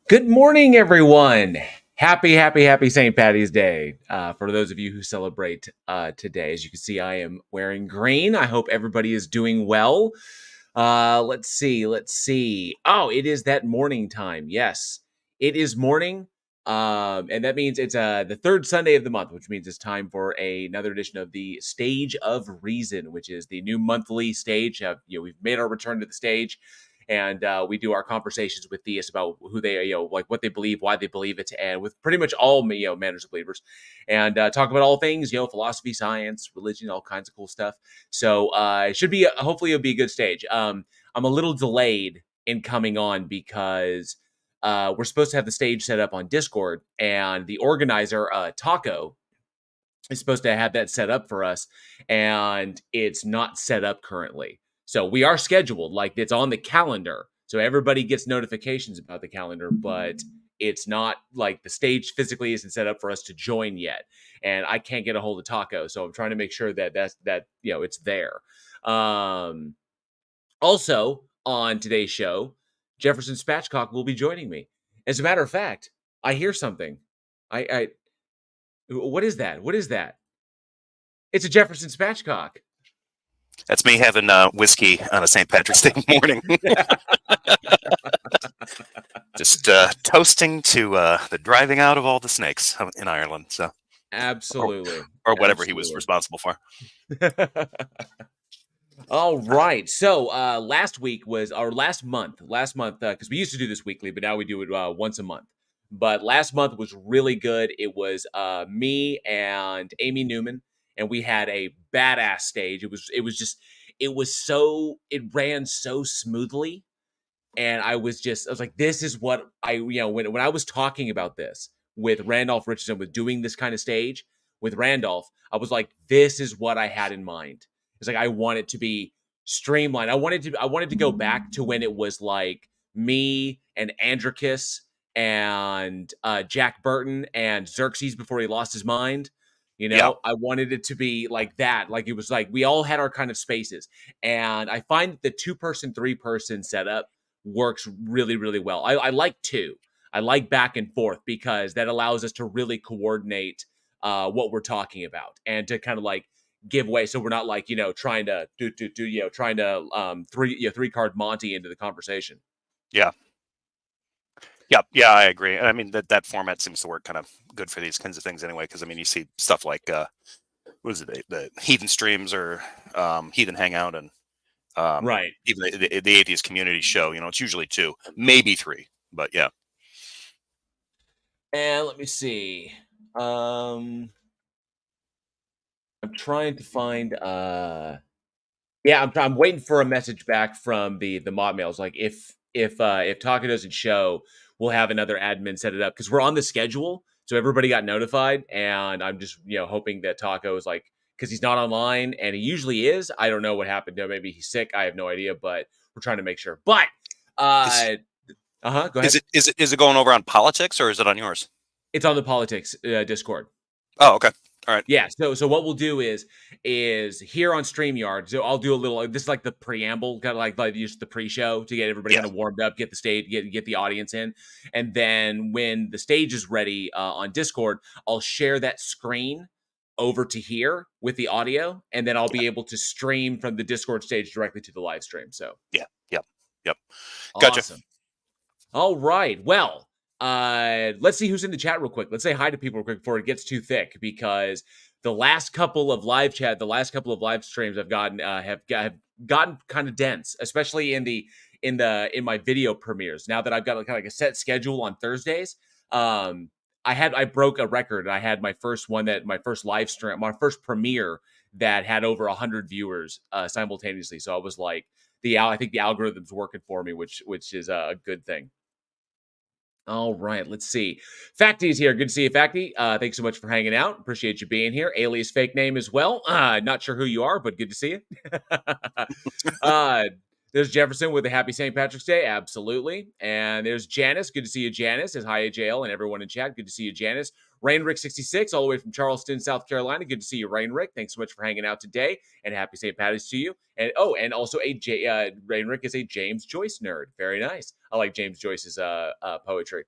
Good morning, everyone. Happy St. Patty's Day. For those of you who celebrate today, as you can see, I am wearing green. I hope everybody is doing well. Let's see. Oh, it is that morning time. Yes, it is morning. And that means it's the third Sunday of the month, which means it's time for another edition of the Stage of Reason, which is the new monthly stage. We've made our return to the stage, and we do our conversations with theists about who they, like what they believe, why they believe it, and with pretty much all, manners of believers, and talk about all things, philosophy, science, religion, all kinds of cool stuff. So it should be, hopefully, it'll be a good stage. I'm a little delayed in coming on because we're supposed to have the stage set up on Discord, and the organizer, Taco, is supposed to have that set up for us, and it's not set up currently. So we are scheduled, like it's on the calendar. So everybody gets notifications about the calendar, but it's not like the stage physically isn't set up for us to join yet. And I can't get a hold of Taco. So I'm trying to make sure that it's there. Also on today's show, Jefferson Spatchcock will be joining me. As a matter of fact, I hear something. I what is that? What is that? It's a Jefferson Spatchcock. That's me having whiskey on a St. Patrick's Day morning. Just toasting to the driving out of all the snakes in Ireland. So absolutely, or whatever he was responsible for. All right. So last month, because we used to do this weekly, but now we do it once a month. But last month was really good. It was me and Amy Newman, and we had a badass stage. It ran so smoothly. And I was like, this is what when I was talking about this with Randolph Richardson, with doing this kind of stage with Randolph, I was like, this is what I had in mind. It's like, I want it to be streamlined. I wanted to go back to when it was like me and Androcus and Jack Burton and Xerxes before he lost his mind. Yeah. I wanted it to be like that. Like it was like we all had our kind of spaces. And I find the 2-person, 3-person setup works really, really well. I like two. I like back and forth because that allows us to really coordinate what we're talking about and to kind of like give way. So we're not like, trying to three card Monty into the conversation. Yeah. Yeah, I agree. I mean, that format seems to work kind of good for these kinds of things anyway. Because I mean, you see stuff like what is it, the Heathen Streams or Heathen Hangout, and right, even the Atheist Community Show. It's usually 2, maybe 3, but yeah. And let me see. I'm trying to find. I'm waiting for a message back from the mod mails. Like if Taco doesn't show, we'll have another admin set it up because we're on the schedule, so everybody got notified. And I'm just hoping that Taco is like, because he's not online and he usually is. I don't know what happened. Maybe he's sick. I have no idea, but we're trying to make sure. But go ahead. Is it going over on politics or is it on yours? It's on the politics Discord. Oh, okay. All right. Yeah. So what we'll do is here on StreamYard. So I'll do a little. This is like the preamble, kind of like just the pre-show to get everybody kind of warmed up, get the stage, get the audience in, and then when the stage is ready on Discord, I'll share that screen over to here with the audio, and then I'll be able to stream from the Discord stage directly to the live stream. So yep. Gotcha. Awesome. All right. Well. Let's see who's in the chat real quick. Let's say hi to people real quick before it gets too thick, because the last couple of live streams I've gotten have gotten kind of dense, especially in my video premieres. Now that I've got kind of like a set schedule on Thursdays, I broke a record. I had my first live stream, my first premiere that had over 100 viewers simultaneously. So I was like, I think the algorithm's working for me, which is a good thing. All right, let's see. Facty's here. Good to see you, Facty. Thanks so much for hanging out. Appreciate you being here. Alias fake name as well. Not sure who you are, but good to see you. There's Jefferson with a happy St. Patrick's Day. Absolutely. And there's Janice. Good to see you, Janice. Says hi, AJL, and everyone in chat. Good to see you, Janice. Rainrick66, all the way from Charleston, South Carolina. Good to see you, Rainrick. Thanks so much for hanging out today, and happy St. Patty's to you. And also Rainrick is a James Joyce nerd. Very nice. I like James Joyce's poetry.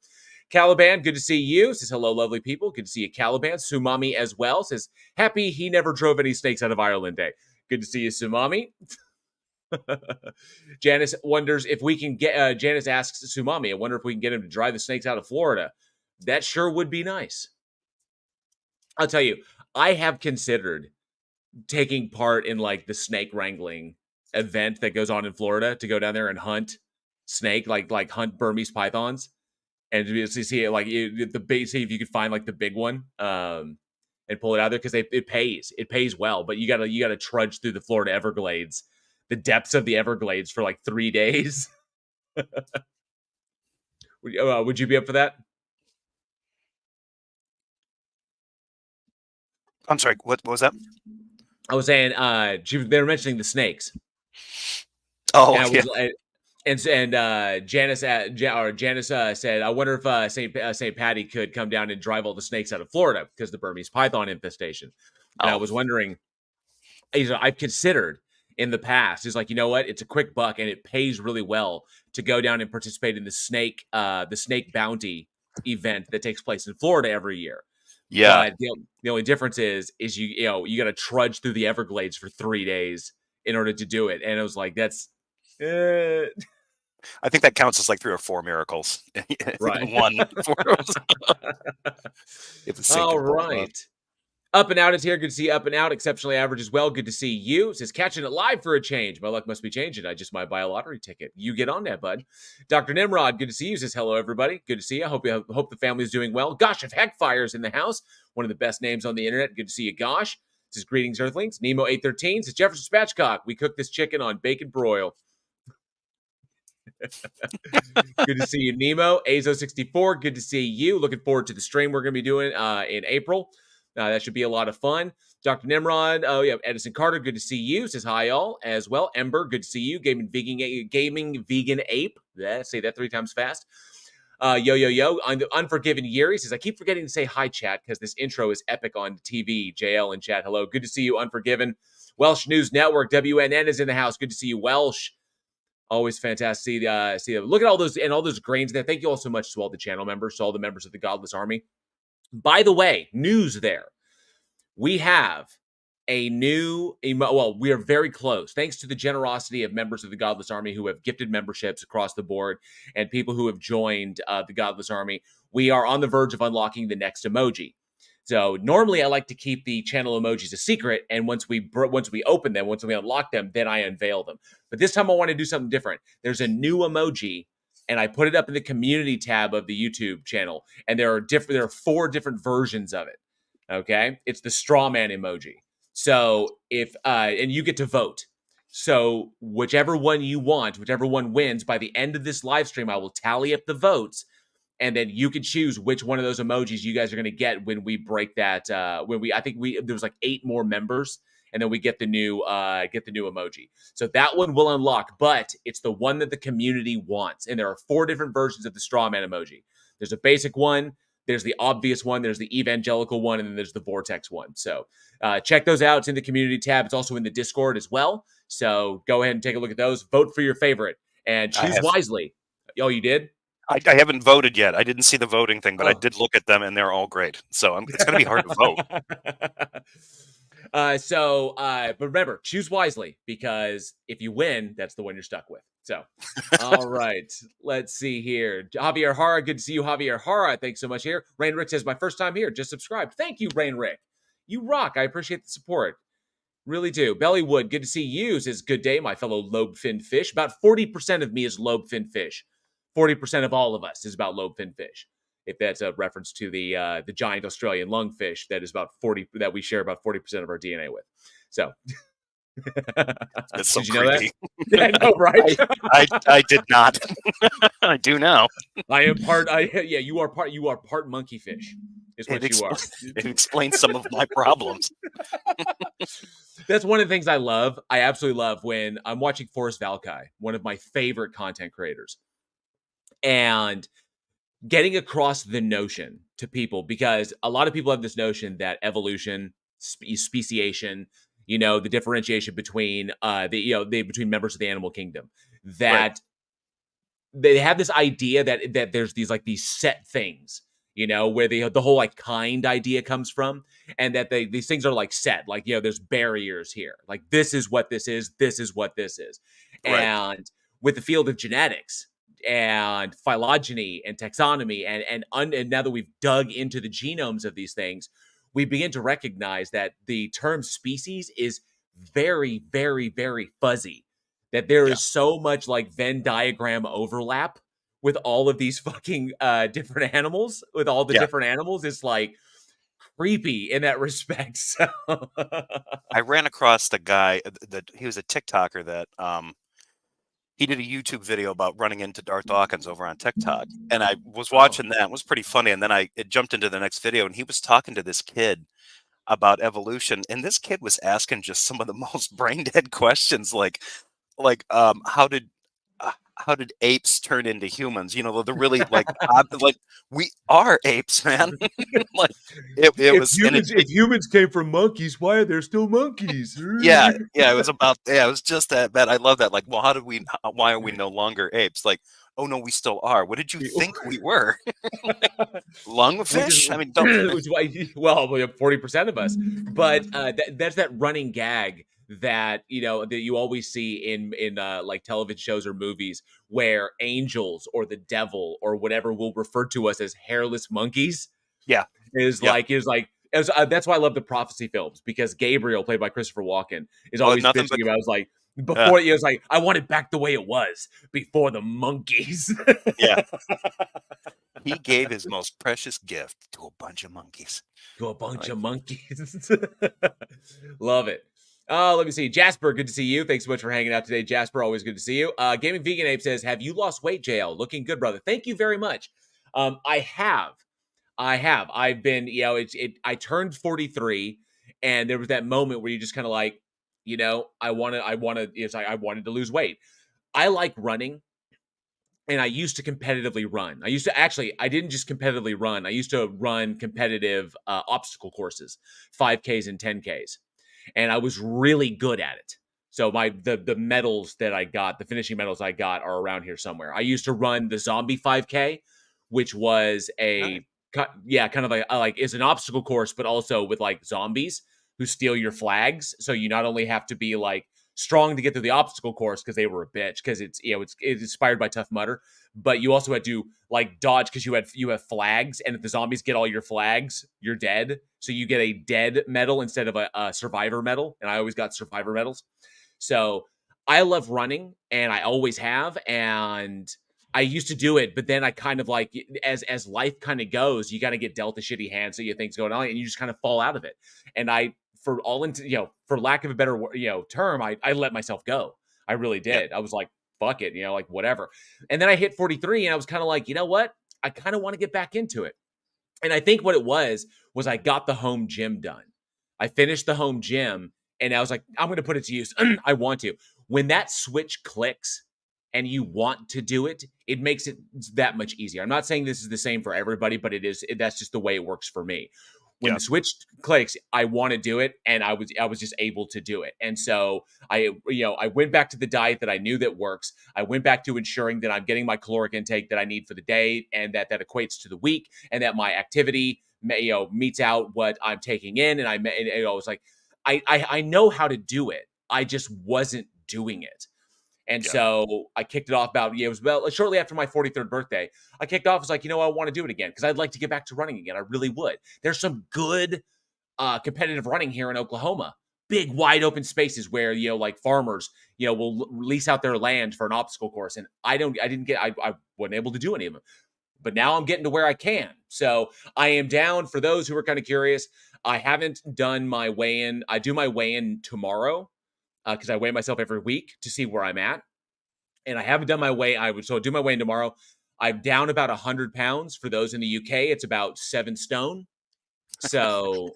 Caliban, good to see you. Says hello, lovely people. Good to see you, Caliban. Sumami as well says happy he never drove any snakes out of Ireland Day. Good to see you, Sumami. Janice wonders if we can get. Janice asks Sumami, I wonder if we can get him to drive the snakes out of Florida. That sure would be nice. I'll tell you, I have considered taking part in like the snake wrangling event that goes on in Florida to go down there and hunt snake, like hunt Burmese pythons. And to see it like the big, see if you could find like the big one, and pull it out there because it pays well. But you gotta trudge through the Florida Everglades, the depths of the Everglades for like 3 days. Would you be up for that? I'm sorry. What was that? I was saying they were mentioning the snakes. Oh, yeah. Janice said, I wonder if St. Patty could come down and drive all the snakes out of Florida because the Burmese python infestation. And I was wondering, I've considered in the past, is like, you know what? It's a quick buck and it pays really well to go down and participate in the snake bounty event that takes place in Florida every year. Yeah. But the only difference is you got to trudge through the Everglades for 3 days in order to do it. And it was like, that's. I think that counts as like 3 or 4 miracles. Right. One. All right. Up and Out is here. Good to see Up and Out. Exceptionally average as well. Good to see you. It says catching it live for a change. My luck must be changing. I just might buy a lottery ticket. You get on that, bud. Dr. Nimrod, good to see you. Says hello, everybody. Good to see you. I hope the family is doing well. Gosh, if Heckfire's in the house. One of the best names on the internet. Good to see you, Gosh. Says greetings, Earthlings. Nemo813 says Jefferson Spatchcock. We cooked this chicken on bacon broil. Good to see you, Nemo. Azo64, good to see you. Looking forward to the stream we're going to be doing in April. That should be a lot of fun. Dr. Nimrod, Edison Carter, good to see you. Says hi, all, as well. Ember, good to see you. Gaming Vegan Ape. Say that 3 times fast. Yo. Unforgiven Yuri says, I keep forgetting to say hi, chat, because this intro is epic on TV. JL in chat, hello. Good to see you, Unforgiven. Welsh News Network, WNN is in the house. Good to see you, Welsh. Always fantastic. See look at all those grains there. Thank you all so much to all the channel members, to all the members of the Godless Army. By the way, news there. We have a new, we are very close. Thanks to the generosity of members of the Godless Army who have gifted memberships across the board and people who have joined the Godless Army, we are on the verge of unlocking the next emoji. So normally I like to keep the channel emojis a secret, and once we open them, once we unlock them, then I unveil them. But this time I want to do something different. There's a new emoji, and I put it up in the community tab of the YouTube channel, and there are 4 different versions of it. Okay, it's the straw man emoji. So and you get to vote. So whichever one you want, whichever one wins, by the end of this live stream, I will tally up the votes. And then you can choose which one of those emojis you guys are going to get when we break that. There was like 8 more members, and then we get the new emoji. So that one will unlock, but it's the one that the community wants. And there are 4 different versions of the straw man emoji. There's a basic one, there's the obvious one, there's the evangelical one, and then there's the vortex one. So check those out. It's in the community tab. It's also in the Discord as well. So go ahead and take a look at those. Vote for your favorite and choose wisely. Oh, you did? I haven't voted yet. I didn't see the voting thing, but I did look at them, and they're all great. So it's going to be hard to vote. But remember, choose wisely, because if you win, that's the one you're stuck with. So, all right, let's see here. Javier Hara, good to see you, Javier Hara. Thanks so much here. Rain Rick says, my first time here, just subscribed. Thank you, Rain Rick. You rock. I appreciate the support. Really do. Bellywood, good to see you. Says, good day, my fellow lobe-finned fish. About 40% of me is lobe-finned fish. 40% of all of us is about lobe-finned fish. If that's a reference to the giant Australian lungfish that is about 40, that we share about 40% of our DNA with. So that's so did you know creepy. That? I know, right? I did not. I do now. I am part. You are part monkey fish. Is what you are. It explains some of my problems. That's one of the things I love. I absolutely love when I'm watching Forrest Valkai, one of my favorite content creators, and getting across the notion to people, because a lot of people have this notion that evolution, speciation, the differentiation between between members of the animal kingdom, Right. that they have this idea that there's these set things, where the whole like kind idea comes from, and that these things are like set, like, there's barriers here, like this is what this is what this is. Right. And with the field of genetics and phylogeny and taxonomy, and now that we've dug into the genomes of these things, we begin to recognize that the term species is very, very, very fuzzy, that there Yeah. is so much like Venn diagram overlap with all of these fucking different animals, with all the Yeah. different animals. It's like creepy in that respect. So I ran across the guy that he was a TikToker that he did a YouTube video about running into Darth Dawkins over on TikTok, and I was oh, watching that. It was pretty funny, and then it jumped into the next video, and he was talking to this kid about evolution, and this kid was asking just some of the most brain dead questions, like how did apes turn into humans? The really like we are apes, man. Like it was, and if humans came from monkeys, why are there still monkeys? yeah, yeah, it was about, yeah, it was just that bad. I love that. Like, well, why are we no longer apes? Like, oh no, we still are. What did you think we were? which is Lungfish? I mean, don't. which is why, well, we have 40% of us, but that's that running gag that that you always see in like television shows or movies, where angels or the devil or whatever will refer to us as hairless monkeys. Yeah, is yeah. like is like That's why I love the prophecy films, because Gabriel, played by Christopher Walken, is Well, always nothing but bitching about, it's like, uh, before, it was like, I want it back the way it was before the monkeys. yeah. He gave his most precious gift to a bunch of monkeys. To a bunch Like, of monkeys. Love it. Let me see. Jasper, good to see you. Thanks so much for hanging out today, Jasper. Always good to see you. Gaming Vegan Ape says, have you lost weight, JL? Looking good, brother. Thank you very much. I have. I've been, I turned 43, and there was that moment where you just kind of like, it's like I wanted to lose weight. I like running, and I used to competitively run. I didn't just competitively run. I used to run competitive obstacle courses, 5Ks and 10Ks, and I was really good at it. So the medals that I got, the finishing medals I got, are around here somewhere. I used to run the Zombie 5K, which was nice. kind of like is an obstacle course, but also with like zombies who steal your flags. So you not only have to be like strong to get through the obstacle course, because they were a bitch, because it's inspired by Tough Mudder, but you also had to like dodge, because you have flags, and if the zombies get all your flags, you're dead. So you get a dead medal instead of a survivor medal, and I always got survivor medals. So I love running, and I always have, and I used to do it, but then I kind of like, as life kind of goes, you kind of get dealt a shitty hand, so you things going on, and you just kind of fall out of it. And for lack of a better term, I let myself go. I really Yeah, did. I was like, fuck it, like whatever. And then I hit 43, and I was kind of like, you know what? I kind of want to get back into it. And I think what it was I got the home gym done. I finished the home gym, and I was like, I'm going to put it to use. I want to. When that switch clicks and you want to do it, it makes it that much easier. I'm not saying this is the same for everybody, but that's just the way it works for me. When yeah, the switch clicks, I want to do it, and I was just able to do it. And so I went back to the diet that I knew that works. I went back to ensuring that I'm getting my caloric intake that I need for the day, and that equates to the week, and that my activity meets out what I'm taking in. And I was like, I know how to do it. I just wasn't doing it. And yeah, so I kicked it off it was about shortly after my 43rd birthday. I kicked off, I was like, I want to do it again, because I'd like to get back to running again. I really would. There's some good competitive running here in Oklahoma. Big wide open spaces where, like farmers, will lease out their land for an obstacle course. And I wasn't able to do any of them. But now I'm getting to where I can. So I am down. For those who are kind of curious, I haven't done my weigh-in. I do my weigh-in tomorrow, because I weigh myself every week to see where I'm at. And I haven't done my weigh. So I'll do my weigh-in tomorrow. I'm down about 100 pounds. For those in the UK, it's about 7 stone. So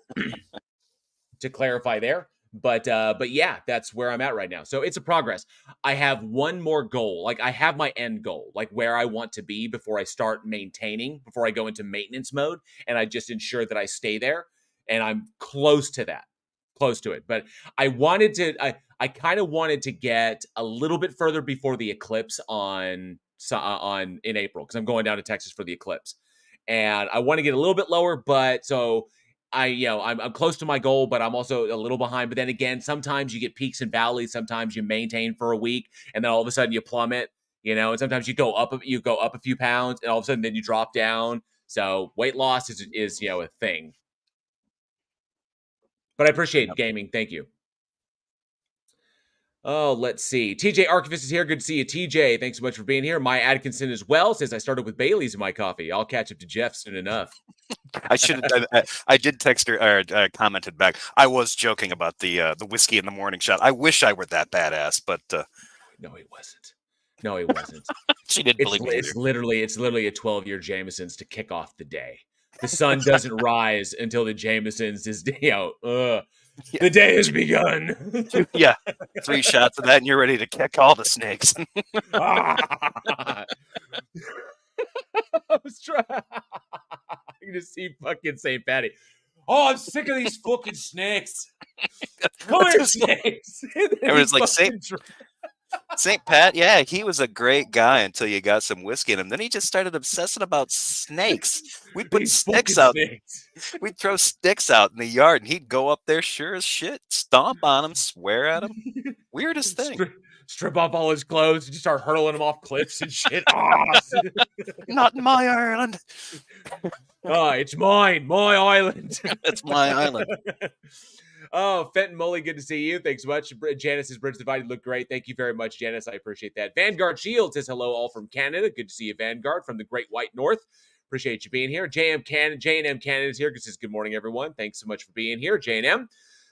to clarify there. But yeah, that's where I'm at right now. So it's a progress. I have one more goal. Like I have my end goal, like where I want to be before I start maintaining, before I go into maintenance mode, and I just ensure that I stay there. And I'm close to that, close to it. But I kind of wanted to get a little bit further before the eclipse on in April because I'm going down to Texas for the eclipse, and I want to get a little bit lower. But so I'm close to my goal, but I'm also a little behind. But then again, sometimes you get peaks and valleys. Sometimes you maintain for a week, and then all of a sudden you plummet. And sometimes you go up a few pounds, and all of a sudden then you drop down. So weight loss is a thing. But I appreciate gaming. Thank you. Oh, let's see. TJ Archivist is here. Good to see you, TJ. Thanks so much for being here. Maya Atkinson as well says I started with Bailey's in my coffee. I'll catch up to Jeff soon enough. I did text her or commented back. I was joking about the whiskey in the morning shot. I wish I were that badass, but no, he wasn't. No, he wasn't. She didn't believe me. It's literally a 12-year Jameson's to kick off the day. The sun doesn't rise until the Jameson's is the day has begun. Yeah, 3 shots of that, and you're ready to kick all the snakes. I was trying to see fucking St. Patty. Oh, I'm sick of these fucking snakes. Come here, snakes. It was like St. Pat, yeah, he was a great guy until you got some whiskey in him. Then he just started obsessing about snakes. We'd put sticks out. We'd throw sticks out in the yard, and he'd go up there sure as shit, stomp on them, swear at them. Weirdest thing. Strip off all his clothes and just start hurling them off cliffs and shit. Not in my Ireland. It's mine. My island. It's my island. Oh, Fenton Mully, good to see you. Thanks so much. Janice's Bridge Divided looked great. Thank you very much, Janice. I appreciate that. Vanguard Shield says hello, all from Canada. Good to see you, Vanguard, from the Great White North. Appreciate you being here. J&M Canada is here. Says good morning, everyone. Thanks so much for being here, J&M.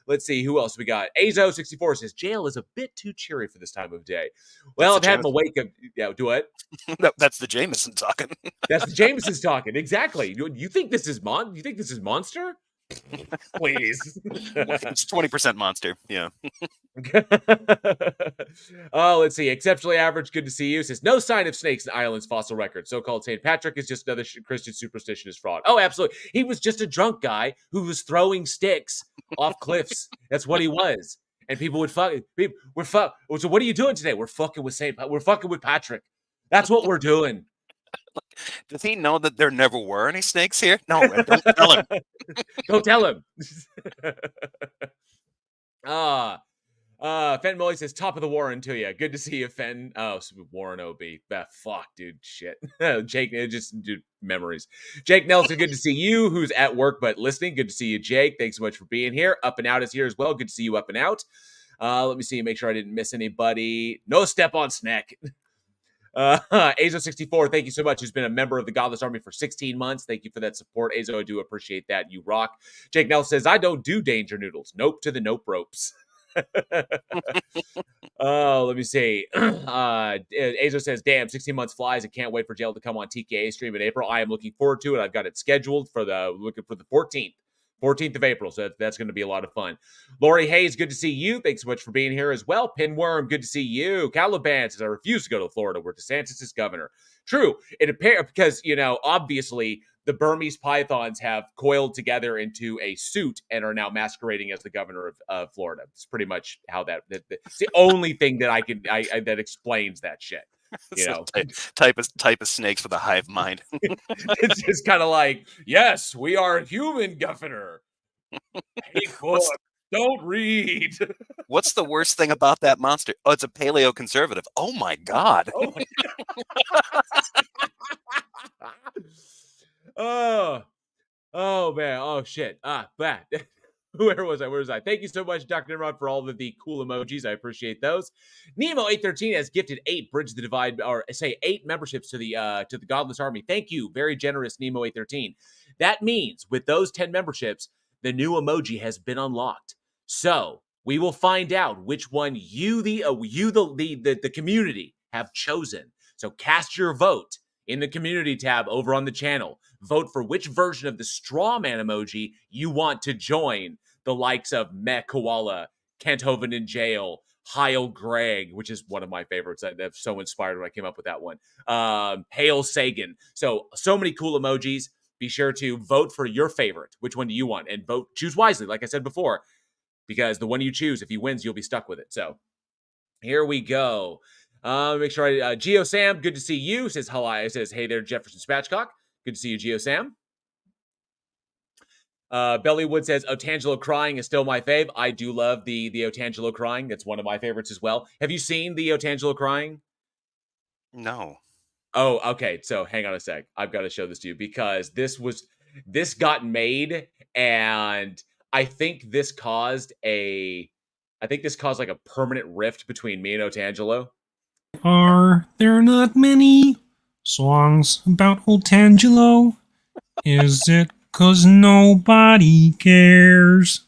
Let's see who else we got. Azo64 says jail is a bit too cheery for this time of day. Well, I've had my wake up. Yeah, do what? That's the Jameson talking. That's the Jameson's talking. Exactly. You think this is Monster? Please. It's 20% Monster. Yeah. Oh, let's see. Exceptionally average. Good to see you. Says no sign of snakes in Ireland's fossil record. So-called St. Patrick is just another Christian superstition is fraud. Oh, absolutely. He was just a drunk guy who was throwing sticks off cliffs. That's what he was. And people would fuck. So what are you doing today? We're fucking with Patrick. That's what we're doing. Does he know that there never were any snakes here? No, don't tell him. Don't tell him. Fen Mully says, top of the Warren to you. Good to see you, Fen. Oh, Warren OB. Fuck, dude. Shit. Jake, dude, memories. Jake Nelson, good to see you, who's at work but listening. Good to see you, Jake. Thanks so much for being here. Up and Out is here as well. Good to see you, Up and Out. Let me see, make sure I didn't miss anybody. No step on snack. Azo64, thank you so much. Who's been a member of the Godless Army for 16 months. Thank you for that support, Azo. I do appreciate that. You rock. Jake Nell says, I don't do danger noodles. Nope to the nope ropes. Oh, let me see. Azo says, damn, 16 months flies. I can't wait for jail to come on TKA stream in April. I am looking forward to it. I've got it scheduled for the 14th of April. So that's going to be a lot of fun. Lori Hayes, good to see you. Thanks so much for being here as well. Pinworm, good to see you. Caliban says, I refuse to go to Florida where DeSantis is governor. True. It appears because, obviously the Burmese pythons have coiled together into a suit and are now masquerading as the governor of Florida. It's pretty much how it's the only thing that that explains that shit. Type of snakes with a hive mind. It's just kind of like, yes, we are human, governor. Hey, don't read. What's the worst thing about that monster? Oh, it's a paleo-conservative. Oh my god. Oh man. Oh shit. Bad. Where was I? Thank you so much, Dr. Nimrod, for all of the cool emojis. I appreciate those. Nemo813 has gifted 8 Bridge the Divide, or say 8 memberships to the Godless Army. Thank you. Very generous, Nemo813. That means with those 10 memberships, the new emoji has been unlocked. So we will find out which one the community have chosen. So cast your vote in the community tab over on the channel. Vote for which version of the straw man emoji you want to join the likes of Meh Koala, Kent Hovind in jail, Heil Greg, which is one of my favorites. That's so inspired when I came up with that one. Hail Sagan. So many cool emojis. Be sure to vote for your favorite. Which one do you want? And choose wisely, like I said before, because the one you choose, if he wins, you'll be stuck with it. So here we go. Make sure Geo Sam, good to see you. Says hello. Says, hey there, Jefferson Spatchcock. Good to see you, Geo Sam. Bellywood says Otangelo crying is still my fave. I do love the Otangelo crying. That's one of my favorites as well. Have you seen the Otangelo crying? No. Oh, okay. So hang on a sec. I've got to show this to you because this got made, and I think this caused like a permanent rift between me and Otangelo. Are there not many songs about Otangelo? Is it 'cause nobody cares?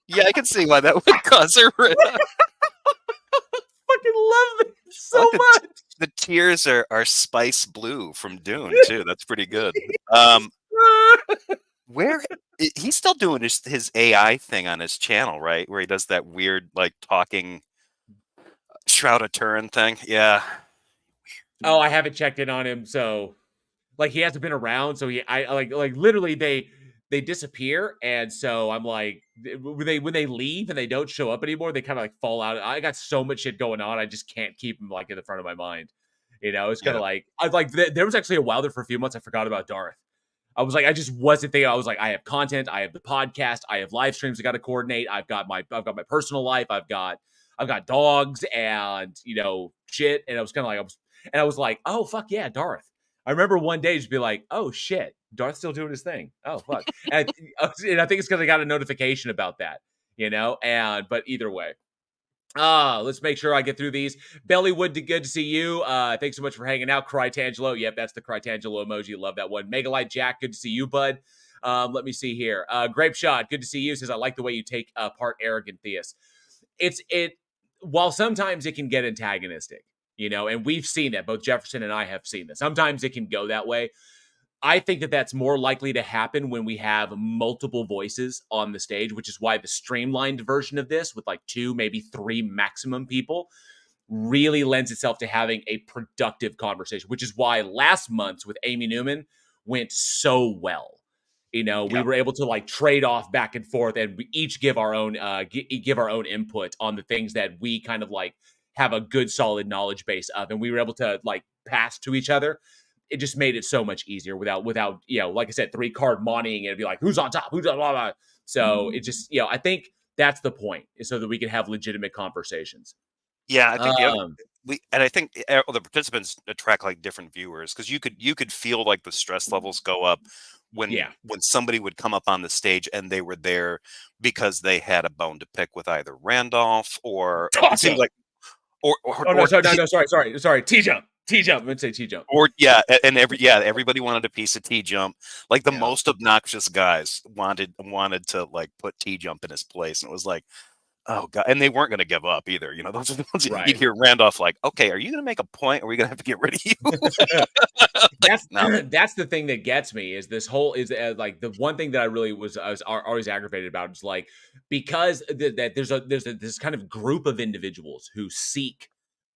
Yeah, I can see why that would cause a rift. Fucking love it so like much. The tears are spice blue from Dune too. That's pretty good. Where he's still doing his AI thing on his channel, right? Where he does that weird like talking Shroud of Turin thing. Yeah. Oh, I haven't checked in on him, so like he hasn't been around. So I like literally they disappear, and so I'm like when they leave and they don't show up anymore, they kind of like fall out. I got so much shit going on, I just can't keep them like in the front of my mind. You know, it's kind of like there was actually a while there for a few months I forgot about Darth. I was like, I just wasn't thinking. I was like, I have content, I have the podcast, I have live streams I got to coordinate. I've got my personal life, I've got dogs and shit. And I was kind of like, I was like, oh fuck yeah, Darth. I remember one day just be like, oh shit, Darth's still doing his thing. Oh fuck, and I think it's because I got a notification about that, but either way. Let's make sure I get through these. Bellywood, good to see you. Thanks so much for hanging out. Crytangelo. Yep, that's the Crytangelo emoji. Love that one. Megalite Jack, good to see you, bud. Let me see here. Grape Shot, good to see you. Says, I like the way you take apart Arrogant Theus. While sometimes it can get antagonistic, and we've seen that. Both Jefferson and I have seen that. Sometimes it can go that way. I think that that's more likely to happen when we have multiple voices on the stage, which is why the streamlined version of this with like 2, maybe 3 maximum people really lends itself to having a productive conversation, which is why last month's with Amy Newman went so well. We were able to like trade off back and forth, and we each give our own input on the things that we kind of like have a good solid knowledge base of, and we were able to like pass to each other. It just made it so much easier without like I said, 3-card moneying, and it'd be like, who's on top, who's on blah, blah. So it just I think that's the point, is so that we can have legitimate conversations. Yeah, I think I think the participants attract like different viewers, because you could feel like the stress levels go up when somebody would come up on the stage and they were there because they had a bone to pick with either Randolph or it seems like sorry, T-Jump. I'm gonna say T-Jump. Or everybody wanted a piece of T-Jump. Like the most obnoxious guys wanted to like put T-Jump in his place, and it was like, oh god, and they weren't gonna give up either. Those are the ones you'd hear Randolph like, okay, are you gonna make a point, or are we gonna have to get rid of you? That's the thing that gets me, is this whole like the one thing that I was always aggravated about is like, because that there's this kind of group of individuals who seek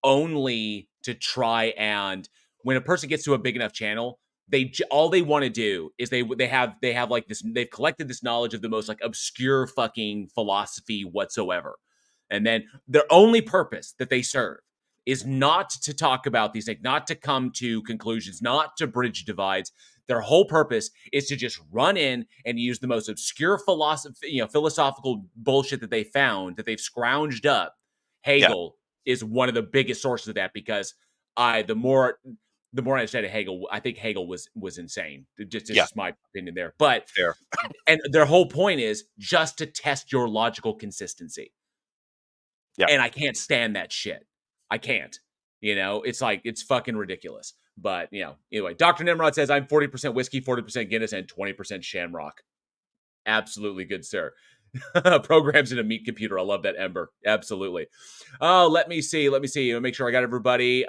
only to try, and when a person gets to a big enough channel, all they want to do is they have like this, they've collected this knowledge of the most like obscure fucking philosophy whatsoever, and then their only purpose that they serve is not to talk about these things, not to come to conclusions, not to bridge divides. Their whole purpose is to just run in and use the most obscure philosophical bullshit that they found, that they've scrounged up. Hegel is one of the biggest sources of that, because the more I studied Hegel, I think Hegel was insane. Just my opinion there. But fair. And their whole point is just to test your logical consistency. Yeah. And I can't stand that shit. I can't. It's like, it's fucking ridiculous. But anyway, Dr. Nimrod says, I'm 40% whiskey, 40% Guinness, and 20% Shamrock. Absolutely good, sir. Programs in a meat computer. I love that, Ember. Absolutely. Oh, let me see. Let me make sure I got everybody.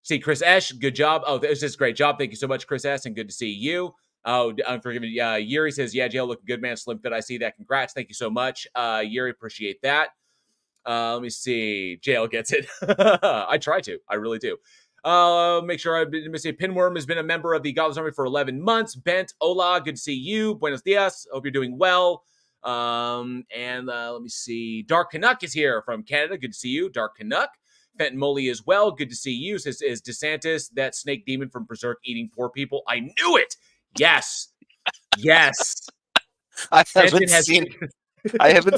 See Chris Esch, good job. Oh, this is great job. Thank you so much, Chris S. And good to see you. Oh, unforgiven. Yuri says, yeah, Jail looking good, man. Slim fit. I see that. Congrats. Thank you so much, Yuri. Appreciate that. Let me see. Jail gets it. I try to. I really do. Make sure let me see. Pinworm has been a member of the Godless Army for 11 months. Bent, hola, good to see you. Buenos dias. Hope you're doing well. And let me see. Dark Canuck is here from Canada. Good to see you, Dark Canuck. Fenton Moley as well. Good to see you. Says, is DeSantis that snake demon from Berserk eating poor people? I knew it. Yes. Yes. I haven't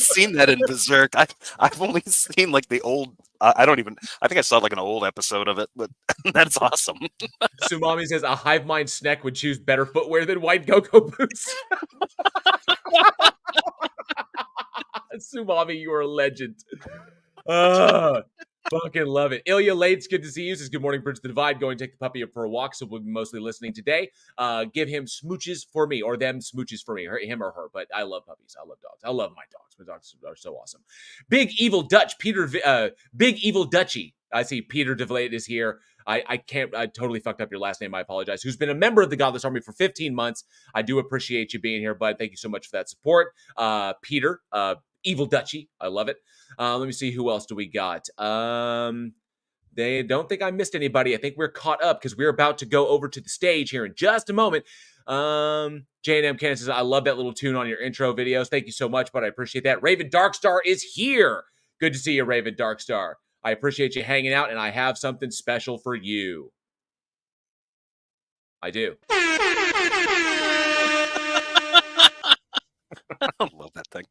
seen that in Berserk. I've only seen like the old. I think I saw like an old episode of it, but that's awesome. Sumami says a hive mind snack would choose better footwear than white go-go boots. Sumami, you are a legend. Fucking love it. Ilya Lates, good to see you. Says, good morning, Bridge the Divide. Going to take the puppy for a walk, so we'll be mostly listening today. Give him smooches for me, or them smooches for me, him or her. But I love puppies. I love dogs. I love my dogs. My dogs are so awesome. Big Evil Dutch, Big Evil Dutchy. I see Peter DeVlate is here. I totally fucked up your last name. I apologize. Who's been a member of the Godless Army for 15 months. I do appreciate you being here, bud. Thank you so much for that support. Peter, Evil Dutchy. I love it. Let me see. Who else do we got? They don't think I missed anybody. I think we're caught up because we're about to go over to the stage here in just a moment. J&M Cannon says, I love that little tune on your intro videos. Thank you so much, but I appreciate that. Raven Darkstar is here. Good to see you, Raven Darkstar. I appreciate you hanging out, and I have something special for you. I do. I love that thing.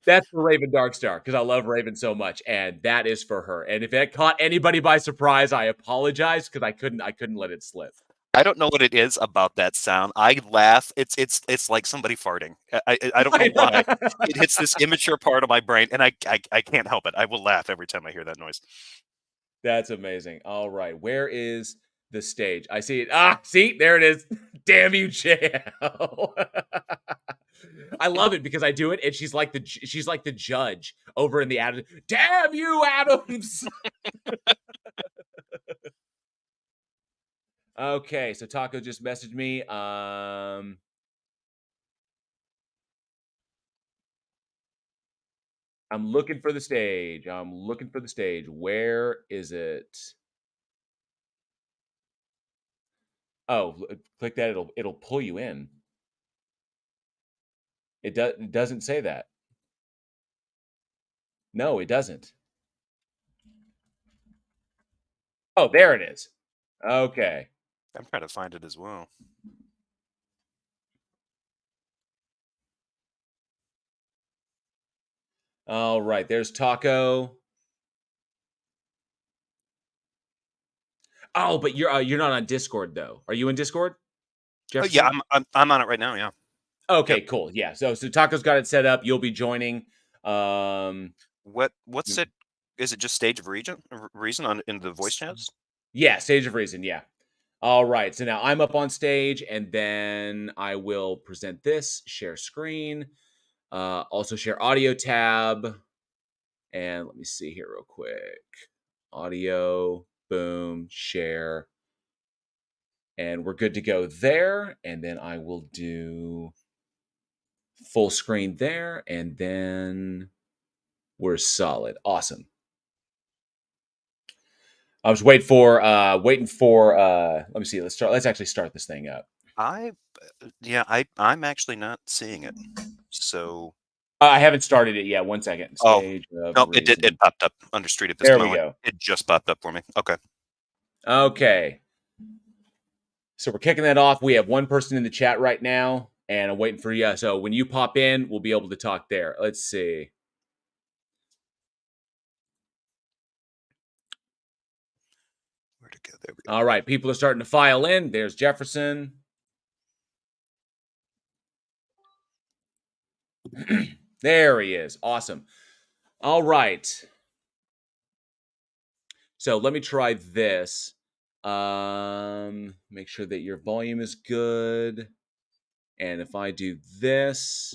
That's for Raven Darkstar, because I love Raven so much, and that is for her. And if it caught anybody by surprise, I apologize, because I couldn't let it slip. I don't know what it is about that sound. I laugh. It's like somebody farting. I don't know why. It hits this immature part of my brain, and I can't help it. I will laugh every time I hear that noise. That's amazing. All right, where is the stage? I see it. See, there it is. Damn you, JL. I love it because I do it, and she's like the judge over in the Adams. Damn you, Adams! Okay, so Taco just messaged me. I'm looking for the stage. Where is it? Oh, click that. It'll pull you in. It doesn't say that. No, it doesn't. Oh, there it is. Okay. I'm trying to find it as well. All right, there's Taco. Oh, but you're not on Discord though. Are you in Discord? Jefferson? Oh, yeah, I'm on it right now. Yeah. Okay, yep. Cool. Yeah. So Taco's got it set up. You'll be joining. What's it? Is it just Stage of Reason in the voice chats? Yeah, Stage of Reason. Yeah. All right. So now I'm up on stage, and then I will present this. Share screen. Also share audio tab. And let me see here real quick. Audio. Boom. Share. And we're good to go there. And then I will do full screen there. And then we're solid. Awesome. I was waiting for let me see. Let's actually start this thing up. I'm actually not seeing it. So I haven't started it yet. 1 second. Stage no, it did. It popped up under Street at this there moment. We go. It just popped up for me. Okay. So we're kicking that off. We have one person in the chat right now, and I'm waiting for you. So when you pop in, we'll be able to talk there. Let's see. Where to go? There we go. All right. People are starting to file in. There's Jefferson. There he is. Awesome. All right. So let me try this. Make sure that your volume is good. And if I do this.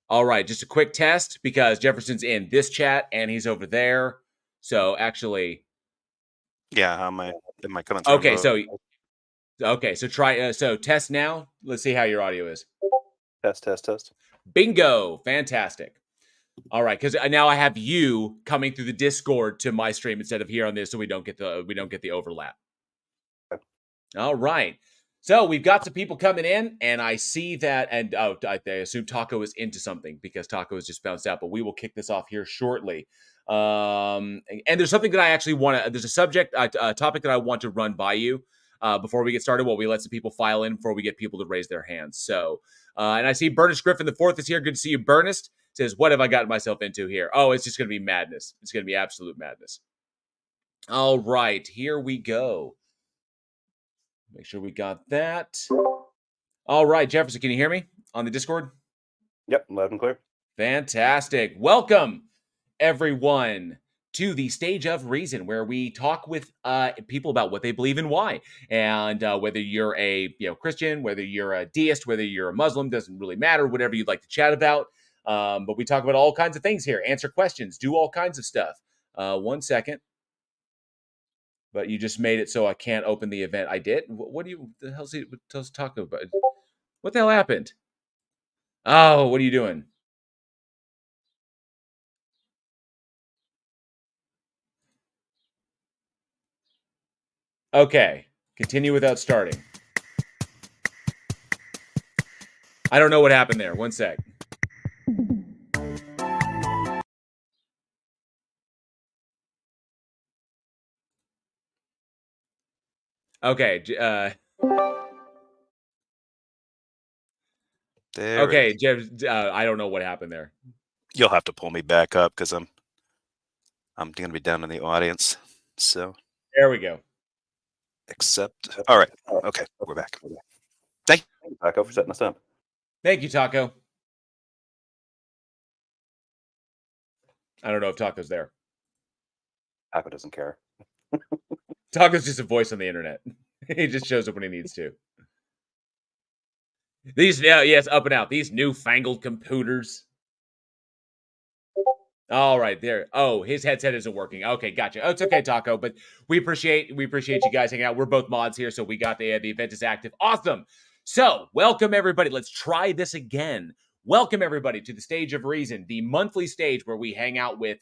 All right, just a quick test because Jefferson's in this chat and he's over there. So actually. Yeah, how am I? Am I coming through? Okay, so try so test now. Let's see how your audio is. Test. Bingo, fantastic. All right, because now I have you coming through the Discord to my stream instead of here on this, so we don't get the overlap. Okay. All right, so we've got some people coming in, and I see that, and I assume Taco is into something because Taco has just bounced out, but we will kick this off here shortly. And there's something that I actually want to. There's a topic that I want to run by you before we get started. While we let some people file in before we get people to raise their hands. So, and I see Bernest Griffin the Fourth is here. Good to see you, Bernest. Says, what have I gotten myself into here? Oh, it's just going to be madness. It's going to be absolute madness. All right, here we go. Make sure we got that. All right, Jefferson, can you hear me on the Discord? Yep, loud and clear. Fantastic. Welcome, everyone, to the Stage of Reason, where we talk with people about what they believe and why. And whether you're a Christian, whether you're a deist, whether you're a Muslim, doesn't really matter, whatever you'd like to chat about. But we talk about all kinds of things here, answer questions, do all kinds of stuff. 1 second. But you just made it so I can't open the event. I did? What the hell's he talking about? What the hell happened? Oh, what are you doing? Okay, continue without starting. I don't know what happened there. 1 sec. Okay. Okay, Jeff. I don't know what happened there. You'll have to pull me back up because I'm going to be down in the audience. So there we go. Accept. All right. Okay, we're back. Thank you, Taco, for setting us up. Thank you, Taco. I don't know if Taco's there. Taco doesn't care. Taco's just a voice on the internet. He just shows up when he needs to. Yes, up and out. These newfangled computers. All right, there. Oh, his headset isn't working. Okay, gotcha. Oh, it's okay, Taco. But we appreciate you guys hanging out. We're both mods here, so we got the event is active. Awesome. So, welcome everybody. Let's try this again. Welcome everybody to the Stage of Reason, the monthly stage where we hang out with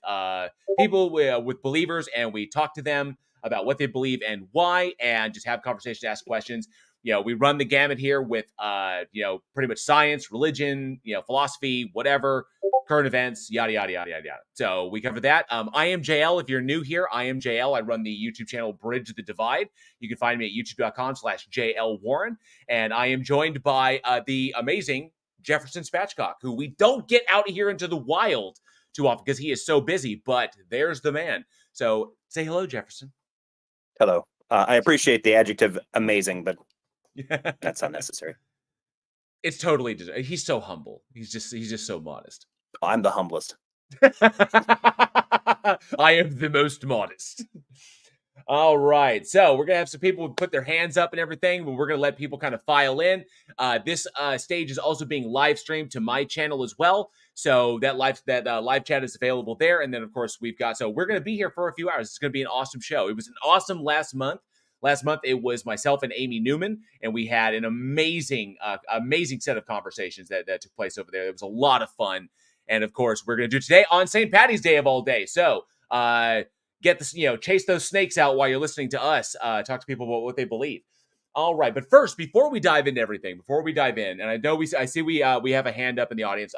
people with believers and we talk to them about what they believe and why, and just have conversations, ask questions. We run the gamut here with pretty much science, religion, philosophy, whatever, current events, yada yada yada yada yada. So we cover that. I am JL. If you're new here, I am JL. I run the YouTube channel Bridge the Divide. You can find me at youtube.com/JL Warren, and I am joined by the amazing Jefferson Spatchcock, who we don't get out here into the wild too often because he is so busy, but there's the man. So say hello, Jefferson. Hello. I appreciate the adjective amazing, but that's unnecessary. It's totally, he's so humble. He's just so modest. I'm the humblest. I am the most modest. All right, so we're gonna have some people put their hands up and everything, but we're gonna let people kind of file in. This stage is also being live streamed to my channel as well, so that live chat is available there. And then of course we're gonna be here for a few hours. It's gonna be an awesome show. It was an awesome last month. Last month it was myself and Amy Newman, and we had an amazing set of conversations that took place over there. It was a lot of fun, and of course we're gonna do today on St. Patty's Day of all day. So. Get this, chase those snakes out while you're listening to us, talk to people about what they believe. All right, but first, before we dive into everything, and I know I see we have a hand up in the audience.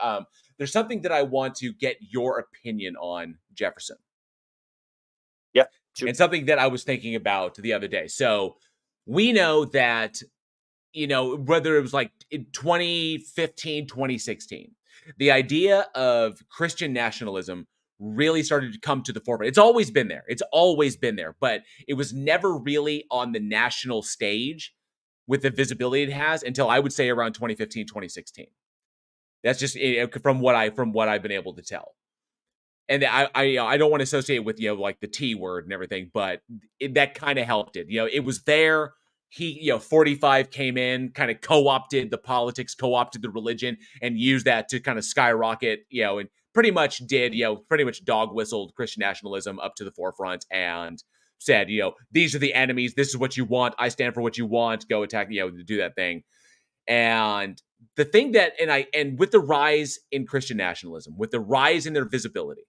There's something that I want to get your opinion on, Jefferson. Yeah, sure. And something that I was thinking about the other day. So we know that, whether it was like in 2015, 2016, the idea of Christian nationalism really started to come to the forefront. It's always been there, but it was never really on the national stage with the visibility it has until I would say around 2015, 2016. That's just from what I've been able to tell. And I don't want to associate with like the T word and everything, but that kind of helped it. It was there. 45 came in, kind of co-opted the politics, co-opted the religion, and used that to kind of skyrocket, and pretty much dog whistled Christian nationalism up to the forefront and said, these are the enemies. This is what you want. I stand for what you want. Go attack, do that thing. And the thing that, and with the rise in Christian nationalism, with the rise in their visibility,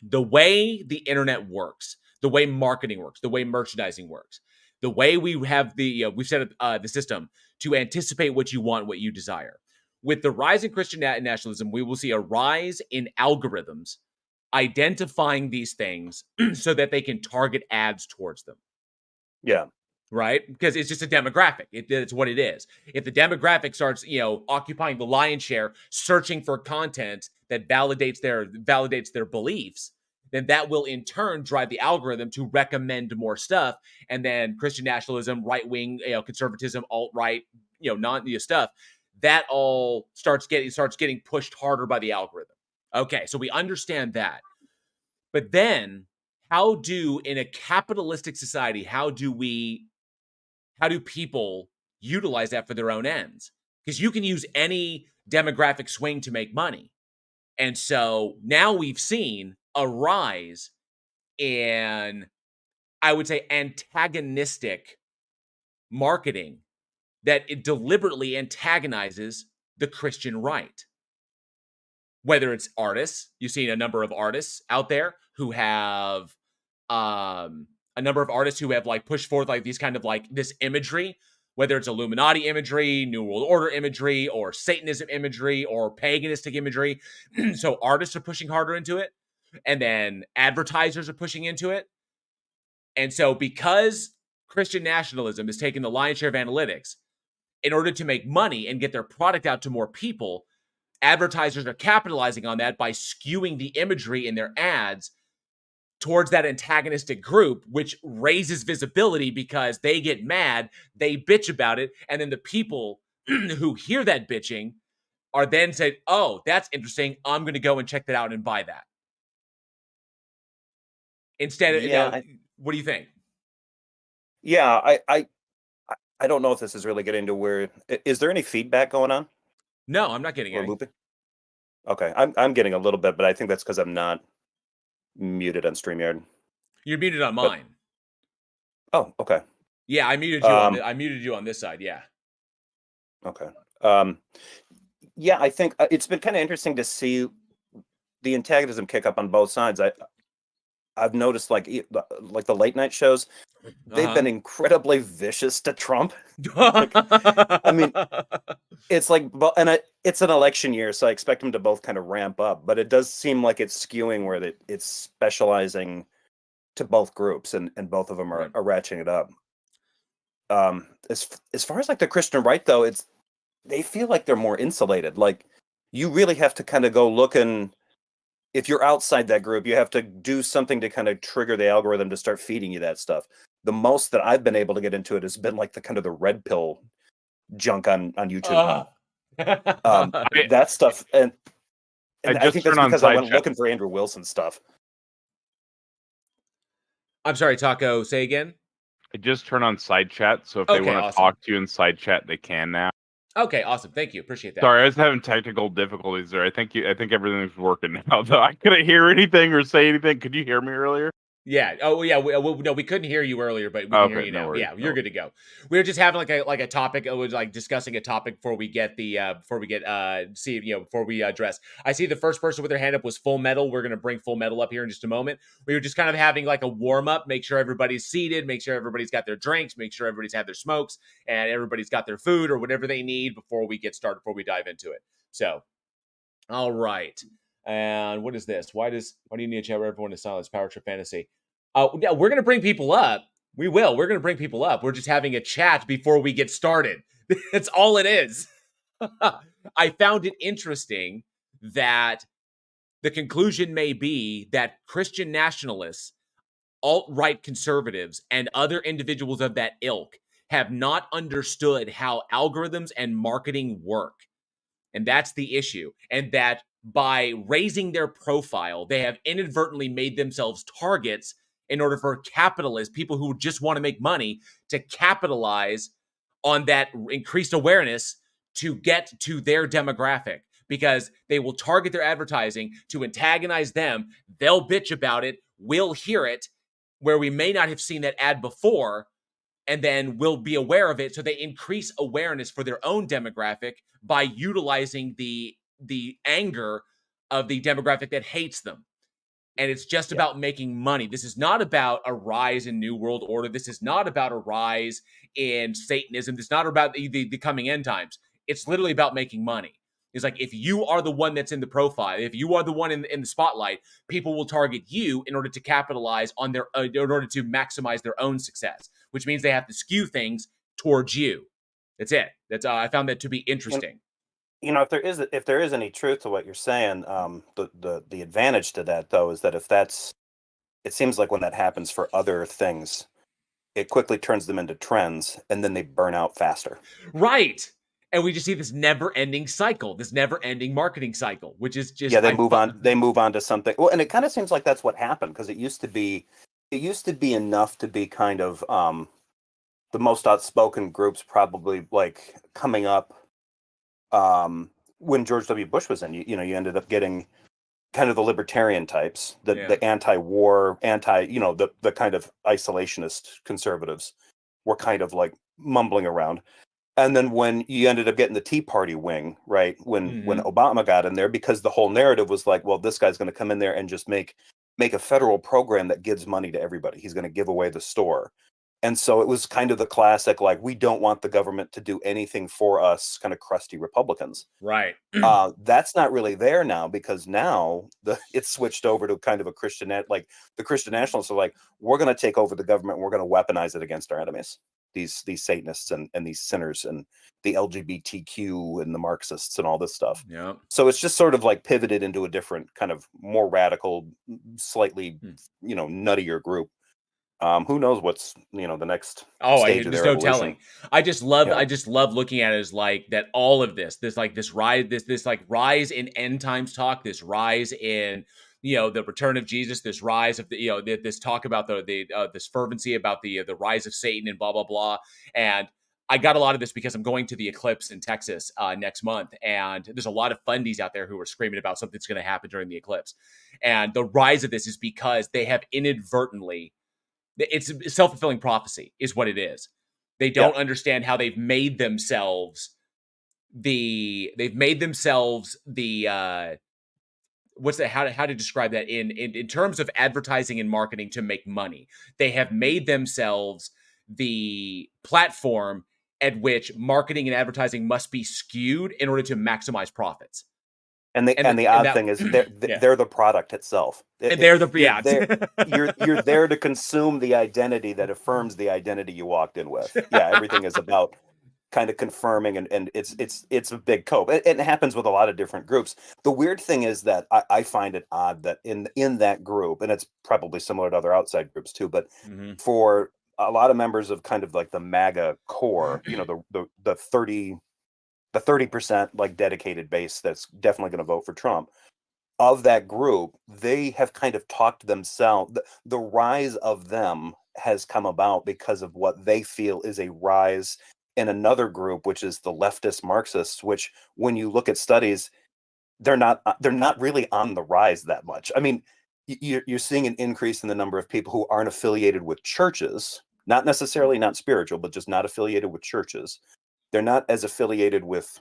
the way the internet works, the way marketing works, the way merchandising works, the way we have we've set up the system to anticipate what you want, what you desire. With the rise in Christian nationalism, we will see a rise in algorithms identifying these things so that they can target ads towards them. Yeah. Right? Because it's just a demographic. It's what it is. If the demographic starts, occupying the lion's share, searching for content that validates their beliefs, then that will in turn drive the algorithm to recommend more stuff. And then Christian nationalism, right-wing, conservatism, alt-right, stuff, that all starts getting pushed harder by the algorithm. Okay, so we understand that. But then in a capitalistic society, how do people utilize that for their own ends? Because you can use any demographic swing to make money. And so now we've seen a rise in, I would say, antagonistic marketing that it deliberately antagonizes the Christian right. Whether it's artists, you've seen a number of artists out there who have pushed forth like these kind of like this imagery, whether it's Illuminati imagery, New World Order imagery, or Satanism imagery, or paganistic imagery. So artists are pushing harder into it, and then advertisers are pushing into it. And so because Christian nationalism is taking the lion's share of analytics, in order to make money and get their product out to more people, advertisers are capitalizing on that by skewing the imagery in their ads towards that antagonistic group, which raises visibility because they get mad, they bitch about it, and then the people who hear that bitching are then saying, oh, that's interesting, I'm going to go and check that out and buy that. Instead of, what do you think? Yeah, I don't know if this is really getting to where, is there any feedback going on? No, I'm not getting Or any. looping? Okay, I'm getting a little bit, but I think that's because I'm not muted on StreamYard. You're muted on mine. Oh, okay. Yeah, I muted you. I muted you on this side. Yeah. Okay. Yeah, I think it's been kind of interesting to see the antagonism kick up on both sides. I've noticed like the late night shows, they've been incredibly vicious to Trump. I mean, it's like, it's an election year, so I expect them to both kind of ramp up. But it does seem like it's skewing where it's specializing to both groups, and both of them are ratcheting it up. As far as like the Christian right, though, they feel like they're more insulated. Like you really have to kind of go looking. If you're outside that group, you have to do something to kind of trigger the algorithm to start feeding you that stuff. The most that I've been able to get into it has been like the kind of the red pill junk on YouTube. That stuff, and I think that's because I went looking for Andrew Wilson stuff. I'm sorry, Taco, say again? I just turn on side chat, so if they want to talk to you in side chat, they can now. Okay, awesome. Thank you. Appreciate that. Sorry, I was having technical difficulties there. I think everything's working now, though. I couldn't hear anything or say anything. Could you hear me earlier? Yeah. Oh, yeah. No, we couldn't hear you earlier, but we can hear you now. Yeah, you're good to go. We were just having like a topic. It was like discussing a topic before we address. I see the first person with their hand up was Full Metal. We're gonna bring Full Metal up here in just a moment. We were just kind of having like a warm up, make sure everybody's seated, make sure everybody's got their drinks, make sure everybody's had their smokes, and everybody's got their food or whatever they need before we get started, before we dive into it. So, all right. And what is this? Why do you need a chat where everyone is silent? It's Power Trip Fantasy. Yeah, we're going to bring people up. We will. We're going to bring people up. We're just having a chat before we get started. That's all it is. I found it interesting that the conclusion may be that Christian nationalists, alt-right conservatives, and other individuals of that ilk have not understood how algorithms and marketing work. And that's the issue. And that by raising their profile, they have inadvertently made themselves targets in order for capitalists, people who just want to make money, to capitalize on that increased awareness to get to their demographic, because they will target their advertising to antagonize them. They'll bitch about it. We'll hear it. where we may not have seen that ad before, and then we'll be aware of it. So they increase awareness for their own demographic by utilizing the anger of the demographic that hates them. And it's just about making money. This is not about a rise in New World Order. This is not about a rise in Satanism. This is not about the coming end times. It's literally about making money. It's like, if you are the one that's in the profile, if you are the one in the spotlight, people will target you in order to capitalize on their, in order to maximize their own success, which means they have to skew things towards you. That's it. That's I found that to be interesting. You know, if there is any truth to what you're saying, the advantage to that though is that it seems like when that happens for other things, it quickly turns them into trends, and then they burn out faster. Right. And we just see this never-ending cycle, this never-ending marketing cycle, which is just They move on to something. Well, and it kind of seems like that's what happened, because it used to be enough to be kind of the most outspoken groups probably like coming up. When George W. Bush was in, you ended up getting kind of the libertarian types, the anti-war, the kind of isolationist conservatives were kind of like mumbling around. And then when you ended up getting the Tea Party wing, right, when Obama got in there, because the whole narrative was like, well, this guy's going to come in there and just make a federal program that gives money to everybody. He's going to give away the store. And so it was kind of the classic, like, we don't want the government to do anything for us, kind of crusty Republicans. Right. That's not really there now, because now it's switched over to kind of a Christian, like the Christian nationalists are like, we're going to take over the government. And we're going to weaponize it against our enemies, these Satanists and these sinners and the LGBTQ and the Marxists and all this stuff. Yeah. So it's just sort of like pivoted into a different kind of more radical, slightly, nuttier group. Who knows what's the next stage of there's their no evolution. telling. I just love looking at it as like that, all of this rise in end times talk, this rise in the return of Jesus, this rise of this talk about this fervency about the rise of Satan and blah blah blah. And I got a lot of this because I'm going to the eclipse in Texas next month, and there's a lot of fundies out there who are screaming about something's going to happen during the eclipse. And the rise of this is because they have inadvertently, it's self-fulfilling prophecy is what it is. They don't understand how they've made themselves what's that, how to describe that in terms of advertising and marketing to make money. They have made themselves the platform at which marketing and advertising must be skewed in order to maximize profits. And the odd thing is they're the product itself. You're there to consume the identity that affirms the identity you walked in with. Yeah, everything is about kind of confirming, and it's a big cope. It happens with a lot of different groups. The weird thing is that I find it odd that in that group, and it's probably similar to other outside groups too, but for a lot of members of kind of like the MAGA core, the 30% like dedicated base that's definitely going to vote for Trump, of that group, they have kind of talked themselves. The rise of them has come about because of what they feel is a rise in another group, which is the leftist Marxists, which when you look at studies, they're not really on the rise that much. I mean, you're seeing an increase in the number of people who aren't affiliated with churches, not necessarily not spiritual, but just not affiliated with churches. They're not as affiliated with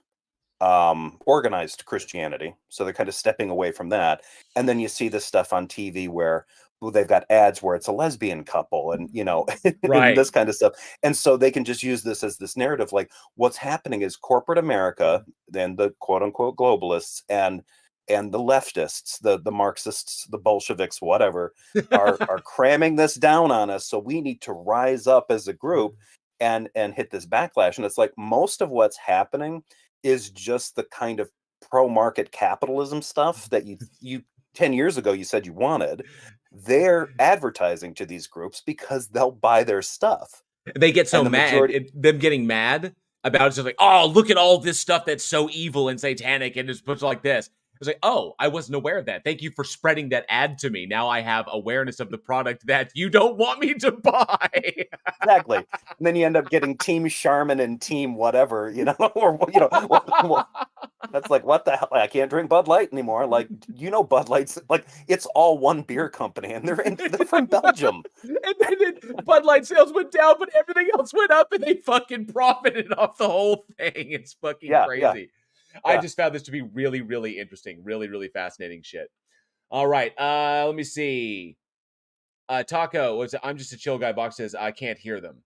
organized Christianity, so they're kind of stepping away from that. And then you see this stuff on TV where they've got ads where it's a lesbian couple and and this kind of stuff, and so they can just use this as this narrative. Like, what's happening is corporate America, then the quote unquote globalists and the leftists, the Marxists, the Bolsheviks, whatever, are cramming this down on us, so we need to rise up as a group and hit this backlash. And it's like, most of what's happening is just the kind of pro-market capitalism stuff that you 10 years ago you said you wanted. They're advertising to these groups because they'll buy their stuff. They get so mad, them getting mad about it's just like, oh, look at all this stuff that's so evil and satanic and it's like this. was like, oh, I wasn't aware of that. Thank you for spreading that ad to me. Now I have awareness of the product that you don't want me to buy. Exactly. And then you end up getting Team Charmin and Team whatever, or that's like, what the hell? I can't drink Bud Light anymore. Like, Bud Light's like, it's all one beer company, and they're from Belgium. And then Bud Light sales went down, but everything else went up, and they fucking profited off the whole thing. It's fucking crazy. I just found this to be really, really interesting. Really, really fascinating shit. All right. Let me see. Taco was I'm just a chill guy. Box says I can't hear them.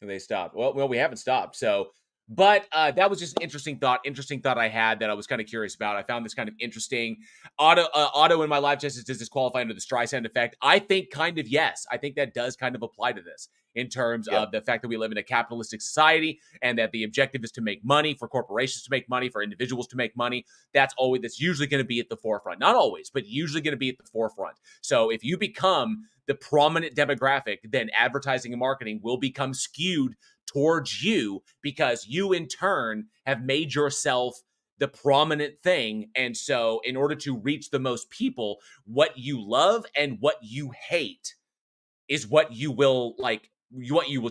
And they stopped. Well, we haven't stopped. So, but that was just an interesting thought I had that I was kind of curious about. I found this kind of interesting. Auto in my live test, does this qualify under the Streisand effect? I think kind of yes. I think that does kind of apply to this in terms of the fact that we live in a capitalistic society and that the objective is to make money, for corporations to make money, for individuals to make money. That's usually going to be at the forefront. Not always, but usually going to be at the forefront. So if you become the prominent demographic, then advertising and marketing will become skewed towards you because you in turn have made yourself the prominent thing. And so in order to reach the most people, what you love and what you hate is what you will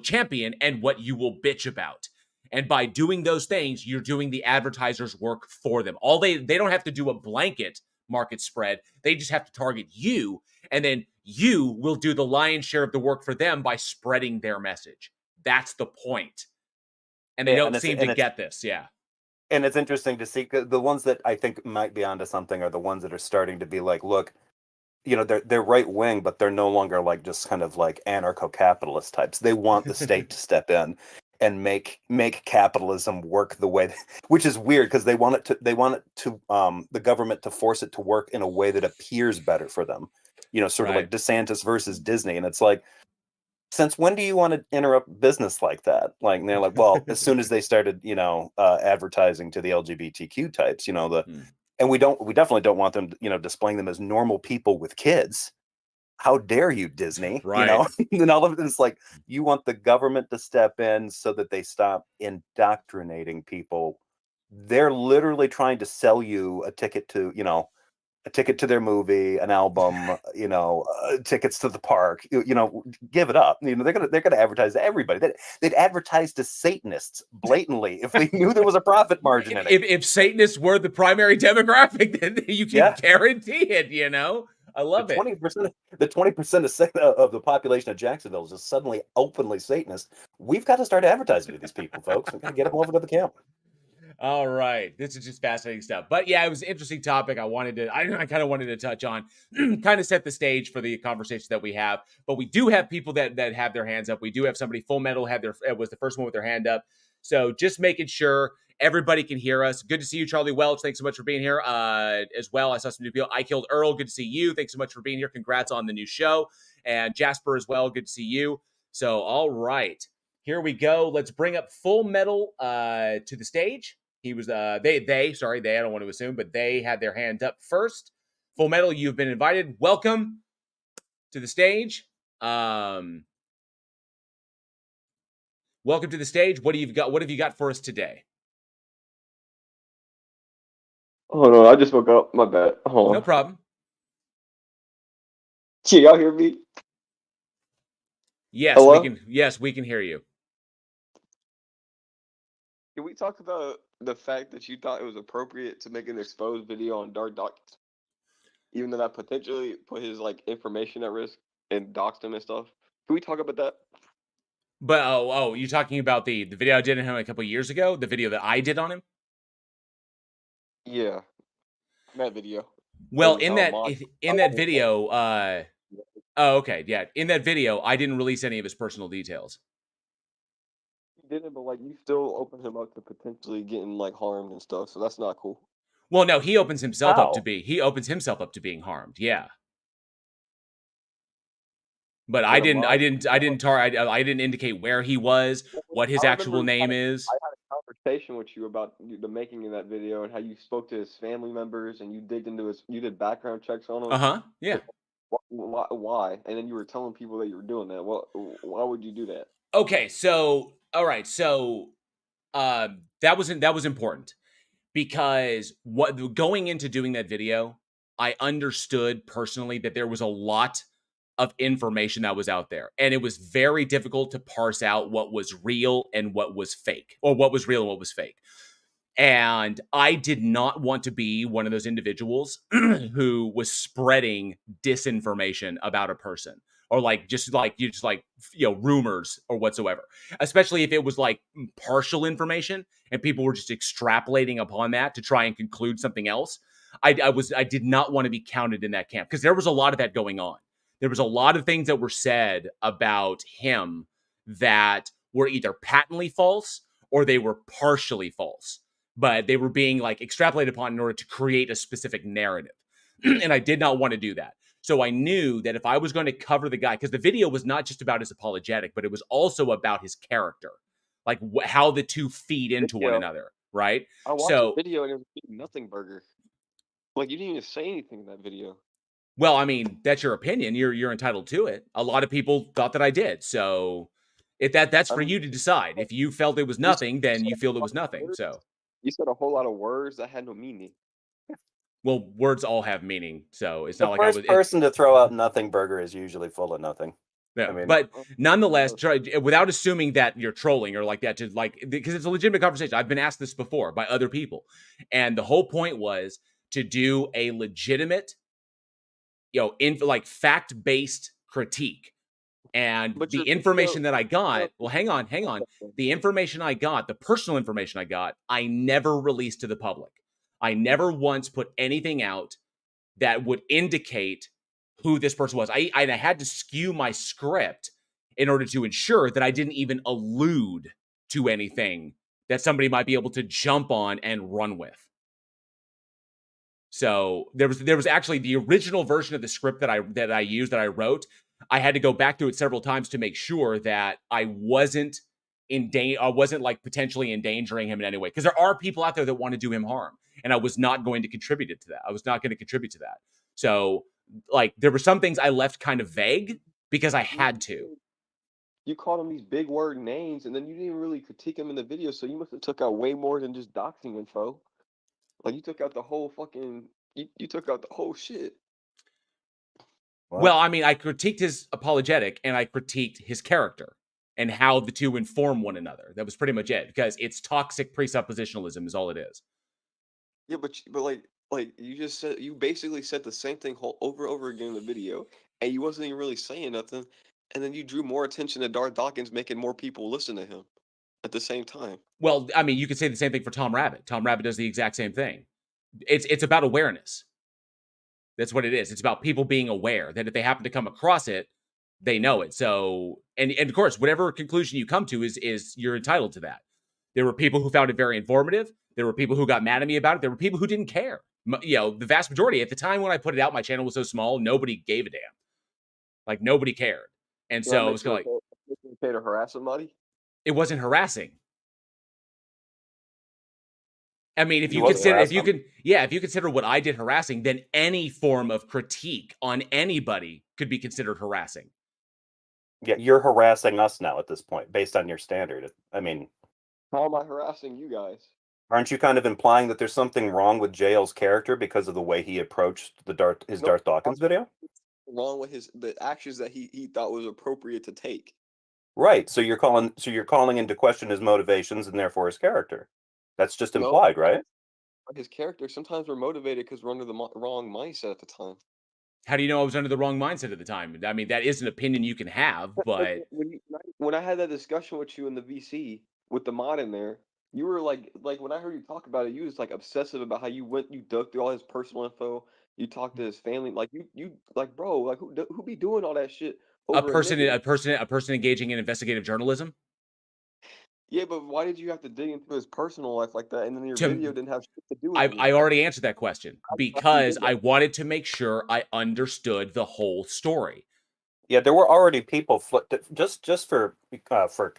champion and what you will bitch about. And by doing those things, you're doing the advertisers' work for them. They don't have to do a blanket market spread. They just have to target you, and then you will do the lion's share of the work for them by spreading their message. That's the point. And they don't seem to get this. Yeah. And it's interesting to see the ones that I think might be onto something are the ones that are starting to be like, look, they're right wing, but they're no longer like just kind of like anarcho-capitalist types. They want the state to step in and make capitalism work the way, which is weird because they want it to the government to force it to work in a way that appears better for them. Sort of like DeSantis versus Disney, and it's like, since when do you want to interrupt business like that? Like, and they're like, well, as soon as they started, advertising to the LGBTQ types, and we definitely don't want them, displaying them as normal people with kids. How dare you, Disney? Right. And all of it's like, you want the government to step in so that they stop indoctrinating people. They're literally trying to sell you a ticket to, a ticket to their movie, an album, tickets to the park. Give it up. They're gonna advertise to everybody. They'd advertise to Satanists blatantly if they knew there was a profit margin in it. If Satanists were the primary demographic, then you can guarantee it. I love the 20%, the 20% of the population of Jacksonville is just suddenly openly Satanist. We've got to start advertising to these people, folks. We've got to get them over to the camp. All right. This is just fascinating stuff. But yeah, it was an interesting topic. I kind of wanted to touch on, kind of set the stage for the conversation that we have. But we do have people that have their hands up. We do have somebody, Full Metal was the first one with their hand up. So just making sure everybody can hear us. Good to see you, Charlie Welch. Thanks so much for being here as well. I saw some new people. I Killed Earl. Good to see you. Thanks so much for being here. Congrats on the new show. And Jasper as well. Good to see you. So, all right. Here we go. Let's bring up Full Metal to the stage. He was I don't want to assume, but they had their hand up first. Full Metal, you've been invited. Welcome to the stage. Welcome to the stage. What have you got for us today? Hold on, I just woke up. My bad. Hold on. No problem. Can y'all hear me? Yes, Hello? we can hear you. Can we talk about the fact that you thought it was appropriate to make an exposed video on Dark Doc, even though that potentially put his information at risk and doxed him and stuff? Can we talk about that? But you're talking about the video I did on him a couple of years ago? The video that I did on him? Yeah, that video. Well, in that video, okay, yeah. In that video, I didn't release any of his personal details. You didn't, but you still opened him up to potentially getting harmed and stuff, so that's not cool. Well, no, he opens himself up to being harmed. Yeah. But I didn't indicate where he was, what his actual name is. I had a conversation with you about the making of that video and how you spoke to his family members and you did background checks on him. Yeah. Why? And then you were telling people that you were doing that. Why would you do that? Okay, so all right, so that was important because going into doing that video, I understood personally that there was a lot of information that was out there, and it was very difficult to parse out what was real and what was fake, or what was real and what was fake. And I did not want to be one of those individuals who was spreading disinformation about a person, or rumors or whatsoever, especially if it was like partial information and people were just extrapolating upon that to try and conclude something else. I did not want to be counted in that camp, because there was a lot of that going on. There was a lot of things that were said about him that were either patently false or they were partially false, but they were being like extrapolated upon in order to create a specific narrative. And I did not want to do that. So I knew that if I was going to cover the guy, because the video was not just about his apologetic, but it was also about his character, like how the two feed into one another, right? I watched the video and it was nothing burger. Like, you didn't even say anything in that video. Well, I mean, that's your opinion. You're entitled to it. A lot of people thought that I did. So that's for you to decide. If you felt it was nothing, then you feel it was nothing. So you said a whole lot of words that had no meaning. Well, words all have meaning, so it's The not like I first was. person to throw out nothing burger is usually full of nothing. Yeah, I mean- but nonetheless, without assuming that you're trolling or like that, to like, because it's a legitimate conversation. I've been asked this before by other people, and the whole point was to do a legitimate, fact-based critique. And But the your information video- that I got, well, hang on. The information I got, the personal information I got, I never released to the public. I never once put anything out that would indicate who this person was. I had to skew my script in order to ensure that I didn't even allude to anything that somebody might be able to jump on and run with. So there was actually the original version of the script that I used, that I wrote. I had to go back to it several times to make sure that I wasn't like potentially endangering him in any way, because there are people out there that want to do him harm, and I was not going to contribute to that. I was not going to contribute to that. So, like, there were some things I left kind of vague because I had to. You called him these big word names, and then you didn't really critique him in the video, so you must have took out way more than just doxing info. Like, you took out the whole fucking... You took out the whole shit. Well, I mean, I critiqued his apologetic, and I critiqued his character and how the two inform one another. That was pretty much it, because it's toxic presuppositionalism is all it is. Yeah, but like you just said, you basically said the same thing over and over again in the video, and you wasn't even really saying nothing, and then you drew more attention to Darth Dawkins, making more people listen to him at the same time. Well, I mean, you could say the same thing for Tom Rabbit. Tom Rabbit does the exact same thing. It's about awareness. That's what it is. It's about people being aware that if they happen to come across it, they know it. So, and of course, whatever conclusion you come to is you're entitled to that. There were people who found it very informative. There were people who got mad at me about it. There were people who didn't care. The vast majority at the time when I put it out, my channel was so small, nobody gave a damn. Like, nobody cared. And so it was kind of like, okay to harass somebody. It wasn't harassing. I mean, if you consider what I did harassing, then any form of critique on anybody could be considered harassing. Yeah, you're harassing us now at this point, based on your standard. I mean, how am I harassing you guys? Aren't you kind of implying that there's something wrong with JL's character because of the way he approached his Darth Dawkins video? Wrong with the actions that he thought was appropriate to take. Right. So you're calling into question his motivations and therefore his character. That's just implied, right? His character sometimes we're motivated because we're under the wrong mindset at the time. How do you know I was under the wrong mindset at the time? I mean, that is an opinion you can have, but when I had that discussion with you in the VC with the mod in there, you were like when I heard you talk about it, you was like obsessive about how you dug through all his personal info. You talked to his family, like you like, bro, like who be doing all that shit? A person engaging in investigative journalism. Yeah, but why did you have to dig into his personal life like that? And then your video didn't have shit to do with it. I already answered that question because I wanted to make sure I understood the whole story. Yeah, there were already people just for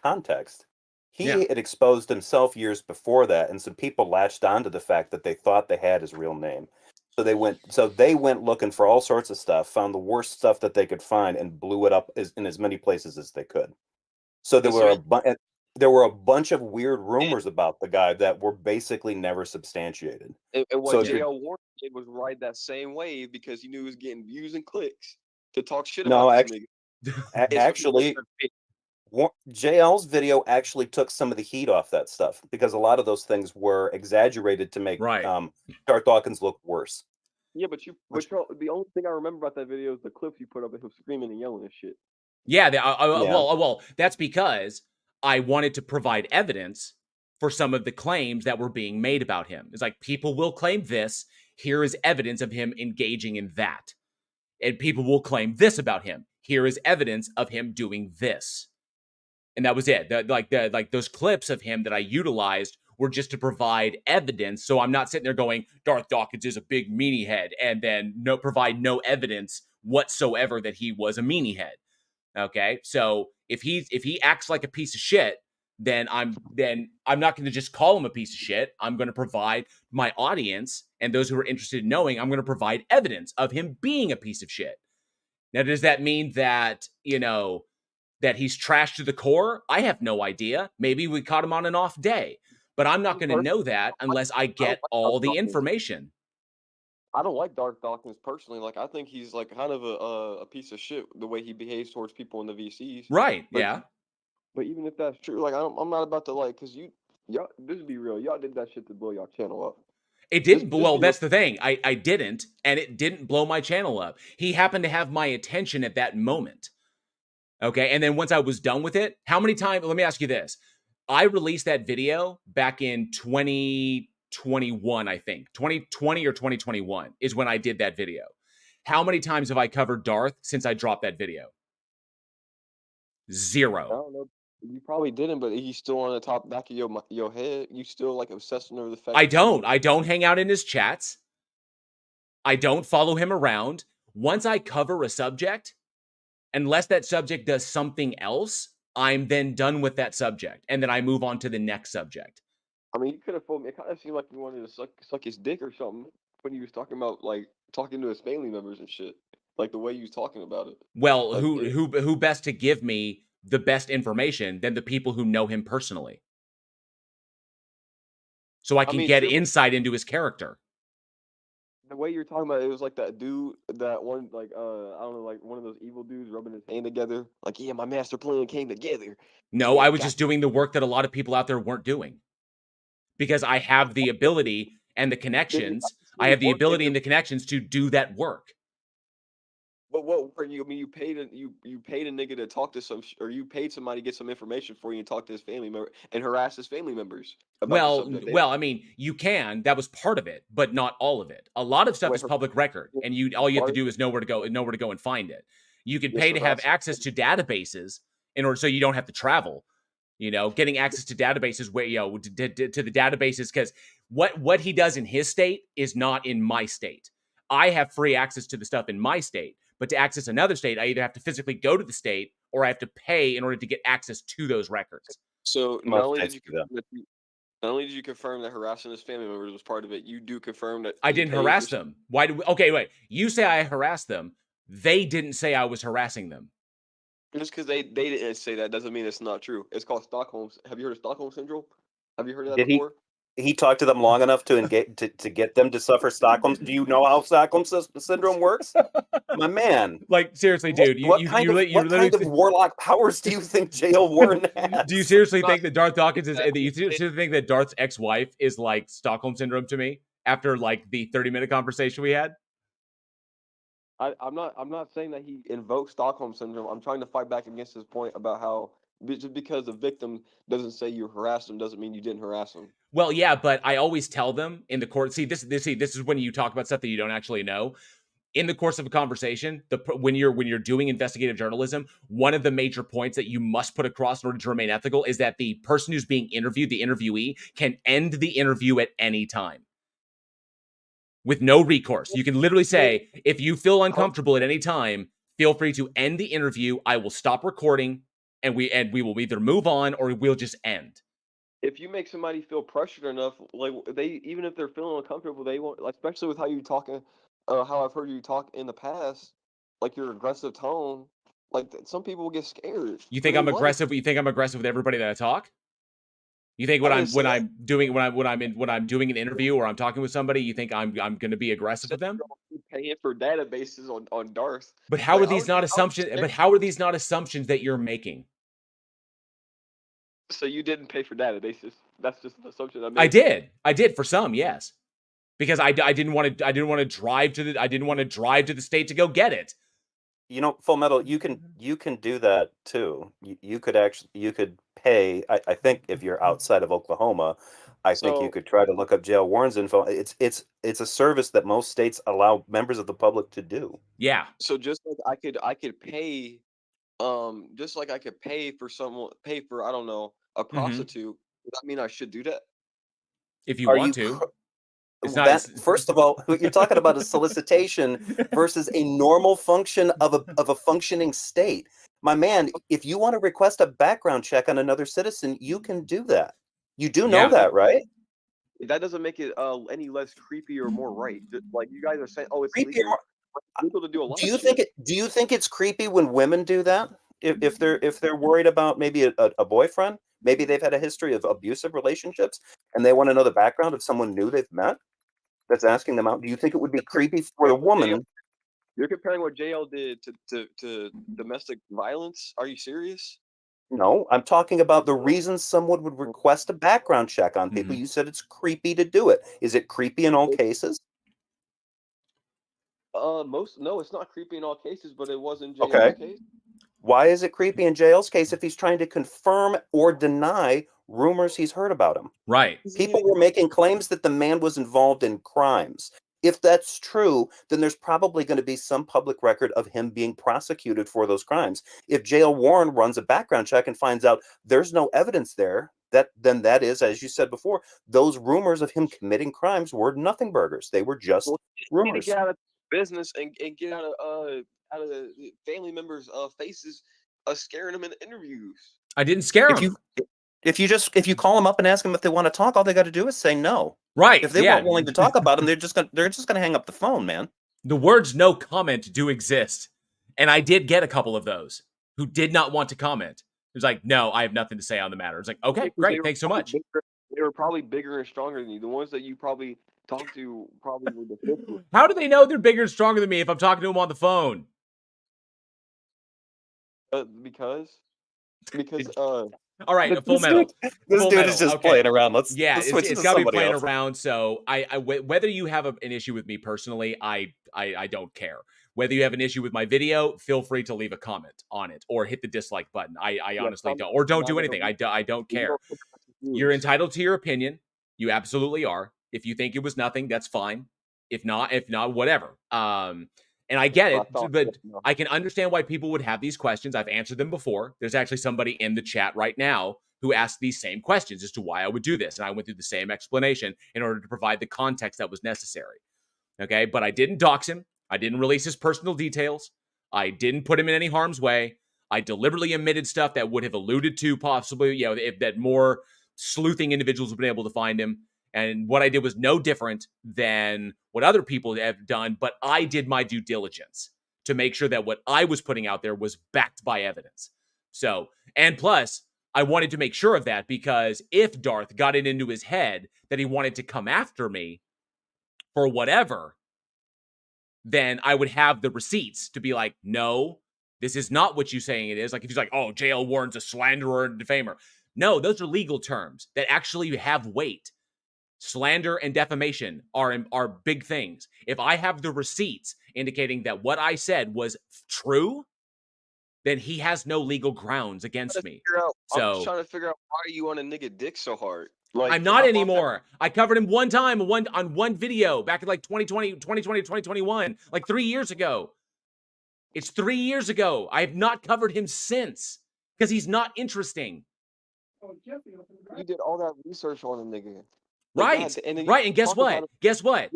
context. He had exposed himself years before that, and some people latched onto the fact that they thought they had his real name. So they went looking for all sorts of stuff, found the worst stuff that they could find, and blew it up in as many places as they could. So there were there were a bunch of weird rumors about the guy that were basically never substantiated. And what So JL Warren did was ride that same wave because he knew he was getting views and clicks to talk shit No, about this nigga. It's actually, JL's video actually took some of the heat off that stuff because a lot of those things were exaggerated to make Right. Darth Dawkins look worse. yeah, but the only thing I remember about that video is the clips you put up of him screaming and yelling and shit. Yeah, Yeah. well, that's because I wanted to provide evidence for some of the claims that were being made about him. It's like, people will claim this. Here is evidence of him engaging in that. And people will claim this about him. Here is evidence of him doing this. And that was it. Like those clips of him that I utilized were just to provide evidence. So I'm not sitting there going, Darth Dawkins is a big meanie head, and then provide no evidence whatsoever that he was a meanie head. Okay, so if he acts like a piece of shit, then I'm not going to just call him a piece of shit. I'm going to provide my audience and those who are interested in knowing, I'm going to provide evidence of him being a piece of shit. Now, does that mean that, that he's trashed to the core? I have no idea. Maybe we caught him on an off day, but I'm not going to know that unless I get all the information. I don't like Darth Dawkins personally. Like, I think he's like kind of a piece of shit the way he behaves towards people in the VCs. Right? But, yeah. But even if that's true, like I'm not about to like, cause y'all, this be real. Y'all did that shit to blow y'all channel up. It didn't. Well, that's the thing. I didn't, and it didn't blow my channel up. He happened to have my attention at that moment. Okay, and then once I was done with it, how many times? Let me ask you this: I released that video back in 2021, I think 2020 or 2021 is when I did that video. How many times have I covered Darth since I dropped that video? Zero. I don't know. You probably didn't, but he's still on the back of your head. You still like obsessing over the fact. I don't hang out in his chats. I don't follow him around. Once I cover a subject, unless that subject does something else, I'm then done with that subject, and then I move on to the next subject. I mean, you could have fooled me. It kind of seemed like you wanted to suck his dick or something when he was talking about like talking to his family members and shit. Like the way you was talking about it. Well, like, who best to give me the best information than the people who know him personally? So I can get insight into his character. The way you're talking about it was like that dude, that one, like I don't know, like one of those evil dudes rubbing his hand together. Like, yeah, my master plan came together. No, I was just doing the work that a lot of people out there weren't doing. Because I have the ability and the connections. I have the ability and the connections to do that work. But what were you? I mean, you paid a nigga to talk to or you paid somebody to get some information for you and talk to his family member and harass his family members. Well, I mean, you can. That was part of it, but not all of it. A lot of stuff is public record, and all you have to do is know where to go and find it. You can pay to have access to databases in order so you don't have to travel. Getting access to databases where to the databases, because what he does in his state is not in my state. I have free access to the stuff in my state. But to access another state, I either have to physically go to the state or I have to pay in order to get access to those records. So not only did you confirm that harassing his family members was part of it, you do confirm that I didn't harass them. Why do we? Okay, wait. You say I harassed them. They didn't say I was harassing them. Just because they didn't say that doesn't mean it's not true. It's called Stockholm. Have you heard of Stockholm syndrome? Have you heard of that before? He talked to them long enough to get them to suffer Stockholm. Do you know how Stockholm syndrome works, my man? Like, seriously, dude, what kind of warlock powers do you think JL Warren has? Do you seriously think that Darth Dawkins is? Do you seriously think that Darth's ex-wife is like Stockholm syndrome to me after like the 30-minute conversation we had? I'm not saying that he invoked Stockholm syndrome. I'm trying to fight back against his point about how just because the victim doesn't say you harassed him doesn't mean you didn't harass him. Well, yeah, but I always tell them in the court. This is when you talk about stuff that you don't actually know. In the course of a conversation, when you're doing investigative journalism, one of the major points that you must put across in order to remain ethical is that the person who's being interviewed, the interviewee, can end the interview at any time with no recourse. You can literally say, if you feel uncomfortable at any time, feel free to end the interview. I will stop recording, and we will either move on or we'll just end. If you make somebody feel pressured enough, like even if they're feeling uncomfortable, they won't. Like, especially with how you talking, how I've heard you talk in the past, like your aggressive tone. Like some people will get scared. You think I'm aggressive? You think I'm aggressive with everybody that I talk? You think I when didn't say that. when I'm doing an interview or I'm talking with somebody, you think I'm going to be aggressive Said with them? you're only paying for databases on Darth. But how Like, are these not assumptions? But how are these not assumptions that you're making? So you didn't pay for databases. That's just an assumption I I made. did for some, yes, because I didn't want to drive to the state to go get it. You know, Full Metal, you can do that too. You could pay. I think if you're outside of Oklahoma, I think you So could try to look up Jail Warren's info. It's a service that most states allow members of the public to do. Yeah, so just like I could pay, just like I could pay for I don't know, a prostitute. Does that mean I should do that? if you Are want you to. It's not. that first of all, what you're talking about is solicitation versus a normal function of a functioning state. My man, if you want to request a background check on another citizen, you can do that. You do know Yeah. that, right? That doesn't make it any less creepy or more right. Like you guys are saying, oh, it's Creepy. legal. It's legal to do a lot Do you of think shit. do you think it's creepy when women do that? If they're worried about maybe a boyfriend, maybe they've had a history of abusive relationships, and they want to know the background of someone new they've met that's asking them out. Do you think it would be creepy for the woman? You're comparing what JL did to domestic violence? Are you serious? No, I'm talking about the reasons someone would request a background check on people. Mhm. You said it's creepy to do it. Is it creepy in all cases? No, it's not creepy in all cases, but it was in Okay. JL's case. Why is it creepy in JL's case if he's trying to confirm or deny rumors he's heard about him? Right. People were making claims that the man was involved in crimes. If that's true, then there's probably going to be some public record of him being prosecuted for those crimes. If J.L. Warren runs a background check and finds out there's no evidence there, then that is, as you said before, those rumors of him committing crimes were nothing burgers. They were just Well, rumors. get out of business and get out of the family members' faces, scaring them in interviews. I didn't scare If him. if you call them up and ask them if they want to talk, all they got to do is say no. Right. If they yeah. weren't willing to talk about them, they're just gonna hang up the phone, man. The words "no comment" do exist, and I did get a couple of those who did not want to comment. It was like, "No, I have nothing to say on the matter." It's like, "Okay, Because great, thanks so much." They were probably bigger and stronger than you. The ones that you probably talked to probably were defensive. How do they know they're bigger and stronger than me if I'm talking to them on the phone? Because All right, Full This Metal. This Full dude Metal, is just okay. playing around. Let's it's switch to got to be somebody playing else. around. So whether you have an issue with me personally, I don't care. Whether you have an issue with my video, feel free to leave a comment on it or hit the dislike button. I honestly don't, or don't do anything. I don't care. You're entitled to your opinion. You absolutely are. If you think it was nothing, that's fine. If not, whatever. And I get it, but I can understand why people would have these questions. I've answered them before. There's actually somebody in the chat right now who asked these same questions as to why I would do this. And I went through the same explanation in order to provide the context that was necessary. Okay, but I didn't dox him. I didn't release his personal details. I didn't put him in any harm's way. I deliberately omitted stuff that would have alluded to possibly, if that more sleuthing individuals would have been able to find him. And what I did was no different than what other people have done, but I did my due diligence to make sure that what I was putting out there was backed by evidence. So, and plus, I wanted to make sure of that because if Darth got it into his head that he wanted to come after me for whatever, then I would have the receipts to be like, no, this is not what you're saying it is. Like if he's like, oh, J.L. Warren's a slanderer and defamer. No, those are legal terms that actually have weight. Slander and defamation are big things. If I have the receipts indicating that what I said was true, then he has no legal grounds against me. I'm just trying to figure out why you want a nigga dick so hard. Like, I'm not anymore. I covered him one time on one video back in like 2020 to 2021, like 3 years ago. It's 3 years ago. I have not covered him since because he's not interesting. You did all that research on a nigga. Right, right, and guess what? Guess what?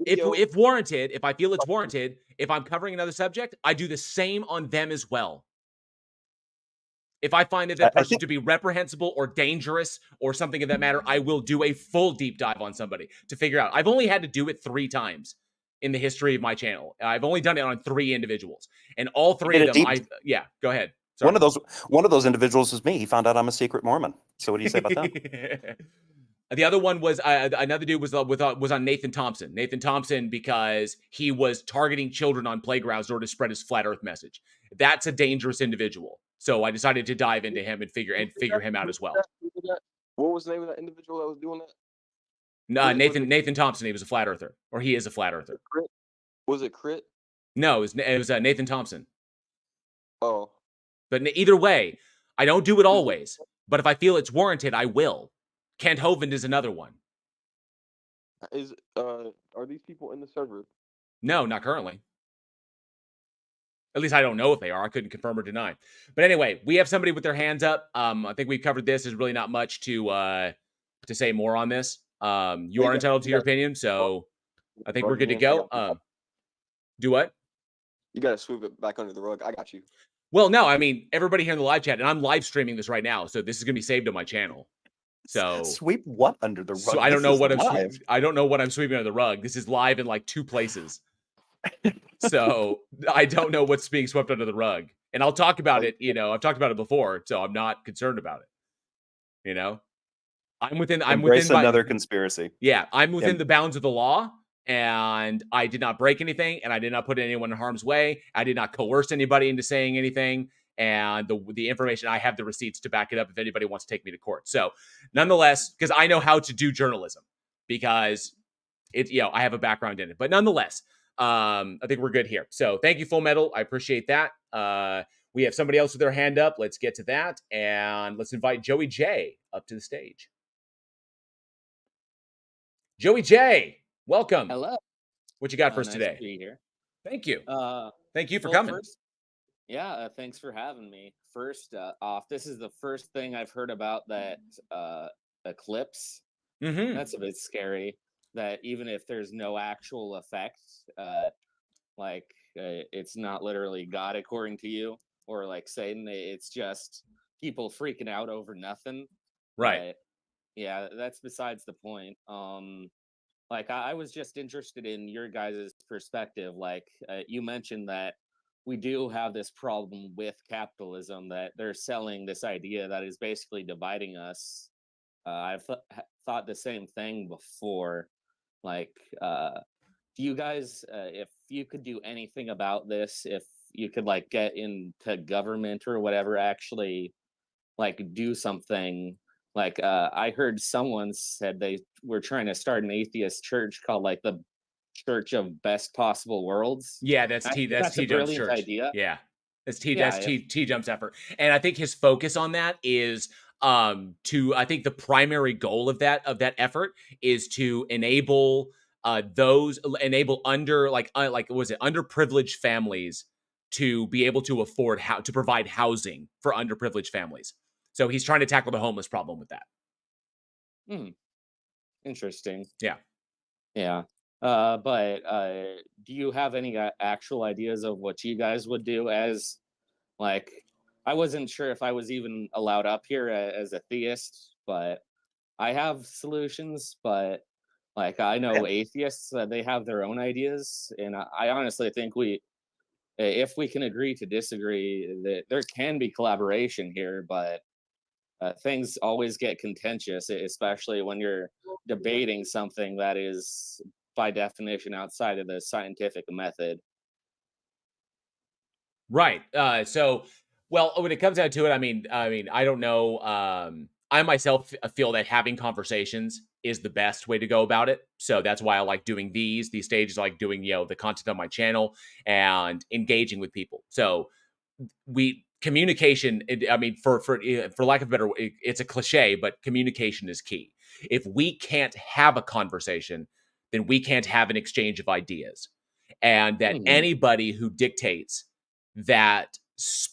If warranted, if I feel it's warranted, if I'm covering another subject, I do the same on them as well. If I find that person to be reprehensible or dangerous or something of that matter, I will do a full deep dive on somebody to figure out. I've only had to do it 3 times in the history of my channel. I've only done it on 3 individuals, and all 3 of them. Yeah, go ahead. One of those individuals is me. He found out I'm a secret Mormon. So what do you say about that? The other one was another dude was on Nathan Thompson. Nathan Thompson, because he was targeting children on playgrounds in order to spread his flat Earth message. That's a dangerous individual. So I decided to dive into him and figure him out as well. What was the name of that individual that was doing that? No, Nathan Thompson. He was a flat earther, or he is a flat earther. Was it Crit? No, it was Nathan Thompson. Oh, But either way, I don't do it always. But if I feel it's warranted, I will. Kent Hovind is another one. Are these people in the server? No, not currently. At least I don't know if they are. I couldn't confirm or deny. But anyway, we have somebody with their hands up. I think we've covered this. There's really not much to say more on this. You are entitled to your opinion, so I think we're good to go. Do what? You gotta sweep it back under the rug. I got you. Well, no, I mean, everybody here in the live chat, and I'm live streaming this right now, so this is going to be saved on my channel. So sweep what under the rug? So I don't know what I'm sweeping under the rug. This is live in like 2 places. So I don't know what's being swept under the rug. And I'll talk about it, I've talked about it before, so I'm not concerned about it. I'm within another conspiracy. Yeah, I'm within the bounds of the law, and I did not break anything, and I did not put anyone in harm's way. I did not coerce anybody into saying anything. And the information, I have the receipts to back it up if anybody wants to take me to court. So nonetheless, because I know how to do journalism, because I have a background in it. But nonetheless, I think we're good here. So thank you, Full Metal. I appreciate that. We have somebody else with their hand up. Let's get to that. And let's invite Joey J up to the stage. Joey J, welcome. Hello. What you got for us nice today? To be here. Thank you. Thank you for well, coming. Thanks for having me. First off, this is the first thing I've heard about that eclipse. Mm-hmm. That's a bit scary. That even if there's no actual effect, it's not literally God according to you, or like Satan. It's just people freaking out over nothing. Right. Yeah, that's besides the point. I was just interested in your guys' perspective. You mentioned that we do have this problem with capitalism, that they're selling this idea that is basically dividing us. I've thought the same thing before. Do you guys, if you could do anything about this, if you could get into government or whatever, actually do something. I heard someone said they were trying to start an atheist church called the Church of Best Possible Worlds. Yeah, that's T Jump's church. Idea. Yeah, that's T Jump's effort, and I think his focus on that is I think the primary goal of that effort is to enable underprivileged families to be able to afford to provide housing for underprivileged families. So he's trying to tackle the homeless problem with that. Interesting. Yeah. Yeah. But do you have any actual ideas of what you guys would do as, I wasn't sure if I was even allowed up here as a theist, but I have solutions, but I know atheists, they have their own ideas. And I honestly think if we can agree to disagree, that there can be collaboration here, but things always get contentious, especially when you're debating something that is by definition outside of the scientific method. Right. So, well, when it comes down to it, I mean, I don't know. I myself feel that having conversations is the best way to go about it. So that's why I like doing these stages, I like doing, the content on my channel and engaging with people. So communication, I mean, for lack of a better word, it's a cliche, but communication is key. If we can't have a conversation, then we can't have an exchange of ideas. And that anybody who dictates that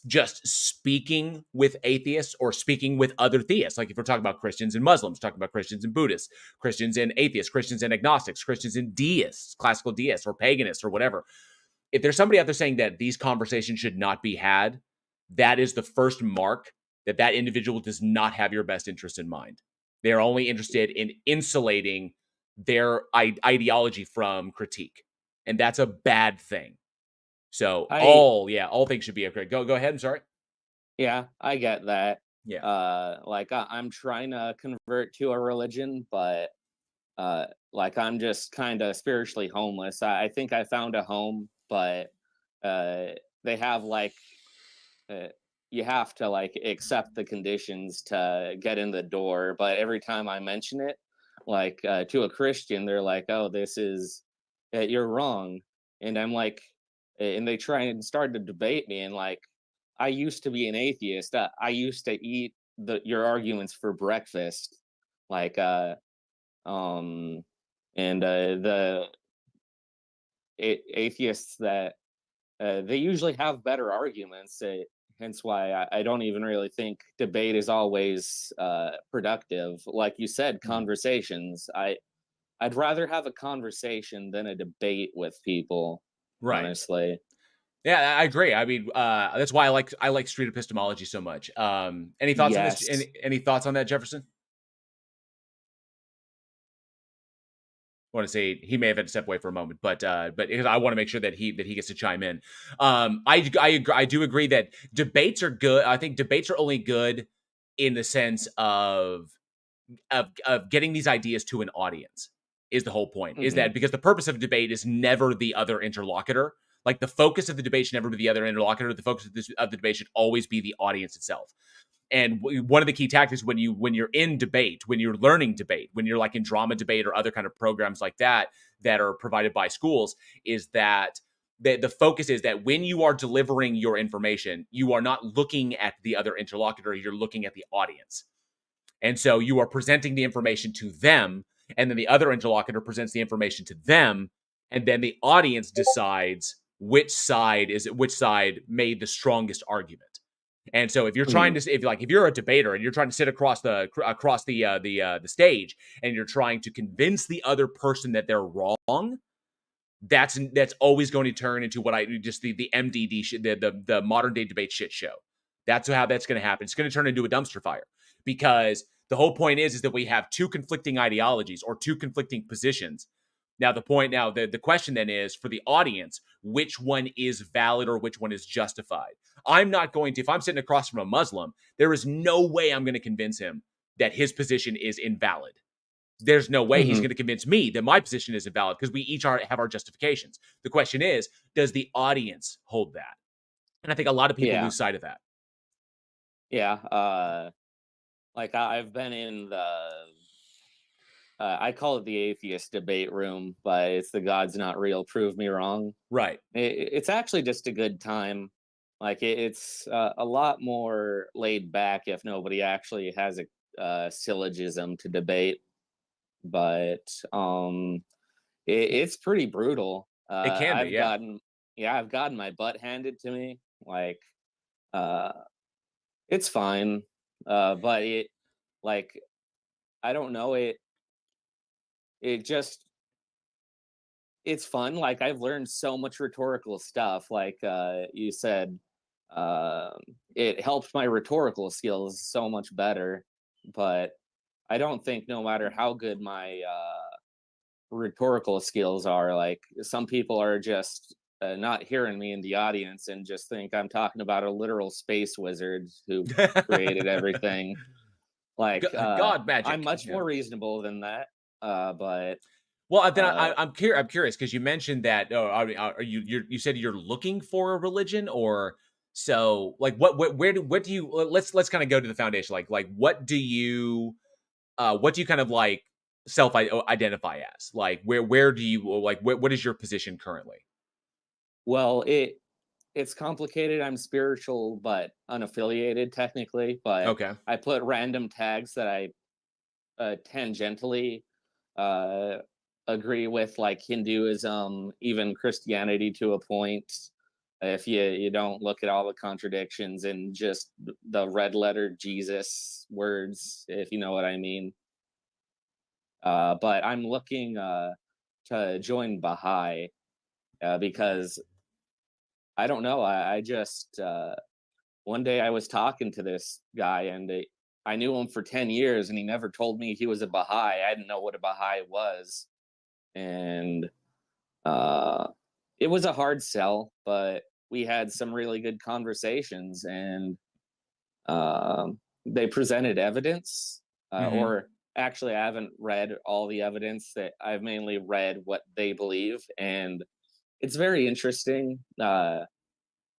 just speaking with atheists or speaking with other theists, like if we're talking about Christians and Muslims, talking about Christians and Buddhists, Christians and atheists, Christians and agnostics, Christians and deists, classical deists or paganists or whatever. If there's somebody out there saying that these conversations should not be had, that is the first mark that individual does not have your best interest in mind. They're only interested in insulating their ideology from critique. And that's a bad thing. So all things should be okay. Go ahead. I'm sorry. Yeah, I get that. Yeah. Like I'm trying to convert to a religion, but like I'm just kind of spiritually homeless. I think I found a home, but uh, they have like uh, you have to like accept the conditions to get in the door. But every time I mention it, like to a Christian, they're like, "Oh, this is you're wrong," and I'm like, and they try and start to debate me, and like, I used to be an atheist. I used to eat your arguments for breakfast, like um, and the atheists that they usually have better arguments. Hence why I don't even really think debate is always productive. Like you said, Mhm. conversations. I'd rather have a conversation than a debate with people. Right. Honestly, Yeah, I agree. I mean, that's why I like street epistemology so much. Any thoughts on this? yes. Any thoughts on that, Jefferson? I want to say he may have had to step away for a moment, but because I want to make sure that he gets to chime in. I do agree that debates are good. I think debates are only good in the sense of getting these ideas to an audience. Is the whole point. Is Hmm. that because the purpose of debate is never the other interlocutor. Like the focus of the debate should never be the other interlocutor. The focus of the debate should always be the audience itself. And one of the key tactics when you're in debate, when you're learning debate, when you're like in drama debate or other kind of programs like that that are provided by schools, is that the focus is that when you are delivering your information, you are not looking at the other interlocutor, you're looking at the audience. And so you are presenting the information to them, and then the other interlocutor presents the information to them, and then the audience decides which side made the strongest argument. And so if you're trying to if you're a debater and you're trying to sit across the stage and you're trying to convince the other person that they're wrong, that's always going to turn into what I just the MDD shit, the modern day debate shit show. That's how that's going to happen. It's going to turn into a dumpster fire because the whole point is that we have two conflicting ideologies or two conflicting positions. Now the question then is for the audience, which one is valid or which one is justified? I'm not going to, if I'm sitting across from a Muslim, there is no way I'm going to convince him that his position is invalid. There's no way he's Hmm. going to convince me that my position is invalid because we each have our justifications. The question is, does the audience hold that? And I think a lot of people Yeah. lose sight of that. Yeah. Like I've been in the I call it the atheist debate room, but it's the God's not real, prove me wrong. Right. It's actually just a good time. Like it's a lot more laid back if nobody actually has a syllogism to debate. But it's pretty brutal. It can be, yeah. I've gotten my butt handed to me. Like uh, it's fine, but it like I don't know it just it's fun. Like I've learned so much rhetorical stuff. Like you said, it helped my rhetorical skills so much better. But I don't think no matter how good my rhetorical skills are, like some people are just not hearing me in the audience and just think I'm talking about a literal space wizard who created everything. Like God I'm magic. much Yeah. more reasonable than that. But Well, then uh, I'm curious because you mentioned that. Oh, are you said you're looking for a religion, or so like what do you? Let's kind of go to the foundation. Like what do you kind of like self identify as? Like where do you like what is your position currently? well, it's complicated. I'm spiritual but unaffiliated technically, but Okay. I put random tags that I tangentially uh, agree with, like Hinduism, even Christianity to a point. If you don't look at all the contradictions and just the red letter Jesus words, if you know what I mean. But I'm looking to join Baha'i because I don't know. I just one day I was talking to this guy and I knew him for 10 years and he never told me he was a Baha'i. I didn't know what a Baha'i was. And uh, it was a hard sell, but we had some really good conversations. And they presented evidence, Mhm. or actually, I haven't read all the evidence. That I've mainly read what they believe, and it's very interesting.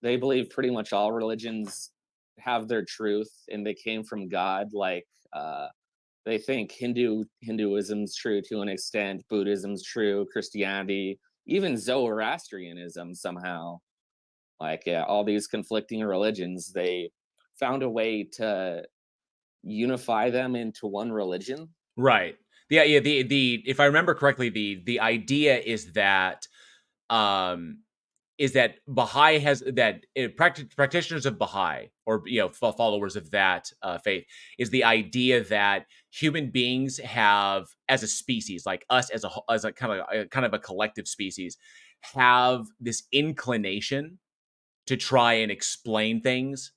They believe pretty much all religions have their truth, and they came from God. Like they think Hinduism's true to an extent, Buddhism's true, Christianity, even Zoroastrianism somehow. Like, yeah, all these conflicting religions, they found a way to unify them into one religion. Right. Yeah, the if I remember correctly, the idea um is that Baha'i has that practitioners of Baha'i, or followers of that faith, is the idea that human beings have, as a species, like us as a kind of a collective species, have this inclination to try and explain things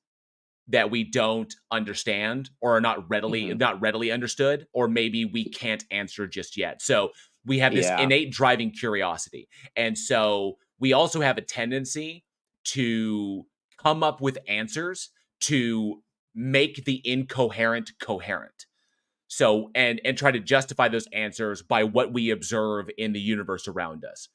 that we don't understand, or are Mhm. not readily understood, or maybe we can't answer just yet. So we have this Yeah. innate driving curiosity. And so we also have a tendency to come up with answers to make the incoherent coherent. So and try to justify those answers by what we observe in the universe around us.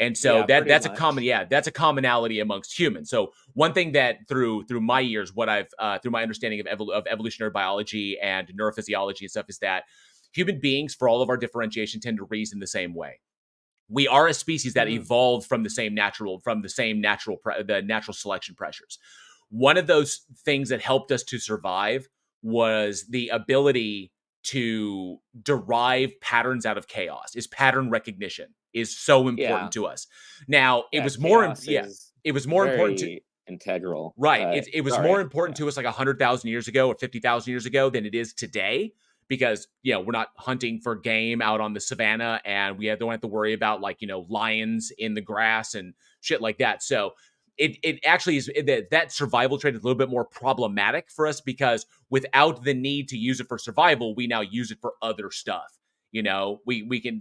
And so Yeah, pretty much. that's a commonality amongst humans. So one thing that through my years, what I've through my understanding of evolutionary biology and neurophysiology and stuff, is that human beings, for all of our differentiation, tend to reason the same way. We are a species that Mhm. evolved from the natural selection pressures. One of those things that helped us to survive was the ability to derive patterns out of chaos. Is pattern recognition is so important Yeah. to us. Now, Yeah, chaos is it was more important to very integral. right. It was more Sorry. important Yeah. to us like 100,000 years ago or 50,000 years ago than it is today, because we're not hunting for game out on the savannah, and don't have to worry about like lions in the grass and shit like that. So it actually is that survival trait is a little bit more problematic for us, because without the need to use it for survival, we now use it for other stuff. We can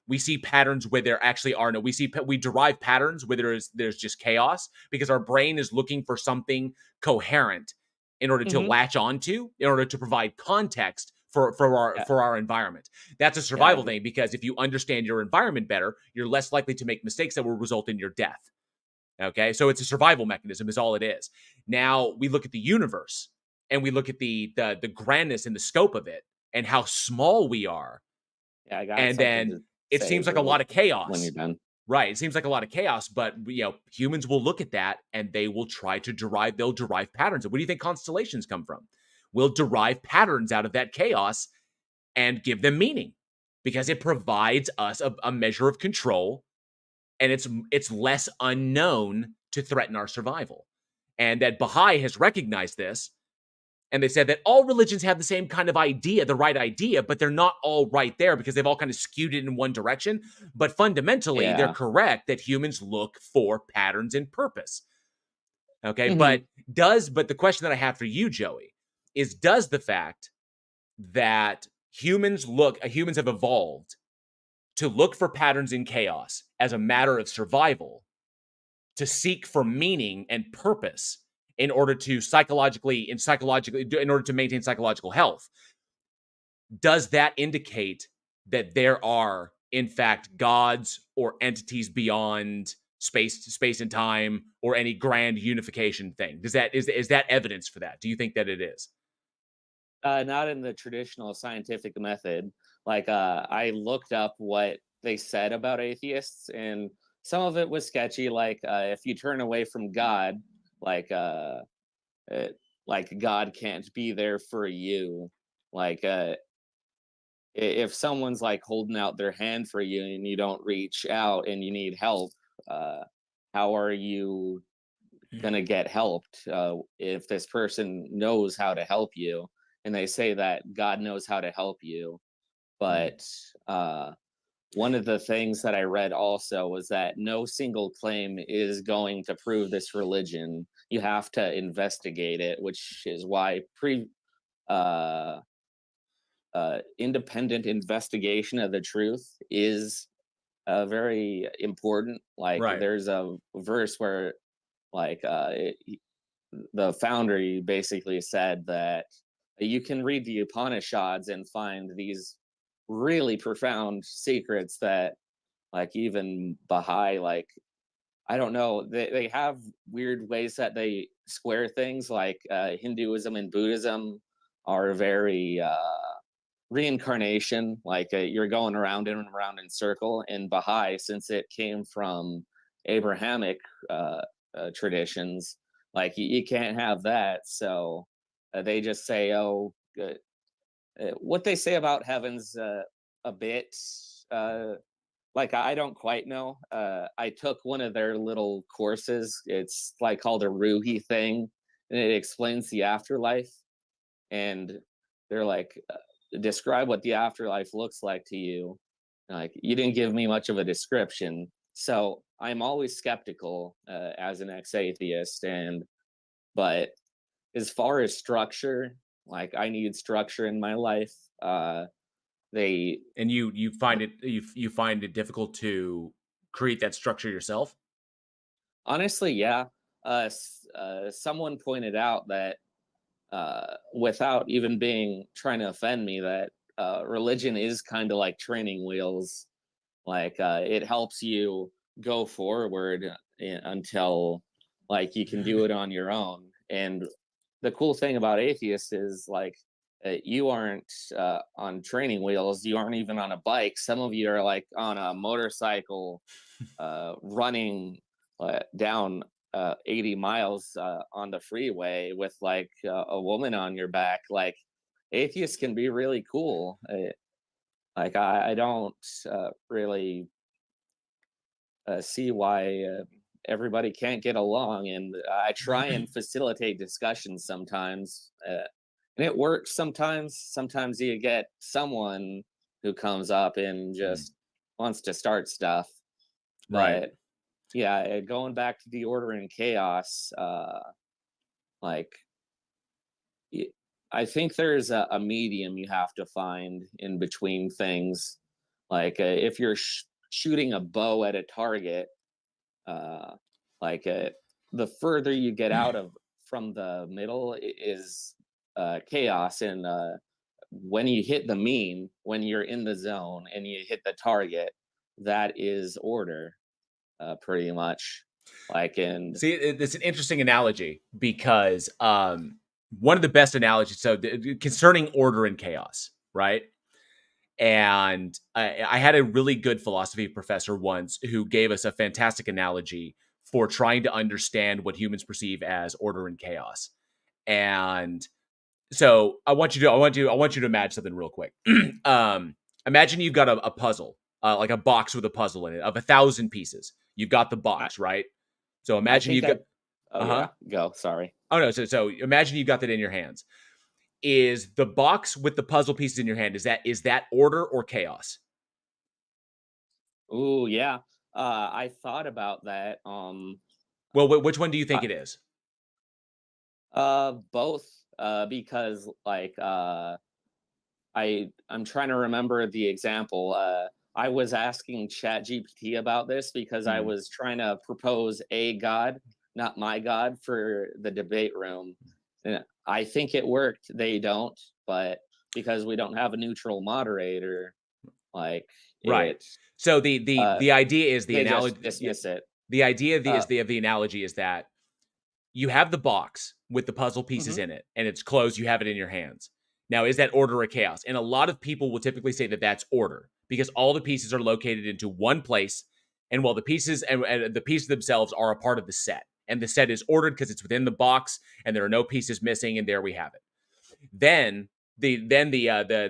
we see patterns where there actually are no. We derive patterns where there's just chaos, because our brain is looking for something coherent in order to Mhm. latch onto, in order to provide context for Yeah. our environment. That's a Yeah, I survival agree. thing, because if you understand your environment better, you're less likely to make mistakes that will result in your death. Okay, so it's a survival mechanism, is all it is. Now we look at the universe, and we look at the grandness and the scope of it, and how small we are, Yeah, I got and something then to it say seems like a lot of when you're chaos. done. Right. It seems like a lot of chaos, but humans will look at that and they will try to they'll derive patterns. And where do you think constellations come from? We'll derive patterns out of that chaos and give them meaning, because it provides us a measure of control, and it's less unknown to threaten our survival. And that Baha'i has recognized this, and they said that all religions have the same kind of idea, the right idea, but they're not all right there, because they've all kind of skewed it in one direction. But fundamentally, they're Yeah. correct that humans look for patterns and purpose. Okay, Mhm. but the question that I have for you, Joey, is, does the fact that humans have evolved to look for patterns in chaos as a matter of survival, to seek for meaning and purpose in order to in order to maintain psychological health, does that indicate that there are in fact gods or entities beyond space and time, or any grand unification thing? Is that evidence for that? Do you think that it is? Not in the traditional scientific method. Like, I looked up what they said about atheists, and some of it was sketchy. Like, if you turn away from God, like, uh, like God can't be there for you. Like, if someone's like holding out their hand for you and you don't reach out and you need help, uh, how are you gonna get helped if this person knows how to help you? And they say that God knows how to help you, but uh, one of the things that I read also was that no single claim is going to prove this religion. You have to investigate it, which is why uh, independent investigation of the truth is very important. Like, Right. there's a verse where like the founder basically said that you can read the Upanishads and find these really profound secrets that, like, even Baha'i, like, I don't know, they have weird ways that they square things, like Hinduism and Buddhism are very reincarnation, like you're going around and around in circle. In Baha'i, since it came from Abrahamic traditions, like you can't have that. So they just say, oh, what they say about heaven's a bit like I don't quite know. I took one of their little courses. It's like called a Ruhi thing, and it explains the afterlife. And they're like, describe what the afterlife looks like to you. Like, you didn't give me much of a description. So I'm always skeptical as an ex-atheist. But as far as structure, like I need structure in my life. And you find it difficult to create that structure yourself? Honestly, yeah. Someone pointed out that without even being trying to offend me, that religion is kind of like training wheels. Like it helps you go forward until like you can do it on your own. And the cool thing about atheists is like you aren't on training wheels. You aren't even on a bike. Some of you are like on a motorcycle, running down 80 miles on the freeway with like a woman on your back. Like atheists can be really cool. Like I don't really see why everybody can't get along, and I try and facilitate discussions sometimes, and it works sometimes. Sometimes you get someone who comes up and just wants to start stuff, Right. but yeah, going back to the order and chaos, like I think there's a medium you have to find in between things. Like if you're shooting a bow at a target, uh, like the further you get out of from the middle is chaos, and when you hit the mean, when you're in the zone and you hit the target, that is order, pretty much. Like in See, it's an interesting analogy because one of the best analogies, so concerning order and chaos, right? And I had a really good philosophy professor once who gave us a fantastic analogy for trying to understand what humans perceive as order and chaos. And so I want you to imagine something real quick. Imagine you've got a puzzle, like a box with a puzzle in it of 1,000 pieces. You've got the box, right? So imagine you've got. yeah, go. Sorry. Oh no. So imagine you got that in your hands. Is the box with the puzzle pieces in your hand, is that order or chaos? Ooh, yeah. I thought about that. Well, which one do you think it is? Both. Because like I'm trying to remember the example. I was asking ChatGPT about this because I was trying to propose a god, not my god, for the debate room. And I think it worked. They don't, but because we don't have a neutral moderator, like Right. So the idea is the they analogy. just dismiss it. The idea of the analogy is that you have the box with the puzzle pieces in it, and it's closed. You have it in your hands. Now, is that order or chaos? And a lot of people will typically say that that's order because all the pieces are located into one place, and while the pieces and the pieces themselves are a part of the set, and the set is ordered because it's within the box, and there are no pieces missing, and there we have it. Then the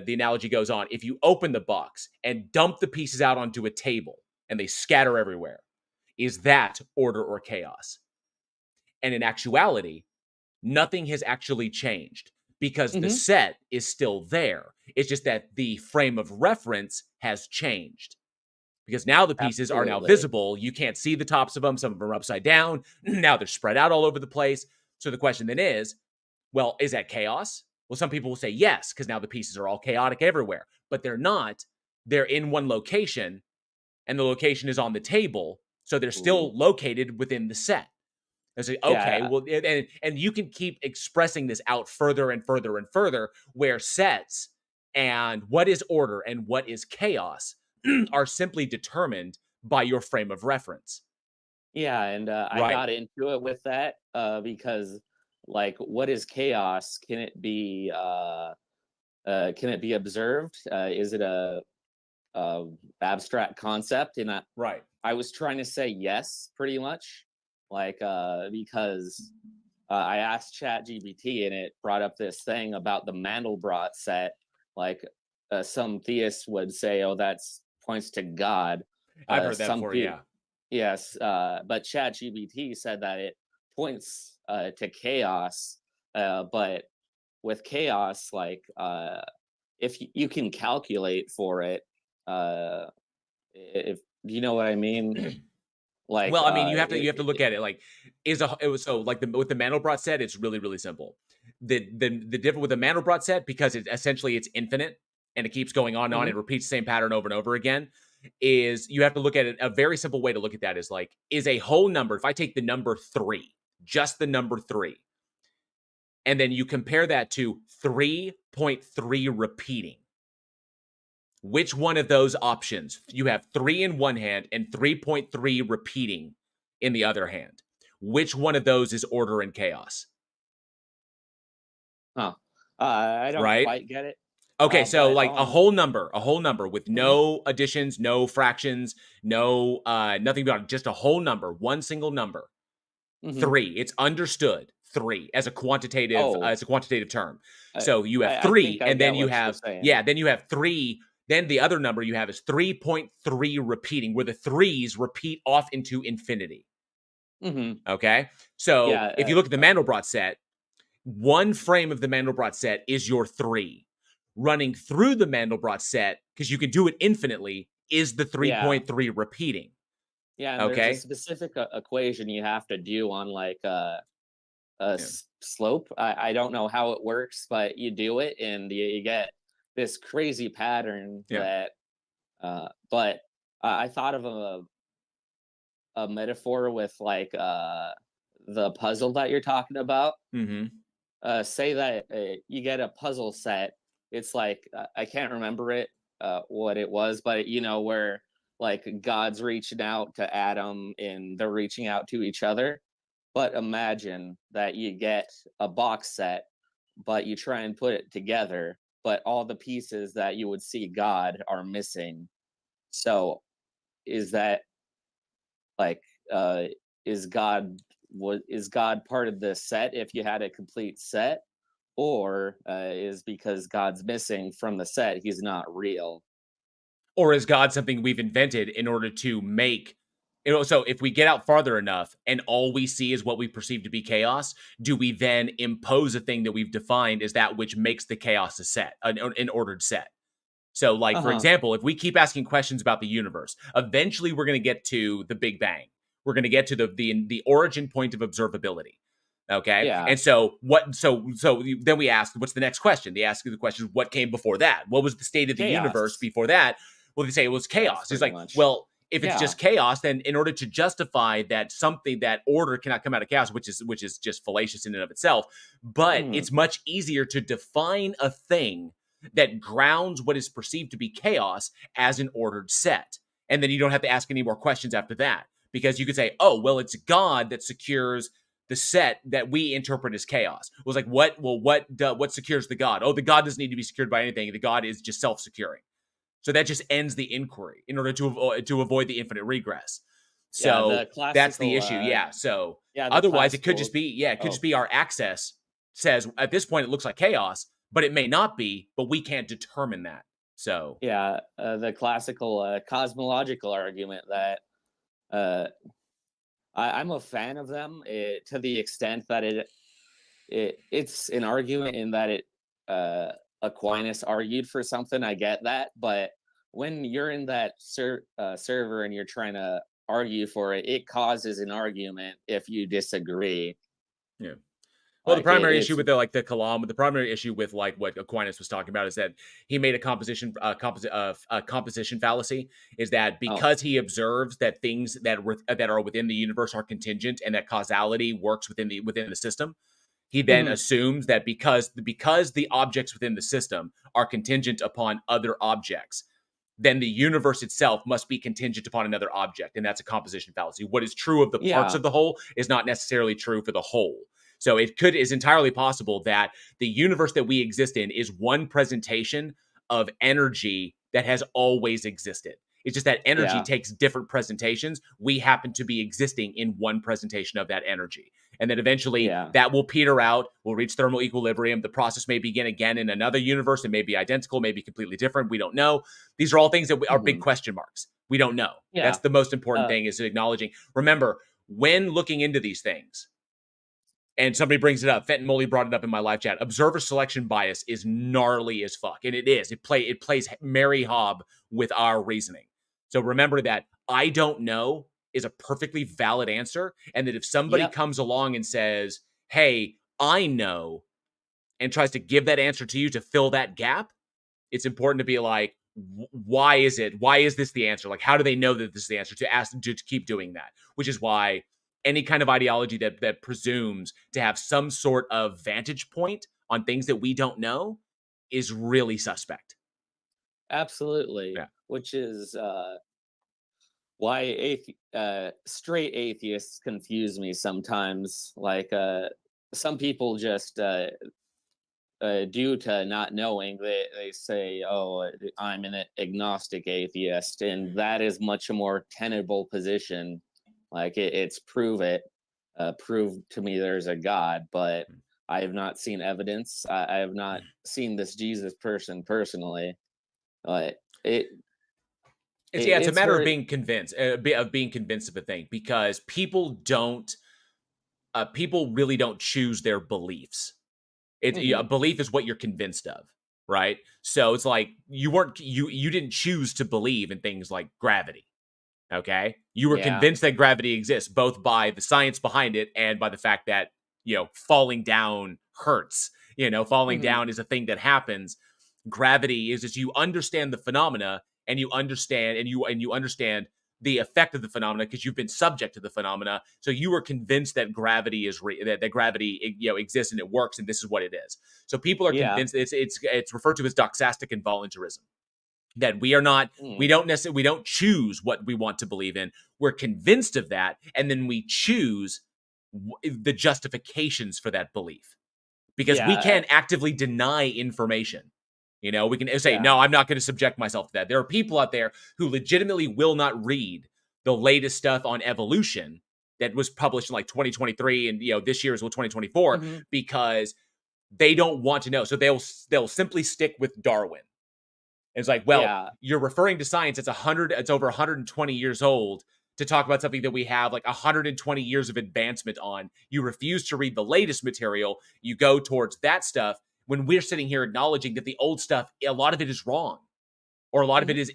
analogy goes on. If you open the box and dump the pieces out onto a table and they scatter everywhere, is that order or chaos? And in actuality, nothing has actually changed because the set is still there. It's just that the frame of reference has changed. Because now the pieces are now visible. You can't see the tops of them. Some of them are upside down. Now they're spread out all over the place. So the question then is, well, is that chaos? Well, some people will say yes, because now the pieces are all chaotic everywhere. But they're not. They're in one location, and the location is on the table. So they're still located within the set. I say, okay, Yeah. well, and you can keep expressing this out further and further and further, where sets and what is order and what is chaos are simply determined by your frame of reference. Yeah, and I Right. got into it with that because, like, what is chaos? Can it be observed? Is it a abstract concept? And Right. I was trying to say yes, pretty much, like because I asked ChatGPT and it brought up this thing about the Mandelbrot set. Like some theists would say, "Oh, that's points to God." I've heard that Some before. people, Yeah. yes, but ChatGPT said that it points to chaos. But with chaos, like if you can calculate for it, uh, if you know what I mean, like Well, I mean, you have to look at it like it was so like with the Mandelbrot set, it's really really simple. The difference with the Mandelbrot set, because it's infinite and it keeps going on and on, Mhm. it repeats the same pattern over and over again. Is you have to look at it. A very simple way to look at that is like, is a whole number. If I take the number 3, just the number 3, and then you compare that to 3.3 repeating, which one of those options? You have 3 in one hand and 3.3 repeating in the other hand. Which one of those is order and chaos? Huh. I don't Right? quite get it. Okay, so But like a whole number with Mhm. no additions, no fractions, no nothing beyond, just a whole number, one single number. Mhm. 3. It's understood. 3 as a quantitative Oh, term. I, So you have I 3, think I and get then you what you're have saying. then you have 3. Then the other number you have is 3.3 repeating, where the 3s repeat off into infinity. Hmm. Okay, so Yeah. if you look at the Mandelbrot set, one frame of the Mandelbrot set is your 3. Running through the Mandelbrot set, because you can do it infinitely, is the Yeah. 3.3 repeating. Yeah. And there's a Okay, specific equation you have to do on like yeah. slope. I don't know how it works, but you do it and you get this crazy pattern Yeah. that. But I thought of a metaphor with like the puzzle that you're talking about. Mm-hmm. Say that you get a puzzle set. It's like I can't remember it what it was, but you know where like God's reaching out to Adam and they're reaching out to each other. But imagine that you get a box set, but you try and put it together, but all the pieces that you would see God are missing. So is that like uh is God part of the set if you had a complete set? Or is because God's missing from the set, he's not real? Or is God something we've invented in order to make, so if we get out farther enough and all we see is what we perceive to be chaos, do we then impose a thing that we've defined as that which makes the chaos a set, an ordered set? So, like, Uh for huh. example, if we keep asking questions about the universe, eventually we're going to get to the Big Bang. We're going to get to the origin point of observability. Okay, Yeah. and so what? So then we ask, what's the next question? They ask the question, what came before that? What was the state of the universe Chaos. before that? Well, they say it was Yes, chaos. It's pretty like, much. well, if it's Yeah. just chaos, then in order to justify that that order cannot come out of chaos, which is just fallacious in and of itself, but Mhm. it's much easier to define a thing that grounds what is perceived to be chaos as an ordered set. And then you don't have to ask any more questions after that, because you could say, oh, well, it's God that secures the set that we interpret as chaos. It was like, what? Well, what secures the God? Oh, the God doesn't need to be secured by anything. The God is just self-securing. So that just ends the inquiry in order to avoid the infinite regress. Yeah. So that's the issue. Yeah. So The otherwise, it could just classical. be it could Oh. just be our access says at this point it looks like chaos, but it may not be. But we can't determine that. So Yeah. The classical cosmological argument that uh, I'm a fan of them to the extent that it's an argument in that Aquinas argued for something. I get that, but when you're in that server and you're trying to argue for it, it causes an argument if you disagree. yeah. Well, the Like primary issue it's with the Kalam, the primary issue with like what Aquinas was talking about is that he made a composition fallacy. Is that oh because he observes that things that are within the universe are contingent and that causality works within the system, he then mhm, assumes that because the objects within the system are contingent upon other objects, then the universe itself must be contingent upon another object, and that's a composition fallacy. What is true of the parts yeah, of the whole is not necessarily true for the whole. So is entirely possible that the universe that we exist in is one presentation of energy that has always existed. It's just that energy yeah, takes different presentations. We happen to be existing in one presentation of that energy. And then eventually yeah, that will peter out, we'll reach thermal equilibrium. The process may begin again in another universe. It may be identical, maybe completely different. We don't know. These are all things that are big mhm, question marks. We don't know. That's yeah, the most important uh, thing, is acknowledging. Remember, when looking into these things, and somebody brings it up, Fenton Moley brought it up in my live chat, observer selection bias is gnarly as fuck. And it is. It plays Mary Hobb with our reasoning. So remember that I don't know is a perfectly valid answer. And that if somebody yep, comes along and says, hey, I know, and tries to give that answer to you to fill that gap, it's important to be like, why is it? Why is this the answer? Like, how do they know that this is the answer? To ask them to keep doing that, which is why any kind of ideology that presumes to have some sort of vantage point on things that we don't know is really suspect. absolutely. Yeah. Which is why straight atheists confuse me sometimes. Like some people just due to not knowing, they say, "Oh, I'm an agnostic atheist," and that is much a more tenable position. Like it's prove to me there's a God, but I have not seen evidence. I have not seen this Jesus person personally. But It's a it's matter of very being convinced, of a thing, because people really don't choose their beliefs. A mhm, belief is what you're convinced of, right? So it's like you didn't choose to believe in things like gravity. Okay, you were yeah, convinced that gravity exists, both by the science behind it and by the fact that falling down hurts. Falling mhm, down is a thing that happens. Gravity is just, you understand the phenomena, and you understand the effect of the phenomena because you've been subject to the phenomena. So you were convinced that gravity that gravity exists and it works, and this is what it is. So people are yeah, convinced. It's referred to as doxastic involuntarism, that we mm, don't necessarily, we don't choose what we want to believe in. We're convinced of that, and then we choose the justifications for that belief, because we yeah, can actively deny information. We can say, yeah, no, I'm not going to subject myself to that. There are people out there who legitimately will not read the latest stuff on evolution that was published in like 2023, and this year is 2024, mhm, because they don't want to know. So they'll simply stick with Darwin. It's like, well, yeah, you're referring to science. It's over 120 years old, to talk about something that we have like 120 years of advancement on. You refuse to read the latest material. You go towards that stuff when we're sitting here acknowledging that the old stuff, a lot of it is wrong, or a lot of it mhm,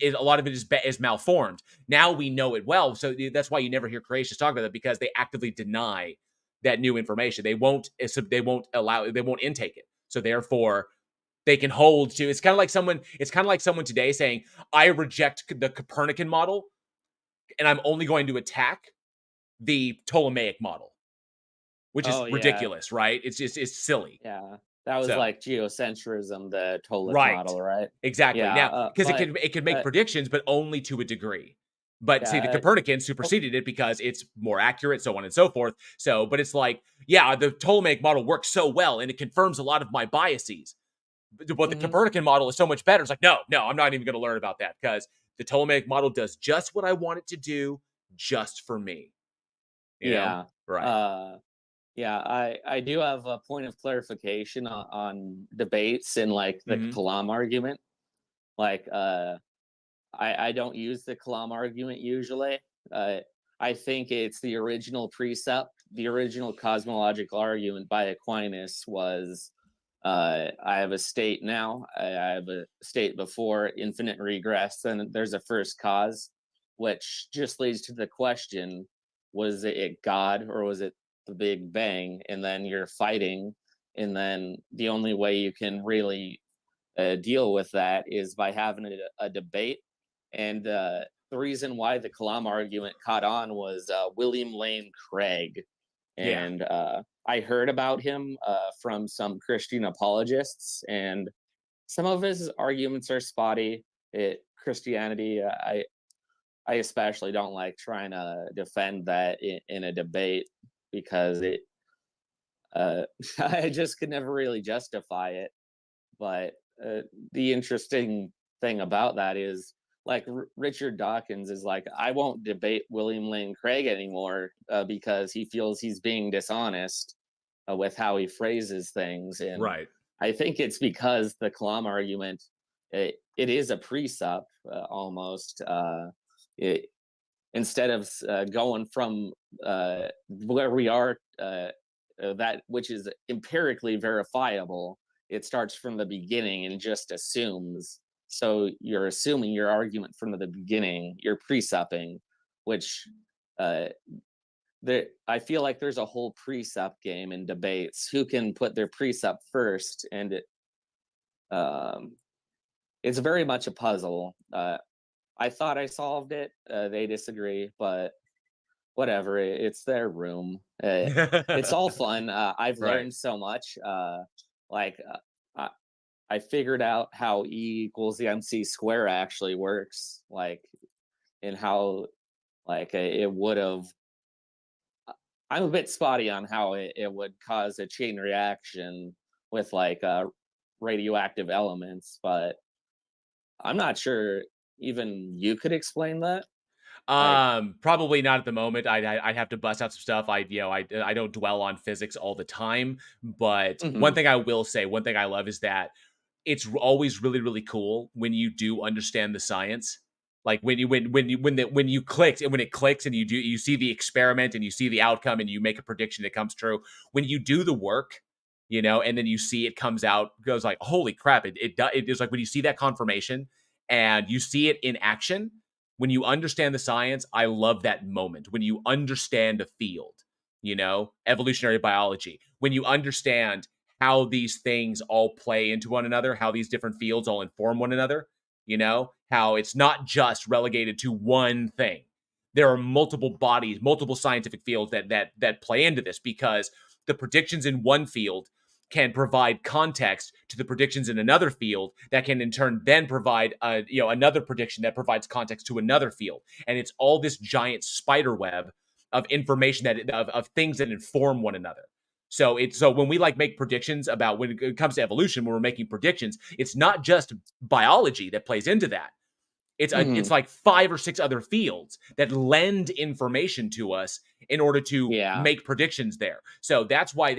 is malformed. Now we know it well, so that's why you never hear creationists talk about that, because they actively deny that new information. They won't intake it. So therefore, they can hold to. It's kind of like someone today saying, I reject the Copernican model, and I'm only going to attack the Ptolemaic model, which is oh yeah, ridiculous, right? It's silly. yeah. That was So like geocentrism, the Tolik right, model, right? exactly. Yeah, Now, because but it can make uh, predictions, but only to a degree. But see, the yeah, Copernican oh, superseded it because it's more accurate, so on and so forth. So, but it's like, yeah, the Ptolemaic model works so well, and it confirms a lot of my biases. But the mhm, Copernican model is so much better. It's like, no, I'm not even going to learn about that, because the Ptolemaic model does just what I want it to do, just for me. yeah, Right? uh, yeah. I do have a point of clarification on debates and like the Hmm. Kalam argument. Like, I don't use the Kalam argument usually. Uh, I think it's the original precept, the original cosmological argument by Aquinas was, I have a state now, I have a state before infinite regress, and there's a first cause, which just leads to the question: was it God or was it the Big Bang, and then you're fighting, and then the only way you can really deal with that is by having a debate. And the reason why the Kalam argument caught on was William Lane Craig. Yeah. And I heard about him from some Christian apologists, and some of his arguments are spotty. Christianity, I especially don't like trying to defend that in a debate, because I just could never really justify it. But the interesting thing about that is, like, Richard Dawkins is like, I won't debate William Lane Craig anymore because he feels he's being dishonest with how he phrases things. And Right. I think it's because the Kalam argument, it is a presup almost. Instead of going from where we are, that which is empirically verifiable, it starts from the beginning and just assumes. So you're assuming your argument from the beginning, you're presupping, which I feel like there's a whole precept game in debates. Who can put their precept first? And it's very much a puzzle. I thought I solved it. They disagree, but whatever. It's their room. It's all fun. I've Right. learned so much. I figured out how E equals the MC square actually works, and how, it would have. I'm a bit spotty on how it would cause a chain reaction with radioactive elements, but I'm not sure even you could explain that. Probably not at the moment. I'd have to bust out some stuff. I don't dwell on physics all the time, but one thing I will say, one thing I love is that it's always really, really cool when you do understand the science. Like when you clicked, and when it clicks and you see the experiment and you see the outcome and you make a prediction that comes true. When you do the work, and then you see it comes out, goes like, holy crap! It is like when you see that confirmation and you see it in action. When you understand the science, I love that moment. When you understand a field, evolutionary biology, when you understand how these things all play into one another, how these different fields all inform one another, how it's not just relegated to one thing. There are multiple bodies, multiple scientific fields that play into this, because the predictions in one field can provide context to the predictions in another field that can in turn then provide another prediction that provides context to another field. And it's all this giant spider web of information of things that inform one another. So when we make predictions about, when it comes to evolution, when we're making predictions, it's not just biology that plays into that. It's like 5 or 6 other fields that lend information to us in order to make predictions there. So that's why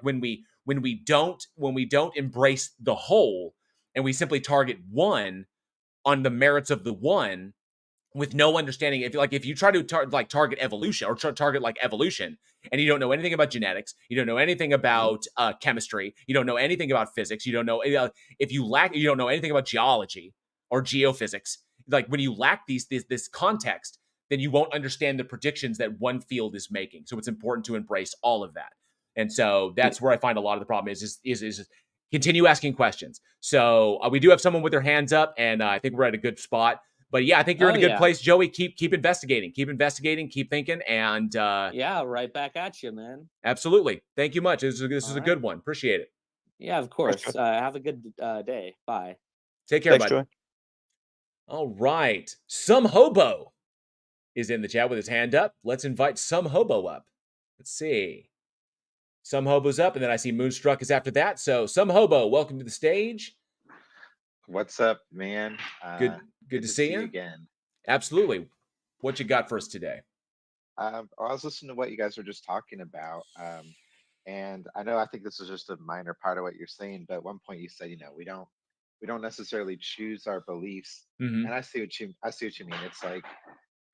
when we don't embrace the whole and we simply target one on the merits of the one with no understanding, if you try to target evolution or target evolution, and you don't know anything about genetics, you don't know anything about chemistry, you don't know anything about physics, you don't know you don't know anything about geology or geophysics. When you lack this context, then you won't understand the predictions that one field is making. So it's important to embrace all of that. And so that's where I find a lot of the problem is continue asking questions. So we do have someone with their hands up, and I think we're at a good spot. But yeah, I think you're in a good place, Joey. Keep investigating, keep thinking, and right back at you, man. Absolutely. Thank you much. This is a good one. Appreciate it. Yeah, of course. Have a good day. Bye. Take care, Thanks, bud. Joey. All right. Some Hobo is in the chat with his hand up. Let's invite Some Hobo up. Let's see. Some Hobo's up, and then I see Moonstruck is after that. So Some Hobo, welcome to the stage. What's up, man? Good to see you again. Absolutely. What you got for us today? I was listening to what you guys were just talking about, and I think this is just a minor part of what you're saying. But at one point you said, we don't necessarily choose our beliefs, Mm-hmm. and I see what you mean. It's like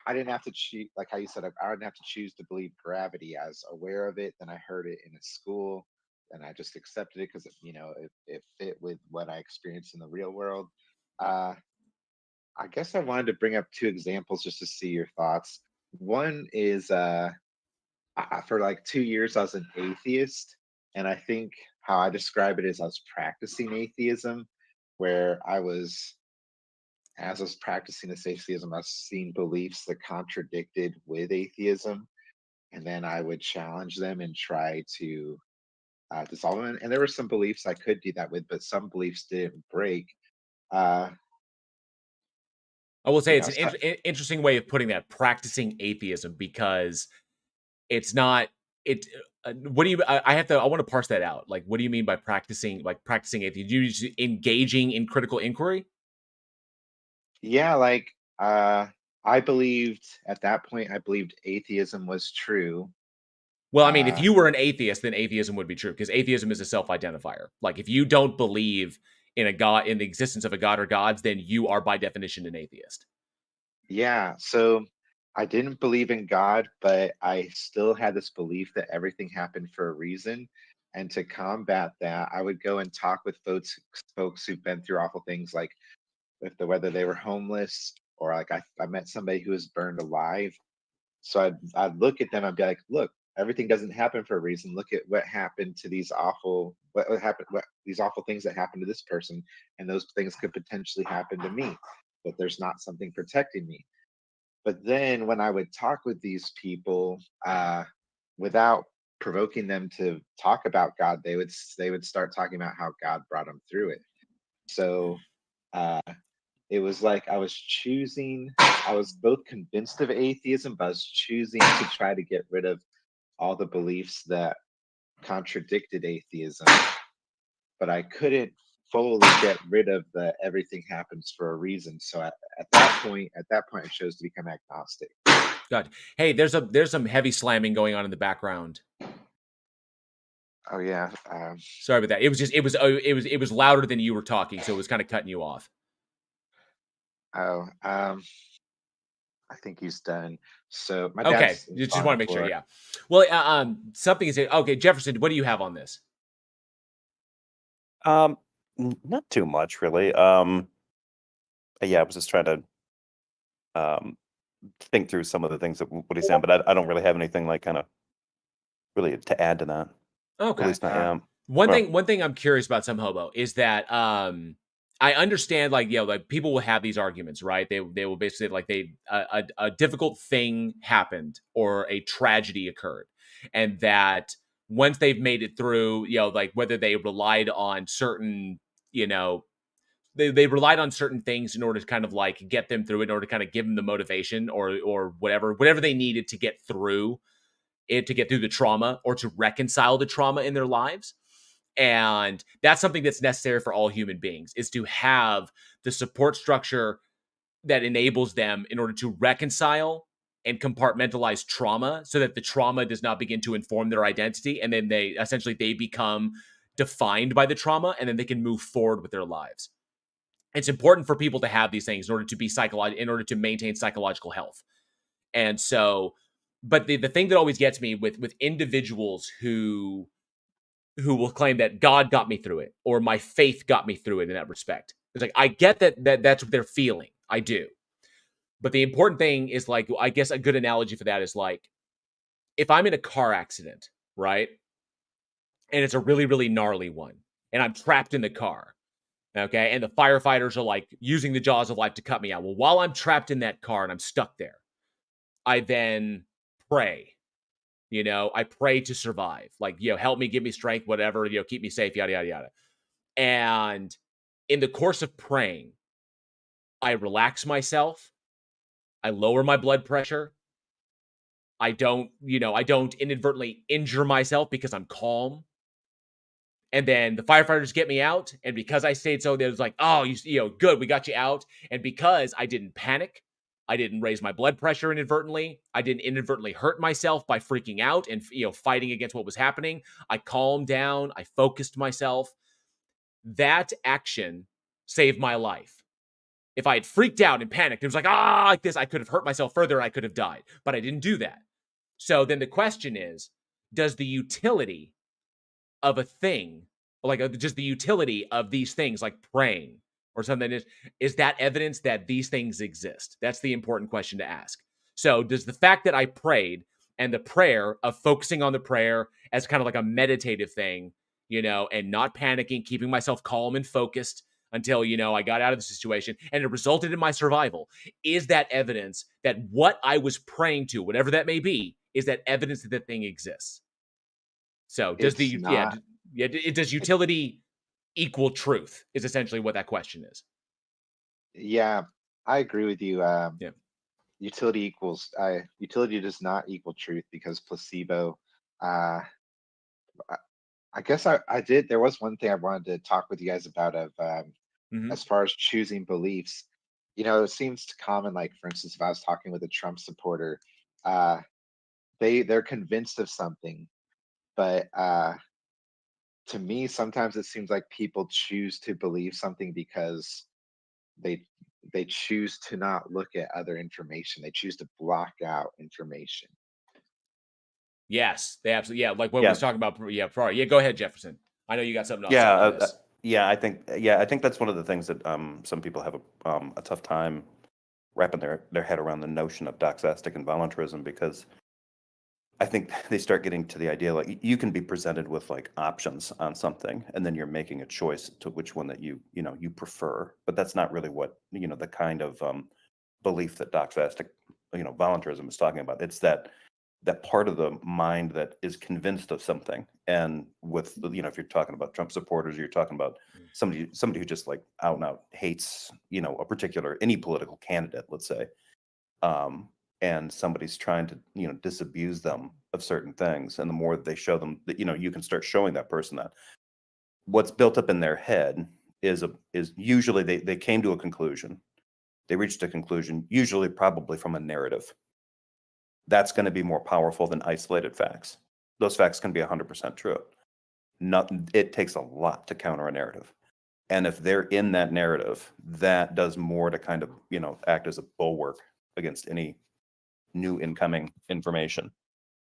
I didn't have to choose, like how you said, I didn't have to choose to believe gravity. I was aware of it, then I heard it in a school, and I just accepted it because it fit with what I experienced in the real world. I guess I wanted to bring up 2 examples just to see your thoughts. One is for like 2 years, I was an atheist. And I think how I describe it is I was practicing atheism, where as I was practicing this atheism, I was seeing beliefs that contradicted with atheism. And then I would challenge them and try to dissolve them. And there were some beliefs I could do that with, but some beliefs didn't break. Uh, I will say you it's know, an interesting way of putting that, practicing atheism, because it's not it. What do you? I want to parse that out. Like, what do you mean by practicing atheism? Do you just engaging in critical inquiry? yeah, like I believed at that point, I believed atheism was true. Well, I mean, if Uh, you were an atheist, then atheism would be true, because atheism is a self-identifier. Like, if you don't believe in a god, in the existence of a god or gods, then you are by definition an atheist. yeah, so I didn't believe in God, but I still had this belief that everything happened for a reason. And to combat that, I would go and talk with folks who've been through awful things, like whether they were homeless or like I met somebody who was burned alive. So I'd look at them and be like, look, everything doesn't happen for a reason. Look at what happened to what happened, these awful things that happened to this person, and those things could potentially happen to me, but there's not something protecting me. But then when I would talk with these people, without provoking them to talk about God, they would start talking about how God brought them through it. So uh, it was like I was both convinced of atheism, but I was choosing to try to get rid of all the beliefs that contradicted atheism. But I couldn't fully get rid of the everything happens for a reason. So at that point, I chose to become agnostic. God, hey, there's some heavy slamming going on in the background. Oh yeah. Sorry about that. It was louder than you were talking, so it was kind of cutting you off. I think he's done. So my Okay, dad's just on want to the make sure. floor. Yeah. Well, something is okay. Jefferson, what do you have on this? Not too much really. Yeah, I was just trying to think through some of the things that what he's saying, but I don't really have anything like kind of really to add to that. Okay. At least I am. One Well- thing I'm curious about, some hobo, is that I understand, like, like people will have these arguments, right? They will basically, like, a difficult thing happened or a tragedy occurred, and that once they've made it through, like, whether they relied on certain, they relied on certain things in order to kind of like get them through it, in order to kind of give them the motivation or whatever they needed to get through it, to get through the trauma or to reconcile the trauma in their lives. And that's something that's necessary for all human beings, is to have the support structure that enables them in order to reconcile and compartmentalize trauma, so that the trauma does not begin to inform their identity. And then they become defined by the trauma, and then they can move forward with their lives. It's important for people to have these things in order to be in order to maintain psychological health. And so, but the thing that always gets me with individuals who will claim that God got me through it, or my faith got me through it in that respect. It's like, I get that's what they're feeling. I do. But the important thing is, like, I guess a good analogy for that is like, if I'm in a car accident, right? And it's a really, really gnarly one, and I'm trapped in the car. Okay. And the firefighters are like using the jaws of life to cut me out. Well, while I'm trapped in that car and I'm stuck there, I then pray. I pray to survive. Like, help me, give me strength, whatever, keep me safe, yada, yada, yada. And in the course of praying, I relax myself. I lower my blood pressure. I don't inadvertently injure myself because I'm calm. And then the firefighters get me out. And because I stayed so, there's like, oh, good, we got you out. And because I didn't panic, I didn't raise my blood pressure inadvertently, I didn't inadvertently hurt myself by freaking out and, fighting against what was happening. I calmed down. I focused myself. That action saved my life. If I had freaked out and panicked, it was like, like this, I could have hurt myself further and I could have died. But I didn't do that. So then the question is, does the utility of a thing, like just the utility of these things, like praying or something, is that evidence that these things exist? That's the important question to ask. So does the fact that I prayed and the prayer of focusing on the prayer as kind of like a meditative thing, and not panicking, keeping myself calm and focused until, I got out of the situation and it resulted in my survival. Is that evidence that what I was praying to, whatever that may be, is that evidence that the thing exists? So does It's not. does utility equal truth is essentially what that question is. Yeah, I agree with you. Yeah. Utility does not equal truth because placebo. Uh, I guess I did. There was one thing I wanted to talk with you guys about Mhm. as far as choosing beliefs. It seems common. Like for instance, if I was talking with a Trump supporter, uh, they're convinced of something, but to me, sometimes it seems like people choose to believe something because they they choose to not look at other information. They choose to block out information. Yes, they absolutely. Yeah, like what we Yeah. was talking about. Yeah, prior. Yeah, go ahead, Jefferson. I know you got something else Yeah, on this. I think that's one of the things that some people have a tough time wrapping their head around the notion of doxastic and voluntarism, because I think they start getting to the idea like you can be presented with like options on something, and then you're making a choice to which one that you prefer, but that's not really what the kind of belief that doxastic voluntarism is talking about. It's that part of the mind that is convinced of something. And with if you're talking about Trump supporters, you're talking about somebody who just like out and out hates a particular any political candidate, let's say, and somebody's trying to disabuse them of certain things, and the more they show them that you can start showing that person that what's built up in their head is usually they came to a conclusion, they reached a conclusion, usually probably from a narrative. That's going to be more powerful than isolated facts. Those facts can be 100% true. It takes a lot to counter a narrative. And if they're in that narrative, that does more to kind of, act as a bulwark against any new incoming information.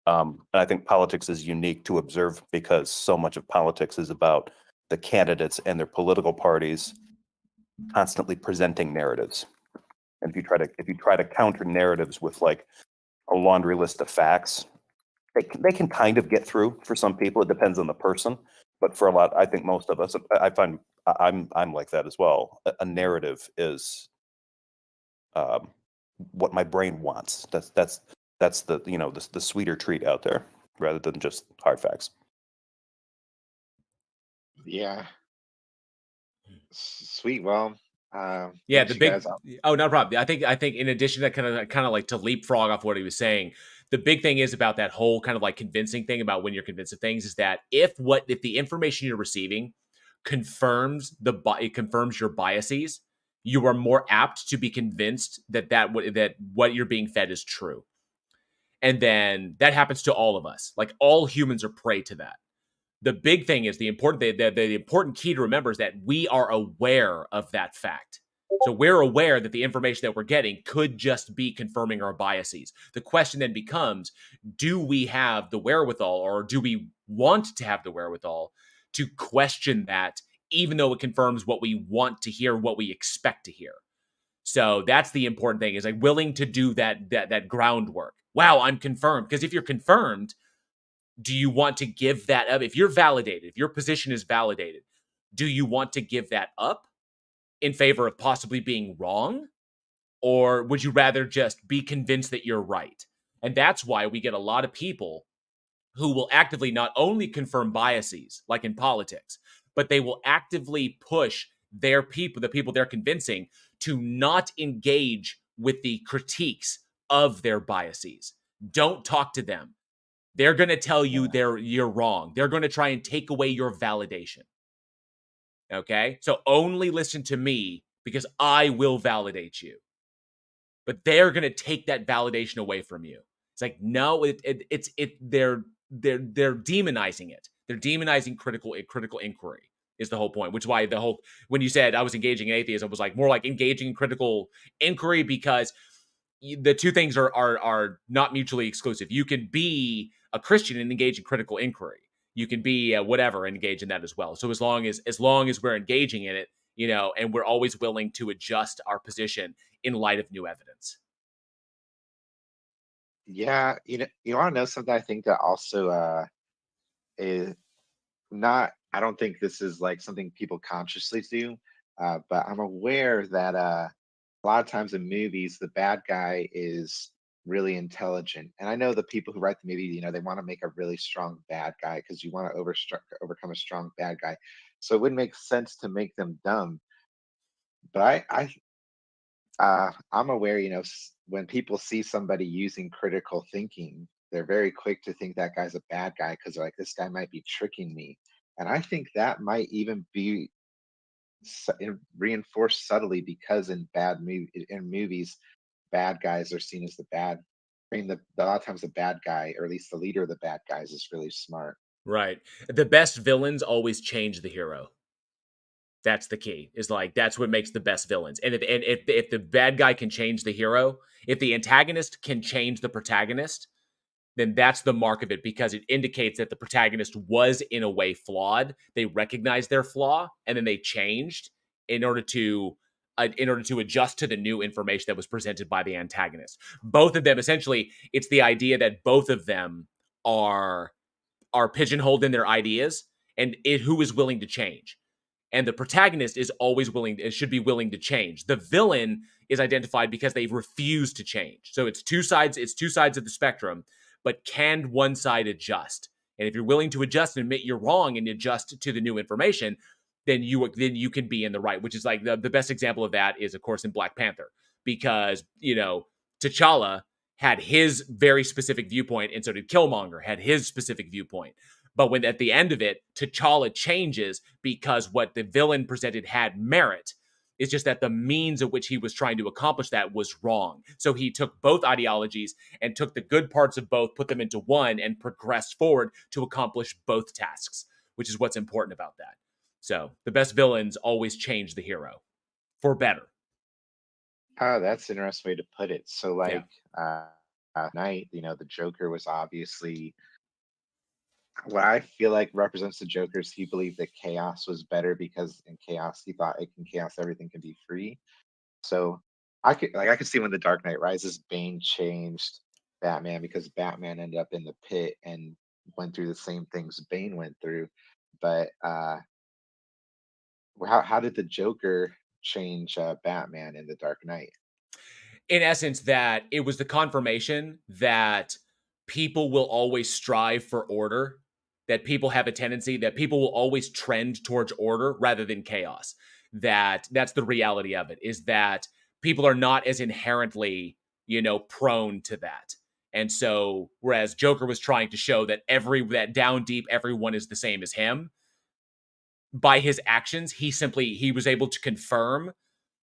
And I think politics is unique to observe because so much of politics is about the candidates and their political parties constantly presenting narratives. And if you try to counter narratives with like a laundry list of facts, they can kind of get through for some people. It depends on the person, but for a lot, I think most of us, I find I'm like that as well. A narrative is what my brain wants. That's the the sweeter treat out there rather than just hard facts. Yeah. Sweet. Well, Yeah, thanks the you big. guys. Oh, no problem. I think in addition to kind of like to leapfrog off what he was saying, the big thing is about that whole kind of like convincing thing about when you're convinced of things is that if the information you're receiving confirms it confirms your biases, you are more apt to be convinced that what you're being fed is true. And then that happens to all of us. Like all humans are prey to that. The big thing is the important key to remember is that we are aware of that fact. So we're aware that the information that we're getting could just be confirming our biases. The question then becomes, do we have the wherewithal, or do we want to have the wherewithal to question that, even though it confirms what we want to hear, what we expect to hear? So that's the important thing, is like willing to do that groundwork. Wow, I'm confirmed. Because if you're confirmed, do you want to give that up? If you're validated, if your position is validated, do you want to give that up in favor of possibly being wrong? Or would you rather just be convinced that you're right? And that's why we get a lot of people who will actively not only confirm biases, like in politics, but they will actively push the people they're convincing, to not engage with the critiques of their biases. Don't talk to them. They're going to tell you you're wrong. They're going to try and take away your validation. Okay? So only listen to me because I will validate you. But they're going to take that validation away from you. It's like, no, they're demonizing it. They're demonizing critical inquiry is the whole point, which is why when you said I was engaging in atheism, it was like more like engaging in critical inquiry, because the two things are not mutually exclusive. You can be a Christian and engage in critical inquiry. You can be whatever and engage in that as well. So as long as we're engaging in it, and we're always willing to adjust our position in light of new evidence. Yeah, you want to know something? I think that also is not. I don't think this is like something people consciously do, but I'm aware that a lot of times in movies, the bad guy is really intelligent, and I know the people who write the movie, they want to make a really strong bad guy because you want to overcome a strong bad guy. So it would make sense to make them dumb. But I'm aware, when people see somebody using critical thinking, they're very quick to think that guy's a bad guy because they're like, this guy might be tricking me. And I think that might even be reinforced subtly because in movies, bad guys are seen as the bad. I mean, a lot of times the bad guy, or at least the leader of the bad guys, is really smart. Right. The best villains always change the hero. That's the key. Is like that's what makes the best villains. And if the bad guy can change the hero, if the antagonist can change the protagonist, then that's the mark of it because it indicates that the protagonist was in a way flawed. They recognized their flaw and then they changed in order to adjust to the new information that was presented by the antagonist. Both of them essentially, it's the idea that both of them are pigeonholed in their ideas and who is willing to change. And the protagonist is always should be willing to change. The villain is identified because they refuse to change. So it's two sides of the spectrum, but can one side adjust? And if you're willing to adjust and admit you're wrong and adjust to the new information, then you can be in the right, which is like the best example of that is, of course, in Black Panther, because, T'Challa had his very specific viewpoint, and so did Killmonger had his specific viewpoint. But when at the end of it, T'Challa changes because what the villain presented had merit. It's just that the means of which he was trying to accomplish that was wrong. So he took both ideologies and took the good parts of both, put them into one, and progressed forward to accomplish both tasks, which is what's important about that. So the best villains always change the hero for better. Oh, that's an interesting way to put it. So, Yeah. Night, the Joker was obviously what I feel like represents the Joker is he believed that chaos was better because in chaos he thought in chaos everything can be free. So I could see when the Dark Knight Rises, Bane changed Batman because Batman ended up in the pit and went through the same things Bane went through. But how did the Joker change Batman in the Dark Knight? In essence, that it was the confirmation that people will always strive for order, that people have a tendency, that people will always trend towards order rather than chaos. That's the reality of it, is that people are not as inherently, prone to that. And so, whereas Joker was trying to show that that down deep, everyone is the same as him, by his actions, he was able to confirm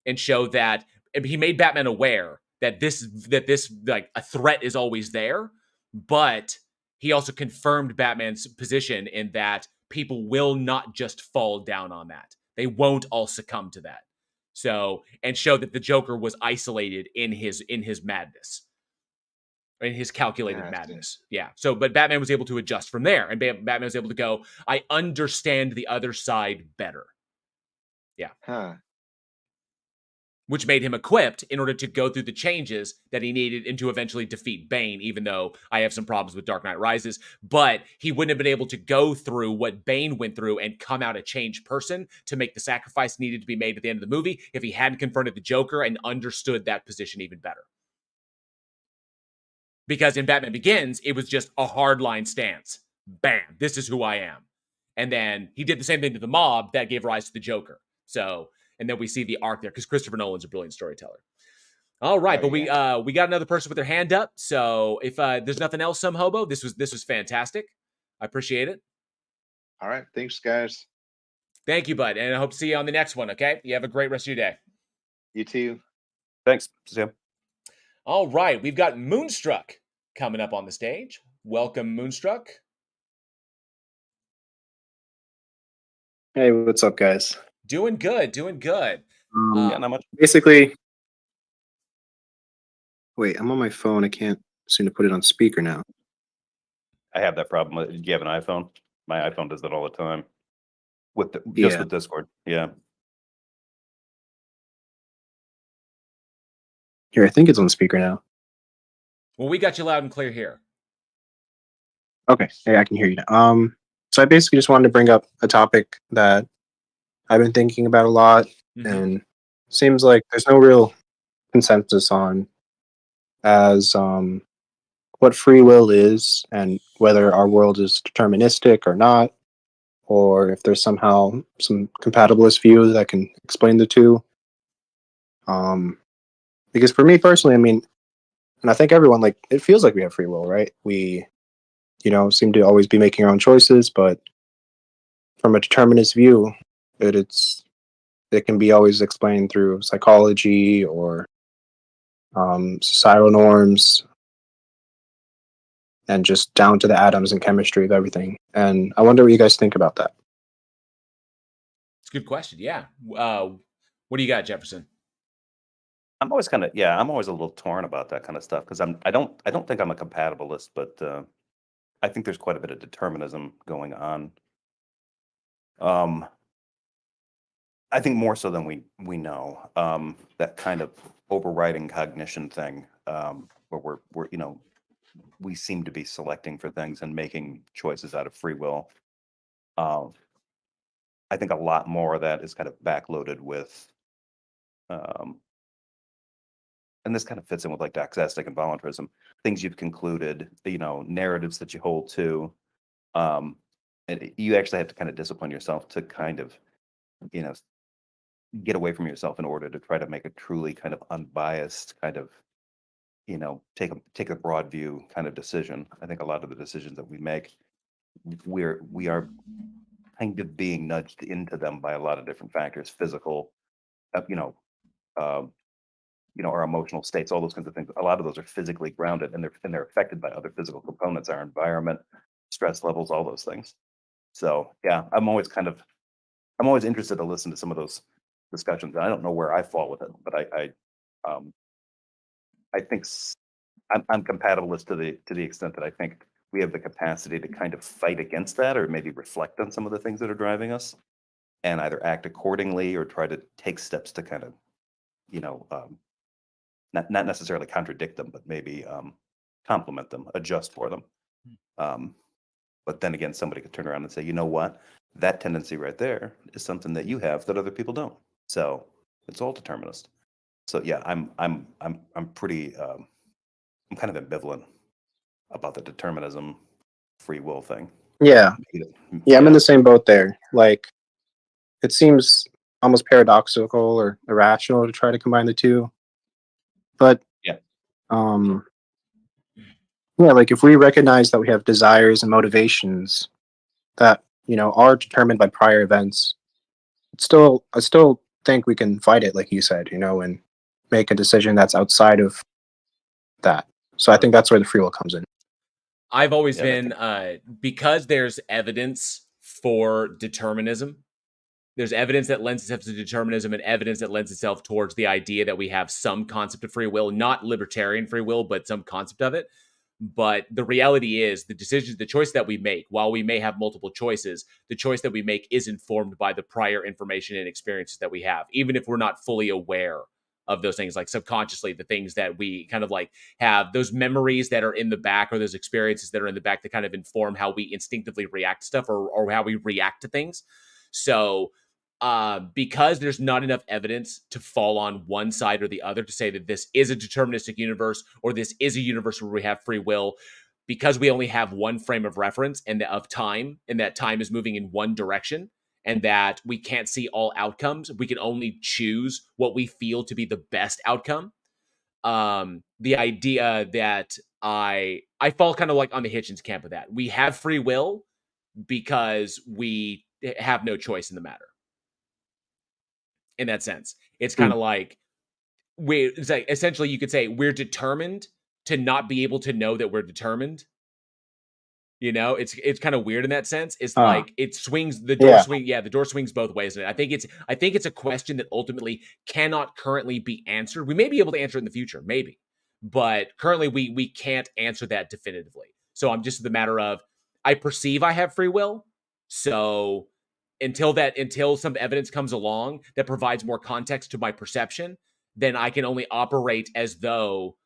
and show that he made Batman aware that this like a threat is always there, but he also confirmed Batman's position in that people will not just fall down on that. They won't all succumb to that. So, and show that the Joker was isolated in his madness. In his calculated madness. Yeah. So, but Batman was able to adjust from there, and Batman was able to go, I understand the other side better. Yeah. Huh. Which made him equipped in order to go through the changes that he needed and to eventually defeat Bane, even though I have some problems with Dark Knight Rises. But he wouldn't have been able to go through what Bane went through and come out a changed person to make the sacrifice needed to be made at the end of the movie if he hadn't confronted the Joker and understood that position even better. Because in Batman Begins, it was just a hardline stance. Bam, this is who I am. And then he did the same thing to the mob that gave rise to the Joker. So, and then we see the arc there because Christopher Nolan's a brilliant storyteller. All right, but we got another person with their hand up. So if there's nothing else, Some Hobo, this was fantastic. I appreciate it. All right, thanks, guys. Thank you, bud, and I hope to see you on the next one. Okay, you have a great rest of your day. You too. Thanks, Sam. All right, we've got Moonstruck coming up on the stage. Welcome, Moonstruck. Hey, what's up, guys? Doing good, doing good. Yeah, not much. Basically, wait, I'm on my phone. I can't seem to put it on speaker now. I have that problem. Do you have an iPhone? My iPhone does that all the time. With Discord. Yeah. Here, I think it's on speaker now. Well, we got you loud and clear here. Okay, hey, I can hear you now. So I basically just wanted to bring up a topic that I've been thinking about a lot, Mhm. and seems like there's no real consensus on as what free will is and whether our world is deterministic or not, or if there's somehow some compatibilist view that can explain the two. Because for me personally, I mean, and I think everyone, like, it feels like we have free will, right? We, seem to always be making our own choices, but from a determinist view, it can be always explained through psychology or societal norms and just down to the atoms and chemistry of everything. And I wonder what you guys think about that. It's a good question. Yeah. What do you got, Jefferson? I'm always I'm always a little torn about that kind of stuff because I don't think I'm a compatibilist, but I think there's quite a bit of determinism going on. I think more so than we know. That kind of overriding cognition thing, where we seem to be selecting for things and making choices out of free will. I think a lot more of that is kind of backloaded with, and this kind of fits in with like doxastic and voluntarism, things you've concluded, narratives that you hold to. And you actually have to kind of discipline yourself to kind of, get away from yourself in order to try to make a truly kind of unbiased kind of, take a broad view kind of decision. I think a lot of the decisions that we make, we are kind of being nudged into them by a lot of different factors, physical, um, our emotional states, all those kinds of things. A lot of those are physically grounded, and they're affected by other physical components, our environment, stress levels, all those things. So yeah, I'm always interested to listen to some of those discussions. And I don't know where I fall with it, but I think I'm compatibilist to the extent that I think we have the capacity to kind of fight against that, or maybe reflect on some of the things that are driving us, and either act accordingly or try to take steps to kind of, not necessarily contradict them, but maybe complement them, adjust for them. But then again, somebody could turn around and say, you know what, that tendency right there is something that you have that other people don't. So it's all determinist. So yeah, I'm pretty I'm kind of ambivalent about the determinism free will thing. Yeah, I'm in the same boat there. Like, it seems almost paradoxical or irrational to try to combine the two. But Yeah. Like if we recognize that we have desires and motivations that, are determined by prior events, I still think we can fight it, like you said, and make a decision that's outside of that. So I think that's where the free will comes in. I've always been, because there's evidence for determinism, there's evidence that lends itself to determinism and evidence that lends itself towards the idea that we have some concept of free will, not libertarian free will, but some concept of it. But the reality is the choice that we make, while we may have multiple choices, the choice that we make is informed by the prior information and experiences that we have, even if we're not fully aware of those things, like subconsciously, the things that we kind of like have, those memories that are in the back, or those experiences that are in the back that kind of inform how we instinctively react to stuff, or how we react to things. So because there's not enough evidence to fall on one side or the other to say that this is a deterministic universe or this is a universe where we have free will, because we only have one frame of reference and of time, and that time is moving in one direction, and that we can't see all outcomes. We can only choose what we feel to be the best outcome. The idea that I fall kind of like on the Hitchens camp of that. We have free will because we have no choice in the matter. In that sense, it's kind of like it's like essentially you could say we're determined to not be able to know that we're determined. It's kind of weird in that sense. It's like it swings the door the door swings both ways. And I think it's a question that ultimately cannot currently be answered. We may be able to answer it in the future, maybe, but currently we can't answer that definitively. So I'm just the matter of, I perceive I have free will. So until some evidence comes along that provides more context to my perception, then I can only operate as though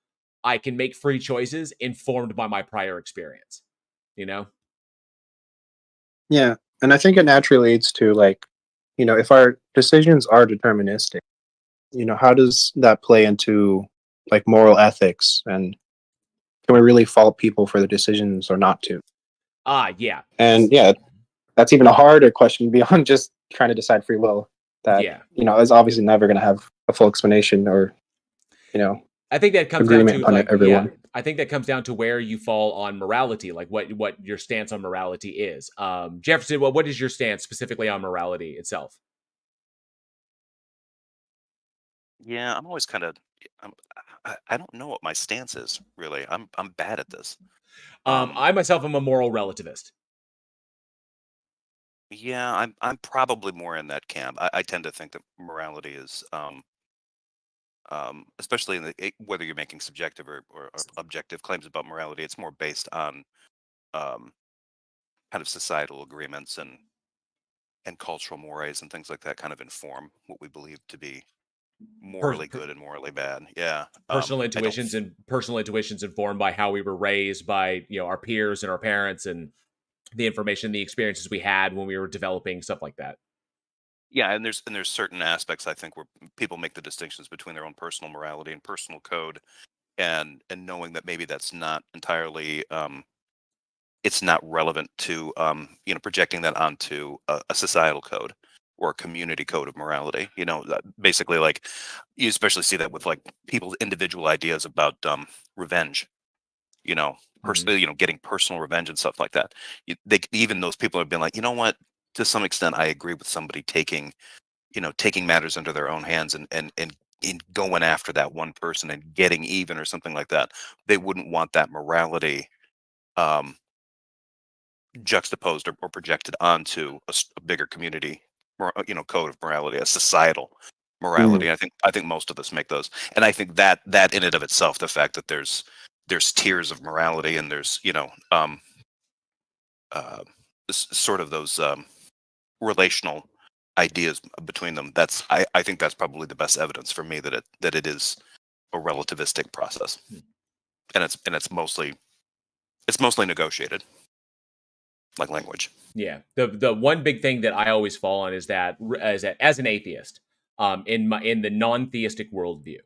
I can make free choices informed by my prior experience, you know? Yeah. And I think it naturally leads to like, if our decisions are deterministic, how does that play into like moral ethics, and can we really fault people for their decisions or not to? Yeah. And yeah, that's even a harder question beyond just trying to decide free will. That Yeah. is obviously never going to have a full explanation or I think that comes down agreement to on like, everyone. yeah, I think that comes down to where you fall on morality, like what your stance on morality is. Jefferson, what is your stance specifically on morality itself? Yeah, I'm always kind of. I don't know what my stance is really. I'm bad at this. I myself am a moral relativist. Yeah, I'm probably more in that camp. I tend to think that morality is, especially in whether you're making subjective or objective claims about morality, it's more based on um, kind of societal agreements and cultural mores and things like that kind of inform what we believe to be Per- morally per- good and morally bad. Yeah. personal I don't. intuitions and personal intuitions informed by how we were raised by our peers and our parents and the information, the experiences we had when we were developing, stuff like that. Yeah, and there's certain aspects I think where people make the distinctions between their own personal morality and personal code, and knowing that maybe that's not entirely it's not relevant to projecting that onto a societal code or a community code of morality. Basically, like you especially see that with like people's individual ideas about revenge. Getting personal revenge and stuff like that. Even those people have been like, you know what? To some extent, I agree with somebody taking matters into their own hands and in going after that one person and getting even or something like that. They wouldn't want that morality um, juxtaposed or projected onto a bigger community, code of morality, a societal morality. I think most of us make those, and I think that in and of itself, the fact that there's tiers of morality and there's uh, sort of those relational ideas between them. I think that's probably the best evidence for me that it is a relativistic process, and it's mostly negotiated, like language. Yeah. The one big thing that I always fall on is that as an atheist, in the non-theistic worldview,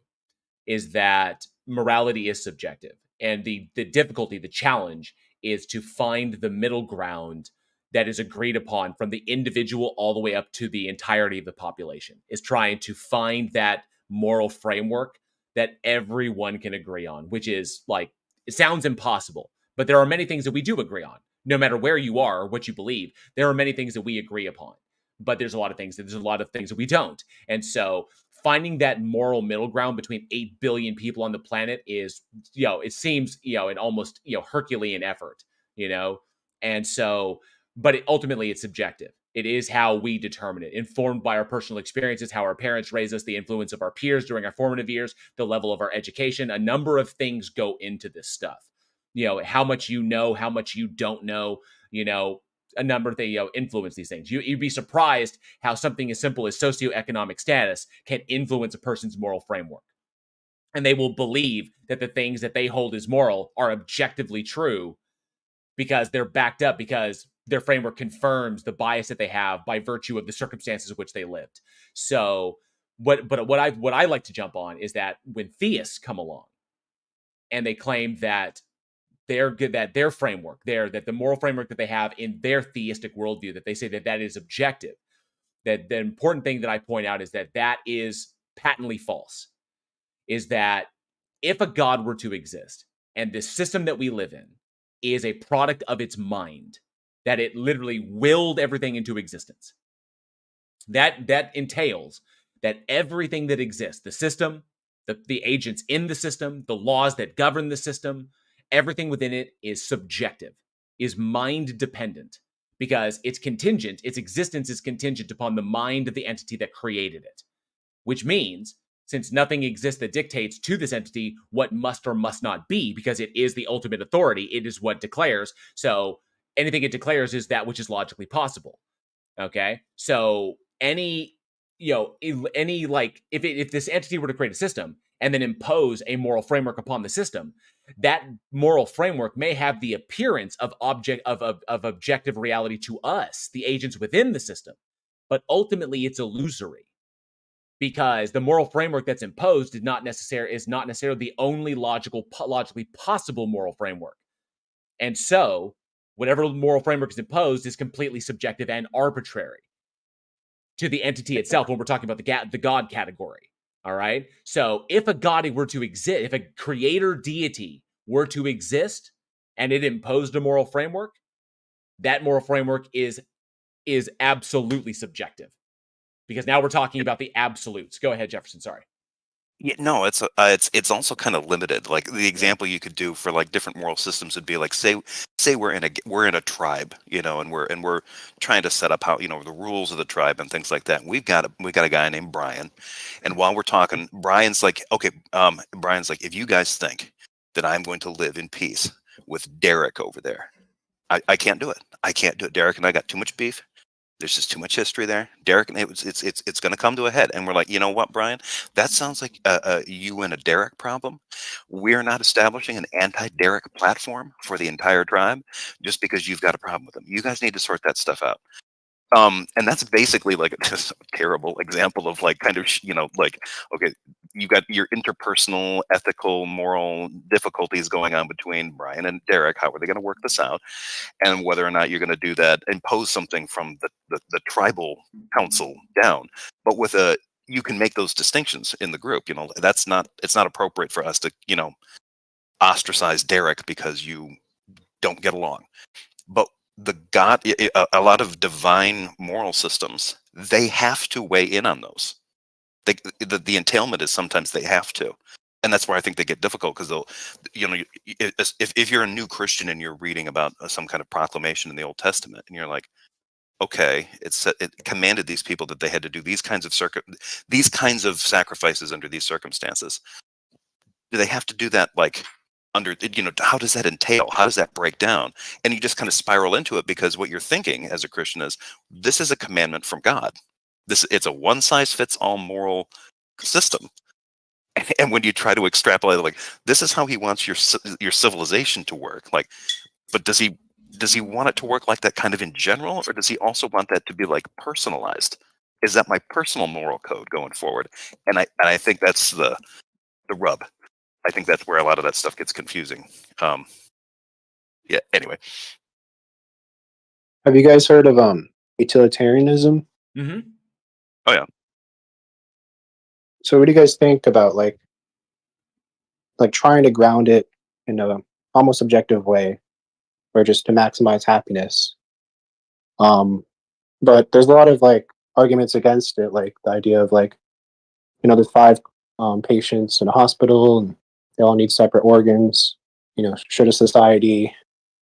is that morality is subjective. And the difficulty, the challenge is to find the middle ground that is agreed upon from the individual all the way up to the entirety of the population, is trying to find that moral framework that everyone can agree on, which is like, it sounds impossible, but there are many things that we do agree on. No matter where you are or what you believe, there are many things that we agree upon. But there's a lot of things that we don't. And so finding that moral middle ground between 8 billion people on the planet is, it seems, an almost, Herculean effort, And so, but ultimately it's subjective. It is how we determine it, informed by our personal experiences, how our parents raised us, the influence of our peers during our formative years, the level of our education. A number of things go into this stuff. How much how much you don't know, a number of things influence these things. You'd be surprised how something as simple as socioeconomic status can influence a person's moral framework. And they will believe that the things that they hold as moral are objectively true because they're backed up, because their framework confirms the bias that they have by virtue of the circumstances in which they lived. So what I like to jump on is that when theists come along and they claim that they're good, that their framework, that the moral framework that they have in their theistic worldview, that they say that is objective, that the important thing that I point out is that is patently false. Is that if a God were to exist and the system that we live in is a product of its mind, that it literally willed everything into existence, that entails that everything that exists, the system, the agents in the system, the laws that govern the system, everything within it is subjective, is mind dependent, because it's contingent, its existence is contingent upon the mind of the entity that created it. Which means, since nothing exists that dictates to this entity what must or must not be, because it is the ultimate authority, it is what declares. So anything it declares is that which is logically possible. Okay? So any like, if this entity were to create a system and then impose a moral framework upon the system, that moral framework may have the appearance of objective reality to us, the agents within the system, but ultimately it's illusory, because the moral framework that's imposed is not necessarily the only logically possible moral framework. And so whatever moral framework is imposed is completely subjective and arbitrary to the entity itself when we're talking about the God category. All right. So if a God were to exist, if a creator deity were to exist and it imposed a moral framework, that moral framework is absolutely subjective, because now we're talking about the absolutes. Go ahead, Jefferson. Sorry. Yeah, no, it's also kind of limited. Like the example you could do for like different moral systems would be like, say we're in a tribe, you know, and we're trying to set up how, you know, the rules of the tribe and things like that. We've got a guy named Brian, and while we're talking, Brian's like, okay, if you guys think that I'm going to live in peace with Derek over there, I can't do it. I can't do it. Derek and I got too much beef. There's just too much history there. Derek, it's going to come to a head. And we're like, you know what, Brian? That sounds like you and a Derek problem. We're not establishing an anti-Derek platform for the entire tribe just because you've got a problem with them. You guys need to sort that stuff out. And that's basically like just a terrible example of like kind of, you know, like, okay, you got your interpersonal, ethical, moral difficulties going on between Brian and Derek. How are they going to work this out? And whether or not you're going to do that, impose something from the tribal council down. But you can make those distinctions in the group. You know, it's not appropriate for us to, you know, ostracize Derek because you don't get along. But a lot of divine moral systems, they have to weigh in on those. The entailment is sometimes they have to. And that's where I think they get difficult, because they'll, you know, if you're a new Christian and you're reading about some kind of proclamation in the Old Testament, and you're like, okay, it commanded these people that they had to do these kinds of sacrifices under these circumstances. Do they have to do that like under, you know, how does that entail? How does that break down? And you just kind of spiral into it, because what you're thinking as a Christian is, this is a commandment from God. It's a one size fits all moral system. And when you try to extrapolate, like, this is how he wants your civilization to work, like, but does he want it to work like that kind of in general, or does he also want that to be like personalized? Is that my personal moral code going forward? And I think that's the rub. I think that's where a lot of that stuff gets confusing. Yeah. Anyway, Have you guys heard of utilitarianism? Mm-hmm. Oh yeah. So what do you guys think about like trying to ground it in a almost objective way, or just to maximize happiness? But there's a lot of like arguments against it, like the idea of like, you know, there's 5 patients in a hospital and they all need separate organs. You know, should a society,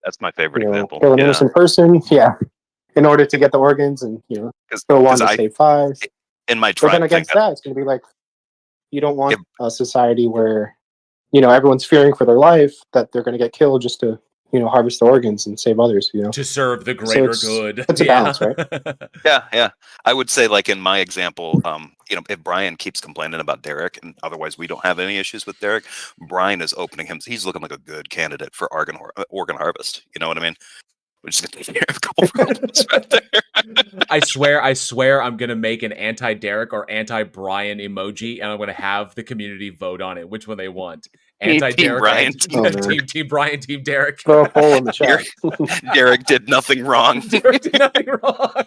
That's my favorite you know, example. kill an Yeah. innocent person? Yeah, in order to get the organs, and you know, still want to save 5. In my But tribe, then against that, it's going to be like, you don't want a society where, you know, everyone's fearing for their life, that they're going to get killed just to, you know, harvest the organs and save others, you know, to serve the greater good. It's a balance, right? Yeah. I would say, like in my example, you know, if Brian keeps complaining about Derek, and otherwise we don't have any issues with Derek, Brian is opening him. He's looking like a good candidate for organ harvest. You know what I mean? We're just gonna take care of a couple problems right there. I swear I'm gonna make an anti-Derek or anti-Brian emoji, and I'm gonna have the community vote on it, which one they want. Anti-Derek, Brian. team Brian, team Derek. Throw a poll in the chat. Derek did nothing wrong. Derek did nothing wrong.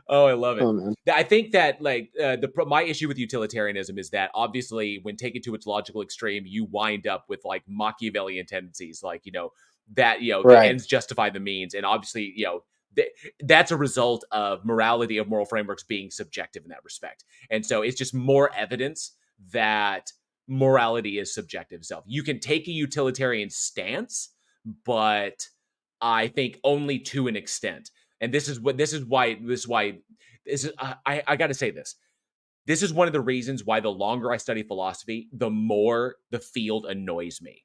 Oh, I love it. Oh, man. I think that like my issue with utilitarianism is that obviously when taken to its logical extreme, you wind up with like Machiavellian tendencies, like, you know, that, you know, the Right. ends justify the means, and obviously, you know, that's a result of morality, of moral frameworks being subjective in that respect. And so it's just more evidence that morality is subjective self. You can take a utilitarian stance, but I think only to an extent. And this is why I got to say this. This is one of the reasons why the longer I study philosophy, the more the field annoys me.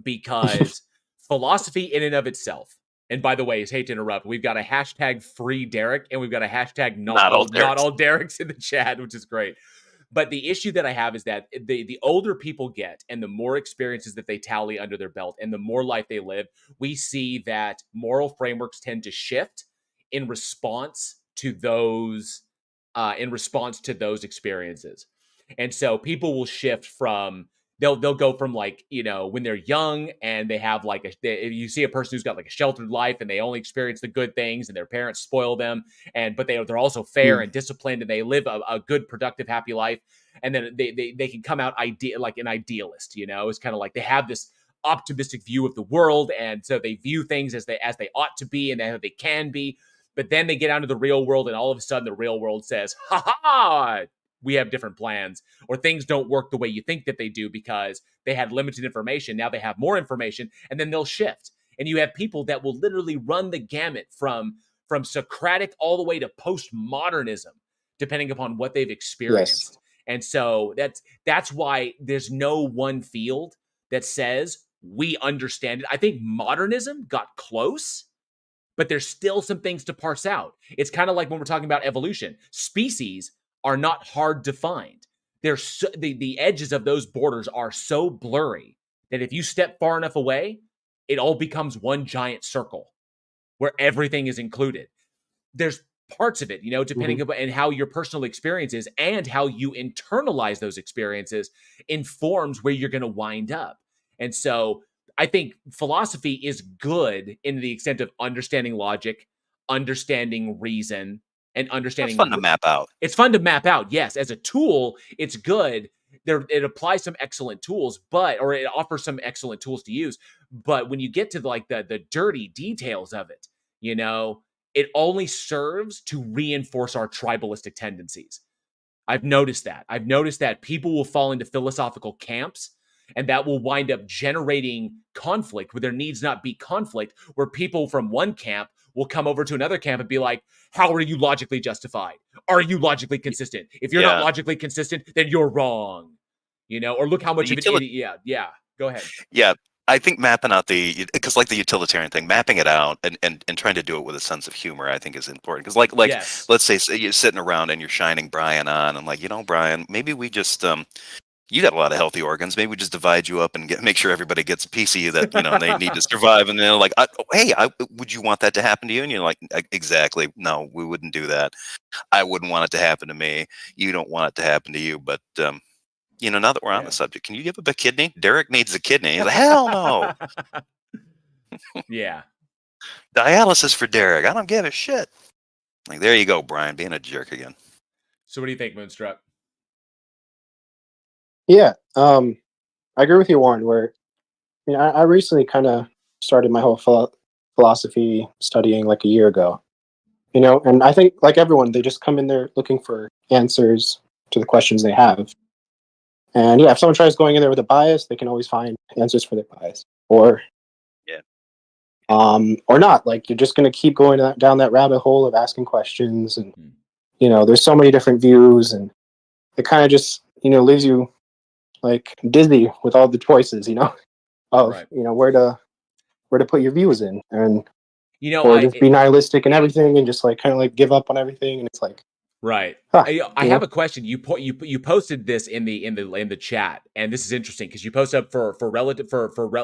Because philosophy in and of itself, and by the way, I hate to interrupt, we've got a hashtag free Derek, and we've got a hashtag not all Dereks in the chat, which is great. But the issue that I have is that the older people get and the more experiences that they tally under their belt and the more life they live, we see that moral frameworks tend to shift in response to those experiences. And so people will shift from they'll go from like, when they're young and they have like you see a person who's got like a sheltered life and they only experience the good things and their parents spoil them, but they're also fair and disciplined and they live a good, productive, happy life. And then they can come out like an idealist, it's kind of like they have this optimistic view of the world, and so they view things as they ought to be and as they can be. But then they get out into the real world, and all of a sudden the real world says, "Ha ha! We have different plans," or things don't work the way you think that they do because they had limited information. Now they have more information, and then they'll shift. And you have people that will literally run the gamut from Socratic all the way to postmodernism, depending upon what they've experienced. Yes. And so that's why there's no one field that says we understand it. I think modernism got close, but there's still some things to parse out. It's kind of like when we're talking about evolution. Species are not hard to find. The edges of those borders are so blurry that if you step far enough away, it all becomes one giant circle where everything is included. There's parts of it, depending upon and how your personal experiences and how you internalize those experiences informs where you're going to wind up. And so I think philosophy is good in the extent of understanding logic, understanding reason, and understanding. It's fun to map out. It's fun to map out. Yes, as a tool, it's good. It applies some excellent tools, or it offers some excellent tools to use. But when you get to like the dirty details of it, it only serves to reinforce our tribalistic tendencies. I've noticed that people will fall into philosophical camps, and that will wind up generating conflict where there needs not be conflict, where people from one camp will come over to another camp and be like, how are you logically justified? Are you logically consistent? If you're not logically consistent, then you're wrong. Or look how much of an idiot. Yeah. Go ahead. Yeah. I think mapping out because like the utilitarian thing, mapping it out and trying to do it with a sense of humor, I think is important. Because like Yes. let's say you're sitting around and you're shining Brian on, and like, Brian, maybe we just you got a lot of healthy organs. Maybe we just divide you up and make sure everybody gets a piece of you that they need to survive. And they're like, would you want that to happen to you? And you're like, exactly. No, we wouldn't do that. I wouldn't want it to happen to me. You don't want it to happen to you, but. Now that we're on the subject, can you give up a kidney? Derek needs a kidney. He's like, hell no. Yeah. Dialysis for Derek. I don't give a shit. Like, there you go, Brian, being a jerk again. So what do you think, Moonstruck? Yeah, I agree with you, Warren. Where I recently kind of started my whole philosophy studying like a year ago. And I think like everyone, they just come in there looking for answers to the questions they have. And if someone tries going in there with a bias, they can always find answers for their bias, or not. Like, you're just going to keep going down that rabbit hole of asking questions, and there's so many different views, and it kind of just leaves you like dizzy with all the choices, of Right. Where to put your views in, and or just be nihilistic and everything, and just like kind of like give up on everything, and it's like. Right. Huh, I have a question. You posted this in the chat, and this is interesting because you posted up for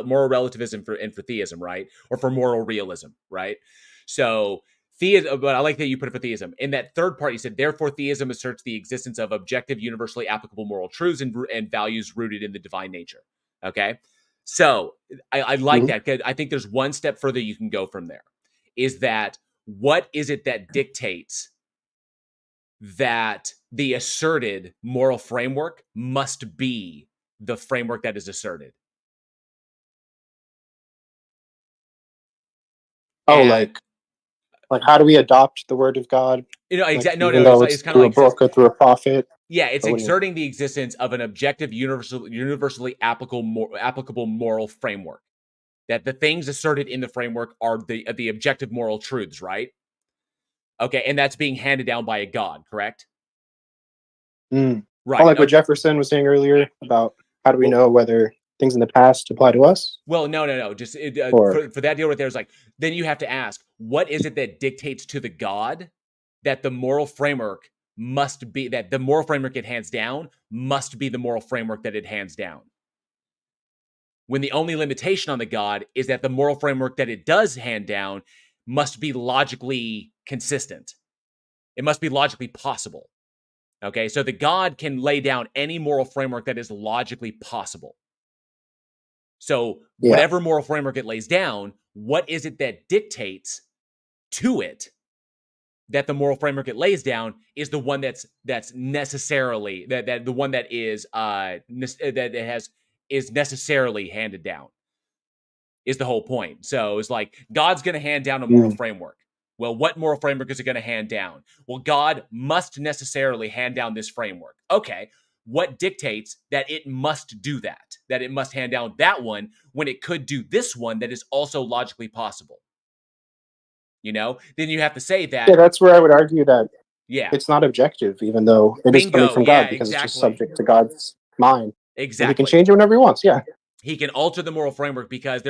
moral relativism and for theism, right? Or for moral realism, right? So theism, but I like that you put it for theism. In that third part, you said, therefore, theism asserts the existence of objective, universally applicable moral truths and values rooted in the divine nature. Okay. So I like that, because I think there's one step further you can go from there. Is that what is it that dictates that the asserted moral framework must be the framework that is asserted? Like how do we adopt the word of God? Exactly. Like, it's kind of like through a book or through a prophet. Yeah, it's exerting the existence of an objective, universally applicable moral framework. That the things asserted in the framework are the objective moral truths, right? Okay, and that's being handed down by a god, correct? Right. Like what Jefferson was saying earlier about how do we know whether things in the past apply to us? Well, no. Just for that deal right there is like, then you have to ask, what is it that dictates to the god that the moral framework must be that the moral framework it hands down must be the moral framework that it hands down. When the only limitation on the God is that the moral framework that it does hand down must be logically consistent. It must be logically possible. Okay, so the God can lay down any moral framework that is logically possible. So whatever moral framework it lays down, what is it that dictates to it that the moral framework it lays down is the one that's necessarily that the one that is is necessarily handed down, is the whole point. So it's like God's going to hand down a moral framework. Well, what moral framework is it going to hand down? Well, God must necessarily hand down this framework. Okay, what dictates that it must do that? That it must hand down that one when it could do this one that is also logically possible? You know, then you have to say that. Yeah, that's where I would argue that Yeah, it's not objective, even though it is coming Bingo, from yeah, God, because it's just exactly. subject to God's mind. And he exactly. can change it whenever he wants. Yeah. He can alter the moral framework because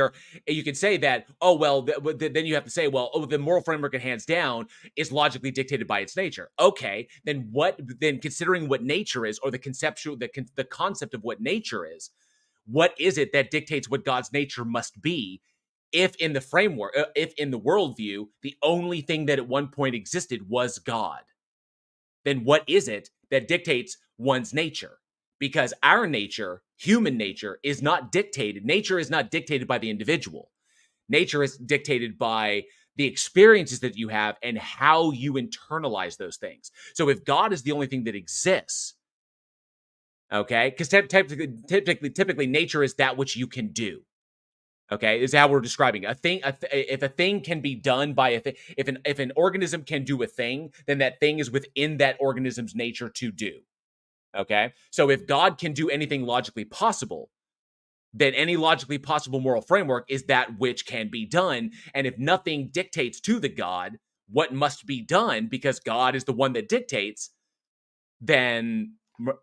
you can say that, oh, well, then you have to say, well, oh, the moral framework it hands down is logically dictated by its nature. Okay, then considering what nature is, or the concept of what nature is, what is it that dictates what God's nature must be? If in the framework, if in the worldview, the only thing that at one point existed was God, then what is it that dictates one's nature? Because our nature, human nature, is not dictated. Nature is not dictated by the individual. Nature is dictated by the experiences that you have and how you internalize those things. So if God is the only thing that exists, okay, because typically nature is that which you can do. Okay, is how we're describing a thing. If a thing can be done by a thing, if an organism can do a thing, then that thing is within that organism's nature to do. Okay, so if God can do anything logically possible, then any logically possible moral framework is that which can be done. And if nothing dictates to the God what must be done, because God is the one that dictates, then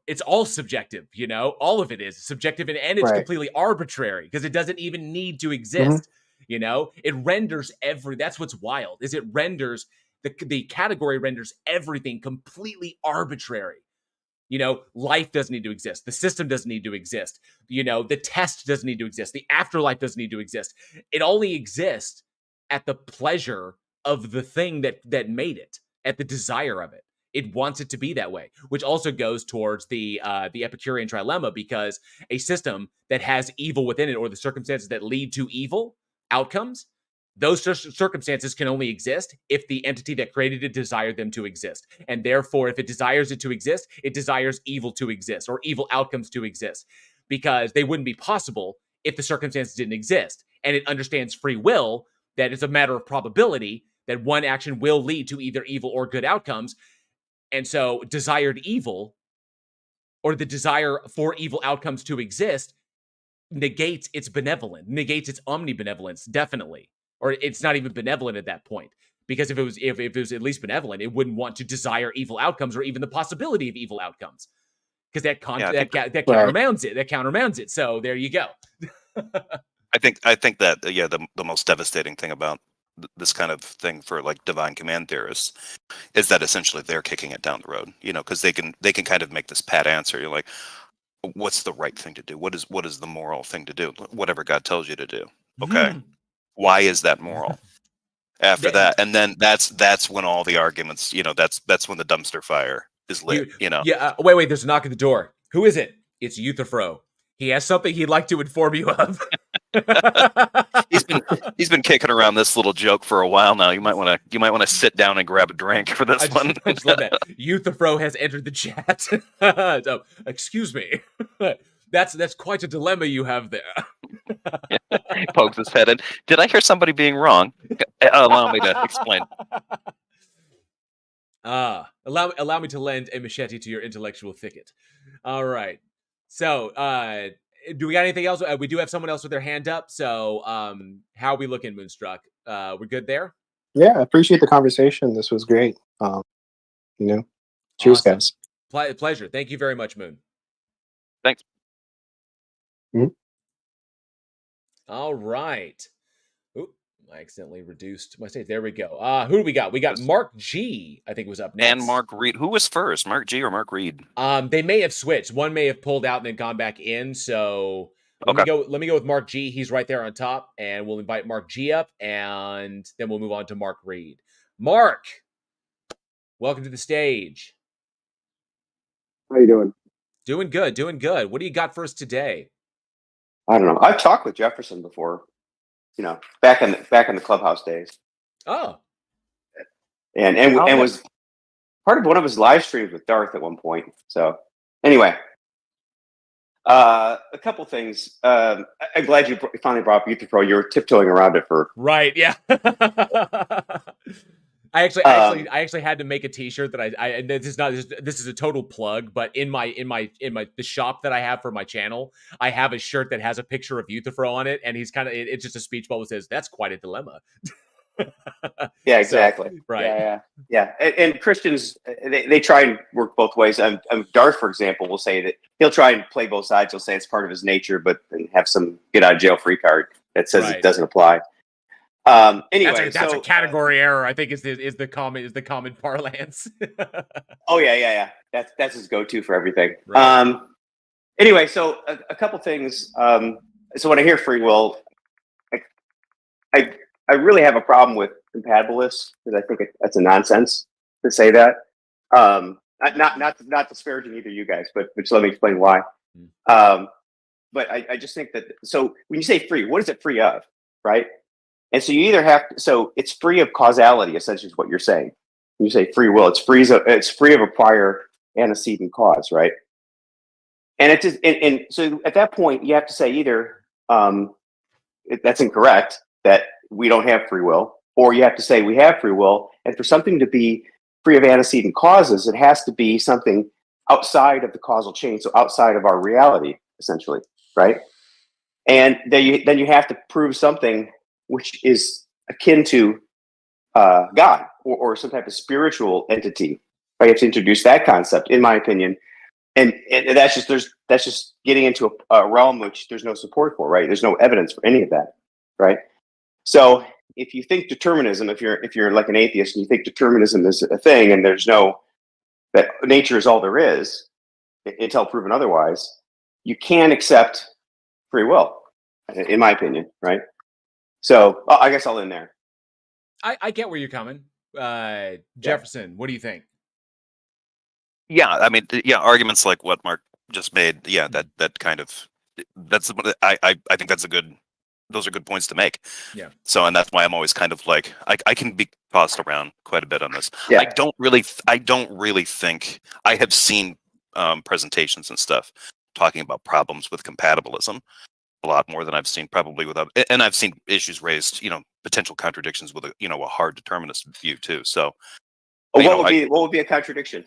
it's all subjective, you know? All of it is subjective, and it's Right. completely arbitrary because it doesn't even need to exist. You know, it renders that's what's wild, is it renders the category renders everything completely arbitrary. You know, life doesn't need to exist. The system doesn't need to exist. You know, the test doesn't need to exist. The afterlife doesn't need to exist. It only exists at the pleasure of the thing that made it, at the desire of it. It wants it to be that way, which also goes towards the Epicurean trilemma, because a system that has evil within it, or the circumstances that lead to evil outcomes, those circumstances can only exist if the entity that created it desired them to exist. And therefore, if it desires it to exist, it desires evil to exist, or evil outcomes to exist, because they wouldn't be possible if the circumstances didn't exist. And it understands free will, that it's a matter of probability that one action will lead to either evil or good outcomes. And so desired evil, or the desire for evil outcomes to exist, negates its benevolence, negates its omnibenevolence, definitely. Or it's not even benevolent at that point, because if it was at least benevolent, it wouldn't want to desire evil outcomes or even the possibility of evil outcomes, because that countermounts it. That countermounts it. So there you go. I think that the most devastating thing about this kind of thing for like divine command theorists is that essentially they're kicking it down the road. You know, because they can kind of make this pat answer. You're like, what's the right thing to do? What is the moral thing to do? Whatever God tells you to do. Okay. Why is that moral? After that, and then that's when all the arguments, you know, that's when the dumpster fire is lit. You know. Yeah. Wait. There's a knock at the door. Who is it? It's Euthyphro. He has something he'd like to inform you of. He's been kicking around this little joke for a while now. You might want to sit down and grab a drink for this one. I just love that. Euthyphro has entered the chat. So, excuse me. That's quite a dilemma you have there. Pokes his head in. Did I hear somebody being wrong? Allow me to explain. Allow me to lend a machete to your intellectual thicket. All right. So, do we got anything else? We do have someone else with their hand up. So, how are we looking, Moonstruck? We're good there? Yeah, I appreciate the conversation. This was great. Cheers, Awesome. guys. Pleasure. Thank you very much, Moon. Thanks. All right. Ooh, I accidentally reduced my stage. There we go. Who do we got? We got Mark G, I think was up next. And Mark Reed. Who was first, Mark G or Mark Reed? They may have switched. One may have pulled out and then gone back in. So let me go with Mark G. He's right there on top, and we'll invite Mark G up, and then we'll move on to Mark Reed. Mark, welcome to the stage. How you doing? Doing good, doing good. What do you got for us today? I don't know. I've talked with Jefferson before, back in the clubhouse days, Oh, and was part of one of his live streams with Darth at one point. So anyway, a couple things. I'm glad you finally brought up Euthyphro. You were tiptoeing around it for right, yeah. I actually had to make a T-shirt that I this is a total plug, but in the shop that I have for my channel, I have a shirt that has a picture of Euthyphro on it, and he's it's just a speech bubble that says, "That's quite a dilemma." Yeah, exactly. So, right. Yeah. And Christians, they try and work both ways. Darth, for example, will say that he'll try and play both sides. He'll say it's part of his nature, but then have some get out of jail free card that says it doesn't apply. Anyway, that's a category error. I think is the common parlance. Oh yeah. That's his go-to for everything. Right. Anyway, so a couple things. So when I hear free will, I really have a problem with compatibilists because I think that's a nonsense to say that. Not disparaging either of you guys, but just let me explain why. But I just think that, so when you say free, what is it free of, right? And so you either so it's free of causality, essentially, is what you're saying. When you say free will, it's free of a prior antecedent cause, right? And it's just, and so at that point, you have to say either that's incorrect, that we don't have free will, or you have to say we have free will, and for something to be free of antecedent causes, it has to be something outside of the causal chain, so outside of our reality, essentially, right? And then you have to prove something which is akin to God or some type of spiritual entity. Right? You have to introduce that concept, in my opinion, and that's just getting into a realm which there's no support for. Right? There's no evidence for any of that. Right? So if you think determinism, if you're like an atheist and you think determinism is a thing, and there's that nature is all there is until proven otherwise, you can't accept free will, in my opinion. Right? So I guess I'll end there. I get where you're coming. Jefferson, what do you think? Yeah, I mean, arguments like what Mark just made. Yeah, that kind of I think those are good points to make. Yeah. So, and that's why I'm always kind of like I can be tossed around quite a bit on this. Yeah. I don't really think I have seen presentations and stuff talking about problems with compatibilism a lot more than I've seen probably and I've seen issues raised, potential contradictions with a hard determinist view too. So what would be a contradiction?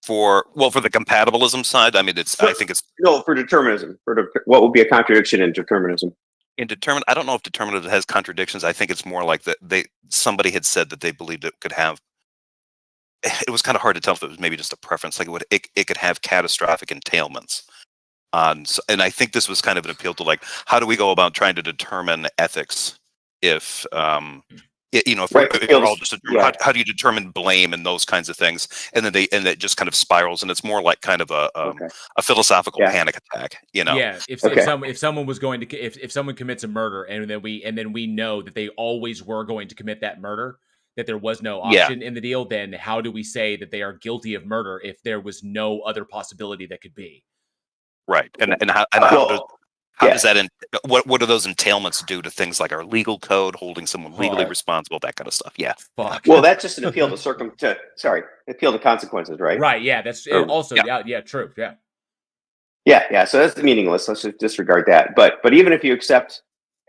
For the compatibilism side, I mean, I think it's for determinism. What would be a contradiction in determinism? I don't know if determinism has contradictions. I think it's more like that somebody had said that they believed it could have. It was kind of hard to tell if it was maybe just a preference, like it could have catastrophic entailments. And I think this was kind of an appeal to like, how do we go about trying to determine ethics if we're all just how do you determine blame and those kinds of things, and then it just kind of spirals, and it's more like kind of a philosophical panic attack, Yeah, if someone was going to if someone commits a murder and then we know that they always were going to commit that murder, that there was no option in the deal, then how do we say that they are guilty of murder if there was no other possibility that could be? Right, and how does that what do those entailments do to things like our legal code, holding someone legally responsible, that kind of stuff? Yeah. Fuck. Well, that's just an appeal to consequences, right? Right. Yeah. That's also true. Yeah. Yeah. So that's meaningless. Let's just disregard that. But even if you accept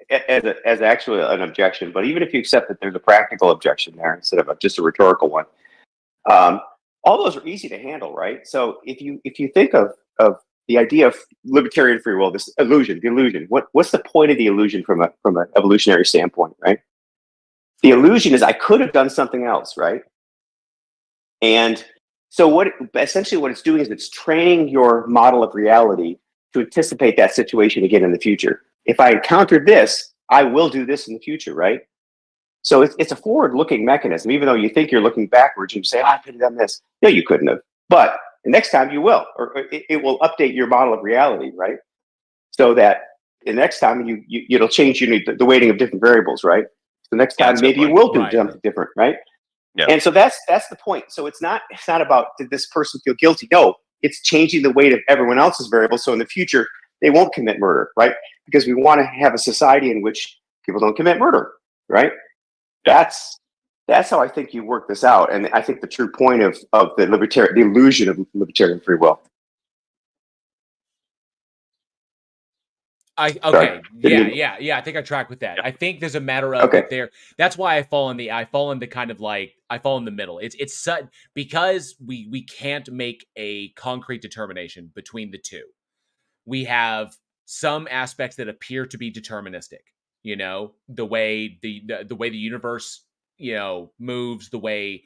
as actually an objection, but even if you accept that there's a practical objection there instead of just a rhetorical one, all those are easy to handle, right? So if you think of the idea of libertarian free will, the illusion. What's the point of the illusion from an evolutionary standpoint, right? The illusion is I could have done something else, right? And so essentially what it's doing is it's training your model of reality to anticipate that situation again in the future. If I encounter this, I will do this in the future, right? So it's a forward-looking mechanism, even though you think you're looking backwards. You say, I could have done this. No, you couldn't have. But the next time you will, or it will update your model of reality, right? So that the next time it'll change the weighting of different variables, right? So next Yeah, time that's a good maybe you point. will do Right. something different, right? Yeah. And so that's the point. So it's not about did this person feel guilty? No, it's changing the weight of everyone else's variables. So in the future, they won't commit murder, right? Because we want to have a society in which people don't commit murder, right? That's how I think you work this out. And I think the true point of the illusion of libertarian free will. Okay. Sorry. Yeah. I think I track with that. I think there's a matter of Okay. that there. That's why I fall in the kind of like I fall in the middle. It's because we can't make a concrete determination between the two. We have some aspects that appear to be deterministic. You know, the way the way the universe, you know, moves, the way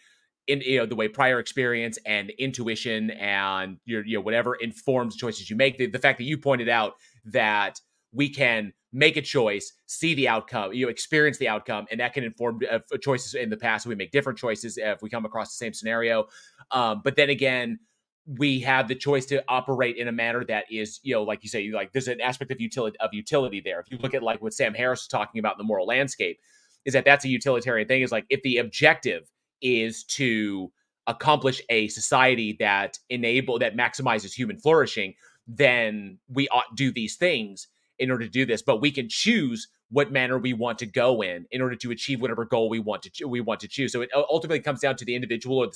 the way prior experience and intuition and your whatever informs choices you make. The fact that you pointed out that we can make a choice, see the outcome, experience the outcome, and that can inform choices in the past. We make different choices if we come across the same scenario. But then again, we have the choice to operate in a manner that is, like you say, like there's an aspect of utility there. If you look at like what Sam Harris was talking about in the moral landscape, is that's a utilitarian thing. Is like if the objective is to accomplish a society that maximizes human flourishing, then we ought do these things in order to do this. But we can choose what manner we want to go in order to achieve whatever goal we want to choose. So it ultimately comes down to the individual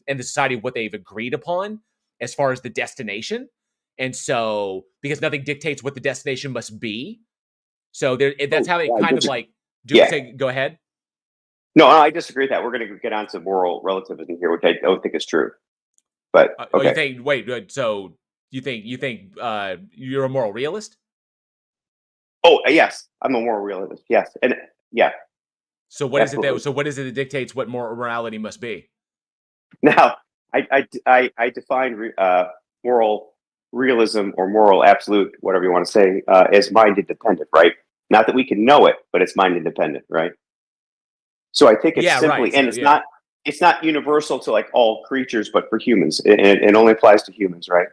and the society, what they've agreed upon as far as the destination. And so, because nothing dictates what the destination must be, so that's how it kind of like go ahead. No, I disagree with that. We're going to get onto moral relativism here, which I don't think is true. But okay. So you think you're a moral realist? Oh, yes, I'm a moral realist. Yes, and yeah. So what is it that dictates what morality must be? Now, I define moral realism or moral absolute, whatever you want to say, as mind independent, right? Not that we can know it, but it's mind independent, right? So I think it's simply, and it's not universal to like all creatures, but for humans, it only applies to humans, right?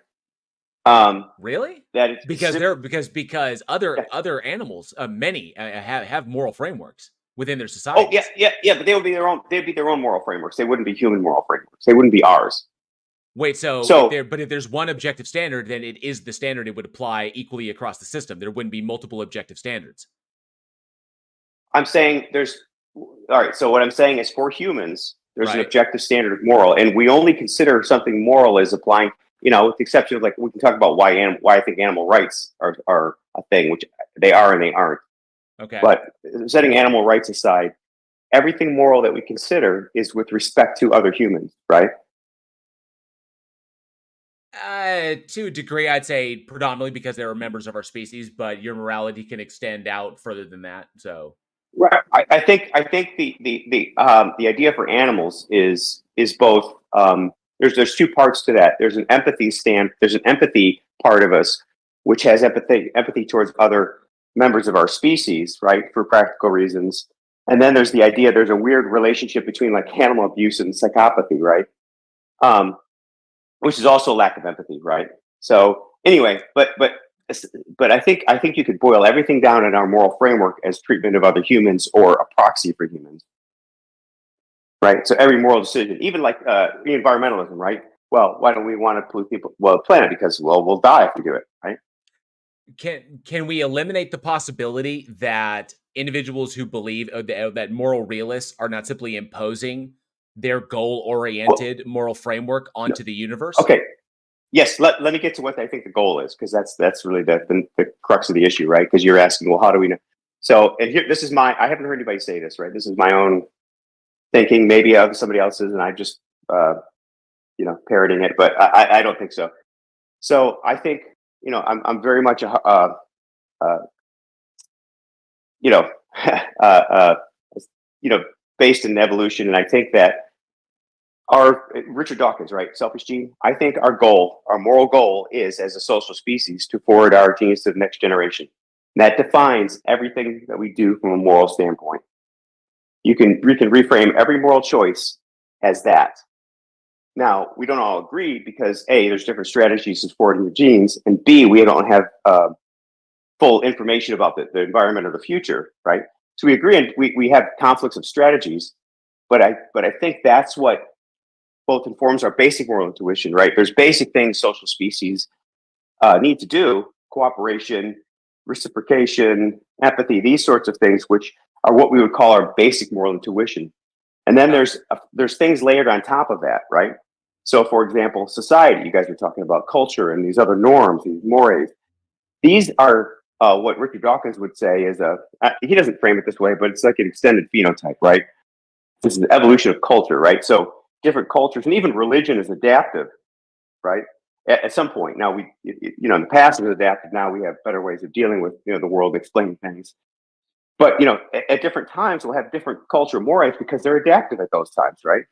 Really? That it's because other animals, many have moral frameworks within their society. Oh yeah, but they would be their own. They'd be their own moral frameworks. They wouldn't be human moral frameworks. They wouldn't be ours. Wait, so if there's one objective standard, then it is the standard. It would apply equally across the system. There wouldn't be multiple objective standards. I'm saying all right. So what I'm saying is for humans, there's an objective standard of moral, and we only consider something moral as applying. With the exception of like we can talk about why I think animal rights are a thing, which they are and they aren't. Okay. But setting animal rights aside, everything moral that we consider is with respect to other humans, right? To a degree, I'd say predominantly because they are members of our species, but your morality can extend out further than that. So, right. I think the idea for animals is both. There's two parts to that. There's an empathy part of us, which has empathy towards other members of our species, right, for practical reasons. And then there's the idea there's a weird relationship between like animal abuse and psychopathy, right? Which is also a lack of empathy, right? So anyway, but I think you could boil everything down in our moral framework as treatment of other humans or a proxy for humans. Right. So every moral decision, even like environmentalism, right? Well, why don't we want to pollute the planet? Because we'll die if we do it, right? Can we eliminate the possibility that individuals who believe that moral realists are not simply imposing their goal-oriented moral framework onto the universe? Okay. Yes. Let me get to what I think the goal is, because that's really the crux of the issue, right? Because you're asking, well, how do we know? So, and here, I haven't heard anybody say this, right? This is my own thinking, maybe of somebody else's, and I just parroting it, but I don't think so. So I think I'm very much based in evolution, and I think that Richard Dawkins, right, Selfish Gene. I think our moral goal is, as a social species, to forward our genes to the next generation. That defines everything that we do from a moral standpoint. We can reframe every moral choice as that. Now, we don't all agree because A, there's different strategies to supporting the genes, and B, we don't have full information about the environment or the future, right? So we agree, and we have conflicts of strategies, but I think that's what both informs our basic moral intuition, right? There's basic things social species need to do: cooperation, reciprocation, empathy, these sorts of things, which are what we would call our basic moral intuition. And then there's things layered on top of that, right? So, for example, society. You guys were talking about culture and these other norms, these mores. These are what Richard Dawkins would say is he doesn't frame it this way, but it's like an extended phenotype, right? This is the evolution of culture, right? So different cultures and even religion is adaptive, right? At some point. Now in the past it was adaptive. Now we have better ways of dealing with, the world, explaining things. But, at different times we'll have different cultural mores because they're adaptive at those times, right?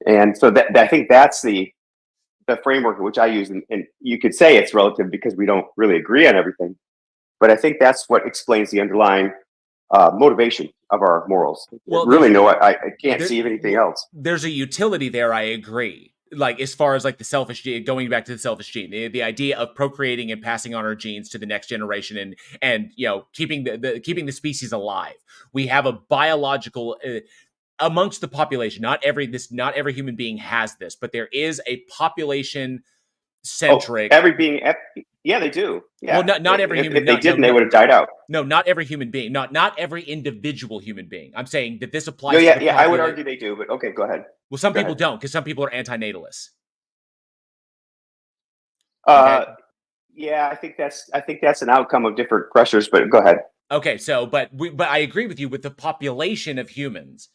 And so that I think that's the framework which I use. And you could say it's relative because we don't really agree on everything. But I think that's what explains the underlying motivation of our morals. Well, really, I can't see anything else. There's a utility there, I agree. Like, as far as like the selfish gene, going back to the selfish gene, the idea of procreating and passing on our genes to the next generation, and keeping the species alive. We have a biological amongst the population. Not every human being has this, but there is a population centric. Every being, yeah, they do. Yeah. Well, not every human. If they didn't, they would have died out. No, not every human being. Not every individual human being. I'm saying that this applies. No, yeah, to the yeah. I would argue they do, but okay, go ahead. Well, some people don't, because some people are antinatalists. Okay. Yeah, I think that's an outcome of different pressures. But go ahead. Okay, so but I agree with you with the population of humans.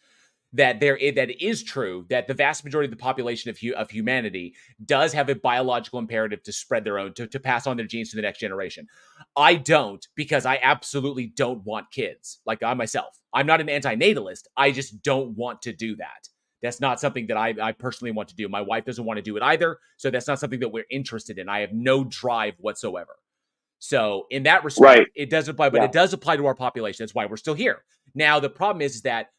That it is true that the vast majority of the population of humanity does have a biological imperative to spread their own, to pass on their genes to the next generation. I don't, because I absolutely don't want kids. Like I myself, I'm not an antinatalist. I just don't want to do that. That's not something that I personally want to do. My wife doesn't want to do it either, so that's not something that we're interested in. I have no drive whatsoever. So in that respect, It does apply, but it does apply to our population. That's why we're still here. Now the problem is that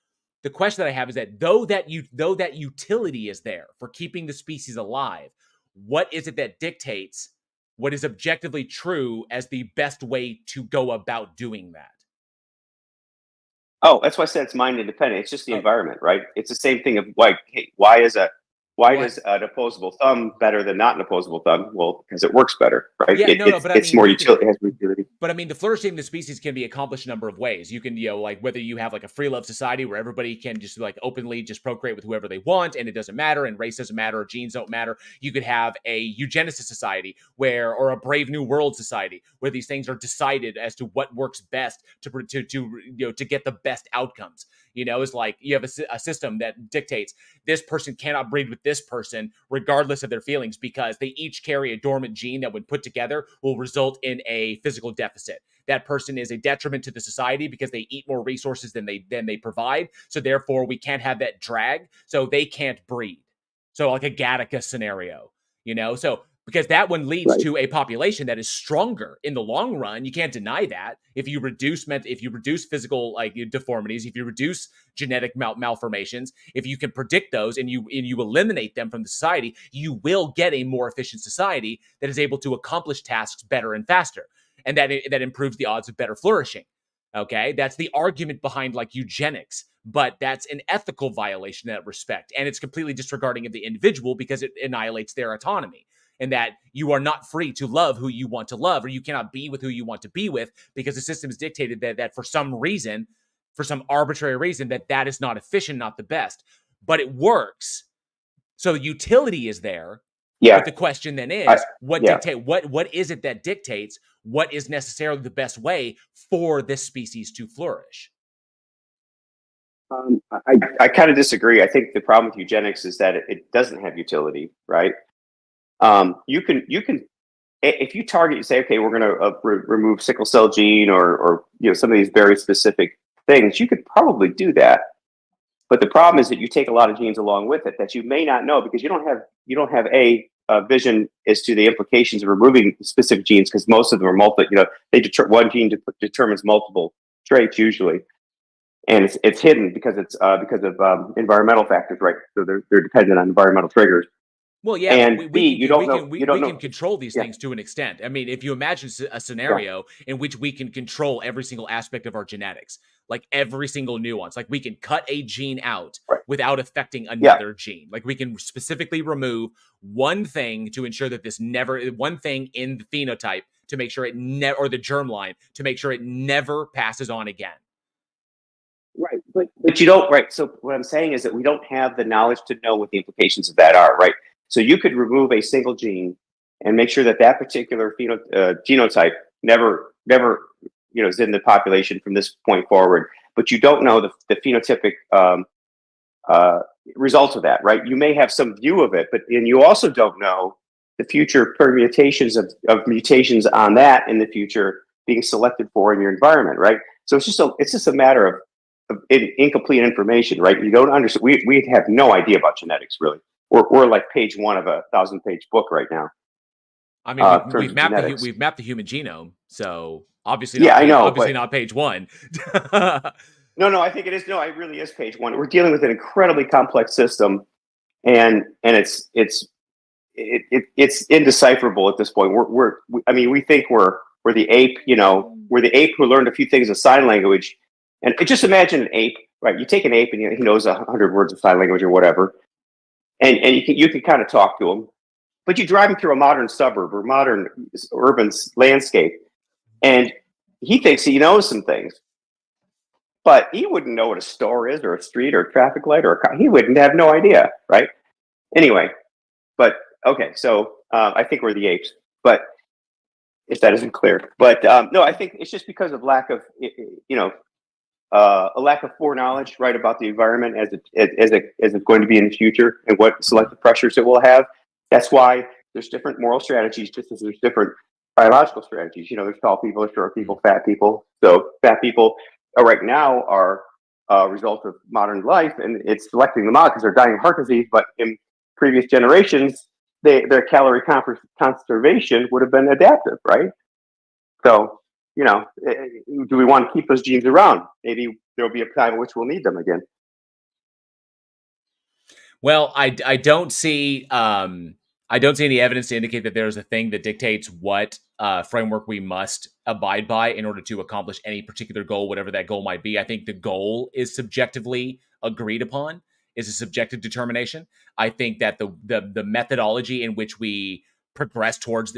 the question that I have is that though that utility is there for keeping the species alive, what is it that dictates what is objectively true as the best way to go about doing that? Oh, that's why I said it's mind independent. It's just the environment, right? It's the same thing of like, hey, why does an opposable thumb better than not an opposable thumb? Well, because it works better, right? Yeah, it's more utility. It has more utility. But I mean, the flourishing of the species can be accomplished a number of ways. You can, like whether you have like a free love society where everybody can just like openly just procreate with whoever they want, and it doesn't matter, and race doesn't matter, or genes don't matter. You could have a eugenicist society or a Brave New World society where these things are decided as to what works best to get the best outcomes. It's like you have a system that dictates this person cannot breed with this person regardless of their feelings because they each carry a dormant gene that when put together will result in a physical deficit. That person is a detriment to the society because they eat more resources than they provide. So therefore we can't have that drag. So they can't breed. So like a Gattaca scenario, because that one leads to a population that is stronger in the long run. You can't deny that. If you reduce physical like deformities, if you reduce genetic malformations, if you can predict those and you eliminate them from the society, you will get a more efficient society that is able to accomplish tasks better and faster, and that improves the odds of better flourishing. Okay, that's the argument behind like eugenics, but that's an ethical violation in that respect, and it's completely disregarding of the individual because it annihilates their autonomy. And that you are not free to love who you want to love, or you cannot be with who you want to be with, because the system is dictated that for some reason, for some arbitrary reason, that is not efficient, not the best. But it works. So the utility is there. Yeah. But the question then is, what is it that dictates what is necessarily the best way for this species to flourish? I kind of disagree. I think the problem with eugenics is that it doesn't have utility, right? You can if you target, you say, okay, we're going to remove sickle cell gene or some of these very specific things, you could probably do that. But the problem is that you take a lot of genes along with it that you may not know because you don't have vision as to the implications of removing specific genes, because most of them are one gene determines multiple traits usually, and it's hidden because of environmental factors, right? So they're dependent on environmental triggers. Well, yeah, And but B, you don't know. we can control these things to an extent. I mean, if you imagine a scenario in which we can control every single aspect of our genetics, like every single nuance, like we can cut a gene out without affecting another gene. Like we can specifically remove one thing to ensure that one thing in the phenotype to make sure it never, or the germline to make sure it never passes on again. Right, but you don't. Right. So what I'm saying is that we don't have the knowledge to know what the implications of that are. Right. So you could remove a single gene and make sure that particular genotype never is in the population from this point forward. But you don't know the phenotypic results of that, right? You may have some view of it, and you also don't know the future permutations of mutations on that in the future being selected for in your environment, right? So it's just a matter of incomplete information, right? You don't understand. We have no idea about genetics, really. We're like page 1 of a 1,000-page book right now. I mean, we've mapped the human genome, so obviously, obviously not page 1. No, I think it is. No, it really is page 1. We're dealing with an incredibly complex system, and it's indecipherable at this point. We think we're the ape. We're the ape who learned a few things of sign language, and just imagine an ape, right? You take an ape and he knows 100 words of sign language or whatever. And you can kind of talk to him, but you drive him through a modern suburb or modern urban landscape, and he thinks he knows some things, but he wouldn't know what a store is or a street or a traffic light or a car. He wouldn't have no idea, right? Anyway, but okay, so I think we're the apes, but if that isn't clear, but no, I think it's just because of lack of a lack of foreknowledge, right, about the environment as it's going to be in the future and what selective pressures it will have. That's why there's different moral strategies, just as there's different biological strategies. There's tall people, there's short people, fat people. So fat people right now are a result of modern life, and it's selecting them out because they're dying of heart disease. But in previous generations, their calorie conservation would have been adaptive, right? So, do we want to keep those genes around? Maybe there'll be a time in which we'll need them again. Well, I don't see any evidence to indicate that there's a thing that dictates what framework we must abide by in order to accomplish any particular goal, whatever that goal might be. I think the goal is subjectively agreed upon, is a subjective determination. I think that the methodology in which we progress towards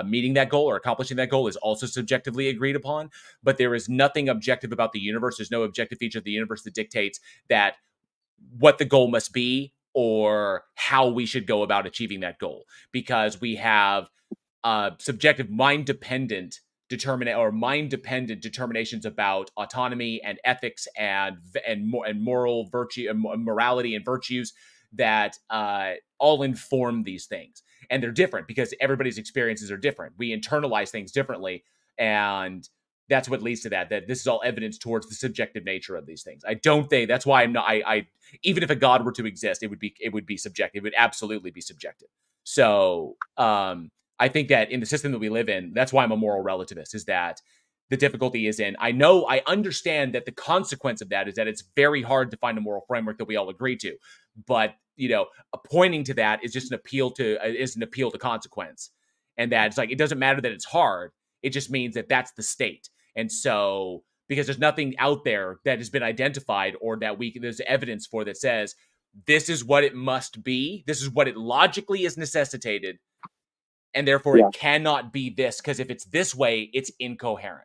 meeting that goal or accomplishing that goal is also subjectively agreed upon, but there is nothing objective about the universe. There's no objective feature of the universe that dictates that what the goal must be or how we should go about achieving that goal, because we have subjective mind-dependent determinations about autonomy and ethics and moral virtue and morality and virtues that all inform these things. And they're different because everybody's experiences are different. We internalize things differently, and that's what leads to that this is all evidence towards the subjective nature of these things. I don't think that's why I'm not. I even if a God were to exist, it would be subjective. It would absolutely be subjective. So I think that in the system that we live in, that's why I'm a moral relativist. Is that the difficulty is in? I understand that the consequence of that is that it's very hard to find a moral framework that we all agree to, but pointing to that is just an appeal to consequence, and that it's like it doesn't matter that it's hard. It just means that that's the state. And so, because there's nothing out there that has been identified or that there's evidence for that says this is what it must be, this is what it logically is necessitated, and therefore it cannot be this, because if it's this way, it's incoherent.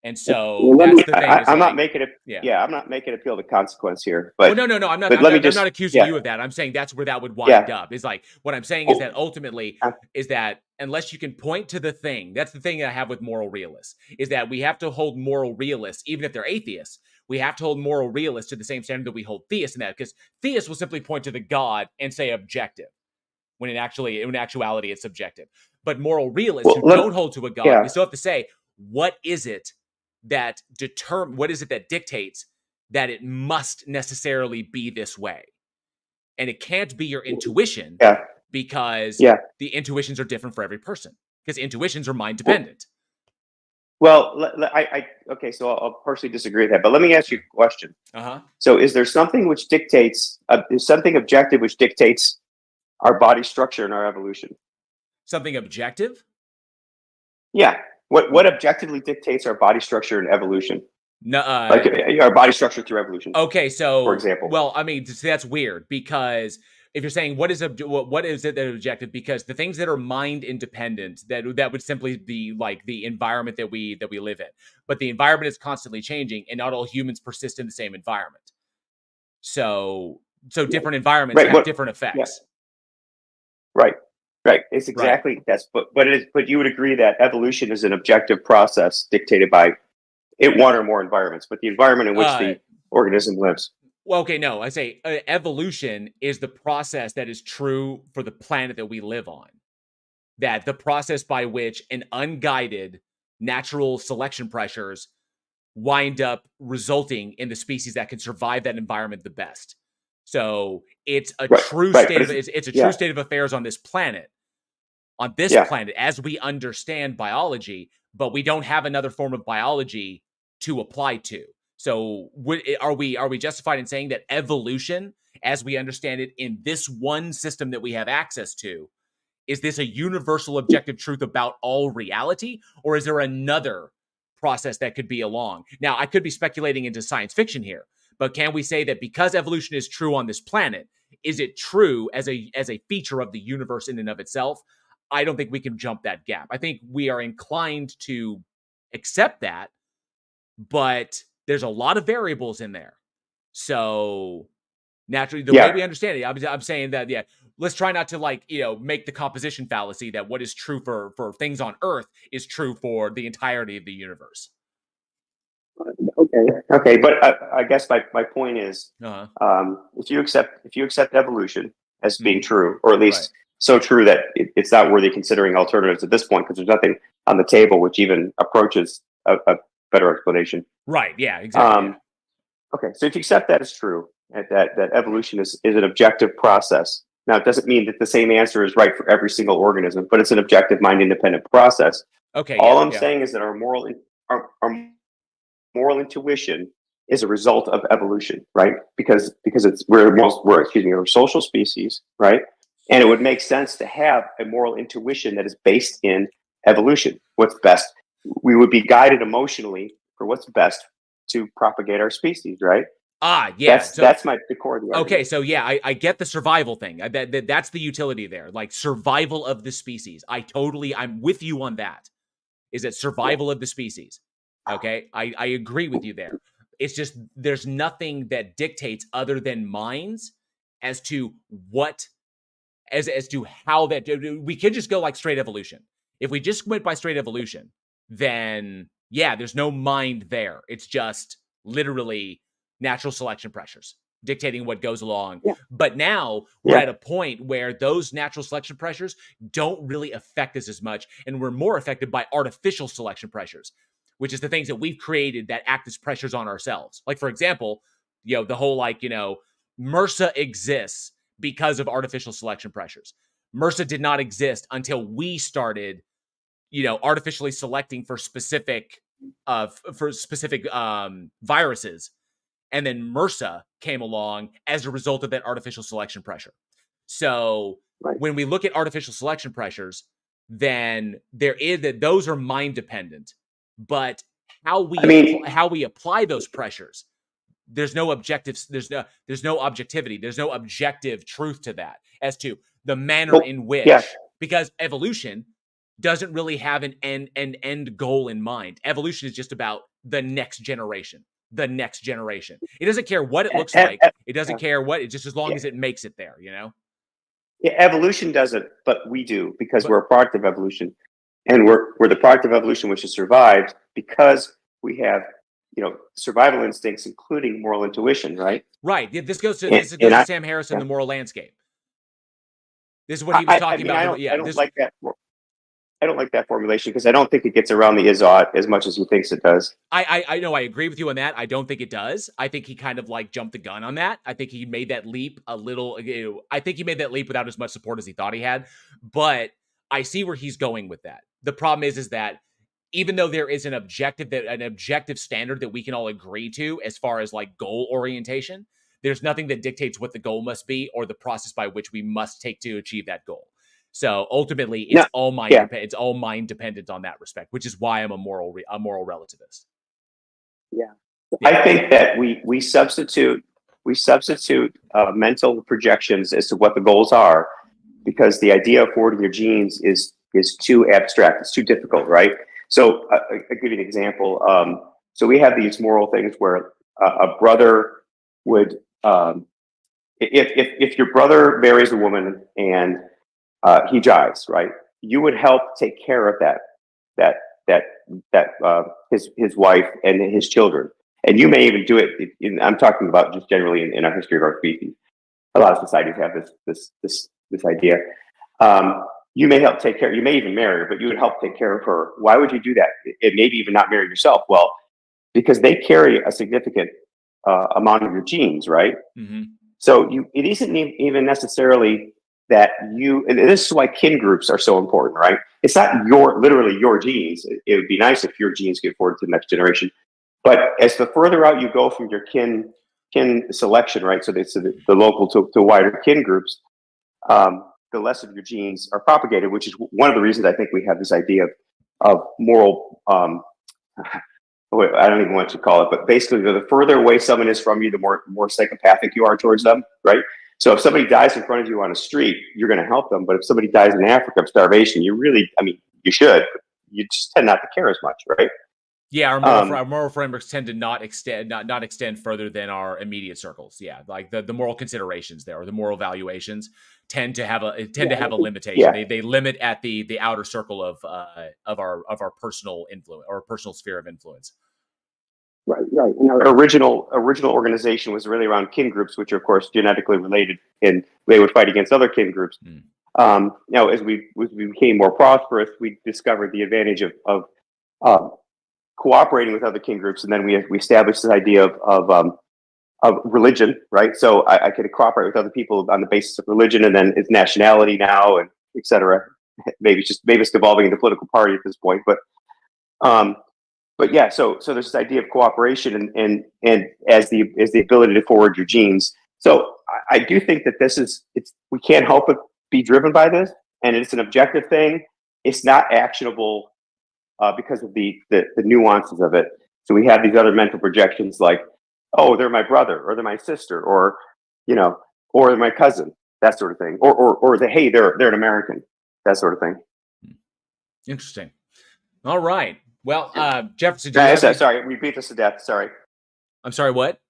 And so that's the thing. I'm not making it. Yeah, I'm not making it appeal to consequence here. But no. I'm not accusing you of that. I'm saying that's where that would wind up. Is like what I'm saying is that ultimately is that unless you can point to the thing, that's the thing that I have with moral realists, is that we have to hold moral realists, even if they're atheists, we have to hold moral realists to the same standard that we hold theists in that, because theists will simply point to the God and say objective, when in actuality it's subjective. But moral realists who don't hold to a God, we still have to say, what is it that dictates that it must necessarily be this way? And it can't be your intuition. because Yeah. the intuitions are different for every person, because intuitions are mind dependent. Well, okay, so I'll partially disagree with that, but let me ask you a question. Uh-huh. So, is there something which dictates, is something objective which dictates our body structure and our evolution? Something objective? Yeah. What objectively dictates our body structure and evolution? No, Like our body structure through evolution. Okay, so for example. well, I mean, that's weird, because if you're saying what is it that is objective, because the things that are mind independent, that would simply be like the environment that we live in. But the environment is constantly changing, and not all humans persist in the same environment. So different environments Right, have different effects. Right. It's exactly that's but you would agree that evolution is an objective process dictated by one or more environments, but the environment in which the organism lives. Well, okay, no, I say evolution is the process that is true for the planet that we live on. That the process by which an unguided natural selection pressures wind up resulting in the species that can survive that environment the best. So it's a true state of it's a true state of affairs on this planet. On this planet, as we understand biology, but we don't have another form of biology to apply to. So are we justified in saying that evolution, as we understand it in this one system that we have access to, is this a universal objective truth about all reality, or is there another process that could be along? Now, I could be speculating into science fiction here, but can we say that because evolution is true on this planet, is it true as a feature of the universe in and of itself? I don't think we can jump that gap. I think we are inclined to accept that, but there's a lot of variables in there. So naturally, the way we understand it, I'm saying that, let's try not to make the composition fallacy that what is true for things on Earth is true for the entirety of the universe. Okay, but I guess my point is, if you accept evolution as being true, or at least so true that it's not worthy considering alternatives at this point, because there's nothing on the table which even approaches a better explanation. Right. Yeah. Exactly. Okay, so if you accept that as true, that evolution is an objective process. Now, it doesn't mean that the same answer is right for every single organism, but it's an objective, mind-independent process. Okay. All I'm saying is that our moral intuition is a result of evolution, right? Because we're a social species, right? And it would make sense to have a moral intuition that is based in evolution. What's best? We would be guided emotionally for what's best to propagate our species, right? Yeah. That's the core of the argument. Okay, so I get the survival thing. That's the utility there, like survival of the species. I'm with you on that. Is it survival of the species? Okay, I agree with you there. It's just there's nothing that dictates other than minds as to how that we could just go like straight evolution. If we just went by straight evolution, then there's no mind there. It's just literally natural selection pressures dictating what goes along. But now we're at a point where those natural selection pressures don't really affect us as much, and we're more affected by artificial selection pressures, which is the things that we've created that act as pressures on ourselves. Like, for example, the whole MRSA exists because of artificial selection pressures. MRSA did not exist until we started, artificially selecting for specific viruses. And then MRSA came along as a result of that artificial selection pressure. So when we look at artificial selection pressures, then those are mind dependent. But how we apply those pressures, there's no objectivity. There's no objective truth to that as to the manner in which, because evolution doesn't really have an end goal in mind. Evolution is just about the next generation. It doesn't care what it looks like. It doesn't care what it just as long as it makes it there, Yeah, evolution doesn't, but we do, because we're a product of evolution, and we're the product of evolution which has survived because we have survival instincts, including moral intuition, right? Right. This goes to Sam Harrison, The Moral Landscape. This is what he was talking about. I don't like that. I don't like that formulation because I don't think it gets around the is-ought as much as he thinks it does. I know I agree with you on that. I don't think it does. I think he kind of like jumped the gun on that. I think he made that leap a little. I think he made that leap without as much support as he thought he had. But I see where he's going with that. The problem is that even though there is an objective standard that we can all agree to as far as like goal orientation, there's nothing that dictates what the goal must be or the process by which we must take to achieve that goal. So ultimately, it's No, all mind. yeah. It's all mind dependent on that respect, which is why I'm a moral relativist. I think that we substitute mental projections as to what the goals are, because the idea of forwarding your genes is too abstract. It's too difficult, right? So I'll give you an example. So we have these moral things where a brother would, if your brother marries a woman and he dies, right? You would help take care of his wife and his children, and you may even do it. I'm talking about just generally in our history of our species. A lot of societies have this idea. You may help take care. You may even marry her, but you would help take care of her. Why would you do that? It maybe even not marry yourself. Well, because they carry a significant amount of your genes, right? Mm-hmm. So it isn't even necessarily that and this is why kin groups are so important, right? It's not literally your genes. It would be nice if your genes get forwarded to the next generation. But as the further out you go from your kin selection, right? So the local to wider kin groups, the less of your genes are propagated, which is one of the reasons I think we have this idea of moral, I don't even want to call it, but basically the further away someone is from you, the more psychopathic you are towards them, right? So if somebody dies in front of you on a street, you're going to help them. But if somebody dies in Africa of starvation, you should, but you just tend not to care as much, right? Yeah, our moral frameworks tend to not extend further than our immediate circles. Yeah, like the moral considerations there, or the moral valuations tend to have a limitation. Yeah. They limit at the outer circle of our personal influence or personal sphere of influence. Right. And our original organization was really around kin groups, which are of course genetically related, and they would fight against other kin groups. Now, as we became more prosperous, we discovered the advantage of cooperating with other kin groups, and then we established this idea of religion, right? So I could cooperate with other people on the basis of religion, and then it's nationality now, and etc. Maybe it's devolving into political party at this point, but yeah, so there's this idea of cooperation and as the ability to forward your genes. So I do think that we can't help but be driven by this, and it's an objective thing. It's not actionable because of the nuances of it. So we have these other mental projections like, oh, they're my brother, or they're my sister, or or they're my cousin, that sort of thing, or hey, they're an American, that sort of thing. Interesting. All right. Well, Jefferson, sorry, we beat this to death. Sorry. I'm sorry, what?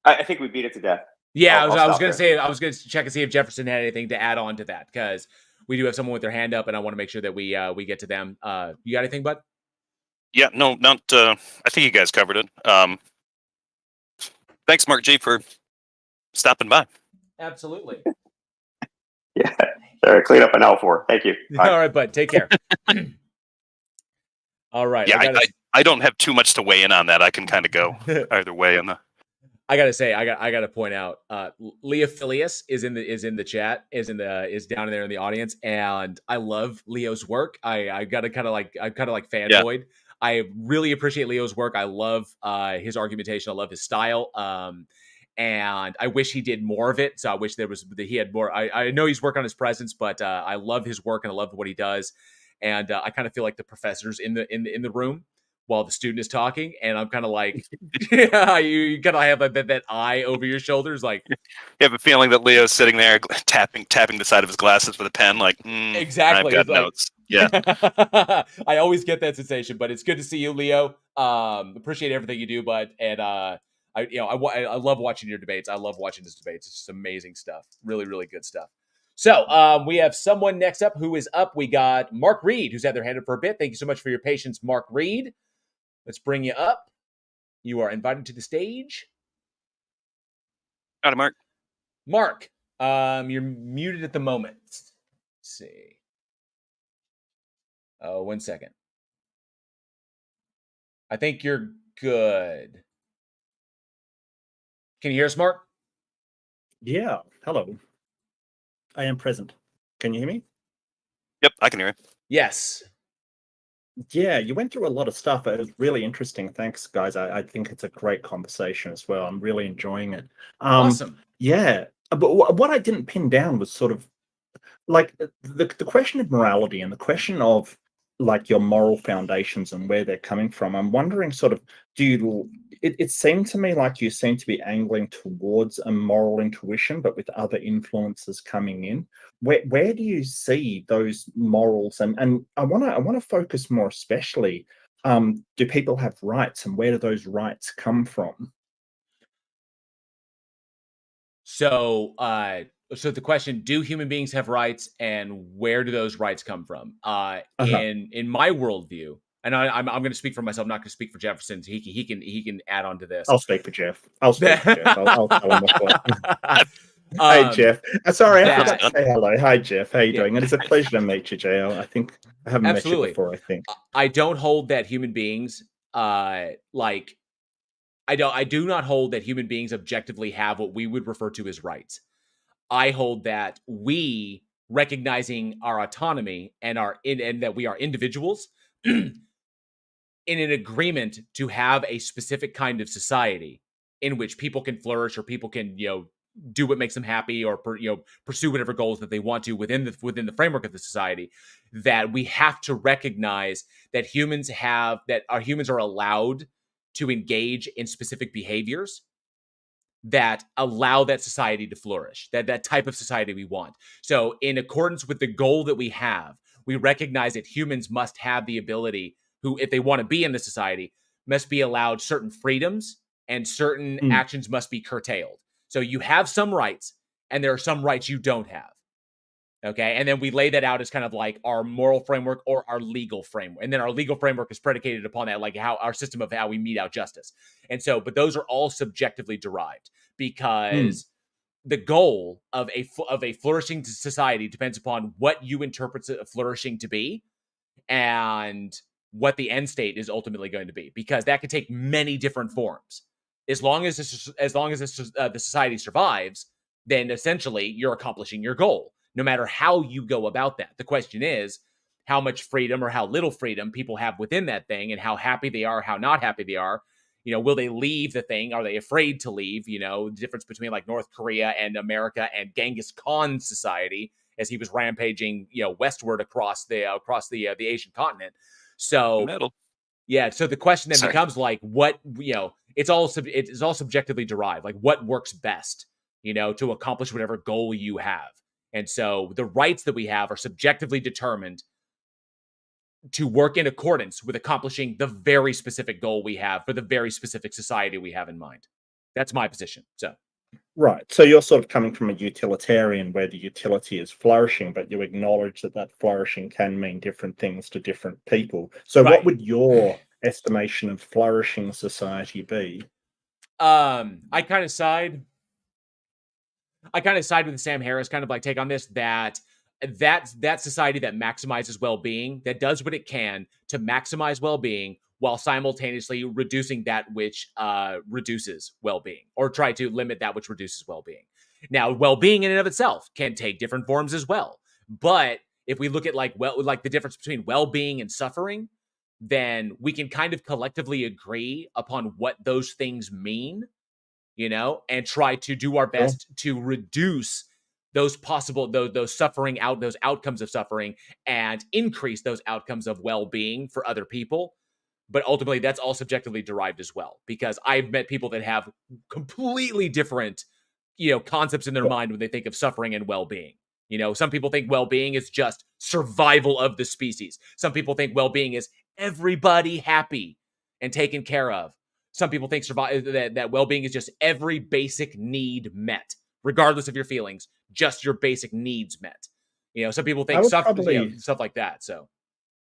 I think we beat it to death. Yeah, I was going to check and see if Jefferson had anything to add on to that, because we do have someone with their hand up, and I want to make sure that we get to them. You got anything, bud? Yeah, no, not. I think you guys covered it. Thanks, Mark G, for stopping by. Absolutely. Yeah. Sorry, clean up an L4. Thank you. All right, bud. Take care. All right. Yeah, I don't have too much to weigh in on that. I can kind of go either way on the. I gotta say, I gotta point out, Leah Filius is in the chat, is down there in the audience, and I love Leo's work. I kind of like fanboyed. Yeah. I really appreciate Leo's work. I love his argumentation. I love his style. And I wish he did more of it. So I wish he had more. I know he's working on his presence, but I love his work and I love what he does. And I kind of feel like the professor's in the room while the student is talking, and I'm kind of like, yeah, you kind of have that eye over your shoulders, like you have a feeling that Leo's sitting there tapping the side of his glasses with a pen, like exactly. I've got notes. Yeah, I always get that sensation, but it's good to see you, Leo. Appreciate everything you do, bud, and I love watching your debates. I love watching his debates. It's just amazing stuff. Really, really good stuff. So we have someone next up who is up. We got Mark Reed, who's had their hand up for a bit. Thank you so much for your patience, Mark Reed. Let's bring you up. You are invited to the stage. Got it, Mark. Mark, you're muted at the moment. Let's see. 1 second. I think you're good. Can you hear us, Mark? Yeah. Hello. I am present. Can you hear me? Yep, I can hear you. Yes. Yeah, you went through a lot of stuff. It was really interesting. Thanks, guys. I think it's a great conversation as well. I'm really enjoying it. Awesome. Yeah. But what I didn't pin down was sort of like the question of morality and the question of like your moral foundations and where they're coming from. I'm wondering sort of, it seemed to me like you seem to be angling towards a moral intuition, but with other influences coming in. Where do you see those morals? And I wanna focus more especially, do people have rights and where do those rights come from? So, so the question: do human beings have rights, and where do those rights come from? In my worldview, and I'm going to speak for myself. I'm not going to speak for Jefferson. So he can add on to this. I'll speak for Jeff. I'll tell him what. Hey Jeff. Sorry, I forgot to say hello. Hi Jeff. How you doing? And it's a pleasure to meet you, JL. I think I haven't met you before. I think I don't hold that human beings I do not hold that human beings objectively have what we would refer to as rights. I hold that we, recognizing our autonomy and that we are individuals in an agreement to have a specific kind of society in which people can flourish or people can, do what makes them happy or pursue whatever goals that they want to within the framework of the society, that we have to recognize that humans are allowed to engage in specific behaviors that allow that society to flourish, that type of society we want. So in accordance with the goal that we have, we recognize that humans must have the ability, who, if they want to be in the society, must be allowed certain freedoms and certain actions must be curtailed. So you have some rights and there are some rights you don't have. Okay. And then we lay that out as kind of like our moral framework or our legal framework. And then our legal framework is predicated upon that, like how our system of how we mete out justice. And so, but those are all subjectively derived because the goal of a flourishing society depends upon what you interpret flourishing to be and what the end state is ultimately going to be, because that could take many different forms. As long as the society survives, then essentially you're accomplishing your goal, no matter how you go about that. The question is how much freedom or how little freedom people have within that thing and how happy they are, how not happy they are. Will they leave the thing? Are they afraid to leave? The difference between like North Korea and America and Genghis Khan's society as he was rampaging, westward across the Asian continent. So yeah. So the question then becomes like, what, it's all subjectively derived. Like what works best, to accomplish whatever goal you have. And so the rights that we have are subjectively determined to work in accordance with accomplishing the very specific goal we have for the very specific society we have in mind. That's my position. So. Right. So you're sort of coming from a utilitarian where the utility is flourishing, but you acknowledge that flourishing can mean different things to different people. So what would your estimation of flourishing society be? I kind of side with Sam Harris, kind of like take on this, that society that maximizes well-being, that does what it can to maximize well-being while simultaneously reducing that which reduces well-being, or try to limit that which reduces well-being. Now, well-being in and of itself can take different forms as well. But if we look at like the difference between well-being and suffering, then we can kind of collectively agree upon what those things mean, and try to do our best to reduce those possible those outcomes of suffering and increase those outcomes of well-being for other people. But ultimately, that's all subjectively derived as well, because I've met people that have completely different, concepts in their mind when they think of suffering and well-being. Some people think well-being is just survival of the species. Some people think well-being is everybody happy and taken care of. Some people think that well-being is just every basic need met, regardless of your feelings, just your basic needs met. Some people think stuff like that. So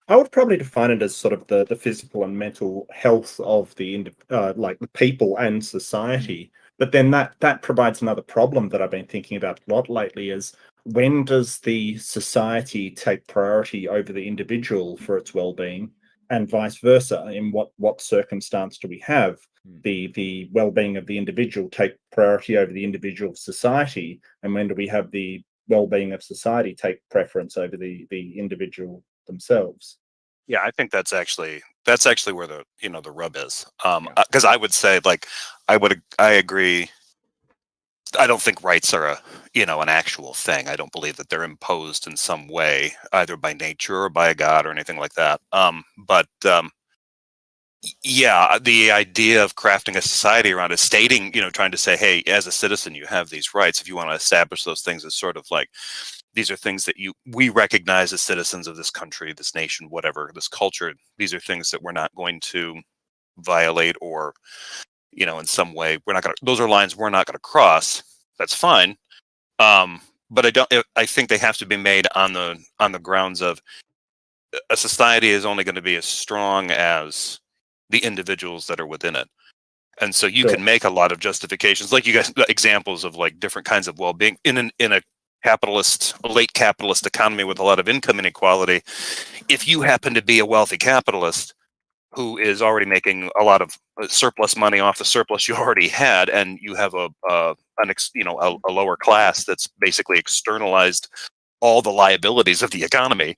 I would probably define it as sort of the physical and mental health of the like the people and society. But then that provides another problem that I've been thinking about a lot lately is, when does the society take priority over the individual for its well-being, and vice versa? In what circumstance do we have the well-being of the individual take priority over the individual society, and when do we have the well-being of society take preference over the individual themselves? Yeah, I think that's actually where the rub is. Because I would say, like, I agree. I don't think rights are an actual thing. I don't believe that they're imposed in some way, either by nature or by God or anything like that. But yeah, the idea of crafting a society around it, stating, trying to say, hey, as a citizen, you have these rights. If you want to establish those things as sort of like, these are things that we recognize as citizens of this country, this nation, whatever, this culture. These are things that we're not going to violate, or, in some way, those are lines we're not going to cross. That's fine. But I think they have to be made on the grounds of a society is only going to be as strong as the individuals that are within it. And so you can make a lot of justifications, like you guys, examples of like different kinds of well-being in a late capitalist economy with a lot of income inequality. If you happen to be a wealthy capitalist who is already making a lot of surplus money off the surplus you already had, and you have a lower class that's basically externalized all the liabilities of the economy,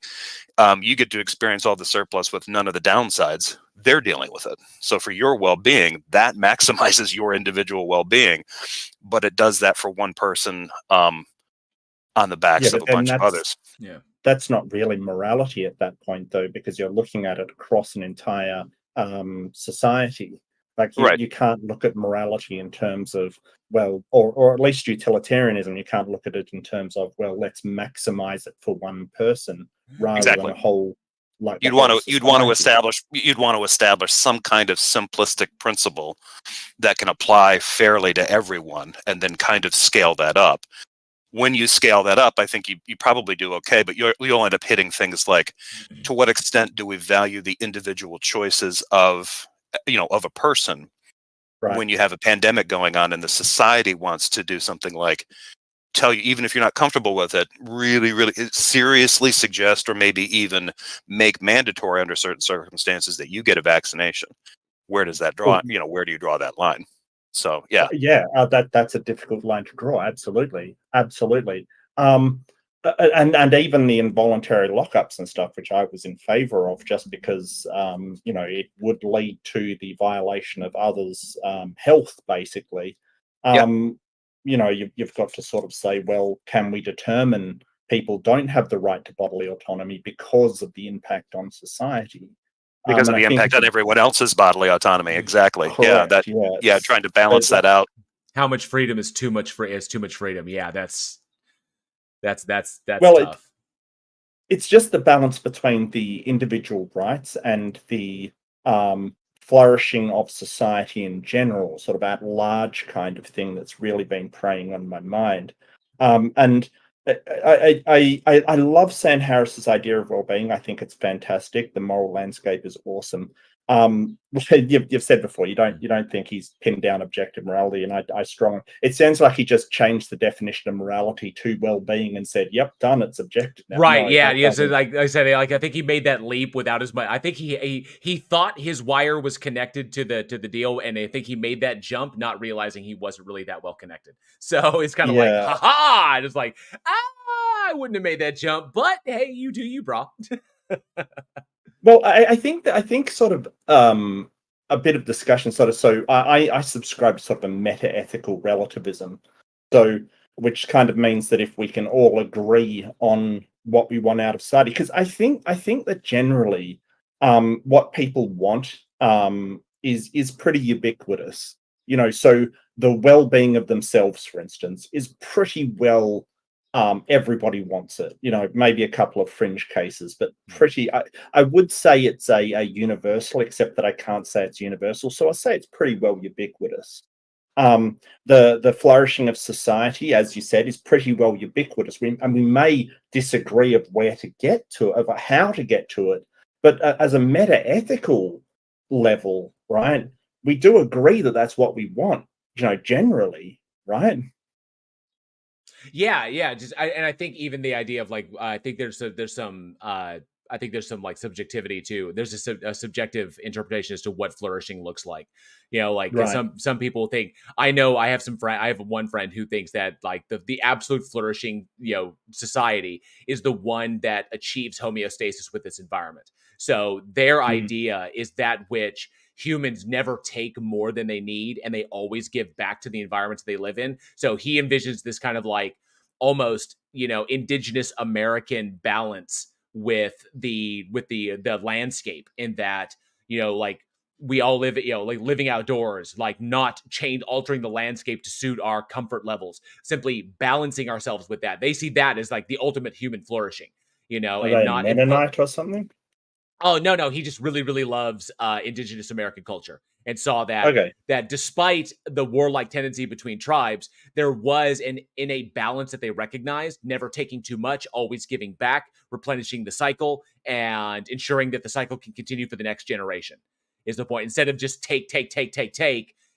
you get to experience all the surplus with none of the downsides. They're dealing with it. So for your well-being, that maximizes your individual well-being, but it does that for one person on the backs of a bunch of others. Yeah, that's not really morality at that point, though, because you're looking at it across an entire society. Like you can't look at morality in terms of, well, or at least utilitarianism. You can't look at it in terms of, well, let's maximize it for one person rather than a whole. Like you'd want to establish some kind of simplistic principle that can apply fairly to everyone, and then kind of scale that up. When you scale that up, I think you probably do okay, but you'll end up hitting things like, to what extent do we value the individual choices of a person when you have a pandemic going on and the society wants to do something like tell you, even if you're not comfortable with it, really, really seriously suggest, or maybe even make mandatory under certain circumstances, that you get a vaccination. Where does that draw? Where do you draw that line? So that's a difficult line to draw. Absolutely. And even the involuntary lockups and stuff, which I was in favor of, just because it would lead to the violation of others' health, basically. You've got to sort of say, well, can we determine people don't have the right to bodily autonomy because of the impact on society? Because of the impact on everyone else's bodily autonomy. Exactly. Correct, Trying to balance that out. How much freedom is too much freedom? Yeah, that's well, tough. It's just the balance between the individual rights and the flourishing of society in general, sort of at large kind of thing, that's really been preying on my mind. And I love Sam Harris's idea of well-being. I think it's fantastic. The moral landscape is awesome. You've said before, you don't think he's pinned down objective morality, and I strongly. It sounds like he just changed the definition of morality to well-being and said, "Yep, done. It's objective now." Right? No, yeah. So like I said, I think he made that leap without his. I think he thought his wire was connected to the deal, and I think he made that jump, not realizing he wasn't really that well connected. So it's kind of like, ha ha! And it's like, I wouldn't have made that jump, but hey, you do you, bro. Well, I think sort of a bit of discussion sort of. So I subscribe to sort of a meta-ethical relativism, so which kind of means that if we can all agree on what we want out of society, because I think that generally what people want is pretty ubiquitous. So the well-being of themselves, for instance, is pretty well. Everybody wants it, maybe a couple of fringe cases, but I would say it's a universal, except that I can't say it's universal. So I say it's pretty well ubiquitous. The flourishing of society, as you said, is pretty well ubiquitous. We may disagree of where to get to it, of how to get to it, but as a meta-ethical level, right, we do agree that that's what we want. generally, right? Yeah. And I think even the idea of like, I think I think there's some like subjectivity too. There's a subjective interpretation as to what flourishing looks like. Like 'cause Right. some people think. I have one friend who thinks that like the absolute flourishing society is the one that achieves homeostasis with its environment. So their Mm. idea is that which humans never take more than they need and they always give back to the environments they live in. So he envisions this kind of like almost, indigenous American balance with the landscape, in that, like we all live, like living outdoors, like not altering the landscape to suit our comfort levels, simply balancing ourselves with that. They see that as like the ultimate human flourishing, Are and they not Mennonite or something? Oh, no, he just really, really loves indigenous American culture, and saw that Okay. despite the warlike tendency between tribes, there was an innate balance that they recognized, never taking too much, always giving back, replenishing the cycle, and ensuring that the cycle can continue for the next generation. Is the point. Instead of just take,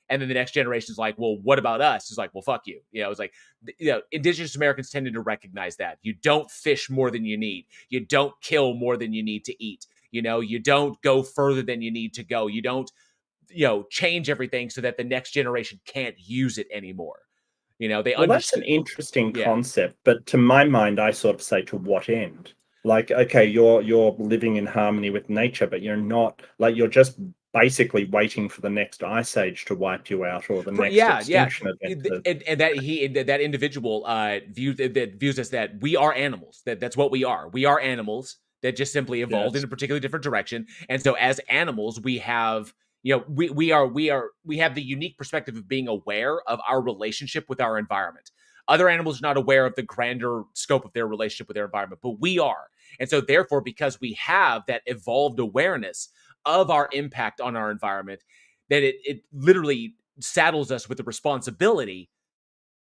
and then the next generation is like, well, what about us? It's like, well, fuck you. It's like, indigenous Americans tended to recognize that you don't fish more than you need. You don't kill more than you need to eat. You don't go further than you need to go. You don't, change everything so that the next generation can't use it anymore. They Well, that's an understood. interesting Yeah. concept, but to my mind, I sort of say, to what end? Like, okay, you're living in harmony with nature, but you're not, like, you're just basically waiting for the next ice age to wipe you out, or the next Yeah. extinction event. And that individual views us that we are animals. That's what we are. We are animals that just simply evolved Yes. in a particularly different direction. And so as animals, we have, we have the unique perspective of being aware of our relationship with our environment. Other animals are not aware of the grander scope of their relationship with their environment, but we are. And so therefore, because we have that evolved awareness of our impact on our environment, that it literally saddles us with the responsibility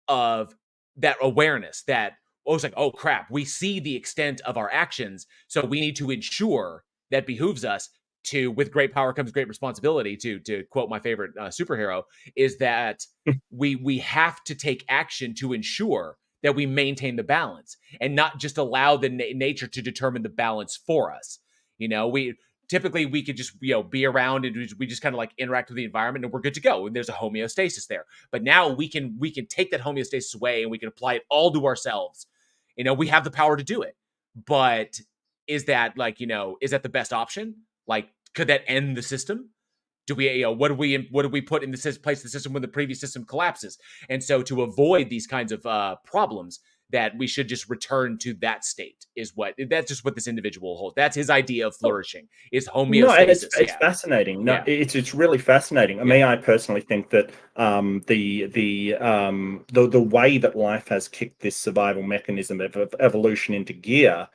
of that awareness that, it's like, oh crap, we see the extent of our actions, so we need to ensure that behooves us to, with great power comes great responsibility, to quote my favorite superhero, is that we have to take action to ensure that we maintain the balance and not just allow the nature to determine the balance for us. We typically we could just be around and we just kind of like interact with the environment and we're good to go, and there's a homeostasis there. But now we can take that homeostasis away and we can apply it all to ourselves. We have the power to do it, but is that like, is that the best option? Like, could that end the system? Do we, what do we put in the place of the system when the previous system collapses? And so to avoid these kinds of problems, that we should just return to that state that's just what this individual holds. That's his idea of flourishing, is homeostasis. No, and it's fascinating. No, it's really fascinating. I mean, I personally think that the way that life has kicked this survival mechanism of evolution into gear,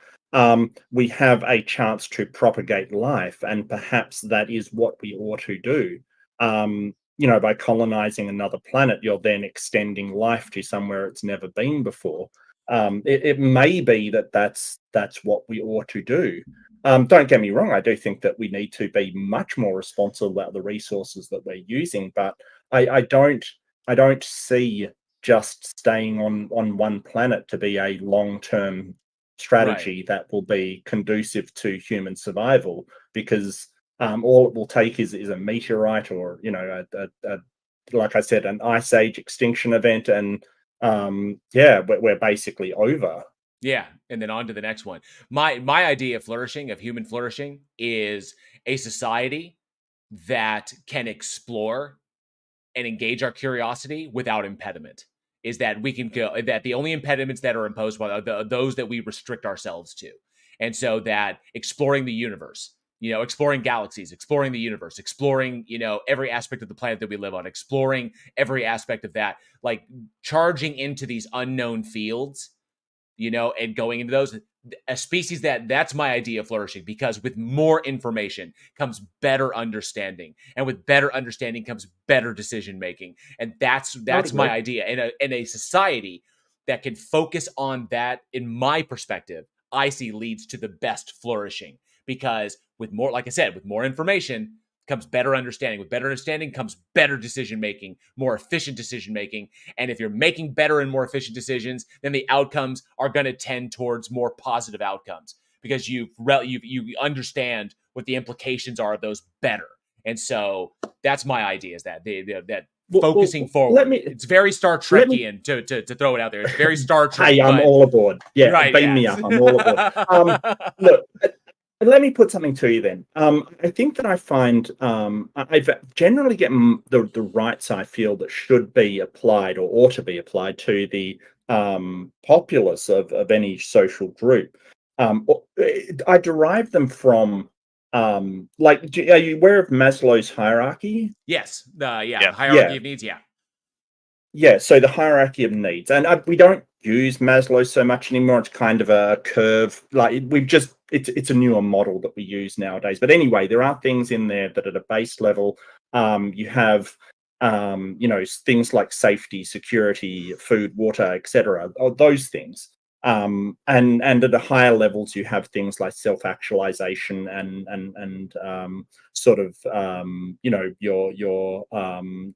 we have a chance to propagate life, and perhaps that is what we ought to do. By colonizing another planet, you're then extending life to somewhere it's never been before. It may be that's what we ought to do. Don't get me wrong, I do think that we need to be much more responsible about the resources that we're using, but I don't see just staying on one planet to be a long-term strategy that will be conducive to human survival, because all it will take is a meteorite, or like I said, an ice age extinction event, and we're basically over. Yeah, and then on to the next one. My idea of flourishing, of human flourishing, is a society that can explore and engage our curiosity without impediment. Is that we can go, that the only impediments that are imposed are those that we restrict ourselves to. And so that exploring the universe, exploring galaxies, exploring the universe, exploring, every aspect of the planet that we live on, exploring every aspect of that, like charging into these unknown fields, and going into those, a species that's my idea of flourishing, because with more information comes better understanding, and with better understanding comes better decision making. And that's my idea. In a society that can focus on that, in my perspective, I see leads to the best flourishing, because with more, like I said, with more information comes better understanding. With better understanding comes better decision making, more efficient decision making. And if you're making better and more efficient decisions, then the outcomes are going to tend towards more positive outcomes because you understand what the implications are of those better. And so that's my idea, is that focusing forward. It's very Star Trekian to throw it out there. It's very Star Trek. Hey, I'm all aboard. Yeah, Right, beam me up. I'm all aboard. Look, let me put something to you then. I think that I find I generally get the rights I feel that should be applied or ought to be applied to the populace of any social group. I derive them from are you aware of Maslow's hierarchy? Yes. Hierarchy of needs. Yeah, so the hierarchy of needs, and we don't use Maslow so much anymore. It's kind of a curve. Like it's a newer model that we use nowadays. But anyway, there are things in there that at a base level, you have, things like safety, security, food, water, etc. Those things. And at the higher levels, you have things like self-actualization and your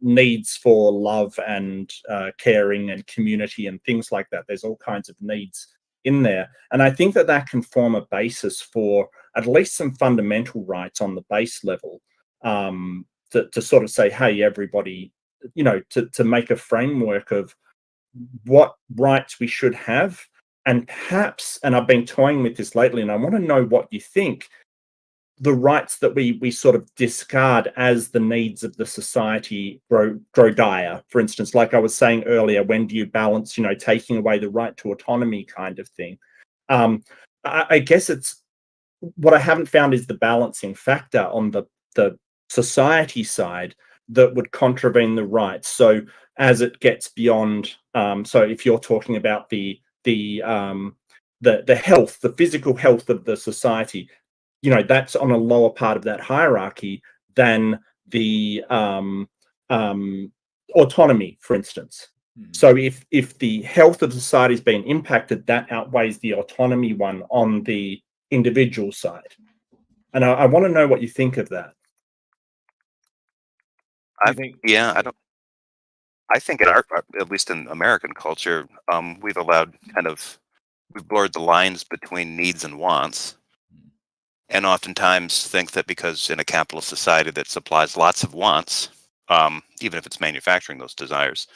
needs for love and caring and community and things like that. There's all kinds of needs in there, and I think that can form a basis for at least some fundamental rights on the base level, to sort of say, hey, everybody, to make a framework of what rights we should have. And perhaps, and I've been toying with this lately, and I want to know what you think, the rights that we sort of discard as the needs of the society grow dire. For instance, like I was saying earlier, when do you balance, taking away the right to autonomy kind of thing? I guess it's what I haven't found is the balancing factor on the society side that would contravene the rights. So as it gets beyond, so if you're talking about the health, the physical health of the society, that's on a lower part of that hierarchy than the autonomy, for instance. So if the health of society is being impacted, that outweighs the autonomy one on the individual side. And I want to know what you think of that. I think in our, at least in American culture, we've blurred the lines between needs and wants, and oftentimes think that because in a capitalist society that supplies lots of wants, even if it's manufacturing those desires,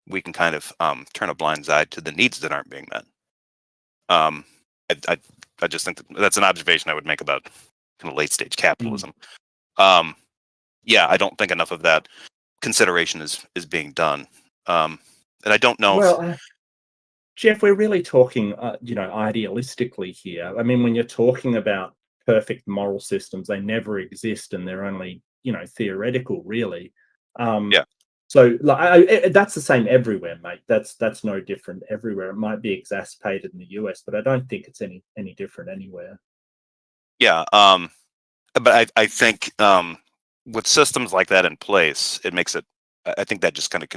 we can kind of turn a blind eye to the needs that aren't being met. I just think that's an observation I would make about kind of late stage capitalism. I don't think enough of that consideration is being done, and I don't know. Well, Jeff, we're really talking, idealistically here. I mean, when you're talking about perfect moral systems, they never exist, and they're only, theoretical, really. So, that's the same everywhere, mate. That's no different everywhere. It might be exacerbated in the US, but I don't think it's any different anywhere. Yeah, but I think with systems like that in place, it makes it. I think that just kind of,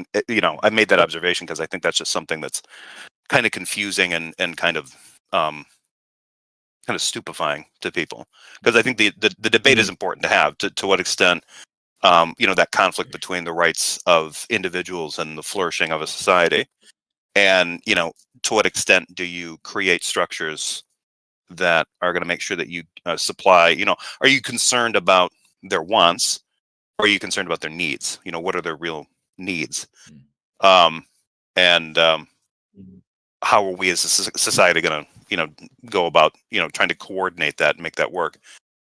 I made that observation because I think that's just something that's kind of confusing and kind of stupefying to people. Because I think the debate is important to have. To what extent, that conflict between the rights of individuals and the flourishing of a society, and to what extent do you create structures that are going to make sure that you supply? Are you concerned about their wants, or are you concerned about their needs? What are their real needs? And how are we as a society going to, go about, trying to coordinate that and make that work?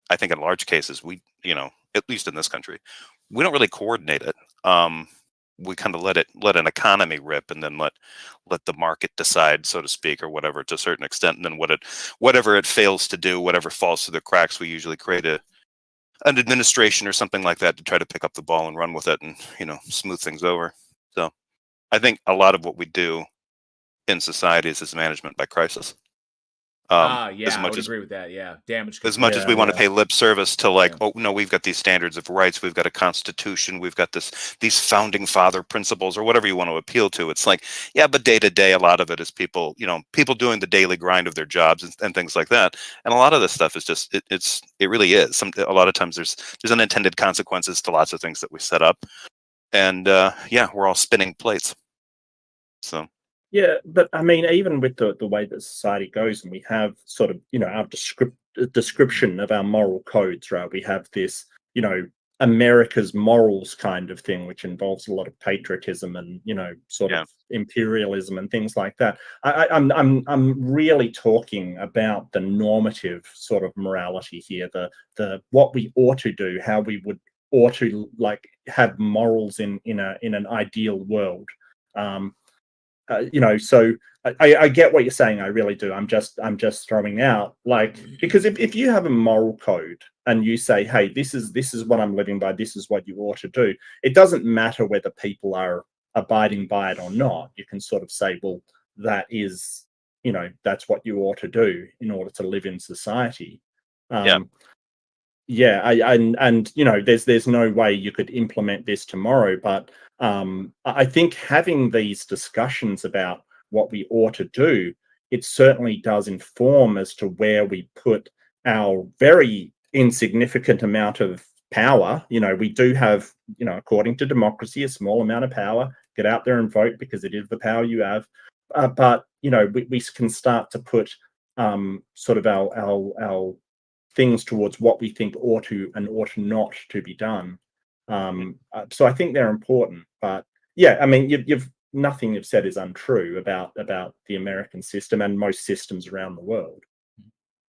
I think in large cases, we, at least in this country, we don't really coordinate it. We kind of let an economy rip, and then let the market decide, so to speak, or whatever, to a certain extent. And then whatever it fails to do, whatever falls through the cracks, we usually create an administration or something like that to try to pick up the ball and run with it and, smooth things over. So I think a lot of what we do in society is management by crisis. Yeah, as I much would as agree with that. Yeah, damage as much as control. we want to Yeah. pay lip service to like, Yeah. oh no, we've got these standards of rights, we've got a constitution, we've got these founding father principles or whatever you want to appeal to. It's like, yeah, but day to day, a lot of it is people, people doing the daily grind of their jobs and things like that. And a lot of this stuff is just it really is. A lot of times there's unintended consequences to lots of things that we set up, and yeah, we're all spinning plates. So Yeah, but I mean, even with the way that society goes, and we have sort of, our description of our moral codes, right? We have this, America's morals kind of thing, which involves a lot of patriotism and, sort yeah, of imperialism and things like that. I'm really talking about the normative sort of morality here, the what we ought to do, how we would ought to like have morals in an ideal world. So I get what you're saying. I really do. I'm just throwing out, like, because if you have a moral code and you say, hey, this is what I'm living by, this is what you ought to do, it doesn't matter whether people are abiding by it or not. You can sort of say, well, that is, that's what you ought to do in order to live in society. yeah. Yeah, and there's no way you could implement this tomorrow, but I think having these discussions about what we ought to do, it certainly does inform as to where we put our very insignificant amount of power. We do have, according to democracy, a small amount of power. Get out there and vote because it is the power you have. But we can start to put sort of our things towards what we think ought to and ought not to be done. So I think they're important. But yeah, I mean, you've nothing you've said is untrue about the American system and most systems around the world.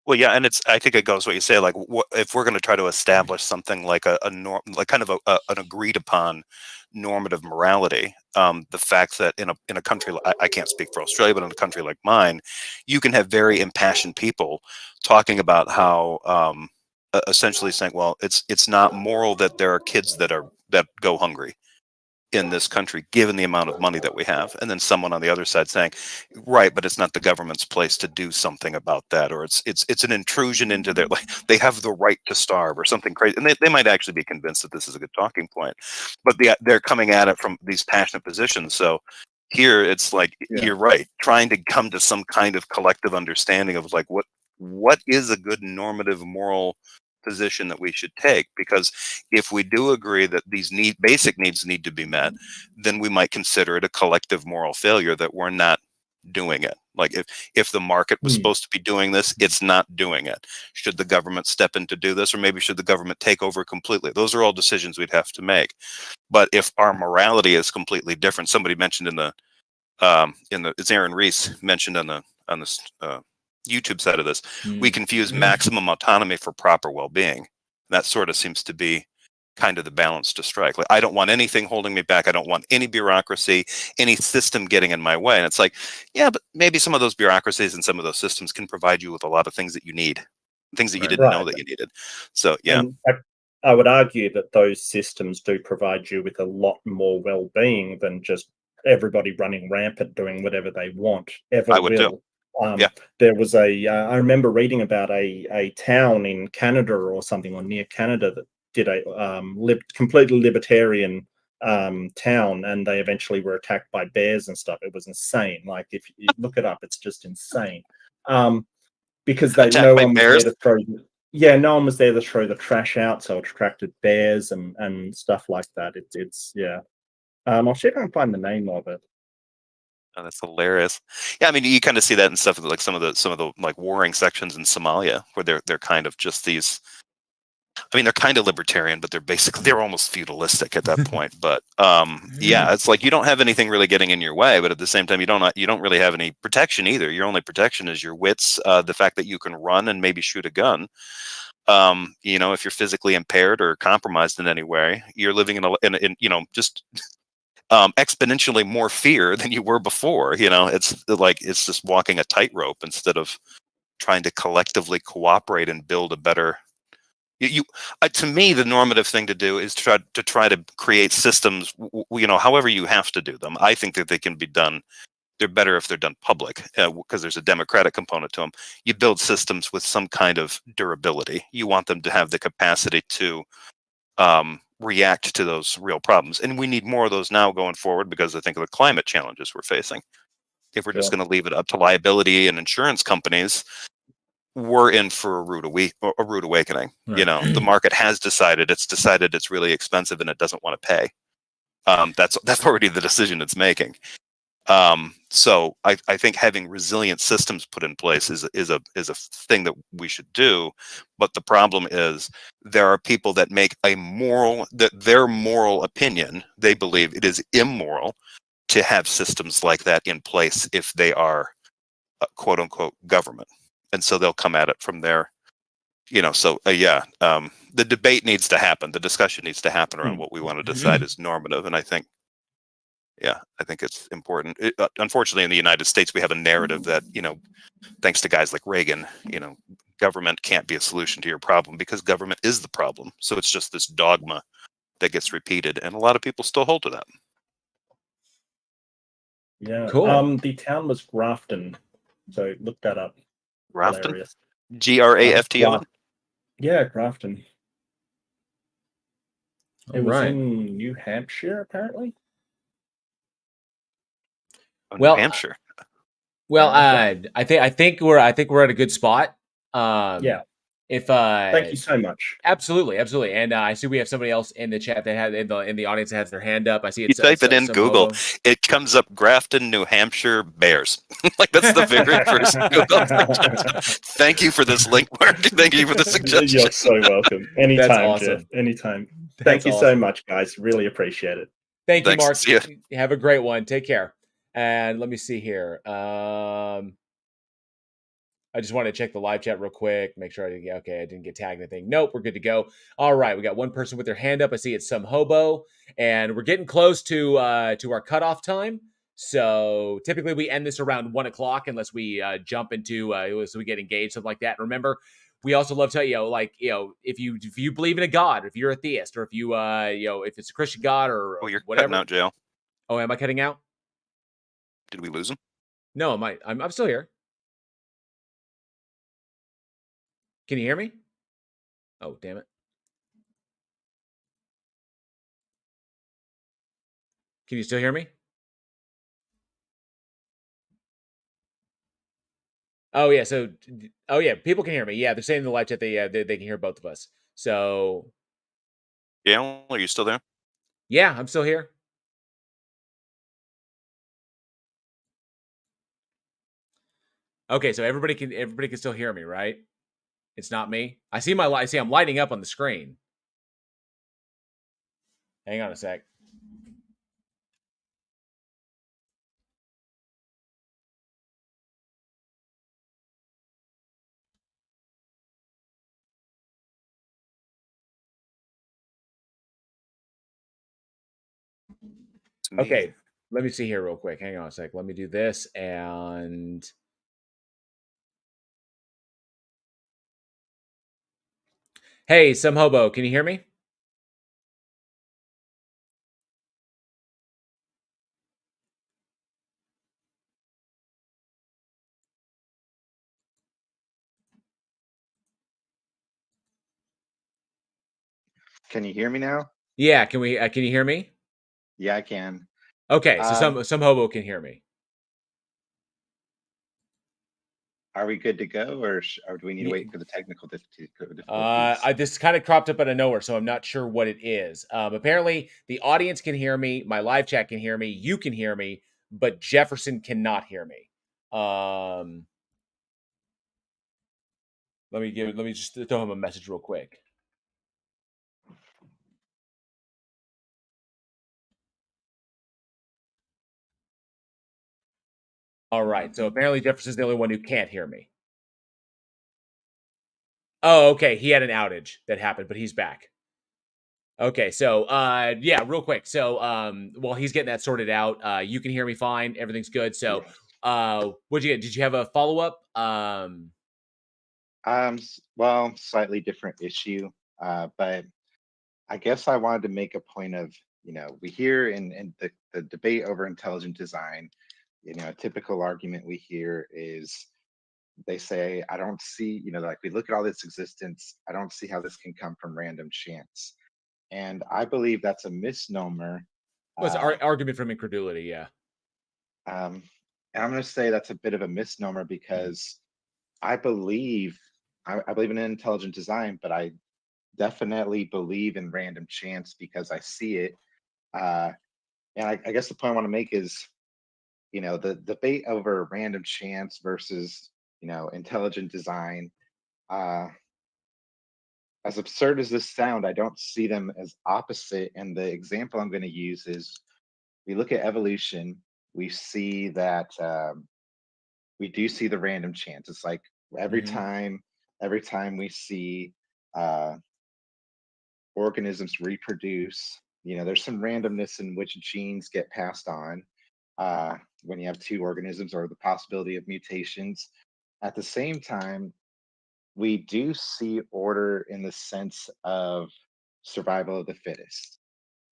Well, yeah, and I think it goes what you say. Like, if we're going to try to establish something like a norm, like kind of an agreed upon normative morality, the fact that in a country, I can't speak for Australia, but in a country like mine, you can have very impassioned people talking about how essentially saying, well, it's not moral that there are kids that go hungry in this country, given the amount of money that we have. And then someone on the other side saying, right, but it's not the government's place to do something about that, or it's an intrusion into their, like, they have the right to starve or something crazy. And they might actually be convinced that this is a good talking point, but they're coming at it from these passionate positions. So here it's like, Yeah. you're right, trying to come to some kind of collective understanding of like what is a good normative moral position that we should take, because if we do agree that these basic needs need to be met, then we might consider it a collective moral failure that we're not doing it. Like if the market was supposed to be doing this, it's not doing it. Should the government step in to do this, or maybe should the government take over completely? Those are all decisions we'd have to make. But if our morality is completely different, somebody mentioned it's Aaron Reese mentioned on this YouTube side of this, we confuse maximum autonomy for proper well-being. That sort of seems to be kind of the balance to strike. Like, I don't want anything holding me back. I don't want any bureaucracy, any system getting in my way. And it's like, yeah, but maybe some of those bureaucracies and some of those systems can provide you with a lot of things that you need, things that you didn't know that you needed. So yeah. And I would argue that those systems do provide you with a lot more well-being than just everybody running rampant doing whatever they want ever I would will. too. There was I remember reading about a town in Canada or something, or near Canada, that did a completely libertarian town, and they eventually were attacked by bears and stuff. It was insane. Like, if you look it up, it's just insane. Because no one was there to throw. Yeah, no one was there to throw the trash out, so it attracted bears and stuff like that. It's yeah. I'll see if I can find the name of it. Oh, that's hilarious. Yeah, I mean, you kind of see that in stuff like some of the like warring sections in Somalia, where they're kind of just these. I mean, they're kind of libertarian, but they're almost feudalistic at that point. But yeah, it's like you don't have anything really getting in your way, but at the same time, you don't really have any protection either. Your only protection is your wits, the fact that you can run and maybe shoot a gun. If you're physically impaired or compromised in any way, you're living in just exponentially more fear than you were before. It's just walking a tightrope instead of trying to collectively cooperate and build a better. To me, the normative thing to do is try to create systems. However you have to do them. I think that they can be done they're better if they're done public because there's a democratic component to them. You build systems with some kind of durability. You want them to have the capacity to react to those real problems. And we need more of those now going forward because I think of the climate challenges we're facing. If we're just Sure. going to leave it up to liability and insurance companies, we're in for a rude awakening. You Right. know, the market has decided it's really expensive and it doesn't want to pay. That's already the decision it's making. So I think having resilient systems put in place is a thing that we should do. But the problem is there are people that make their moral opinion, they believe it is immoral to have systems like that in place if they are quote unquote government. And so they'll come at it from there. You know, so the debate needs to happen. The discussion needs to happen around what we want to decide is normative. And I think it's important. Unfortunately, in the United States, we have a narrative that, you know, thanks to guys like Reagan, you know, government can't be a solution to your problem because government is the problem. So it's just this dogma that gets repeated. And a lot of people still hold to that. Yeah. Cool. The town was Grafton, so look that up. Grafton? Hilarious. Grafton? Yeah, Grafton. It All was right. in New Hampshire, apparently. Well, New Hampshire. Well, Yeah, I think we're at a good spot. Yeah. If Thank you so much. absolutely, and I see we have somebody else in the chat that had in the audience that has their hand up. I see You it's type it in some Google, hobo. it comes up Grafton, New Hampshire Bears. Like that's the very first Google. Thank you for this link, Mark. Thank you for the suggestion. You're so welcome. Anytime, That's awesome. Jeff. Anytime. That's Thank you so awesome. much, guys. Really appreciate it. Thank you, Thanks. Mark. See ya. Have a great one. Take care. And let me see here. I just want to check the live chat real quick, make sure I didn't get tagged anything. Nope, we're good to go. All right, we got one person with their hand up. I see it's some hobo, and we're getting close to our cutoff time. So typically we end this around 1:00 unless we jump into so we get engaged, something like that. Remember, we also love to if you believe in a god, if you're a theist, or if you if it's a Christian god or Oh, you're whatever. cutting out, Jail. Oh, am I cutting out? Did we lose him? No, I'm still here. Can you hear me? Oh, damn it. Can you still hear me? Oh yeah, people can hear me. Yeah, they're saying in the live chat they can hear both of us. So Yeah, are you still there? yeah, I'm still here. Okay, so everybody can still hear me, right? It's not me. I see I'm lighting up on the screen. Hang on a sec. Okay, let me see here real quick. Hang on a sec. Let me do this and hey, some hobo, can you hear me? Can you hear me now? Yeah, can you hear me? Yeah, I can. Okay, so some hobo can hear me. Are we good to go, or do we need to Ye- wait for the technical difficulties? This kind of cropped up out of nowhere, so I'm not sure what it is. Apparently, the audience can hear me, my live chat can hear me, you can hear me, but Jefferson cannot hear me. Let me just throw him a message real quick. All right, so apparently Jefferson's the only one who can't hear me. Oh, okay, he had an outage that happened, but he's back. Okay, so yeah, real quick. So while he's getting that sorted out, you can hear me fine, everything's good. So what'd you get? Did you have a follow-up? Well, slightly different issue, but I guess I wanted to make a point of, we hear in the debate over intelligent design, A typical argument we hear is they say, I don't see, like we look at all this existence, I don't see how this can come from random chance. And I believe that's a misnomer. Well, it's an argument from incredulity, yeah. And I'm going to say that's a bit of a misnomer because I believe in intelligent design, but I definitely believe in random chance because I see it. And I guess the point I want to make is, the debate over random chance versus, intelligent design, as absurd as this sound, I don't see them as opposite. And the example I'm going to use is we look at evolution, we see that we do see the random chance. It's like every time we see organisms reproduce, there's some randomness in which genes get passed on when you have two organisms or the possibility of mutations. At the same time, we do see order in the sense of survival of the fittest.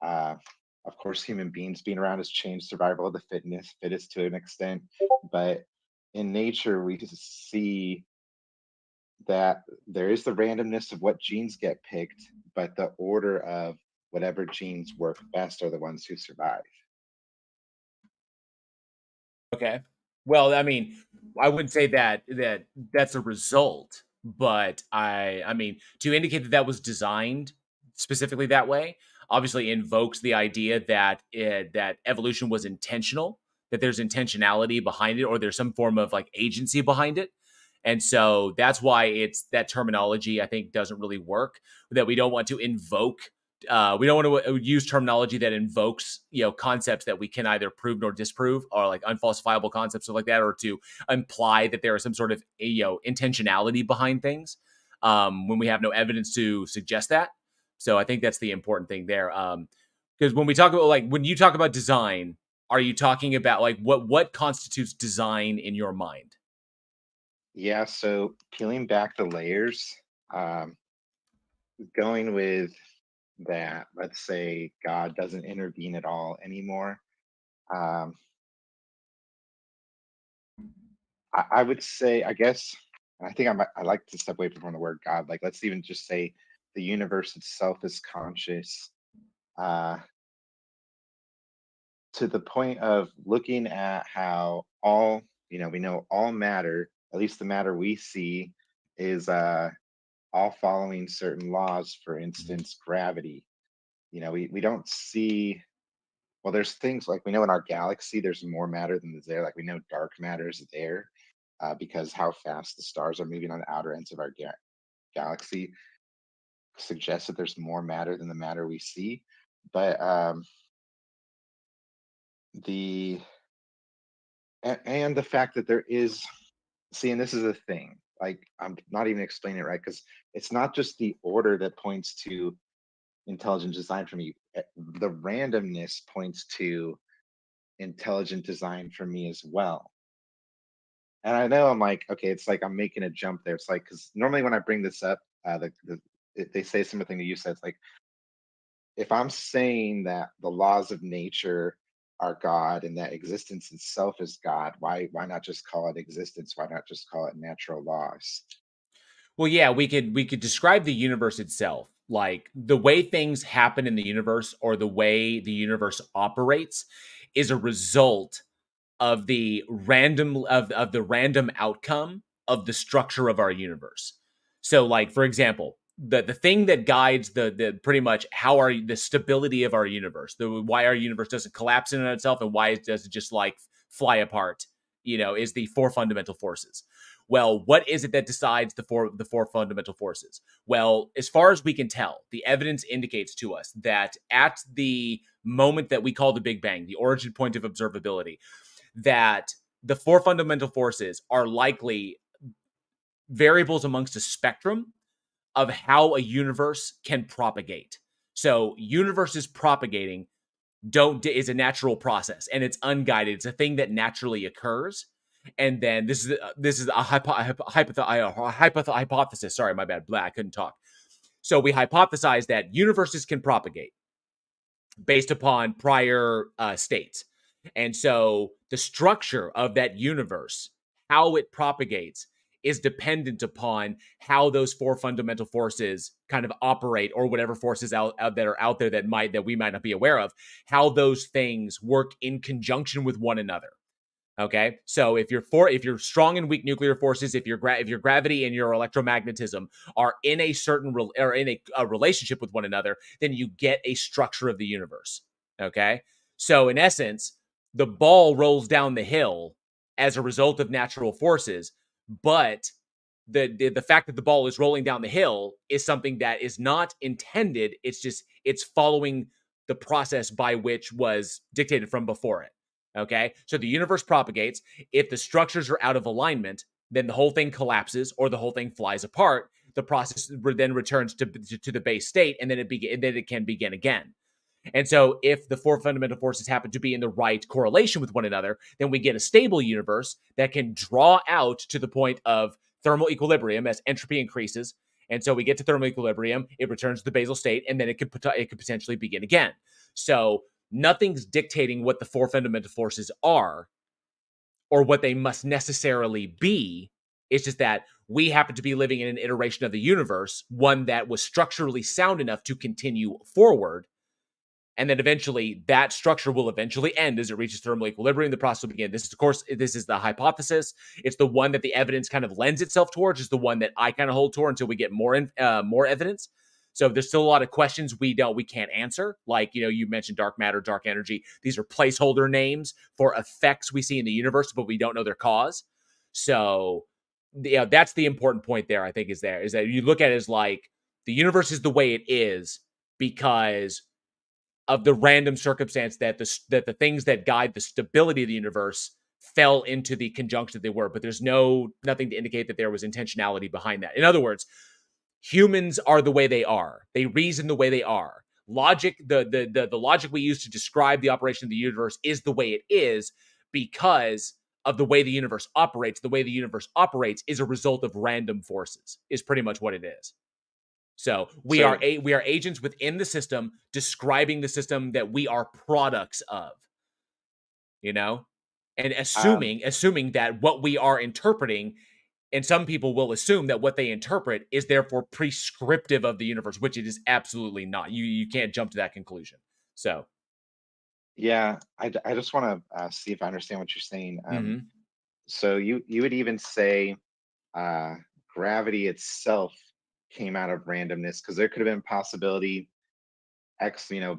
Of course, human beings being around has changed survival of the fittest to an extent, but in nature, we see that there is the randomness of what genes get picked, but the order of whatever genes work best are the ones who survive. Okay. Well, I mean, I wouldn't say that's a result, but I mean, to indicate that was designed specifically that way, obviously invokes the idea that that evolution was intentional, that there's intentionality behind it, or there's some form of like agency behind it. And so that's why it's that terminology, I think, doesn't really work, that we don't want to invoke. We don't want to use terminology that invokes, concepts that we can either prove nor disprove, or like unfalsifiable concepts, stuff like that, or to imply that there is some sort of, intentionality behind things when we have no evidence to suggest that. So I think that's the important thing there. Because when we talk about, like, when you talk about design, are you talking about like what constitutes design in your mind? Yeah, so peeling back the layers, going with that, let's say God doesn't intervene at all anymore. I would say, I guess, I think I like to step away from the word God. Like, let's even just say the universe itself is conscious, to the point of looking at how all, we know all matter, at least the matter we see, is all following certain laws. For instance, gravity. We don't see, well, there's things like we know in our galaxy there's more matter than is there. Like we know dark matter is there because how fast the stars are moving on the outer ends of our galaxy suggests that there's more matter than the matter we see. But the fact that there is, see, and this is a thing, like I'm not even explaining it right, because it's not just the order that points to intelligent design for me. The randomness points to intelligent design for me as well. And I know I'm like, okay, it's like I'm making a jump there. It's like, because normally when I bring this up, they say something that you said. It's like, if I'm saying that the laws of nature are God and that existence itself is God, why not just call it existence? Why not just call it natural laws? Well, yeah, we could describe the universe itself, like the way things happen in the universe or the way the universe operates is a result of the random outcome of the structure of our universe. So, like, for example, the thing that guides the pretty much how the stability of our universe, why our universe doesn't collapse in on itself and why it doesn't just like fly apart, is the four fundamental forces. Well, what is it that decides the four fundamental forces? Well, as far as we can tell, the evidence indicates to us that at the moment that we call the Big Bang, the origin point of observability, that the four fundamental forces are likely variables amongst a spectrum of how a universe can propagate. So universes propagating is a natural process, and it's unguided. It's a thing that naturally occurs. And then this is a hypothesis. Sorry, my bad. I couldn't talk. So we hypothesize that universes can propagate based upon prior states. And so the structure of that universe, how it propagates, is dependent upon how those four fundamental forces kind of operate, or whatever forces out that are out there that we might not be aware of, how those things work in conjunction with one another. Okay, so if you're strong and weak nuclear forces, if your gravity and your electromagnetism are in a certain a relationship with one another, then you get a structure of the universe. Okay, so in essence, the ball rolls down the hill as a result of natural forces, but the fact that the ball is rolling down the hill is something that is not intended. It's following the process by which was dictated from before it. Okay, so the universe propagates. If the structures are out of alignment, then the whole thing collapses or the whole thing flies apart. The process then returns to the base state, and then it can begin again. And so if the four fundamental forces happen to be in the right correlation with one another, then we get a stable universe that can draw out to the point of thermal equilibrium as entropy increases. And so we get to thermal equilibrium, it returns to the basal state, and then it could potentially begin again. So nothing's dictating what the four fundamental forces are or what they must necessarily be. It's just that we happen to be living in an iteration of the universe, one that was structurally sound enough to continue forward. And then eventually that structure will eventually end as it reaches thermal equilibrium. The process will begin. This is the hypothesis. It's the one that the evidence kind of lends itself towards. It's the one that I kind of hold toward until we get more evidence. So there's still a lot of questions we can't answer. Like, you mentioned dark matter, dark energy. These are placeholder names for effects we see in the universe, but we don't know their cause. So that's the important point there, I think, is that you look at it as like the universe is the way it is because of the random circumstance that the things that guide the stability of the universe fell into the conjunction that they were, but there's nothing to indicate that there was intentionality behind that. In other words, humans are the way they are. They reason the way they are. Logic, the logic we use to describe the operation of the universe is the way it is because of the way the universe operates. The way the universe operates is a result of random forces, is pretty much what it is. So we are agents within the system describing the system that we are products of, and assuming that what we are interpreting, and some people will assume that what they interpret is therefore prescriptive of the universe, which it is absolutely not. You can't jump to that conclusion. So Yeah, I just want to see if I understand what you're saying. Mhm. So you would even say gravity itself came out of randomness, because there could have been possibility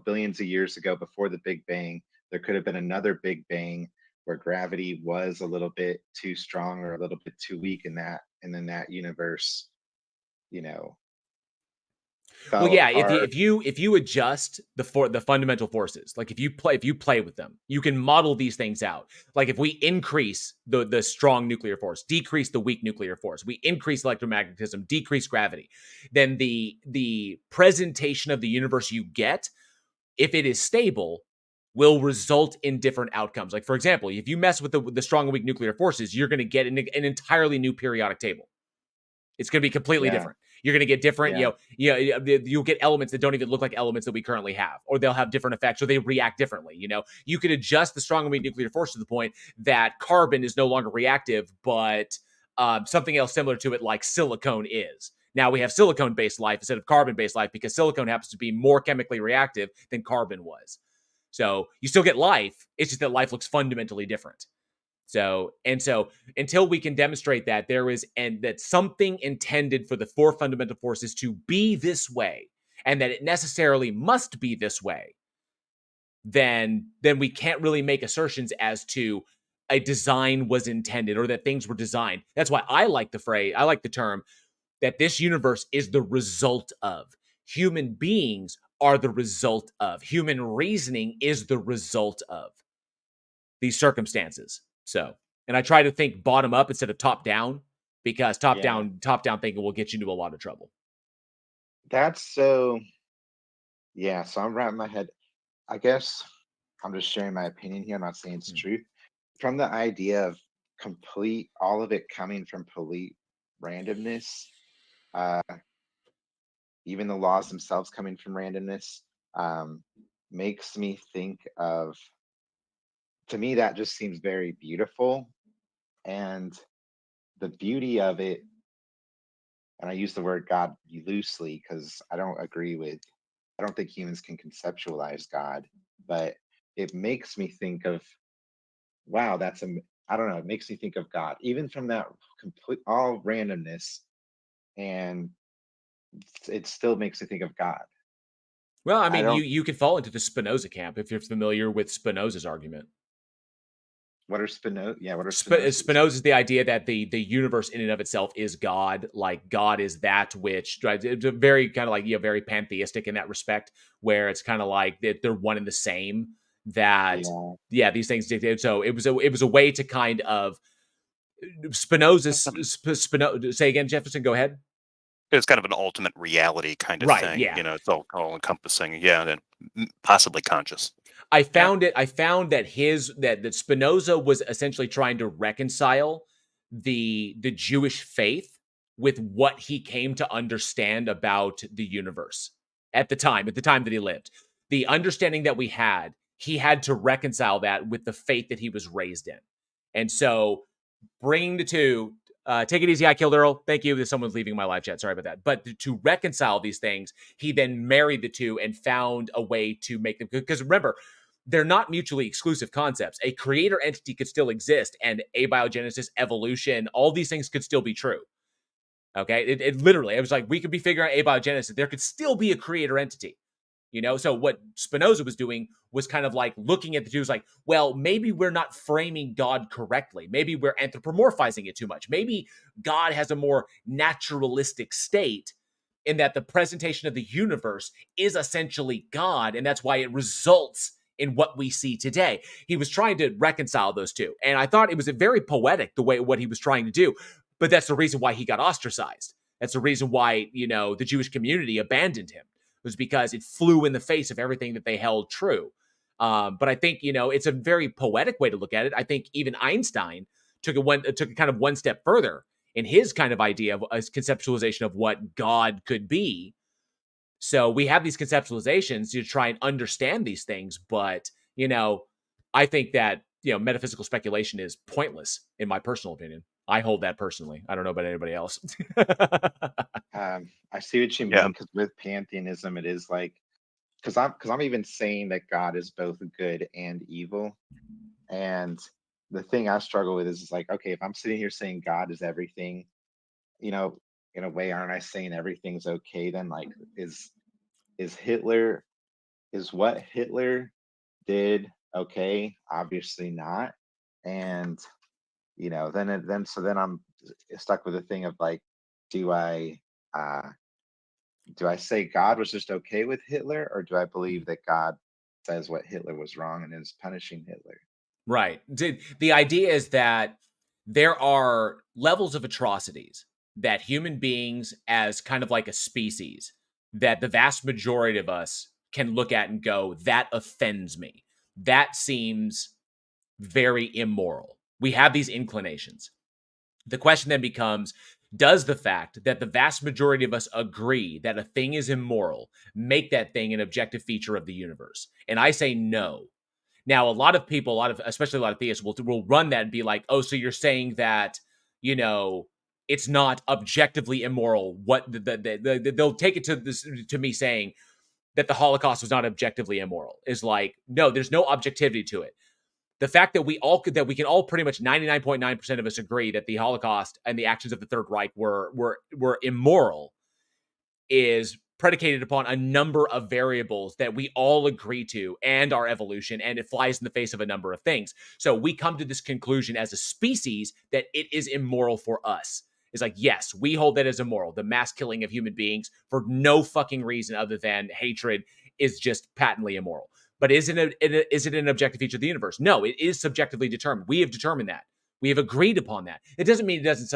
billions of years ago before the Big Bang, there could have been another Big Bang where gravity was a little bit too strong or a little bit too weak in that, and then that universe, Well, fell yeah, apart. if you adjust the fundamental forces, like if you play with them, you can model these things out. Like if we increase the strong nuclear force, decrease the weak nuclear force, we increase electromagnetism, decrease gravity, then the presentation of the universe you get, if it is stable, will result in different outcomes. Like, for example, if you mess with the strong and weak nuclear forces, you're going to get an entirely new periodic table. It's going to be completely Yeah. different. You're going to get different, Yeah. you'll get elements that don't even look like elements that we currently have, or they'll have different effects, or they react differently. You could adjust the strong and weak nuclear force to the point that carbon is no longer reactive, but something else similar to it, like silicone is. Now we have silicone-based life instead of carbon-based life because silicone happens to be more chemically reactive than carbon was. So you still get life. It's just that life looks fundamentally different. So until we can demonstrate that there is and that something intended for the four fundamental forces to be this way, and that it necessarily must be this way, then we can't really make assertions as to a design was intended or that things were designed. That's why I like the term that this universe is the result of. Human beings are the result of. Human reasoning is the result of these circumstances. So, and I try to think bottom up instead of top down, because top down thinking will get you into a lot of trouble. That's so. Yeah, so I'm wrapping my head. I guess I'm just sharing my opinion here. I'm not saying it's true. From the idea of all of it coming from complete randomness, uh, even the laws themselves coming from randomness, makes me think of to me, that just seems very beautiful. And the beauty of it, and I use the word God loosely because I don't agree with, I don't think humans can conceptualize God, but it makes me think of, wow, I don't know, it makes me think of God, even from that complete, all randomness, and it still makes me think of God. Well, I I mean, don't, you could fall into the Spinoza camp if you're familiar with Spinoza's argument. what are Spinoza? Yeah, what are Spinoza's? Spinoza's the idea that the universe in and of itself is God. Like God is that which, right? It's a very kind of like, very pantheistic in that respect, where it's kind of like they're one and the same. That Yeah. these things dictated. So it was a way to kind of Spinoza's Spinoza. Say again, Jefferson. Go ahead. It's kind of an ultimate reality kind of Right, thing. yeah. It's all encompassing. Yeah, and possibly conscious. I found that that Spinoza was essentially trying to reconcile the Jewish faith with what he came to understand about the universe at the time that he lived. The understanding that we had, he had to reconcile that with the faith that he was raised in. And so bringing the two, take it easy, I killed Earl. Thank you. Someone's leaving my live chat. Sorry about that. But to reconcile these things, he then married the two and found a way to make them, because remember, they're not mutually exclusive concepts. A creator entity could still exist, and abiogenesis, evolution, all these things could still be true. Okay, it literally, it was like we could be figuring out abiogenesis. There could still be a creator entity. So what Spinoza was doing was kind of like looking at the two, was like, well, maybe we're not framing God correctly. Maybe we're anthropomorphizing it too much. Maybe God has a more naturalistic state in that the presentation of the universe is essentially God, and that's why it results in what we see today. He was trying to reconcile those two, and I thought it was a very poetic the way what he was trying to do. But that's the reason why he got ostracized. That's the reason why the Jewish community abandoned him, was because it flew in the face of everything that they held true. But I think it's a very poetic way to look at it. I think even Einstein took it kind of one step further in his kind of idea of a conceptualization of what God could be. So we have these conceptualizations to try and understand these things, but I think that metaphysical speculation is pointless, in my personal opinion. I hold that personally. I don't know about anybody else. I see what you mean, because with pantheism, it is like, because I'm even saying that God is both good and evil, and the thing I struggle with is like, okay, if I'm sitting here saying God is everything, in a way, aren't I saying everything's okay? Then like, is what Hitler did okay? Obviously not, and then I'm stuck with the thing of like, do I say God was just okay with Hitler, or do I believe that God says what Hitler was wrong and is punishing Hitler? Right. The idea is that there are levels of atrocities that human beings, as kind of like a species, that the vast majority of us can look at and go, that offends me. That seems very immoral. We have these inclinations. The question then becomes, does the fact that the vast majority of us agree that a thing is immoral make that thing an objective feature of the universe? And I say no. Now, a lot of people, especially a lot of theists will run that and be like, oh, so you're saying that, it's not objectively immoral. What they'll take it to me saying that the Holocaust was not objectively immoral is like, no, there's no objectivity to it. The fact that we can all pretty much 99.9% of us agree that the Holocaust and the actions of the Third Reich were immoral is predicated upon a number of variables that we all agree to, and our evolution, and it flies in the face of a number of things. So we come to this conclusion as a species that it is immoral for us. It's like, yes, we hold that as immoral. The mass killing of human beings for no fucking reason other than hatred is just patently immoral. But is it an objective feature of the universe? No, it is subjectively determined. We have determined that. We have agreed upon that. It doesn't mean it doesn't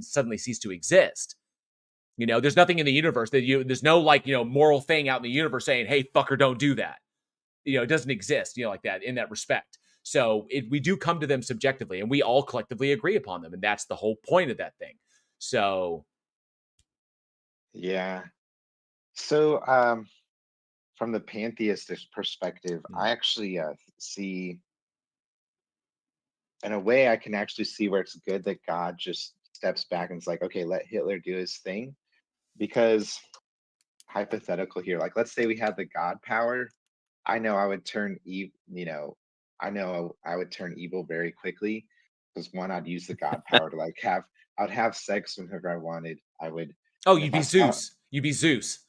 suddenly cease to exist. There's nothing in the universe there's no moral thing out in the universe saying, hey, fucker, don't do that. It doesn't exist, like that in that respect. So we do come to them subjectively, and we all collectively agree upon them. And that's the whole point of that thing. So. Yeah. So, from the pantheistic perspective, I actually see in a way, I can actually see where it's good that God just steps back and is like, okay, let Hitler do his thing. Because hypothetical here, like let's say we had the God power, I know I would turn I know I would turn evil very quickly because one, I'd use the God power to like I'd have sex whenever I wanted. I would, Oh, and you'd if be I saw, Zeus. You'd be Zeus.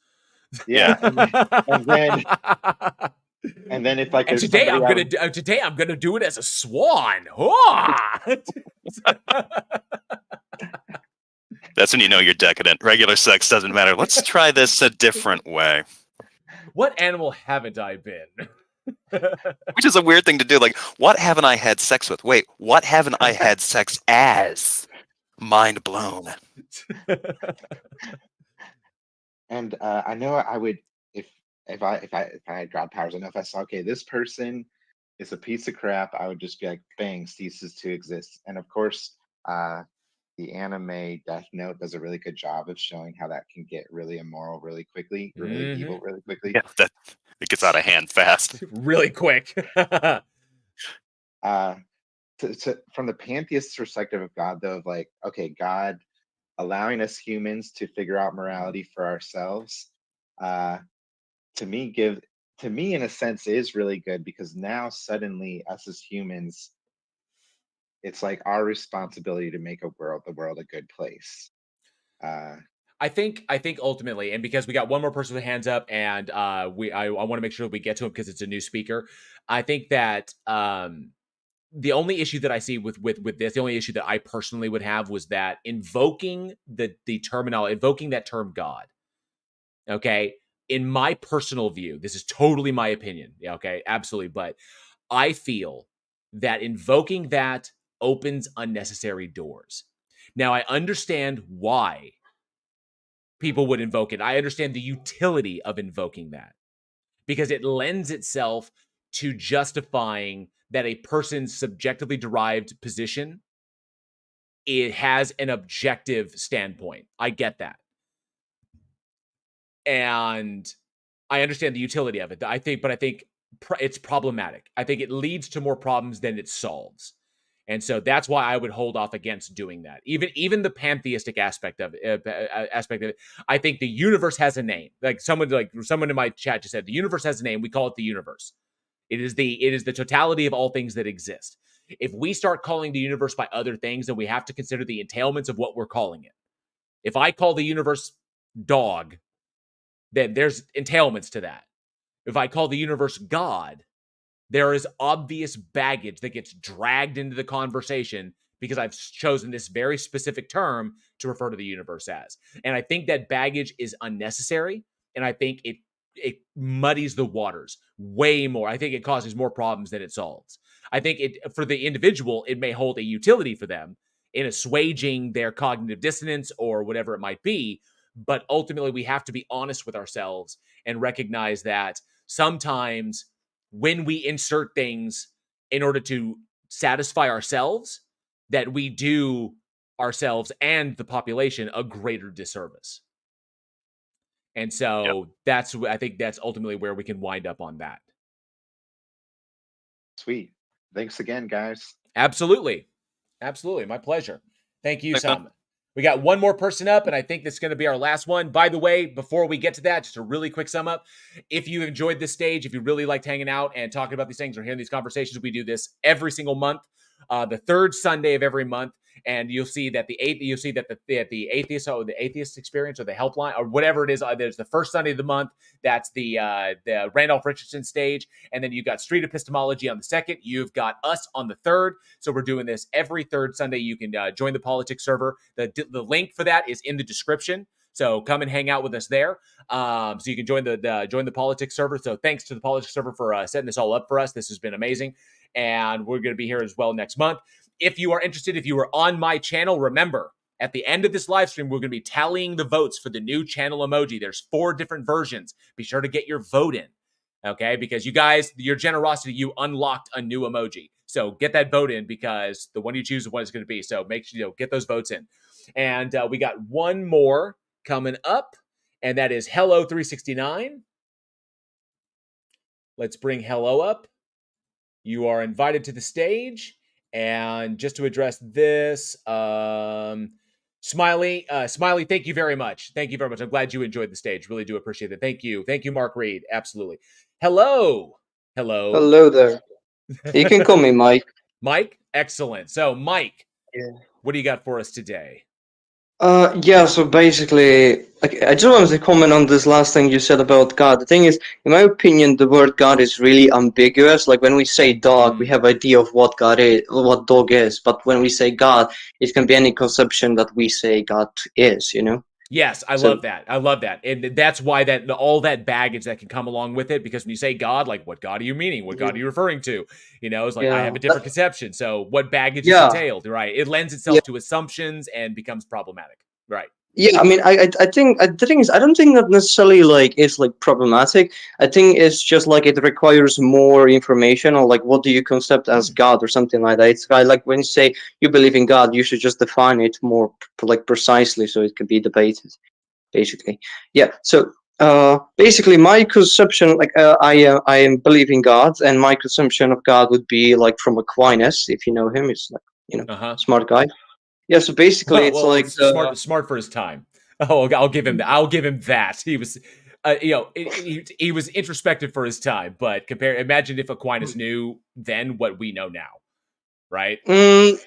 yeah, and then if like And there's today somebody I'm gonna do it as a swan. Hwah! That's when you know you're decadent. Regular sex doesn't matter. Let's try this a different way. What animal haven't I been? Which is a weird thing to do. Like, what haven't I had sex with? Wait, what haven't I had sex as? Mind blown. and I know I would if I had God powers, I know if I saw, okay, this person is a piece of crap, I would just be like, bang, ceases to exist. And of course, the anime Death Note does a really good job of showing how that can get really immoral really quickly, really evil really quickly. Yeah, that it gets out of hand fast. Really quick. From the pantheist perspective of God, though, of like, okay, God allowing us humans to figure out morality for ourselves, to me in a sense is really good, because now suddenly us as humans, it's like our responsibility to make the world a good place. I think ultimately, and because we got one more person with hands up, and I want to make sure we get to him because it's a new speaker. I think that the only issue that I see with this, the only issue that I personally would have was that invoking invoking that term God. Okay, in my personal view, this is totally my opinion. Yeah, okay, absolutely, but I feel that invoking that opens unnecessary doors. Now, I understand why people would invoke it. I understand the utility of invoking that because it lends itself to justifying that a person's subjectively derived position, it has an objective standpoint. I get that. And I understand the utility of it. I think it's problematic. I think it leads to more problems than it solves. And so that's why I would hold off against doing that. Even the pantheistic aspect of it, I think the universe has a name. Like someone in my chat just said, the universe has a name. We call it the universe. It is the totality of all things that exist. If we start calling the universe by other things, then we have to consider the entailments of what we're calling it. If I call the universe dog, then there's entailments to that. If I call the universe God, there is obvious baggage that gets dragged into the conversation because I've chosen this very specific term to refer to the universe as. And I think that baggage is unnecessary, and I think it muddies the waters way more. I think it causes more problems than it solves. I think for the individual, it may hold a utility for them in assuaging their cognitive dissonance or whatever it might be. But ultimately, we have to be honest with ourselves and recognize that sometimes when we insert things in order to satisfy ourselves, that we do ourselves and the population a greater disservice. And so I think that's ultimately where we can wind up on that. Sweet. Thanks again, guys. Absolutely. My pleasure. Thank you, Thanks, Sam. man. We got one more person up, and I think that's going to be our last one. By the way, before we get to that, just a really quick sum up. If you enjoyed this stage, if you really liked hanging out and talking about these things or hearing these conversations, we do this every single month, the third Sunday of every month. And you'll see that the atheist experience or the helpline or whatever it is. There's the first Sunday of the month. That's the Randolph Richardson stage, and then you've got Street Epistemology on the second. You've got us on the third. So we're doing this every third Sunday. You can join the politics server. The link for that is in the description. So come and hang out with us there. So you can join the politics server. So thanks to the politics server for setting this all up for us. This has been amazing, and we're going to be here as well next month. If you are interested, if you are on my channel, remember, at the end of this live stream, we're going to be tallying the votes for the new channel emoji. There's 4 different versions. Be sure to get your vote in, okay? Because you guys, your generosity, you unlocked a new emoji. So get that vote in because the one you choose is what it's going to be. So make sure get those votes in. And we got one more coming up, and that is Hello 369. Let's bring Hello up. You are invited to the stage. And just to address this, Smiley, thank you very much. Thank you very much. I'm glad you enjoyed the stage. Really do appreciate it. Thank you. Thank you, Mark Reed. Absolutely. Hello. Hello there. You can call me Mike. Mike? Excellent. So, Mike, Yeah. what do you got for us today? Yeah, so basically, like, I just wanted to comment on this last thing you said about God. The thing is, in my opinion, the word God is really ambiguous. Like when we say dog, we have idea of what God is, what dog is. But when we say God, it can be any conception that we say God is, you know? Yes, I So- love that. I love that. And that's why that all that baggage that can come along with it, because when you say God, like what God are you meaning? What God are you referring to? You know, it's like I have a different conception. So what baggage is Yeah. entailed, right? It lends itself to assumptions and becomes problematic. Right. Yeah, I mean, I think the thing is, I don't think that necessarily like is like problematic. I think it's just like it requires more information, or like what do you concept as God or something like that. It's kind of like when you say you believe in God, you should just define it more like precisely so it can be debated. Basically, yeah. So basically, my conception, like I believe in God, and my conception of God would be like from Aquinas, if you know him. He's like smart guy. Yeah, so basically, it's like smart for his time. Oh, I'll give him that. He was, he was introspective for his time. But imagine if Aquinas knew then what we know now, right? I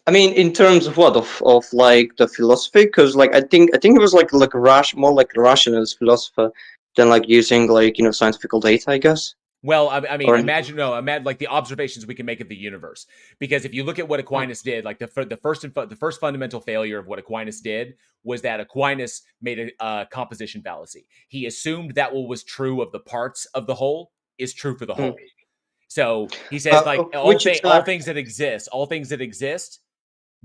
mean, in terms of what of like the philosophy, because like I think it was like more like a rationalist philosopher than like using like scientific data, I guess. Well, I mean, imagine like the observations we can make of the universe. Because if you look at what Aquinas did, like the first fundamental failure of what Aquinas did was that Aquinas made a composition fallacy. He assumed that what was true of the parts of the whole is true for the whole. So he says like all things that exist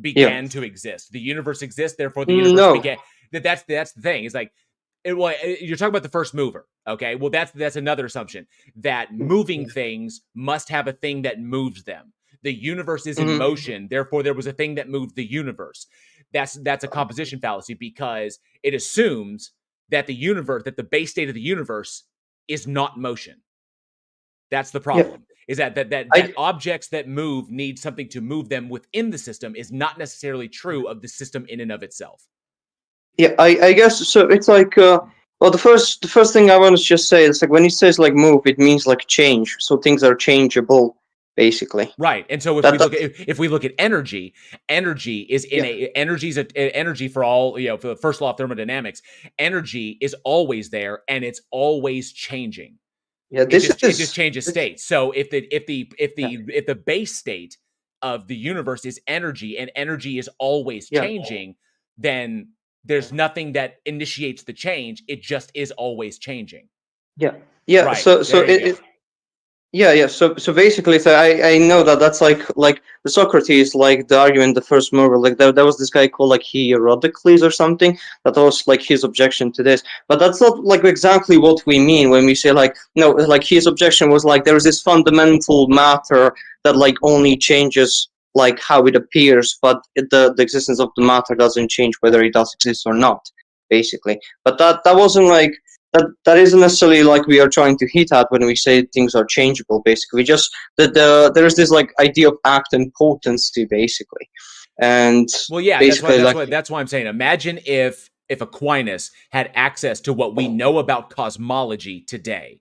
began to exist. The universe exists, therefore the universe began. That's the thing. It's like. You're talking about the first mover, okay? Well, that's another assumption that moving things must have a thing that moves them. The universe is in motion, therefore there was a thing that moved the universe. That's a composition fallacy because it assumes that the base state of the universe is not motion. That's the problem. Is that objects that move need something to move them within the system is not necessarily true of the system in and of itself. Yeah, I guess so. It's like well, the first thing I want to just say is like when he says like move, it means like change. So things are changeable, basically. Right. And so if we look at energy, energy is energy for all, for the first law of thermodynamics. Energy is always there and it's always changing. Yeah, it just changes state. So if the base state of the universe is energy and energy is always changing, then there's nothing that initiates the change. It just is always changing. Yeah. Right. So So basically, so I know that's like the Socrates, like the argument, the first mover, like there was this guy called like Hierocles or something. That was like his objection to this, but that's not like exactly what we mean when we say like no, like his objection was like there is this fundamental matter that like only changes like how it appears, but the existence of the matter doesn't change whether it does exist or not, basically. But that wasn't like. That isn't necessarily like we are trying to hit at when we say things are changeable. Basically, we just there's this like idea of act and potency, basically, and well, yeah, basically that's why I'm saying. Imagine if Aquinas had access to what we know about cosmology today.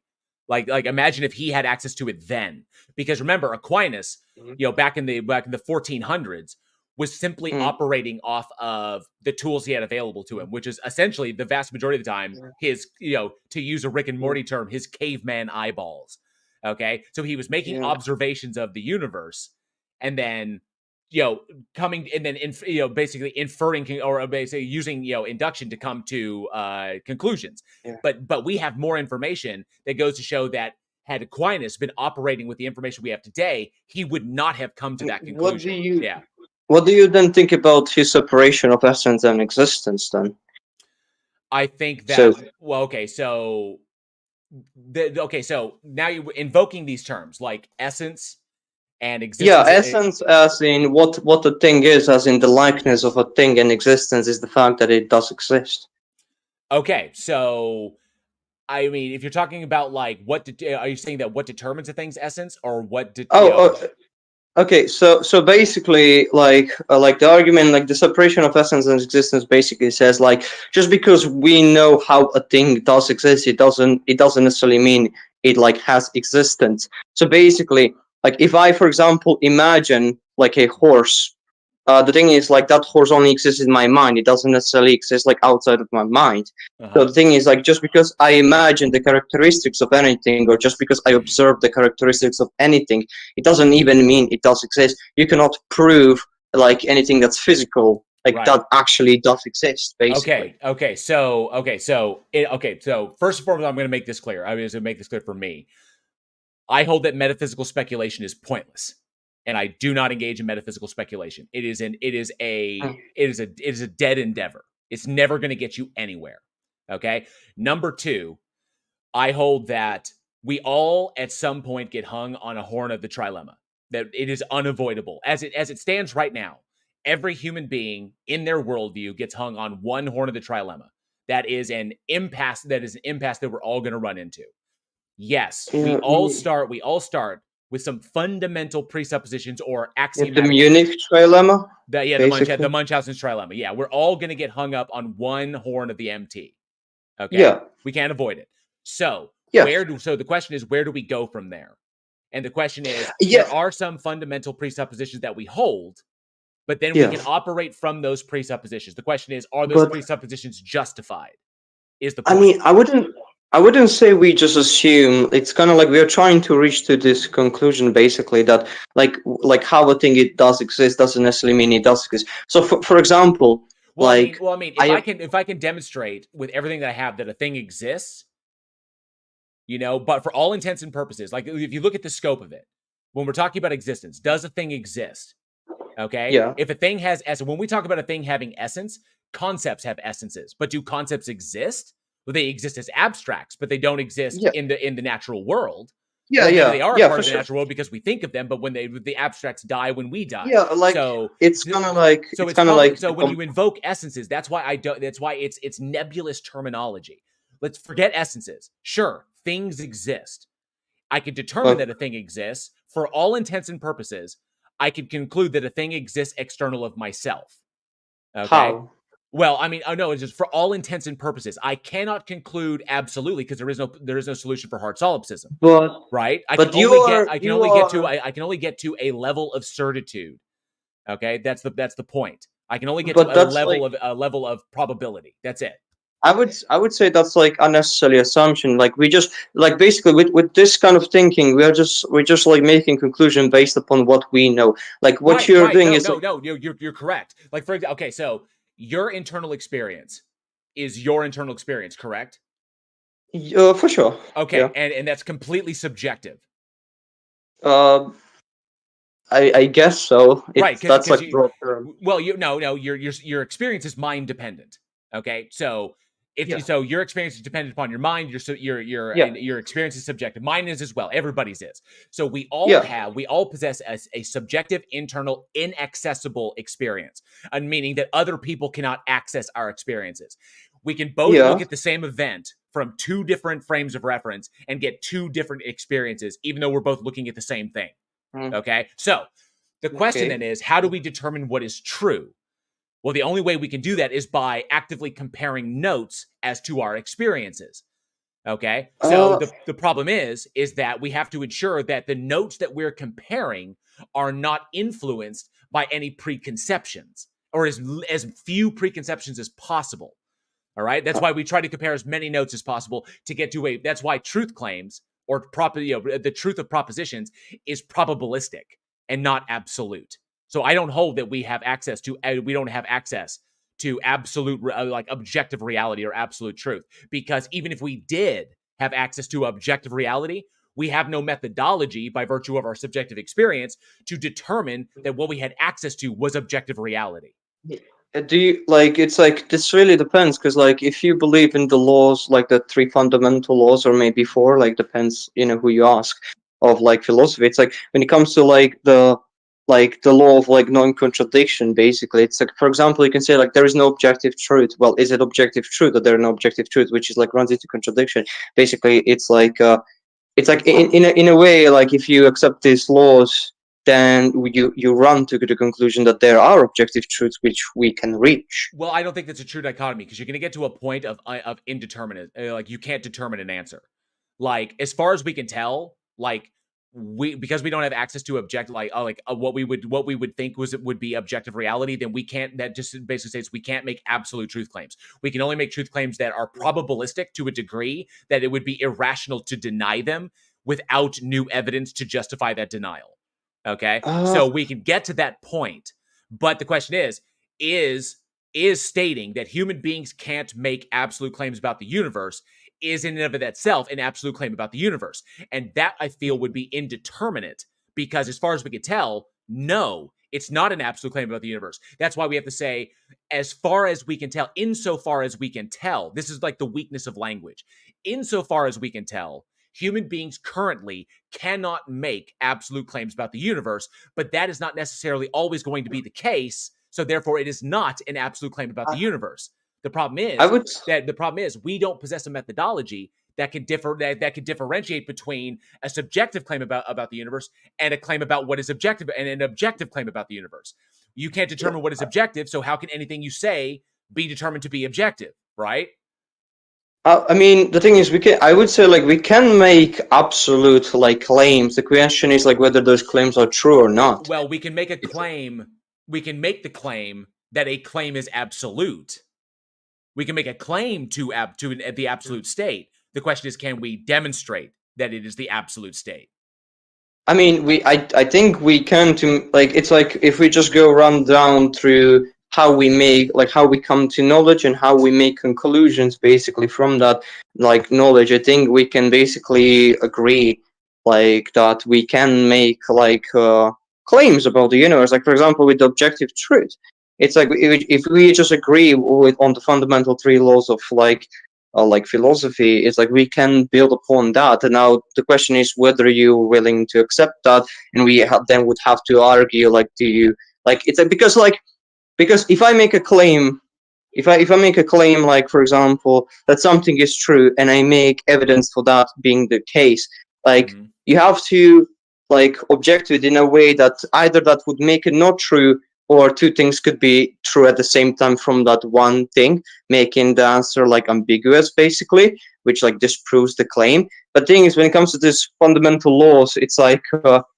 Like imagine if he had access to it then, because remember Aquinas, back in the 1400s. Was simply operating off of the tools he had available to him, which is essentially the vast majority of the time his, to use a Rick and Morty term, his caveman eyeballs. Okay. So he was making observations of the universe and then, coming and then, basically inferring or basically using, induction to come to conclusions. Yeah. But we have more information that goes to show that had Aquinas been operating with the information we have today, he would not have come to that conclusion. What do you then think about his separation of essence and existence then? I think that so now you're invoking these terms like essence and existence. Yeah, essence as in what the thing is, as in the likeness of a thing, and existence is the fact that it does exist. Okay, so I mean, if you're talking about like are you saying that what determines a thing's essence or what? Okay, so basically, like the argument, like the separation of essence and existence, basically says like just because we know how a thing does exist, it doesn't necessarily mean it like has existence. So basically, like if I, for example, imagine like a horse, the thing is like that horse only exists in my mind. It doesn't necessarily exist like outside of my mind. So the thing is like just because I imagine the characteristics of anything, or just because I observe the characteristics of anything, it doesn't even mean it does exist. You cannot prove like anything that's physical, like Right. that actually does exist, basically. Okay. So first and foremost, I'm going to make this clear. I'm going to make this clear for me. I hold that metaphysical speculation is pointless, and I do not engage in metaphysical speculation. It is a dead endeavor. It's never going to get you anywhere. Okay. Number two, I hold that we all at some point get hung on a horn of the trilemma. That it is unavoidable as it stands right now. Every human being in their worldview gets hung on one horn of the trilemma. That is an impasse. That we're all going to run into. Yes, we all start with some fundamental presuppositions or axiomatic. The Munich trilemma. The Munchausen's trilemma. Yeah, we're all going to get hung up on one horn of the MT. Okay. Yeah. We can't avoid it. So Yes. so the question is, where do we go from there? And the question is, Yeah. there are some fundamental presuppositions that we hold, but then we Yeah. can operate from those presuppositions. The question is, are those But- presuppositions justified? Is the point. I mean, I wouldn't say we just assume. It's kind of like we are trying to reach to this conclusion, basically, that like how a thing it does exist doesn't necessarily mean it does exist. So, for example, if I can demonstrate with everything that I have that a thing exists, but for all intents and purposes, like if you look at the scope of it, when we're talking about existence, does a thing exist? Okay. Yeah. If a thing has essence, when we talk about a thing having essence, concepts have essences, but do concepts exist? Well, they exist as abstracts, but they don't exist in the natural world. Yeah, Or maybe yeah, they are yeah, a part for of the sure. natural world because we think of them, but when the abstracts die when we die. Yeah, like so it's kind of like so it's kind of like so when you invoke essences, that's why it's nebulous terminology. Let's forget essences. Sure, things exist. I can determine that a thing exists for all intents and purposes. I can conclude that a thing exists external of myself. Okay. How? Well, I mean, no, it's just for all intents and purposes. I cannot conclude absolutely because there is no solution for hard solipsism. But right? I but can only get to a level of certitude. Okay, that's the point. I can only get But to that's a level of probability. That's it. I would say that's like unnecessary assumption. Like we just like basically with this kind of thinking, we're just like making conclusion based upon what we know. Like what you're doing is you're correct. Like for example, okay, so your internal experience is your internal experience, correct? For sure. Okay, Yeah. and that's completely subjective. I guess so. Right, That's like broad term. Well, your experience is mind dependent. Okay, so so your experience is dependent upon your mind. Your experience is subjective. Mine is as well. Everybody's is. So we all possess a subjective, internal, inaccessible experience, meaning that other people cannot access our experiences. We can both look at the same event from two different frames of reference and get two different experiences, even though we're both looking at the same thing. Okay, so the question then is, how do we determine what is true? Well, the only way we can do that is by actively comparing notes as to our experiences. Okay, so the problem is that we have to ensure that the notes that we're comparing are not influenced by any preconceptions, or as few preconceptions as possible. All right, that's why we try to compare as many notes as possible to get to that's why truth claims or the truth of propositions is probabilistic and not absolute. So I don't hold that we don't have access to absolute like objective reality or absolute truth, because even if we did have access to objective reality, we have no methodology by virtue of our subjective experience to determine that what we had access to was objective reality. Do you like? It's like this really depends, because like if you believe in the laws, like the 3 fundamental laws, or maybe 4, like depends who you ask, of like philosophy. It's like when it comes to like the law of like non-contradiction, basically it's like, for example, you can say like there is no objective truth. Well, is it objective truth that there is no objective truth, which is like runs into contradiction? Basically it's like in a way, like if you accept these laws, then you run to the conclusion that there are objective truths which we can reach. Well, I don't think that's a true dichotomy, because you're going to get to a point of indeterminate. Like, you can't determine an answer. Like, as far as we can tell, like, because we don't have access to what we would think would be objective reality, then we can't. That just basically says we can't make absolute truth claims. We can only make truth claims that are probabilistic to a degree that it would be irrational to deny them without new evidence to justify that denial. Okay, so we can get to that point, but the question is stating that human beings can't make absolute claims about the universe is in and of itself an absolute claim about the universe. And that, I feel, would be indeterminate, because as far as we can tell, no, it's not an absolute claim about the universe. That's why we have to say, as far as we can tell, insofar as we can tell. This is like the weakness of language. Insofar as we can tell, human beings currently cannot make absolute claims about the universe, but that is not necessarily always going to be the case. So therefore, it is not an absolute claim about the universe. The problem is we don't possess a methodology that can differentiate between a subjective claim about the universe and a claim about what is objective, and an objective claim about the universe. You can't determine what is objective, so how can anything you say be determined to be objective, right? I mean, the thing is, I would say, like, we can make absolute, like, claims. The question is, like, whether those claims are true or not. Well, we can make a claim. We can make the claim that a claim is absolute. We can make a claim to the absolute state. The question is, can we demonstrate that it is the absolute state? I mean, I think we can, it's like, if we just go run down through how we come to knowledge and how we make conclusions basically from that, like, knowledge, I think we can basically agree, like, that we can make, like, claims about the universe. Like, for example, with objective truth, it's like, if we just agree on the fundamental three laws of, like philosophy, it's like we can build upon that. And now the question is whether you're willing to accept that, and we then would have to argue, like, do you, like, it's like, because if I make a claim, if I make a claim, like, for example, that something is true, and I make evidence for that being the case, like, you have to, like, object to it in a way that either that would make it not true, or two things could be true at the same time from that one thing, making the answer, like, ambiguous, basically, which, like, disproves the claim. But the thing is, when it comes to these fundamental laws, it's like,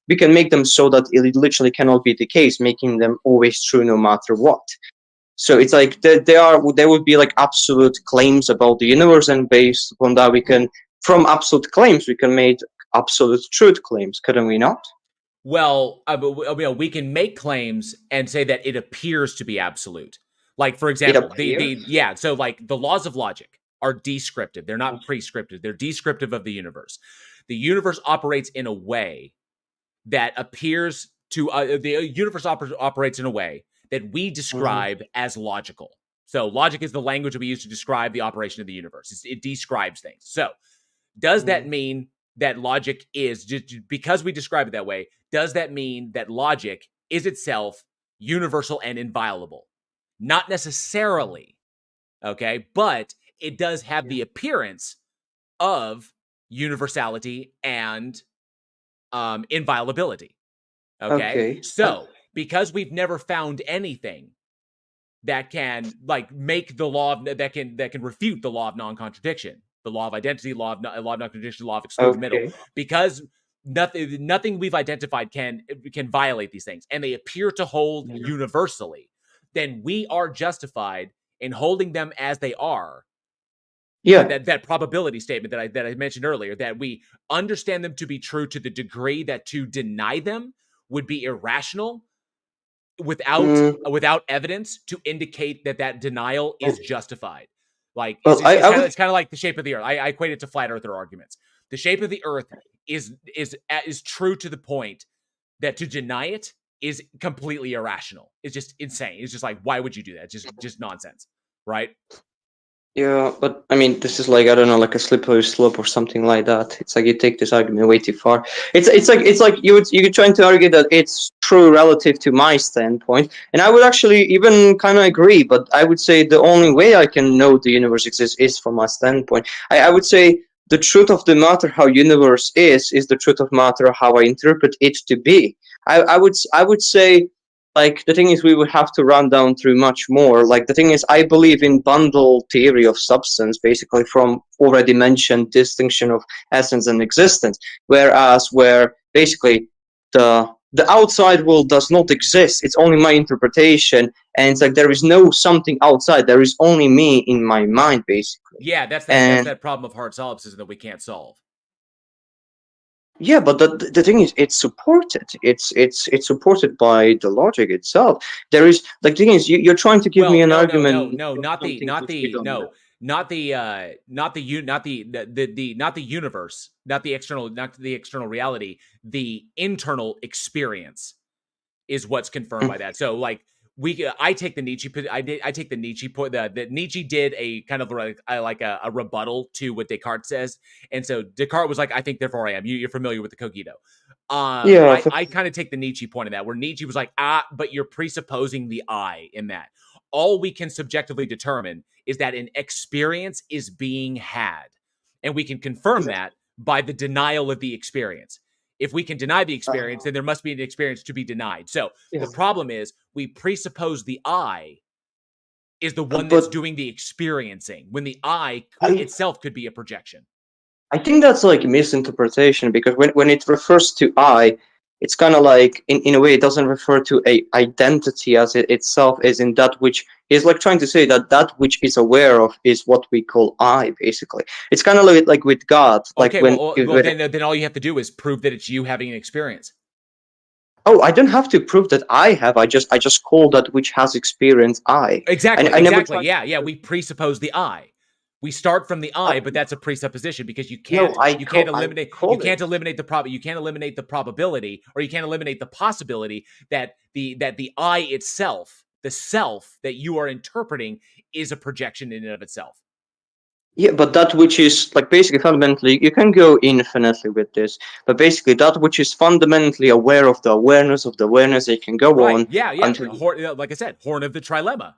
we can make them so that it literally cannot be the case, making them always true no matter what. So it's like, there would be, like, absolute claims about the universe, and based upon that, from absolute claims, we can make absolute truth claims, couldn't we not? Well, we can make claims and say that it appears to be absolute. Like, for example, so, like, the laws of logic are descriptive. They're not prescriptive. They're descriptive of the universe. The universe operates in a way that appears to the universe operates in a way that we describe as logical. So logic is the language we use to describe the operation of the universe. It describes things. So does that mean that logic is, just because we describe it that way, does that mean that logic is itself universal and inviolable? Not necessarily, okay? But it does have the appearance of universality and inviolability, okay? So, because we've never found anything that can, like, make the law of, that can refute the law of non-contradiction, the law of identity, law of non-contradiction, law of exclusive middle, because nothing we've identified can violate these things, and they appear to hold universally, then we are justified in holding them as they are. That probability statement that I mentioned earlier, that we understand them to be true to the degree that to deny them would be irrational without evidence to indicate that denial is justified. Like, it's kind of like the shape of the earth. I equate it to flat earther arguments. The shape of the earth is true to the point that to deny it is completely irrational. It's just insane. It's just like, why would you do that? It's just nonsense, right? Yeah, but I mean, this is like, I don't know, like a slippery slope or something like that. It's like you take this argument way too far. It's like you're trying to argue that it's true relative to my standpoint, and I would actually even kind of agree. But I would say the only way I can know the universe exists is from my standpoint. I would say the truth of the matter how universe is the truth of matter how I interpret it to be. I would say, like, the thing is, we would have to run down through much more. Like, the thing is, I believe in bundle theory of substance, basically from already mentioned distinction of essence and existence, where basically the outside world does not exist. It's only my interpretation, and it's like there is no something outside. There is only me in my mind, basically. Yeah, that's And that problem of hard solipsism that we can't solve. yeah, but the thing is, it's supported. It's supported by the logic itself. There is, like, the thing is, you're trying to give me an argument. No, not the universe, not the external reality. The internal experience is what's confirmed by that. So, like, I take the Nietzsche. I take the Nietzsche point. That Nietzsche did a kind of like a rebuttal to what Descartes says, and so Descartes was like, "I think, therefore I am." You're familiar with the cogito. Yeah, I kind of take the Nietzsche point of that, where Nietzsche was like, but you're presupposing the I in that. All we can subjectively determine is that an experience is being had, and we can confirm that by the denial of the experience. If we can deny the experience, then there must be an experience to be denied. So the problem is we presuppose the I is the one that's doing the experiencing, when the I itself could be a projection. I think that's like a misinterpretation, because when it refers to I, it's kind of like, in a way, it doesn't refer to a identity as it itself, as in that which is like trying to say that which is aware of is what we call I, basically. It's kind of like with God. Like, okay, then all you have to do is prove that it's you having an experience. Oh, I don't have to prove that I have. I just call that which has experience I. Exactly. I never Yeah. We presuppose the I. We start from the I, but that's a presupposition, because you can't eliminate the probability, or you can't eliminate the possibility that the I itself, the self that you are interpreting, is a projection in and of itself. Yeah, but that which is, like, basically fundamentally, you can go infinitely with this, but basically that which is fundamentally aware of the awareness, it can go on. Yeah. Like I said, horn of the trilemma.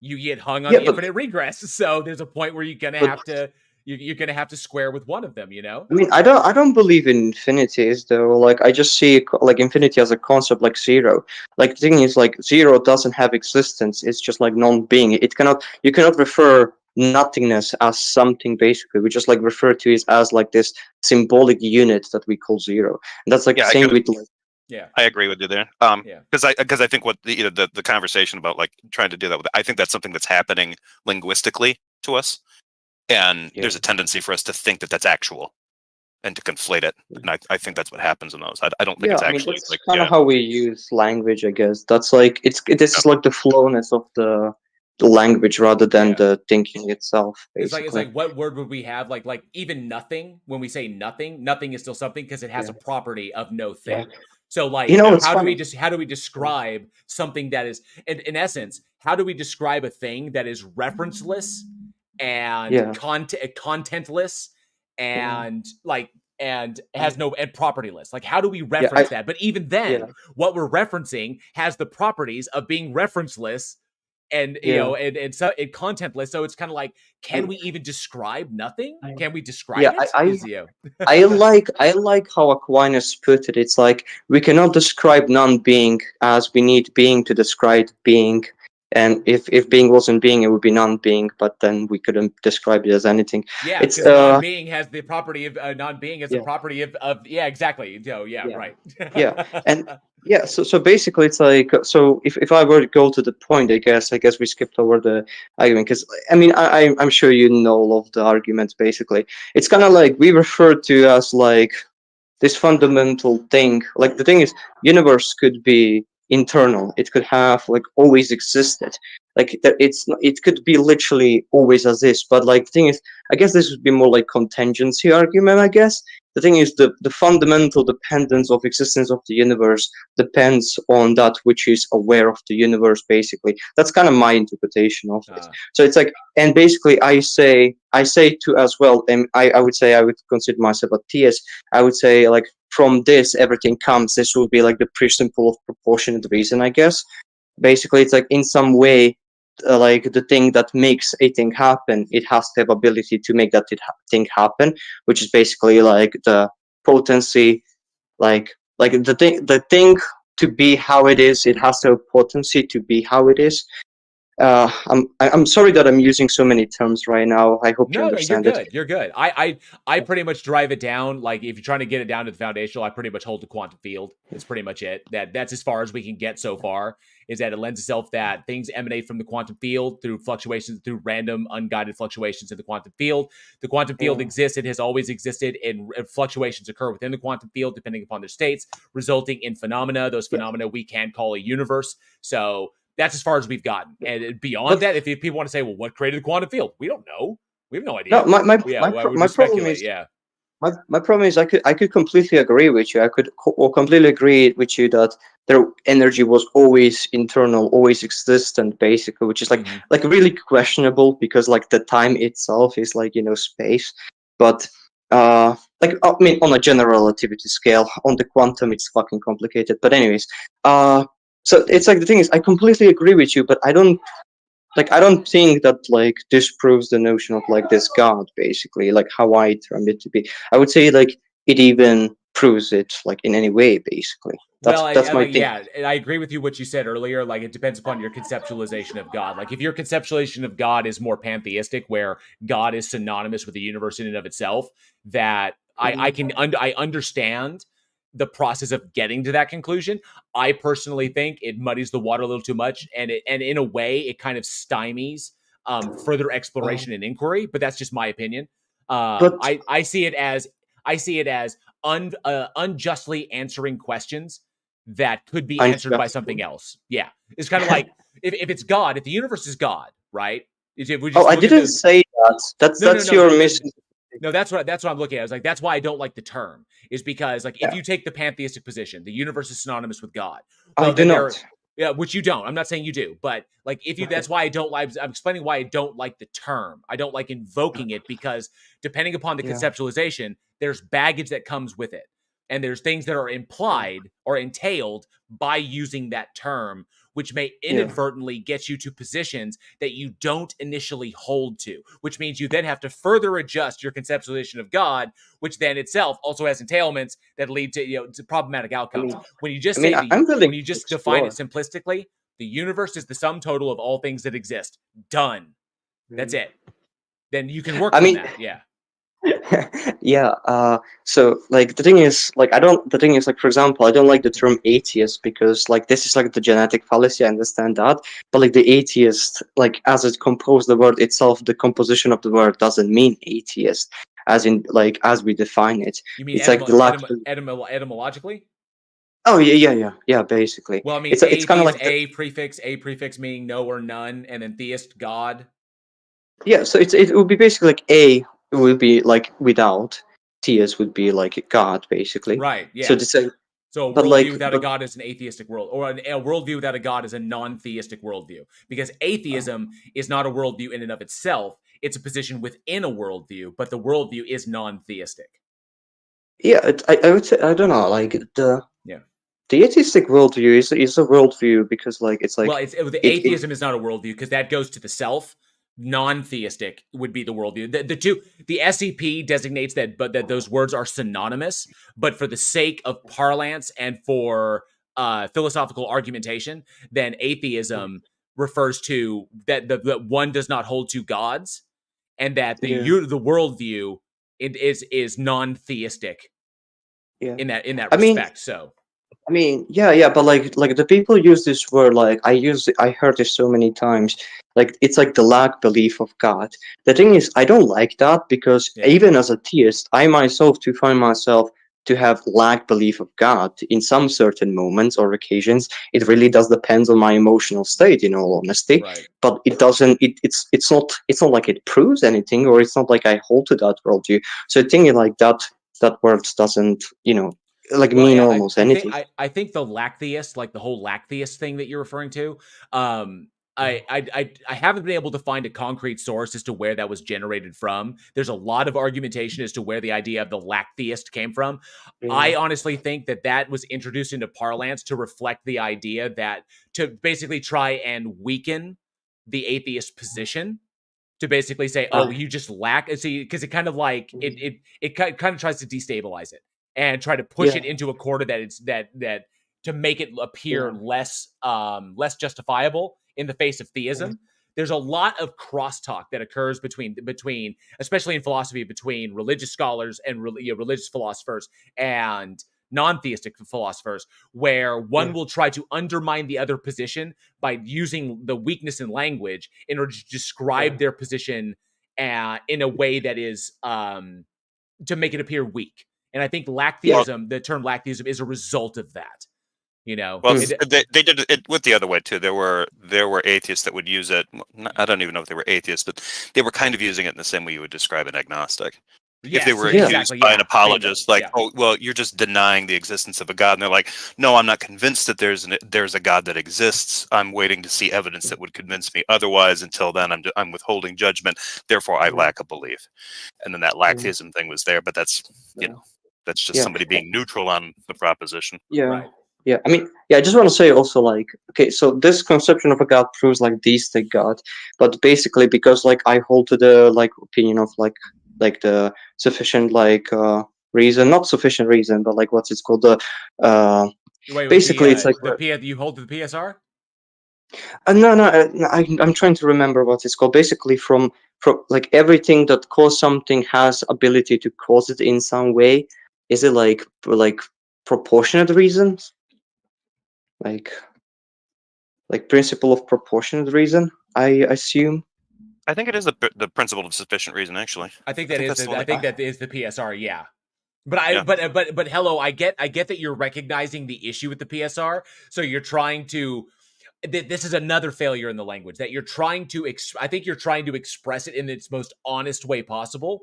You get hung on the infinite regress, so there's a point where you're gonna have to square with one of them. You know. I mean, I don't believe in infinities though. Like, I just see like infinity as a concept, like zero. Like, the thing is, like, zero doesn't have existence. It's just like non-being. You cannot refer nothingness as something. Basically, we just like refer to it as like this symbolic unit that we call zero. And that's like the same with like. Yeah, I agree with you there. Because I think what the conversation about, like, trying to do that with, I think that's something that's happening linguistically to us, and there's a tendency for us to think that that's actual, and to conflate it. And I think that's what happens in those. I don't think it's actually that's kind of how we use language, I guess. That's like this is like the flowness of the language rather than the thinking itself. Basically. It's like what word would we have? Like even nothing. When we say nothing is still something because it has a property of no thing. Yeah. So, like, how do we describe something that is, in essence, how do we describe a thing that is referenceless and contentless and and has no propertyless? Like, how do we reference that? But even then, what we're referencing has the properties of being referenceless and and contentless. So it's kind of like, can we even describe nothing? Can we describe it? I like how Aquinas put it. It's like, we cannot describe non-being as we need being to describe being. And if being wasn't being, it would be non-being, but then we couldn't describe it as anything. Yeah, because non-being has the property of non-being has the property of exactly. Right. So basically it's like, so if I were to go to the point, I guess we skipped over the argument, because I mean I'm sure you know all of the arguments. Basically, it's kind of like we refer to as like this fundamental thing. Like, the thing is, universe could be internal. It could have like always existed. Like, it could be literally always as is. But like, the thing is, I guess this would be more like contingency argument. I guess the thing is, the fundamental dependence of existence of the universe depends on that which is aware of the universe. Basically, that's kind of my interpretation of it. So it's like, and basically I say to as well, and I would say I would consider myself a theist. I would say, like, from this everything comes. This will be like the principle of proportionate reason, I guess. Basically, it's like, in some way, like, the thing that makes a thing happen, it has to have ability to make that thing happen, which is basically like the potency, like the thing to be how it is. It has the potency to be how it is. I'm sorry that I'm using so many terms right now. I hope you No, you're understand it. good. You're good. I pretty much drive it down. Like if you're trying to get it down to the foundational, I pretty much hold the quantum field. That's pretty much it. That's as far as we can get so far. Is that it lends itself that things emanate from the quantum field through fluctuations, through random unguided fluctuations in the quantum field. The quantum field exists. It has always existed, and fluctuations occur within the quantum field depending upon their states, resulting in phenomena. Those phenomena we can call a universe. So that's as far as we've gotten. And beyond that, if people want to say, well, what created the quantum field? We don't know. We have no idea. No, my we problem speculate. is Yeah. my problem is I could completely agree with you. I could completely agree with you that their energy was always internal, always existent, basically, which is like really questionable because like the time itself is like space, but like I mean on a general relativity scale, on the quantum it's fucking complicated. But anyways, so it's like the thing is I completely agree with you, but I don't think that like this proves the notion of like this God, basically, like how I termed it to be. I would say like it even proves it like in any way, basically. That's my thing. Yeah, and I agree with you what you said earlier. Like it depends upon your conceptualization of God. Like if your conceptualization of God is more pantheistic, where God is synonymous with the universe in and of itself, that I understand the process of getting to that conclusion. I personally think it muddies the water a little too much, and in a way it kind of stymies further exploration and inquiry. But that's just my opinion. I see it as unjustly answering questions that could be answered by something else. Yeah, it's kind of like if it's God, if the universe is God, right? I didn't say that. That's your missing. No, that's what I'm looking at. I was like, that's why I don't like the term, is because like if you take the pantheistic position, the universe is synonymous with God. Well, I do not. Yeah, which you don't. I'm not saying you do, but like if you, that's why I don't like. I'm explaining why I don't like the term. I don't like invoking it because depending upon the conceptualization, there's baggage that comes with it, and there's things that are implied or entailed by using that term, which may inadvertently get you to positions that you don't initially hold to, which means you then have to further adjust your conceptualization of God, which then itself also has entailments that lead to to problematic outcomes. When you just when you just define it simplistically, the universe is the sum total of all things that exist. Done. That's it. Then you can work from that. Yeah. So like the thing is like for example, I don't like the term atheist because like this is like the genetic fallacy. I understand that, but like the atheist, like as it composed the word itself, the composition of the word doesn't mean atheist as in like as we define it. You mean it's like the etymologically? Oh yeah, basically. Well, I mean, it's kind of like a prefix meaning no or none, and then theist, God. Yeah, so it would be basically like a would be like without, theist would be like God, basically. Right. Yeah. So to say, so a worldview without a God is an atheistic world, or a worldview without a God is a non-theistic worldview. Because atheism is not a worldview in and of itself; it's a position within a worldview, but the worldview is non-theistic. Yeah, I would say I don't know, like the atheistic worldview is a worldview because like it's like the atheism is not a worldview because that goes to the self. Non-theistic would be the worldview. The SCP designates that, but that those words are synonymous. But for the sake of parlance and for philosophical argumentation, then atheism refers to that one does not hold two gods, and that the worldview is non-theistic. Yeah. In that respect. So. I mean, yeah, but like the people use this word, like I heard this so many times, like it's like the lack belief of God. The thing is, I don't like that because even as a theist, I myself to find myself to have lack belief of God in some certain moments or occasions. It really does depend on my emotional state, in all honesty. Right. But it doesn't. It's not like it proves anything, or it's not like I hold to that worldview. So thinking like that word doesn't, mean almost anything. I think the lacktheist, like the whole lacktheist thing that you're referring to, I haven't been able to find a concrete source as to where that was generated from. There's a lot of argumentation as to where the idea of the lacktheist came from. I honestly think that was introduced into parlance to reflect the idea that to basically try and weaken the atheist position. To basically say, oh, you just lack, see, because it kind of like it kind of tries to destabilize it and try to push it into a corner that to make it appear less justifiable in the face of theism. There's a lot of crosstalk that occurs between, especially in philosophy, between religious scholars and religious philosophers and non-theistic philosophers, where one will try to undermine the other position by using the weakness in language in order to describe their position in a way that is to make it appear weak. And I think lacktheism, the term lacktheism, is a result of that. You know, well, they did it with the other way too. There were atheists that would use it. I don't even know if they were atheists, but they were kind of using it in the same way you would describe an agnostic. If they were accused by an apologist, like, oh, well, you're just denying the existence of a God, and they're like, no, I'm not convinced that there's a God that exists. I'm waiting to see evidence that would convince me otherwise. Until then, I'm withholding judgment. Therefore, I lack a belief. And then that lacktheism thing was there, but that's that's just somebody being neutral on the proposition. Yeah. Right. Yeah, I mean, I just want to say also, like, okay, so this conception of a God proves like deistic God, but basically because like I hold to the like opinion of like the sufficient reason, not sufficient reason, but like what's it's called, basically it's like you hold to the PSR. I'm trying to remember what it's called. Basically, from like everything that causes something has ability to cause it in some way. Is it like proportionate reasons? Like principle of proportionate reason, I assume. I think it is the principle of sufficient reason. Actually, I think that is the PSR. Yeah, but hello, I get that you're recognizing the issue with the PSR. So you're trying to. This is another failure in the language that you're trying to. I think you're trying to express it in its most honest way possible,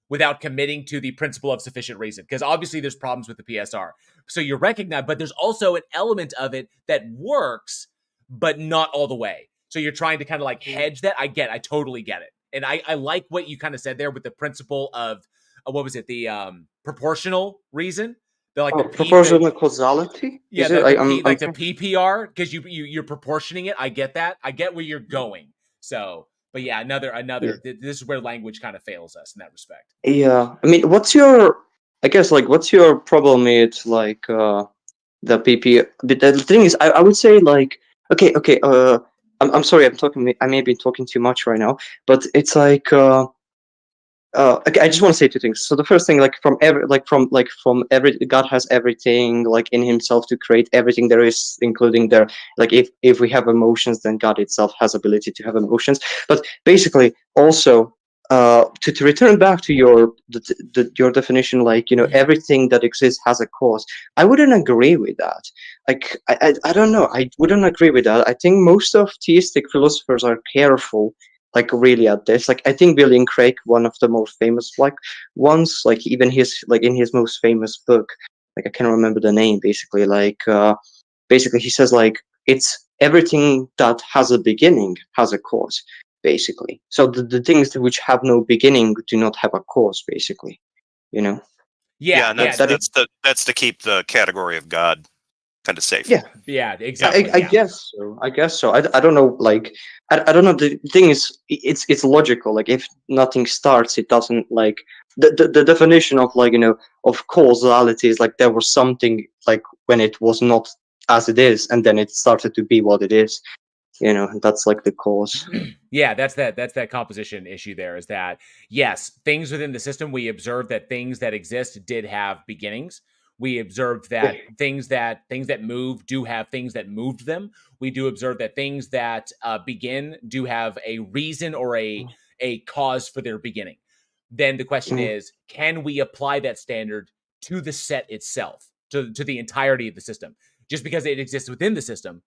without committing to the principle of sufficient reason. Because obviously there's problems with the PSR. So you recognize, but there's also an element of it that works, but not all the way. So you're trying to kind of like hedge that. I totally get it. And I like what you kind of said there with the principle of, what was it? The proportional reason? The proportional causality? Yeah, the PPR, because you're proportioning it. I get that. I get where you're going. So... But yeah, another. This is where language kind of fails us in that respect. Yeah, I mean, what's your problem with like the PP? The thing is, I would say like okay. I'm sorry, I may be talking too much right now, but it's like okay, I just want to say two things. So the first thing, like from every God has everything like in himself to create everything there is, including their like if we have emotions, then God itself has ability to have emotions. But basically, also to return back to your definition, like everything that exists has a cause. I wouldn't agree with that. Like I don't know. I wouldn't agree with that. I think most of theistic philosophers are careful. Like really at this, like I think William Craig, one of the most famous ones, like even in his most famous book, like I can't remember the name. Basically, basically he says like it's everything that has a beginning has a cause. Basically, so the things which have no beginning do not have a cause. Basically, Yeah, and that's to keep the category of God kind of safe. Yeah, exactly. I guess so. I don't know. Like I don't know. The thing is, it's logical. Like if nothing starts, it doesn't. Like the definition of of causality is like there was something like when it was not as it is, and then it started to be what it is. That's like the cause. Yeah, that's that composition issue there, is that yes, things within the system, we observed that things that exist did have beginnings. We observed that things that move do have things that moved them. We do observe that things that begin do have a reason or a cause for their beginning. Then the question is, can we apply that standard to the set itself, to the entirety of the system? Just because it exists within the system,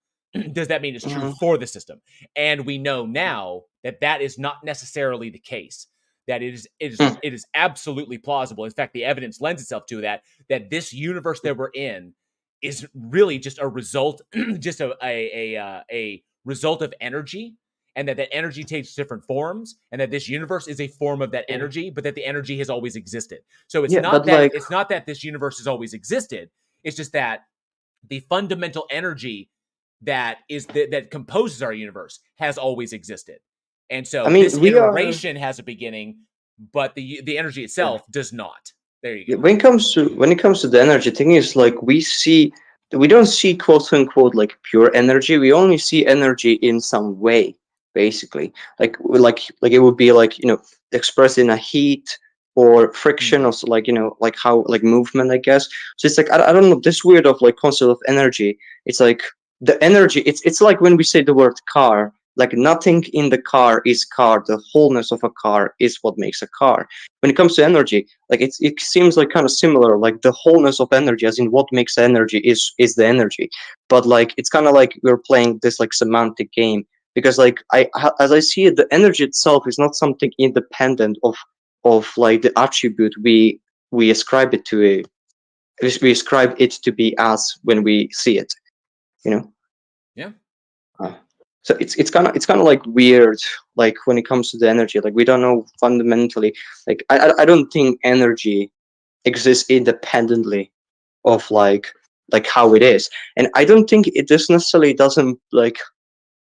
does that mean it's true for the system? And we know now that is not necessarily the case. That it is absolutely plausible. In fact, the evidence lends itself to that this universe that we're in is really just a result, just a result of energy, and that energy takes different forms, and that this universe is a form of that energy, but that the energy has always existed. So it's not that this universe has always existed. It's just that the fundamental energy that composes our universe has always existed. And so this iteration has a beginning, but the energy itself does not. There you go. When it comes to the energy thing, is like we see we don't see quote unquote like pure energy. We only see energy in some way, basically. Like it would be like, you know, expressed in a heat or friction, or like, you know, like how like movement, I guess. So it's like I don't know, this weird of like concept of energy. It's like the energy. It's like when we say the word car. Like nothing in the car is car. The wholeness of a car is what makes a car. When it comes to energy, like it seems like kind of similar. Like the wholeness of energy, as in what makes energy, is the energy. But like it's kind of like we're playing this like semantic game, because like as I see it, the energy itself is not something independent of like the attribute we ascribe it to we ascribe it to be as when we see it, you know. Yeah. So it's kind of like weird, like when it comes to the energy, like we don't know fundamentally, like I don't think energy exists independently of like how it is. And I don't think it just necessarily doesn't like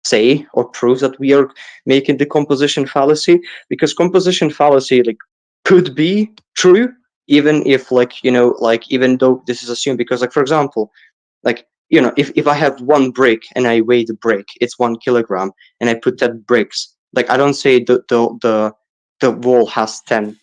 say or prove that we are making the composition fallacy, because composition fallacy like could be true, even if like, you know, like even though this is assumed, because like for example, like, you know, if I have one brick and I weigh the brick, it's 1 kilogram, and I put 10 bricks, like I don't say the wall has 1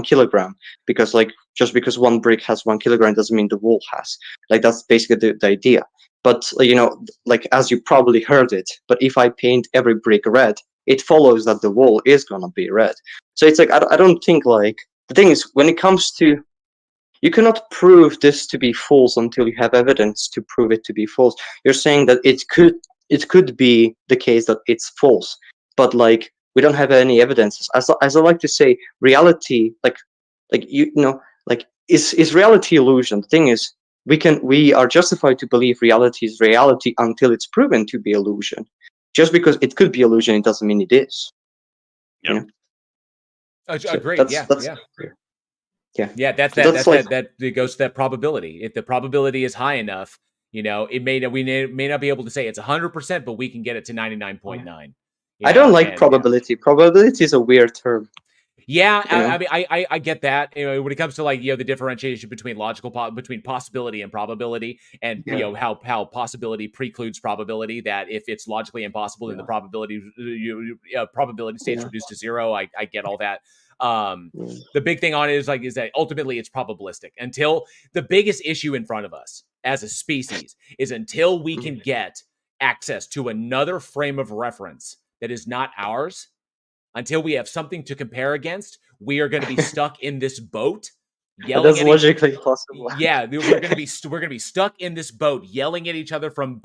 kilogram, because like just because one brick has 1 kilogram doesn't mean the wall has. Like that's basically the idea. But you know, like as you probably heard it, but if I paint every brick red, it follows that the wall is gonna be red. So it's like I don't think, like, the thing is, when it comes to, you cannot prove this to be false until you have evidence to prove it to be false. You're saying that it could be the case that it's false, but like we don't have any evidence. As I like to say, reality, like you know, like is reality illusion. The thing is, we are justified to believe reality is reality until it's proven to be illusion. Just because it could be illusion, it doesn't mean it is. Yep. You know? Agreed. That's, Yeah. That's that it goes to that probability. If the probability is high enough, you know, we may not be able to say it's 100%, but we can get it to 99.9. I don't like probability. Probability is a weird term. Yeah, You know? I mean, I get that. You know, when it comes to like, you know, the differentiation between between possibility and probability, and you know how possibility precludes probability. That if it's logically impossible, then the probability state's reduced to zero. I get all that. The big thing on it is that ultimately it's probabilistic. Until the biggest issue in front of us as a species is until we can get access to another frame of reference that is not ours. Until we have something to compare against, we are going to be stuck in this boat, yelling. That's logically possible. Yeah, we're going to be stuck in this boat, yelling at each other from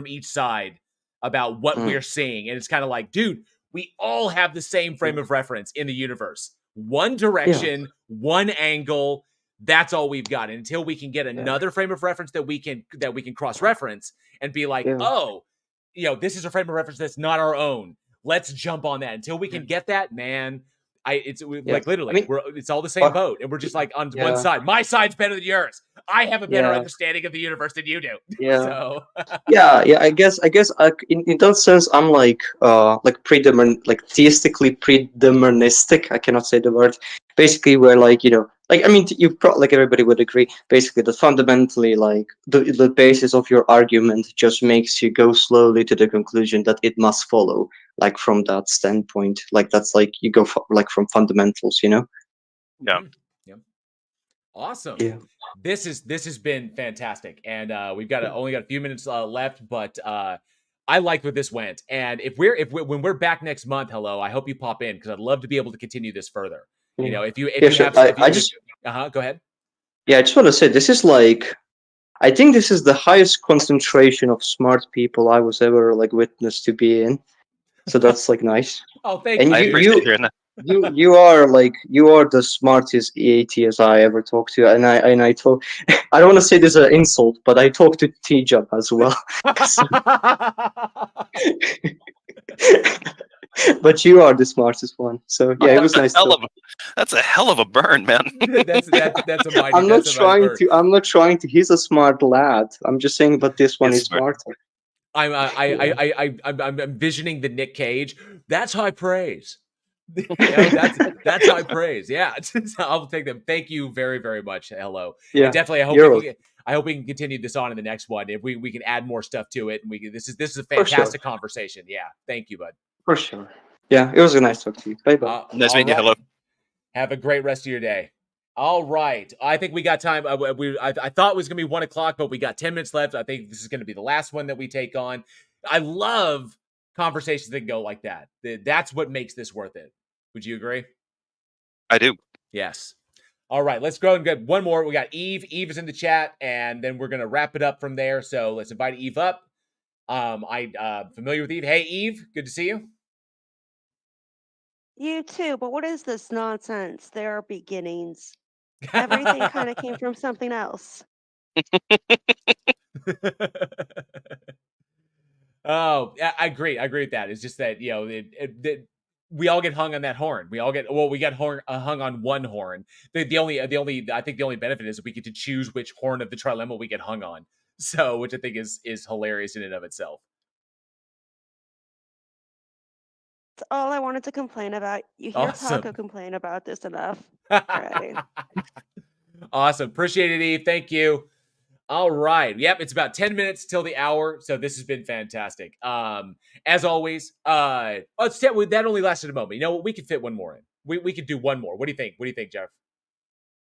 each side about what we're seeing, and it's kind of like, dude, we all have the same frame of reference in the universe. One direction, one angle. That's all we've got. And until we can get another frame of reference that we can cross-reference and be like, oh, you know, this is a frame of reference that's not our own. Let's jump on that. Until we can get that, man, like literally, it's all the same boat, and we're just like on one side. My side's better than yours. I have a better understanding of the universe than you do. Yeah. So I guess in that sense, I'm like theistically predeterministic. I cannot say the word. Basically, where like, you know, like, I mean, you probably, like, everybody would agree, basically, that fundamentally, like, the basis of your argument just makes you go slowly to the conclusion that it must follow, like, from that standpoint. Like, that's like, you go like from fundamentals, you know? Yeah. Awesome. Yeah. This has been fantastic, and we've got only got a few minutes left, but I liked where this went. And when we're back next month, hello, I hope you pop in, because I'd love to be able to continue this further. You know, if you sure. have, go ahead. Yeah, I just want to say, this is like, I think this is the highest concentration of smart people I was ever like witnessed to be in. So that's like nice. Oh, thank you. I appreciate hearing that. You are the smartest EATS I ever talked to, and I talk. I don't want to say this is an insult, but I talked to T-Jump as well. But you are the smartest one, so yeah, it was nice. That's a hell of a burn, man. that's a mighty. I'm not trying to. He's a smart lad. I'm just saying, but this one is smarter. I'm envisioning the Nick Cage. That's high praise. You know, that's high praise. Yeah, I'll take them. Thank you very, very much. Hello. Yeah, and definitely. I hope we can continue this on in the next one. If we can add more stuff to it, and we can, this is a For sure. fantastic conversation. Yeah, thank you, bud. For sure. Yeah, it was a nice talk to you. Bye bye. Nice all meeting you. right. Hello. Have a great rest of your day. All right. I think we got time. I thought it was going to be 1 o'clock, but we got 10 minutes left. I think this is going to be the last one that we take on. I love conversations that go like that. That's what makes this worth it. Would you agree? I do. Yes. All right. Let's go and get one more. We got Eve. Eve is in the chat, and then we're going to wrap it up from there. So let's invite Eve up. I'm familiar with Eve. Hey, Eve. Good to see you. You too, but what is this nonsense? There are beginnings. Everything kind of came from something else. Oh, I agree. I agree with that. It's just that, we all get hung on that horn. We got hung on one horn. The only I think the only benefit is we get to choose which horn of the trilemma we get hung on. So, which I think is hilarious in and of itself. That's all I wanted to complain about. You hear Awesome. Taco complain about this enough. Alright. Awesome. Appreciate it, Eve. Thank you. All right. Yep. It's about 10 minutes till the hour. So this has been fantastic. As always, that only lasted a moment. You know what? We could fit one more in. We could do one more. What do you think? What do you think, Jeff?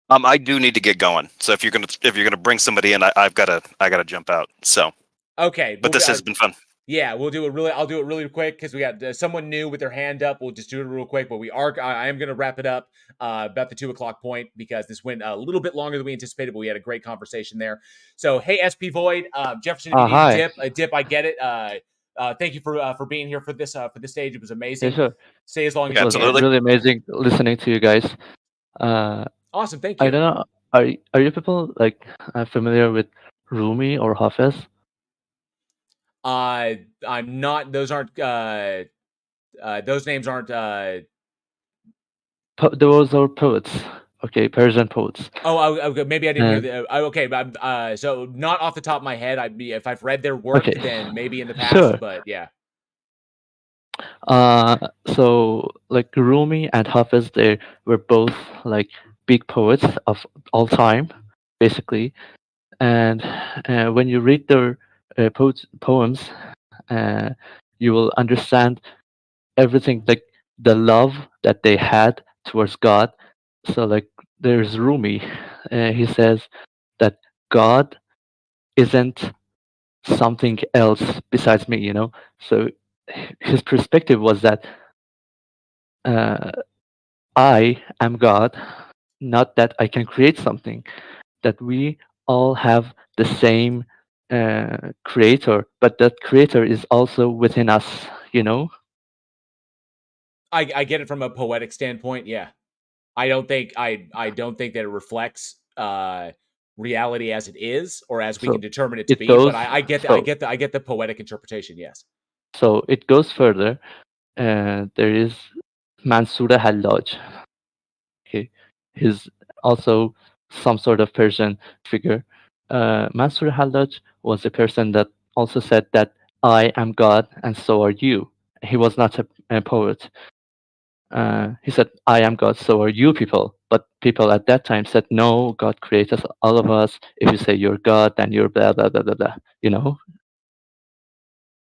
I do need to get going. So if you're gonna bring somebody in, I gotta jump out. So Okay. but this has been fun. Yeah, I'll do it really quick because we got someone new with their hand up. We'll just do it real quick, but I am going to wrap it up about the 2 o'clock point because this went a little bit longer than we anticipated, but we had a great conversation there. So, hey, SP Void, Jefferson, if you need a dip, I get it. Thank you for being here for this stage. It was amazing. Yeah, sure. Stay as long as It you was can. really amazing listening to you guys. Awesome, thank you. I don't know. Are you people familiar with Rumi or Hafez? I'm not. Those aren't. Those names aren't. Those are poets. Okay, Persian poets. Oh, okay, maybe I didn't hear the. Okay, but so not off the top of my head. If I've read their work, Okay. then maybe in the past. Sure. But yeah. So like Rumi and Hafez, they were both like big poets of all time, basically. And when you read their poems, you will understand everything, like the love that they had towards God. So like there's Rumi, he says that God isn't something else besides me, you know. So his perspective was that I am God, not that I can create something, that we all have the same creator, but that creator is also within us, you know. I get it from a poetic standpoint. Yeah, I don't think that it reflects reality as it is or as we So can determine it to it be. goes- But I get so- I get the poetic interpretation. Yes. So it goes further. There is Mansur Hallaj. Okay, he's also some sort of Persian figure. Mansur Hallaj was a person that also said that I am God and so are you. He was not a poet. He said, I am God, so are you people. But people at that time said, no, God created all of us. If you say you're God, then you're blah, blah, blah, blah, blah, you know?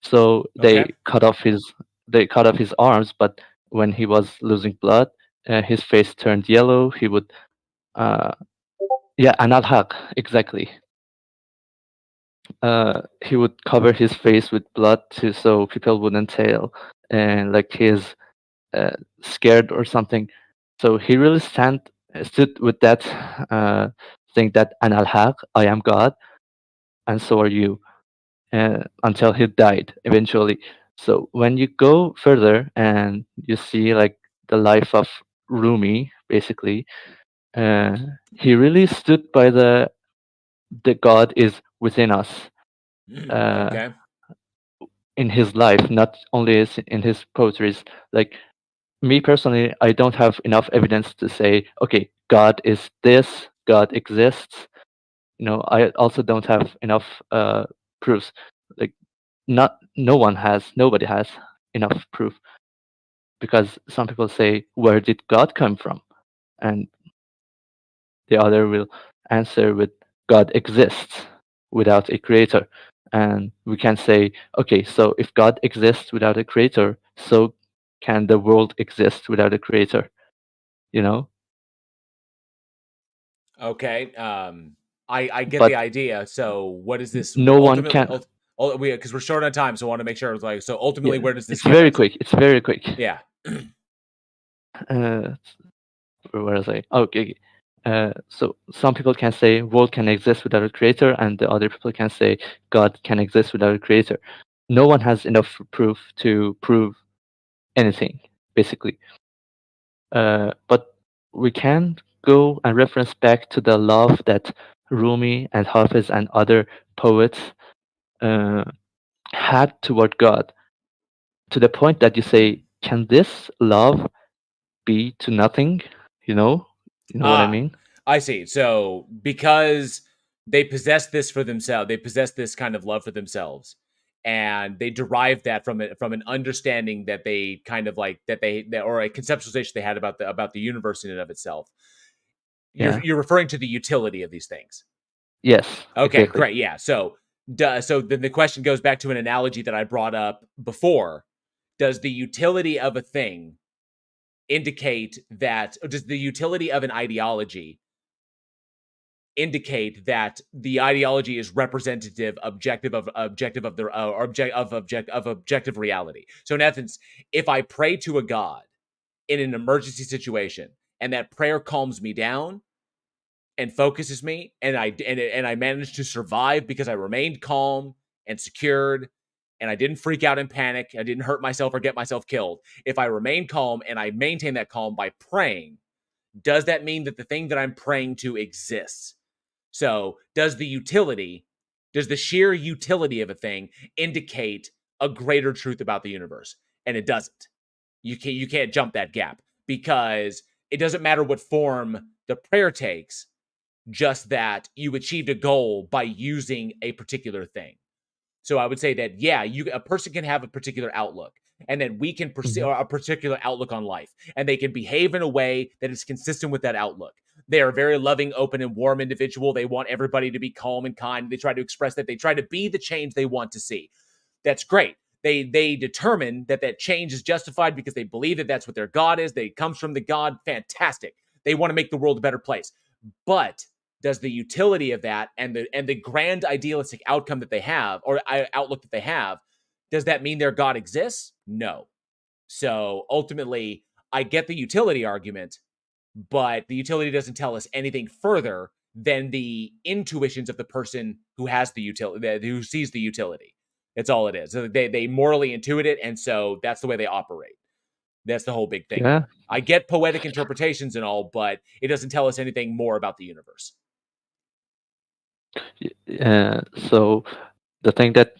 So they Okay. cut off his arms, but when he was losing blood, his face turned yellow. He would, Anal Haq, exactly. He would cover his face with blood so people wouldn't tell, and like he's scared or something. So he really stood with that thing that Anal Haq, I am God, and so are you, until he died eventually. So when you go further and you see like the life of Rumi, basically, he really stood by the God is within us. Okay. In his life, not only in his poetries. Like me personally, I don't have enough evidence to say, okay, God is this, God exists. You know, I also don't have enough proofs. Like nobody has enough proof, because some people say, where did God come from? And the other will answer with God exists without a creator. And we can say, okay, so if God exists without a creator, so can the world exist without a creator? You know? Okay. I get But the idea. So what is this no one ultimately? can. Because we're short on time, so I want to make sure it's like. So ultimately, Yeah, where does this it's get very us? quick. It's very quick. Yeah. Where was I? Okay. So some people can say world can exist without a creator, and the other people can say God can exist without a creator. No one has enough proof to prove anything, basically. But we can go and reference back to the love that Rumi and Hafiz and other poets had toward God, to the point that you say, can this love be to nothing? You know what I mean? I see. So because they possess this for themselves, they possess this kind of love for themselves, and they derive that from an understanding that they kind of like or a conceptualization they had about the universe in and of itself. Yeah. You're referring to the utility of these things. Yes. Okay, Exactly. great. Yeah. So then the question goes back to an analogy that I brought up before. Does the utility of a thing indicate that, or does the utility of an ideology indicate that the ideology is representative, objective of objective reality? So in essence, if I pray to a god in an emergency situation and that prayer calms me down and focuses me, and I managed to survive because I remained calm and secured, and I didn't freak out and panic, I didn't hurt myself or get myself killed. If I remain calm and I maintain that calm by praying, does that mean that the thing that I'm praying to exists? So does the sheer utility of a thing indicate a greater truth about the universe? And it doesn't. You can't jump that gap, because it doesn't matter what form the prayer takes, just that you achieved a goal by using a particular thing. So I would say that, yeah, a person can have a particular outlook, and then we can pursue a particular outlook on life, and they can behave in a way that is consistent with that outlook. They are a very loving, open, and warm individual. They want everybody to be calm and kind. They try to express that. They try to be the change they want to see. That's great. They determine that change is justified because they believe that that's what their God is. They comes from the God. Fantastic. They want to make the world a better place. But does the utility of that and the grand idealistic outcome that they have, or outlook that they have, does that mean their God exists? No. So ultimately, I get the utility argument, but the utility doesn't tell us anything further than the intuitions of the person who has the utility, who sees the utility. That's all it is. So they morally intuit it, and so that's the way they operate. That's the whole big thing. Yeah. I get poetic interpretations and all, but it doesn't tell us anything more about the universe. So the thing that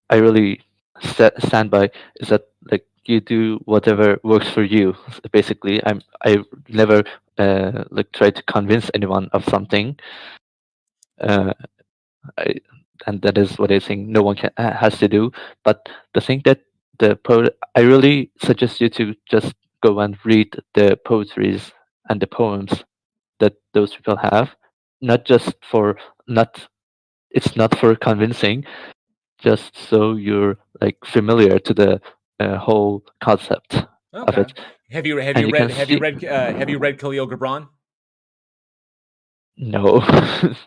I really stand by is that, like, you do whatever works for you. Basically, I never like try to convince anyone of something. And that is what I think no one has to do. But the thing that the poet, I really suggest you to just go and read the poetries and the poems that those people have. Not just for it's not for convincing, just so you're like familiar to the whole concept of it. Have you read And Khalil Gibran? No.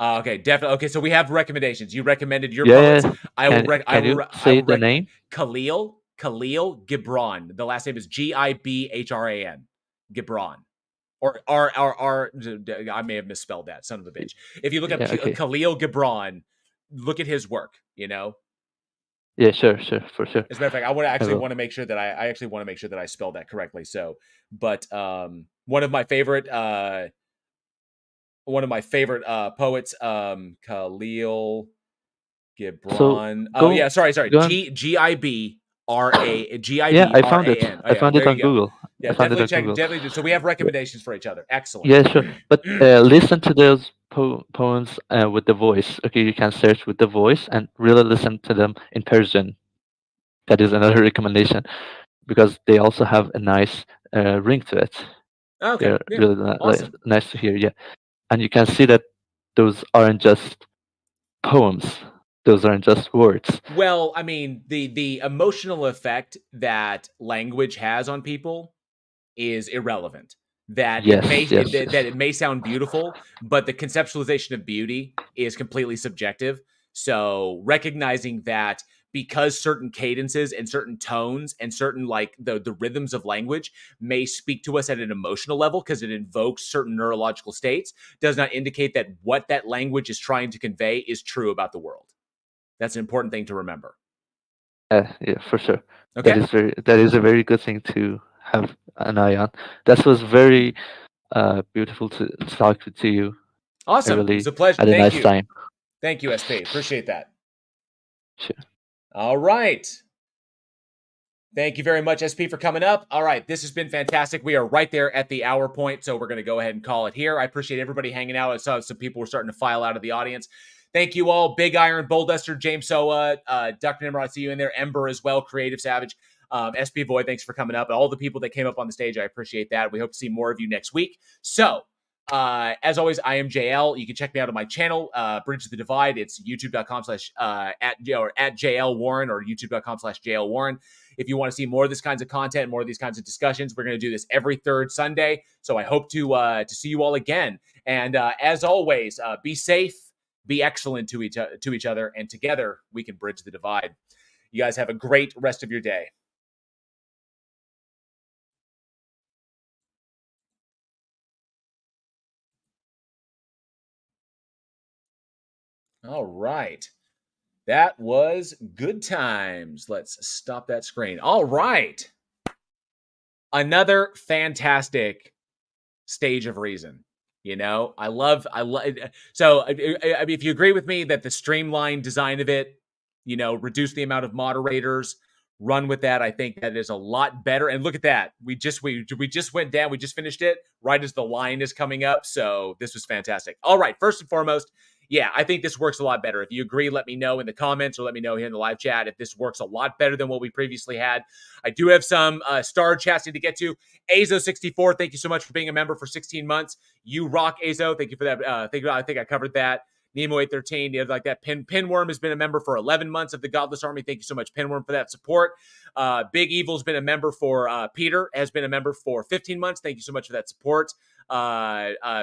Okay, definitely. Okay, so we have recommendations. You recommended your Yeah, poets. I will. can you say the name? Khalil Gibran. The last name is Gibran. Gibran. Or I may have misspelled that. Son of a bitch. If you look up Khalil Gibran, look at his work. Yeah, sure, for sure. As a matter of fact, I want to make sure that I actually want to make sure that I spelled that correctly. So, but one of my favorite poets, Khalil Gibran. Sorry. Gibran. Yeah, I found it. Oh, I found it there on you go. Google. Yeah, I found it on definitely check. Google. Definitely. So we have recommendations for each other. Excellent. Yeah, sure. But listen to those poems with the voice. Okay, you can search with the voice and really listen to them in Persian. That is another recommendation, because they also have a nice ring to it. Okay. They're Yeah. really Awesome. nice to hear. Yeah, and you can see that those aren't just poems. Those aren't just words. Well, I mean, the emotional effect that language has on people is irrelevant. That Yes, it may yes, that yes. it may sound beautiful, but the conceptualization of beauty is completely subjective. So recognizing that because certain cadences and certain tones and certain like the rhythms of language may speak to us at an emotional level because it invokes certain neurological states does not indicate that what that language is trying to convey is true about the world. That's an important thing to remember. Yeah, for sure. Okay. That is a very good thing to have an eye on. That was very beautiful to talk to you. Awesome. I really It's a pleasure. had a Thank nice you. time. Thank you, SP. Appreciate that. Sure. All right. Thank you very much, SP, for coming up. All right. This has been fantastic. We are right there at the hour point, so we're going to go ahead and call it here. I appreciate everybody hanging out. I saw some people were starting to file out of the audience. Thank you all. Big Iron, Bullduster, James Soa, Dr. Nimrod, I see you in there. Ember as well, Creative Savage. SP Void, thanks for coming up. And all the people that came up on the stage, I appreciate that. We hope to see more of you next week. So, as always, I am JL. You can check me out on my channel, Bridge the Divide. It's youtube.com/at JL Warren or youtube.com/JL Warren. If you want to see more of this kinds of content, more of these kinds of discussions, we're going to do this every third Sunday. So I hope to see you all again. And as always, be safe, be excellent to each other, and together we can bridge the divide. You guys have a great rest of your day. All right. That was good times. Let's stop that screen. All right. Another fantastic stage of reason. You know, I love. So, I mean, if you agree with me that the streamlined design of it, you know, reduce the amount of moderators, run with that. I think that is a lot better. And look at that. We just went down. We just finished it right as the line is coming up. So this was fantastic. All right. First and foremost, yeah, I think this works a lot better. If you agree, let me know in the comments or let me know here in the live chat if this works a lot better than what we previously had. I do have some star chats to get to. Azo64, thank you so much for being a member for 16 months. You rock, Azo. Thank you for that. I think I covered that. Nemo813, you have like that. Pinworm has been a member for 11 months of the Godless Army. Thank you so much, Pinworm, for that support. Big Evil's been a member for, Peter has been a member for 15 months. Thank you so much for that support.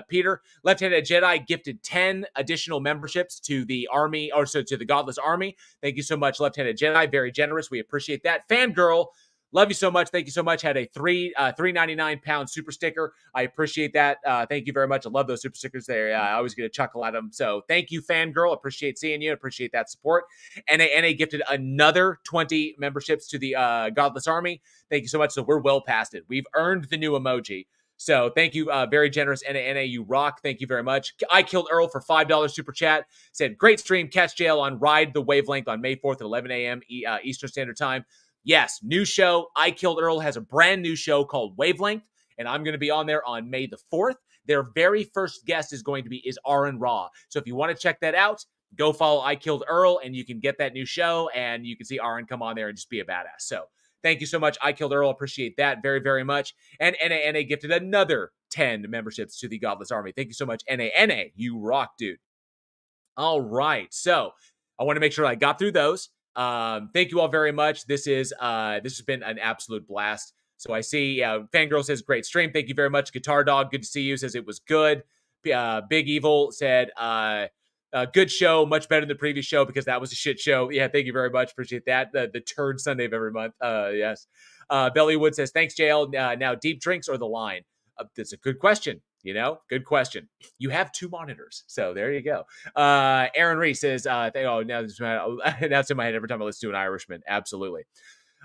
Peter. Left-Handed Jedi gifted 10 additional memberships to the army, or so to the Godless Army. Thank you so much, Left-Handed Jedi. Very generous. We appreciate that. Fangirl, love you so much. Thank you so much. Had a £3.99 super sticker. I appreciate that. Thank you very much. I love those super stickers. I always get a chuckle at them. So thank you, Fangirl. Appreciate seeing you. Appreciate that support. NA gifted another 20 memberships to the Godless Army. Thank you so much. So we're well past it. We've earned the new emoji. So thank you, very generous NA, you rock. Thank you very much. I Killed Earl for $5 super chat. Said, great stream. Catch JL on Ride the Wavelength on May 4th at 11 a.m. Eastern Standard Time. Yes, new show. I Killed Earl has a brand new show called Wavelength, and I'm going to be on there on May the 4th. Their very first guest is Aaron Ra. So if you want to check that out, go follow I Killed Earl, and you can get that new show, and you can see Aaron come on there and just be a badass. So thank you so much, I Killed Earl. Appreciate that very, very much. And NA gifted another 10 memberships to the Godless Army. Thank you so much, NA. You rock, dude. All right. So I want to make sure I got through those. Thank you all very much. This has been an absolute blast. So I see Fangirl says, great stream. Thank you very much. Guitar Dog, good to see you. Says it was good. Big Evil said, good show, much better than the previous show because that was a shit show. Yeah, thank you very much. Appreciate that. The turd Sunday of every month. Yes. Bellywood says, thanks, JL. Now, deep drinks or the line? That's a good question. You know, good question. You have two monitors, so there you go. Aaron Reese says, now it's in my head every time I listen to an Irishman. Absolutely.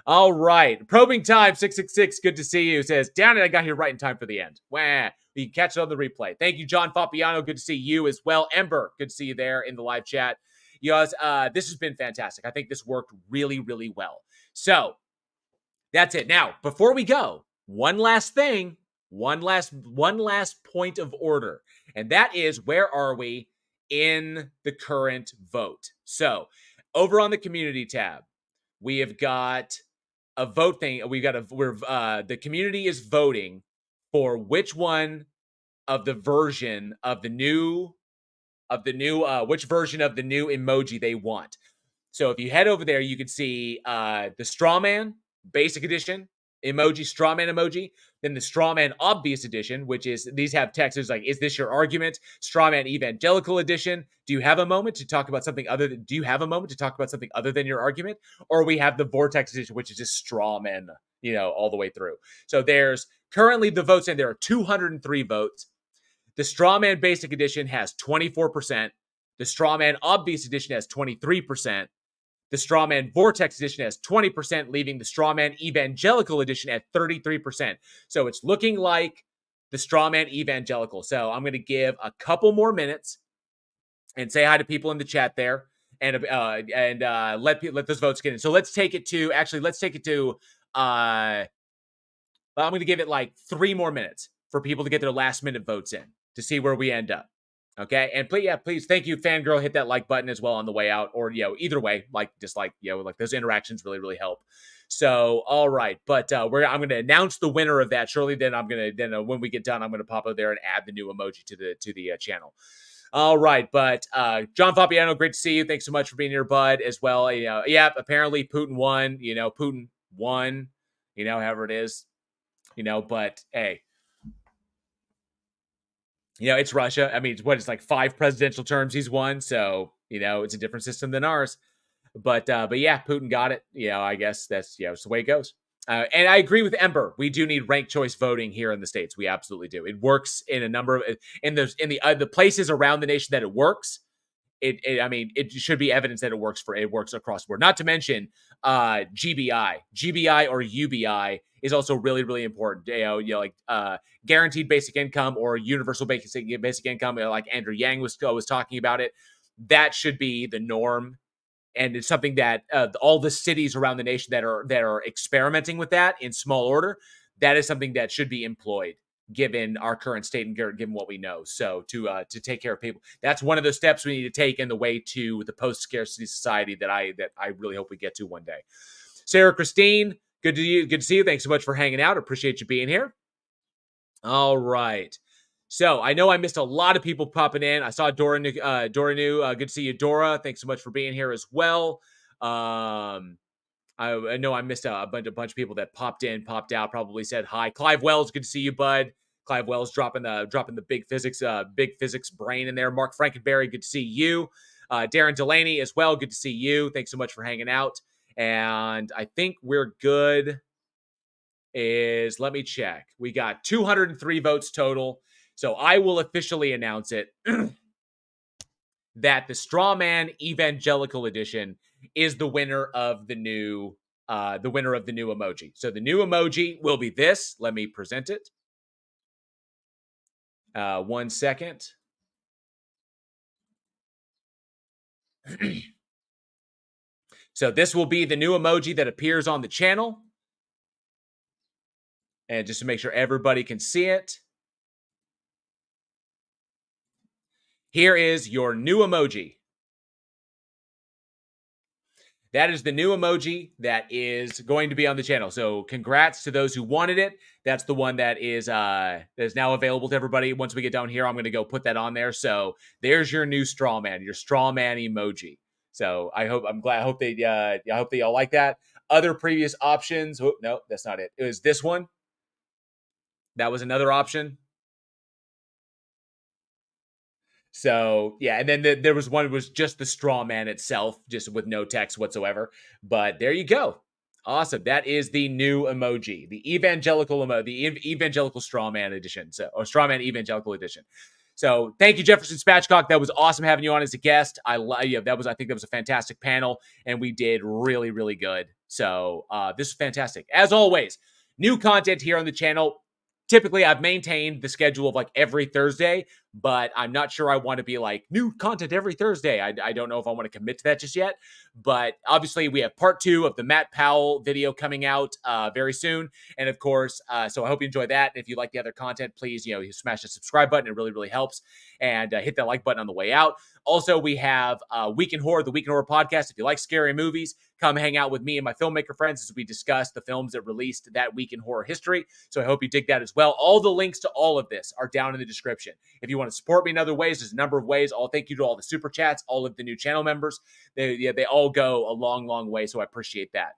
All right. Probing Time 666. Good to see you. Says, down it. I got here right in time for the end. Wah. You can catch it on the replay. Thank you, John Fabiano. Good to see you as well. Ember, good to see you there in the live chat. You guys, this has been fantastic. I think this worked really, really well. So that's it. Now, before we go, one last thing, one last point of order, and that is, where are we in the current vote? So over on the community tab, we have got a vote thing. The community is voting for which one of the version of the new of the new which version of the new emoji they want. So if you head over there, you can see the Strawman Basic Edition emoji, Strawman emoji, then the Strawman Obvious Edition, which is, these have text. It's like, is this your argument? Strawman Evangelical Edition. Do you have a moment to talk about something other than, your argument? Or we have the Vortex Edition, which is just Strawman, all the way through. So there's currently the votes, and there are 203 votes. The Strawman Basic Edition has 24%. The Strawman Obvious Edition has 23%. The Strawman Vortex Edition has 20%, leaving the Strawman Evangelical Edition at 33%. So it's looking like the Strawman Evangelical. So I'm going to give a couple more minutes and say hi to people in the chat there, and let those votes get in. So let's take it to, I'm going to give it like 3 more minutes for people to get their last minute votes in to see where we end up. Okay, and please, thank you, Fangirl. Hit that like button as well on the way out, or either way, like those interactions really help. So, all right, but I'm going to announce the winner of that shortly. Then when we get done, I'm going to pop over there and add the new emoji to the channel. All right, but John Fabiano, great to see you. Thanks so much for being here, bud, as well. Apparently Putin won. Putin won. However it is. But hey. It's Russia. I mean, it's like 5 presidential terms he's won. So, it's a different system than ours. But yeah, Putin got it. I guess that's, it's the way it goes. And I agree with Ember. We do need ranked choice voting here in the States. We absolutely do. It works in a number of, in the places around the nation that it works. It should be evidence that it works across the board. Not to mention GBI or UBI is also really important. Guaranteed basic income or universal basic income, like Andrew Yang was talking about it. That should be the norm, and it's something that all the cities around the nation that are experimenting with that in small order. That is something that should be employed, given our current state and given what we know. So to take care of people, that's one of the steps we need to take in the way to the post-scarcity society that I really hope we get to one day. Sarah Christine, good to see you. Thanks so much for hanging out. Appreciate you being here. All right. So I know I missed a lot of people popping in. I saw Dora New. Good to see you, Dora. Thanks so much for being here as well. I know I missed a bunch of people that popped in, popped out, probably said hi. Clive Wells, good to see you, bud. Clive Wells dropping the big physics brain in there. Mark Frankenberry, good to see you. Darren Delaney as well, good to see you. Thanks so much for hanging out. And I think we're good. Let me check. We got 203 votes total. So I will officially announce it that the Strawman Evangelical Edition is the winner of the new emoji. So the new emoji will be this. Let me present it. 1 second. So this will be the new emoji that appears on the channel. And just to make sure everybody can see it, here is your new emoji. That is the new emoji that is going to be on the channel. So congrats to those who wanted it. That's the one that is now available to everybody. Once we get down here, I'm going to go put that on there. So there's your new Strawman, your Strawman emoji. So I hope they all like that. Other previous options. Oh, no, that's not it. It was this one. That was another option. So yeah, and then there was one was just the straw man itself, just with no text whatsoever. But there you go. Awesome. That is the new emoji, the evangelical straw man edition. So, or straw man evangelical edition. So thank you, Jefferson Spatchcock. That was awesome having you on as a guest. I think that was a fantastic panel, and we did really, really good. So this is fantastic. As always, new content here on the channel. Typically, I've maintained the schedule of like every Thursday, but I'm not sure I want to be like new content every Thursday. I don't know if I want to commit to that just yet. But obviously, we have part 2 of the Matt Powell video coming out very soon. And of course, so I hope you enjoy that. And if you like the other content, please, you smash the subscribe button. It really, really helps. And hit that like button on the way out. Also, we have the Week in Horror podcast. If you like scary movies, come hang out with me and my filmmaker friends as we discuss the films that released that week in horror history. So I hope you dig that as well. All the links to all of this are down in the description. If you want to support me in other ways, there's a number of ways. Thank you to all the super chats, all of the new channel members. They all go a long, long way. So I appreciate that.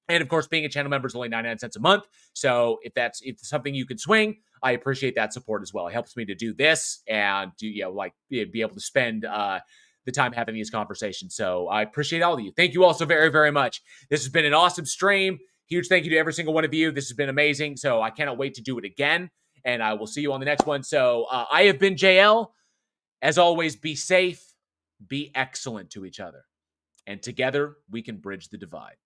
And of course, being a channel member is only 99 cents a month. So if it's something you can swing, I appreciate that support as well. It helps me to do this and be able to spend the time having these conversations. So I appreciate all of you. Thank you all so very, very much. This has been an awesome stream. Huge thank you to every single one of you. This has been amazing. So I cannot wait to do it again. And I will see you on the next one. So I have been JL. As always, be safe, be excellent to each other. And together we can bridge the divide.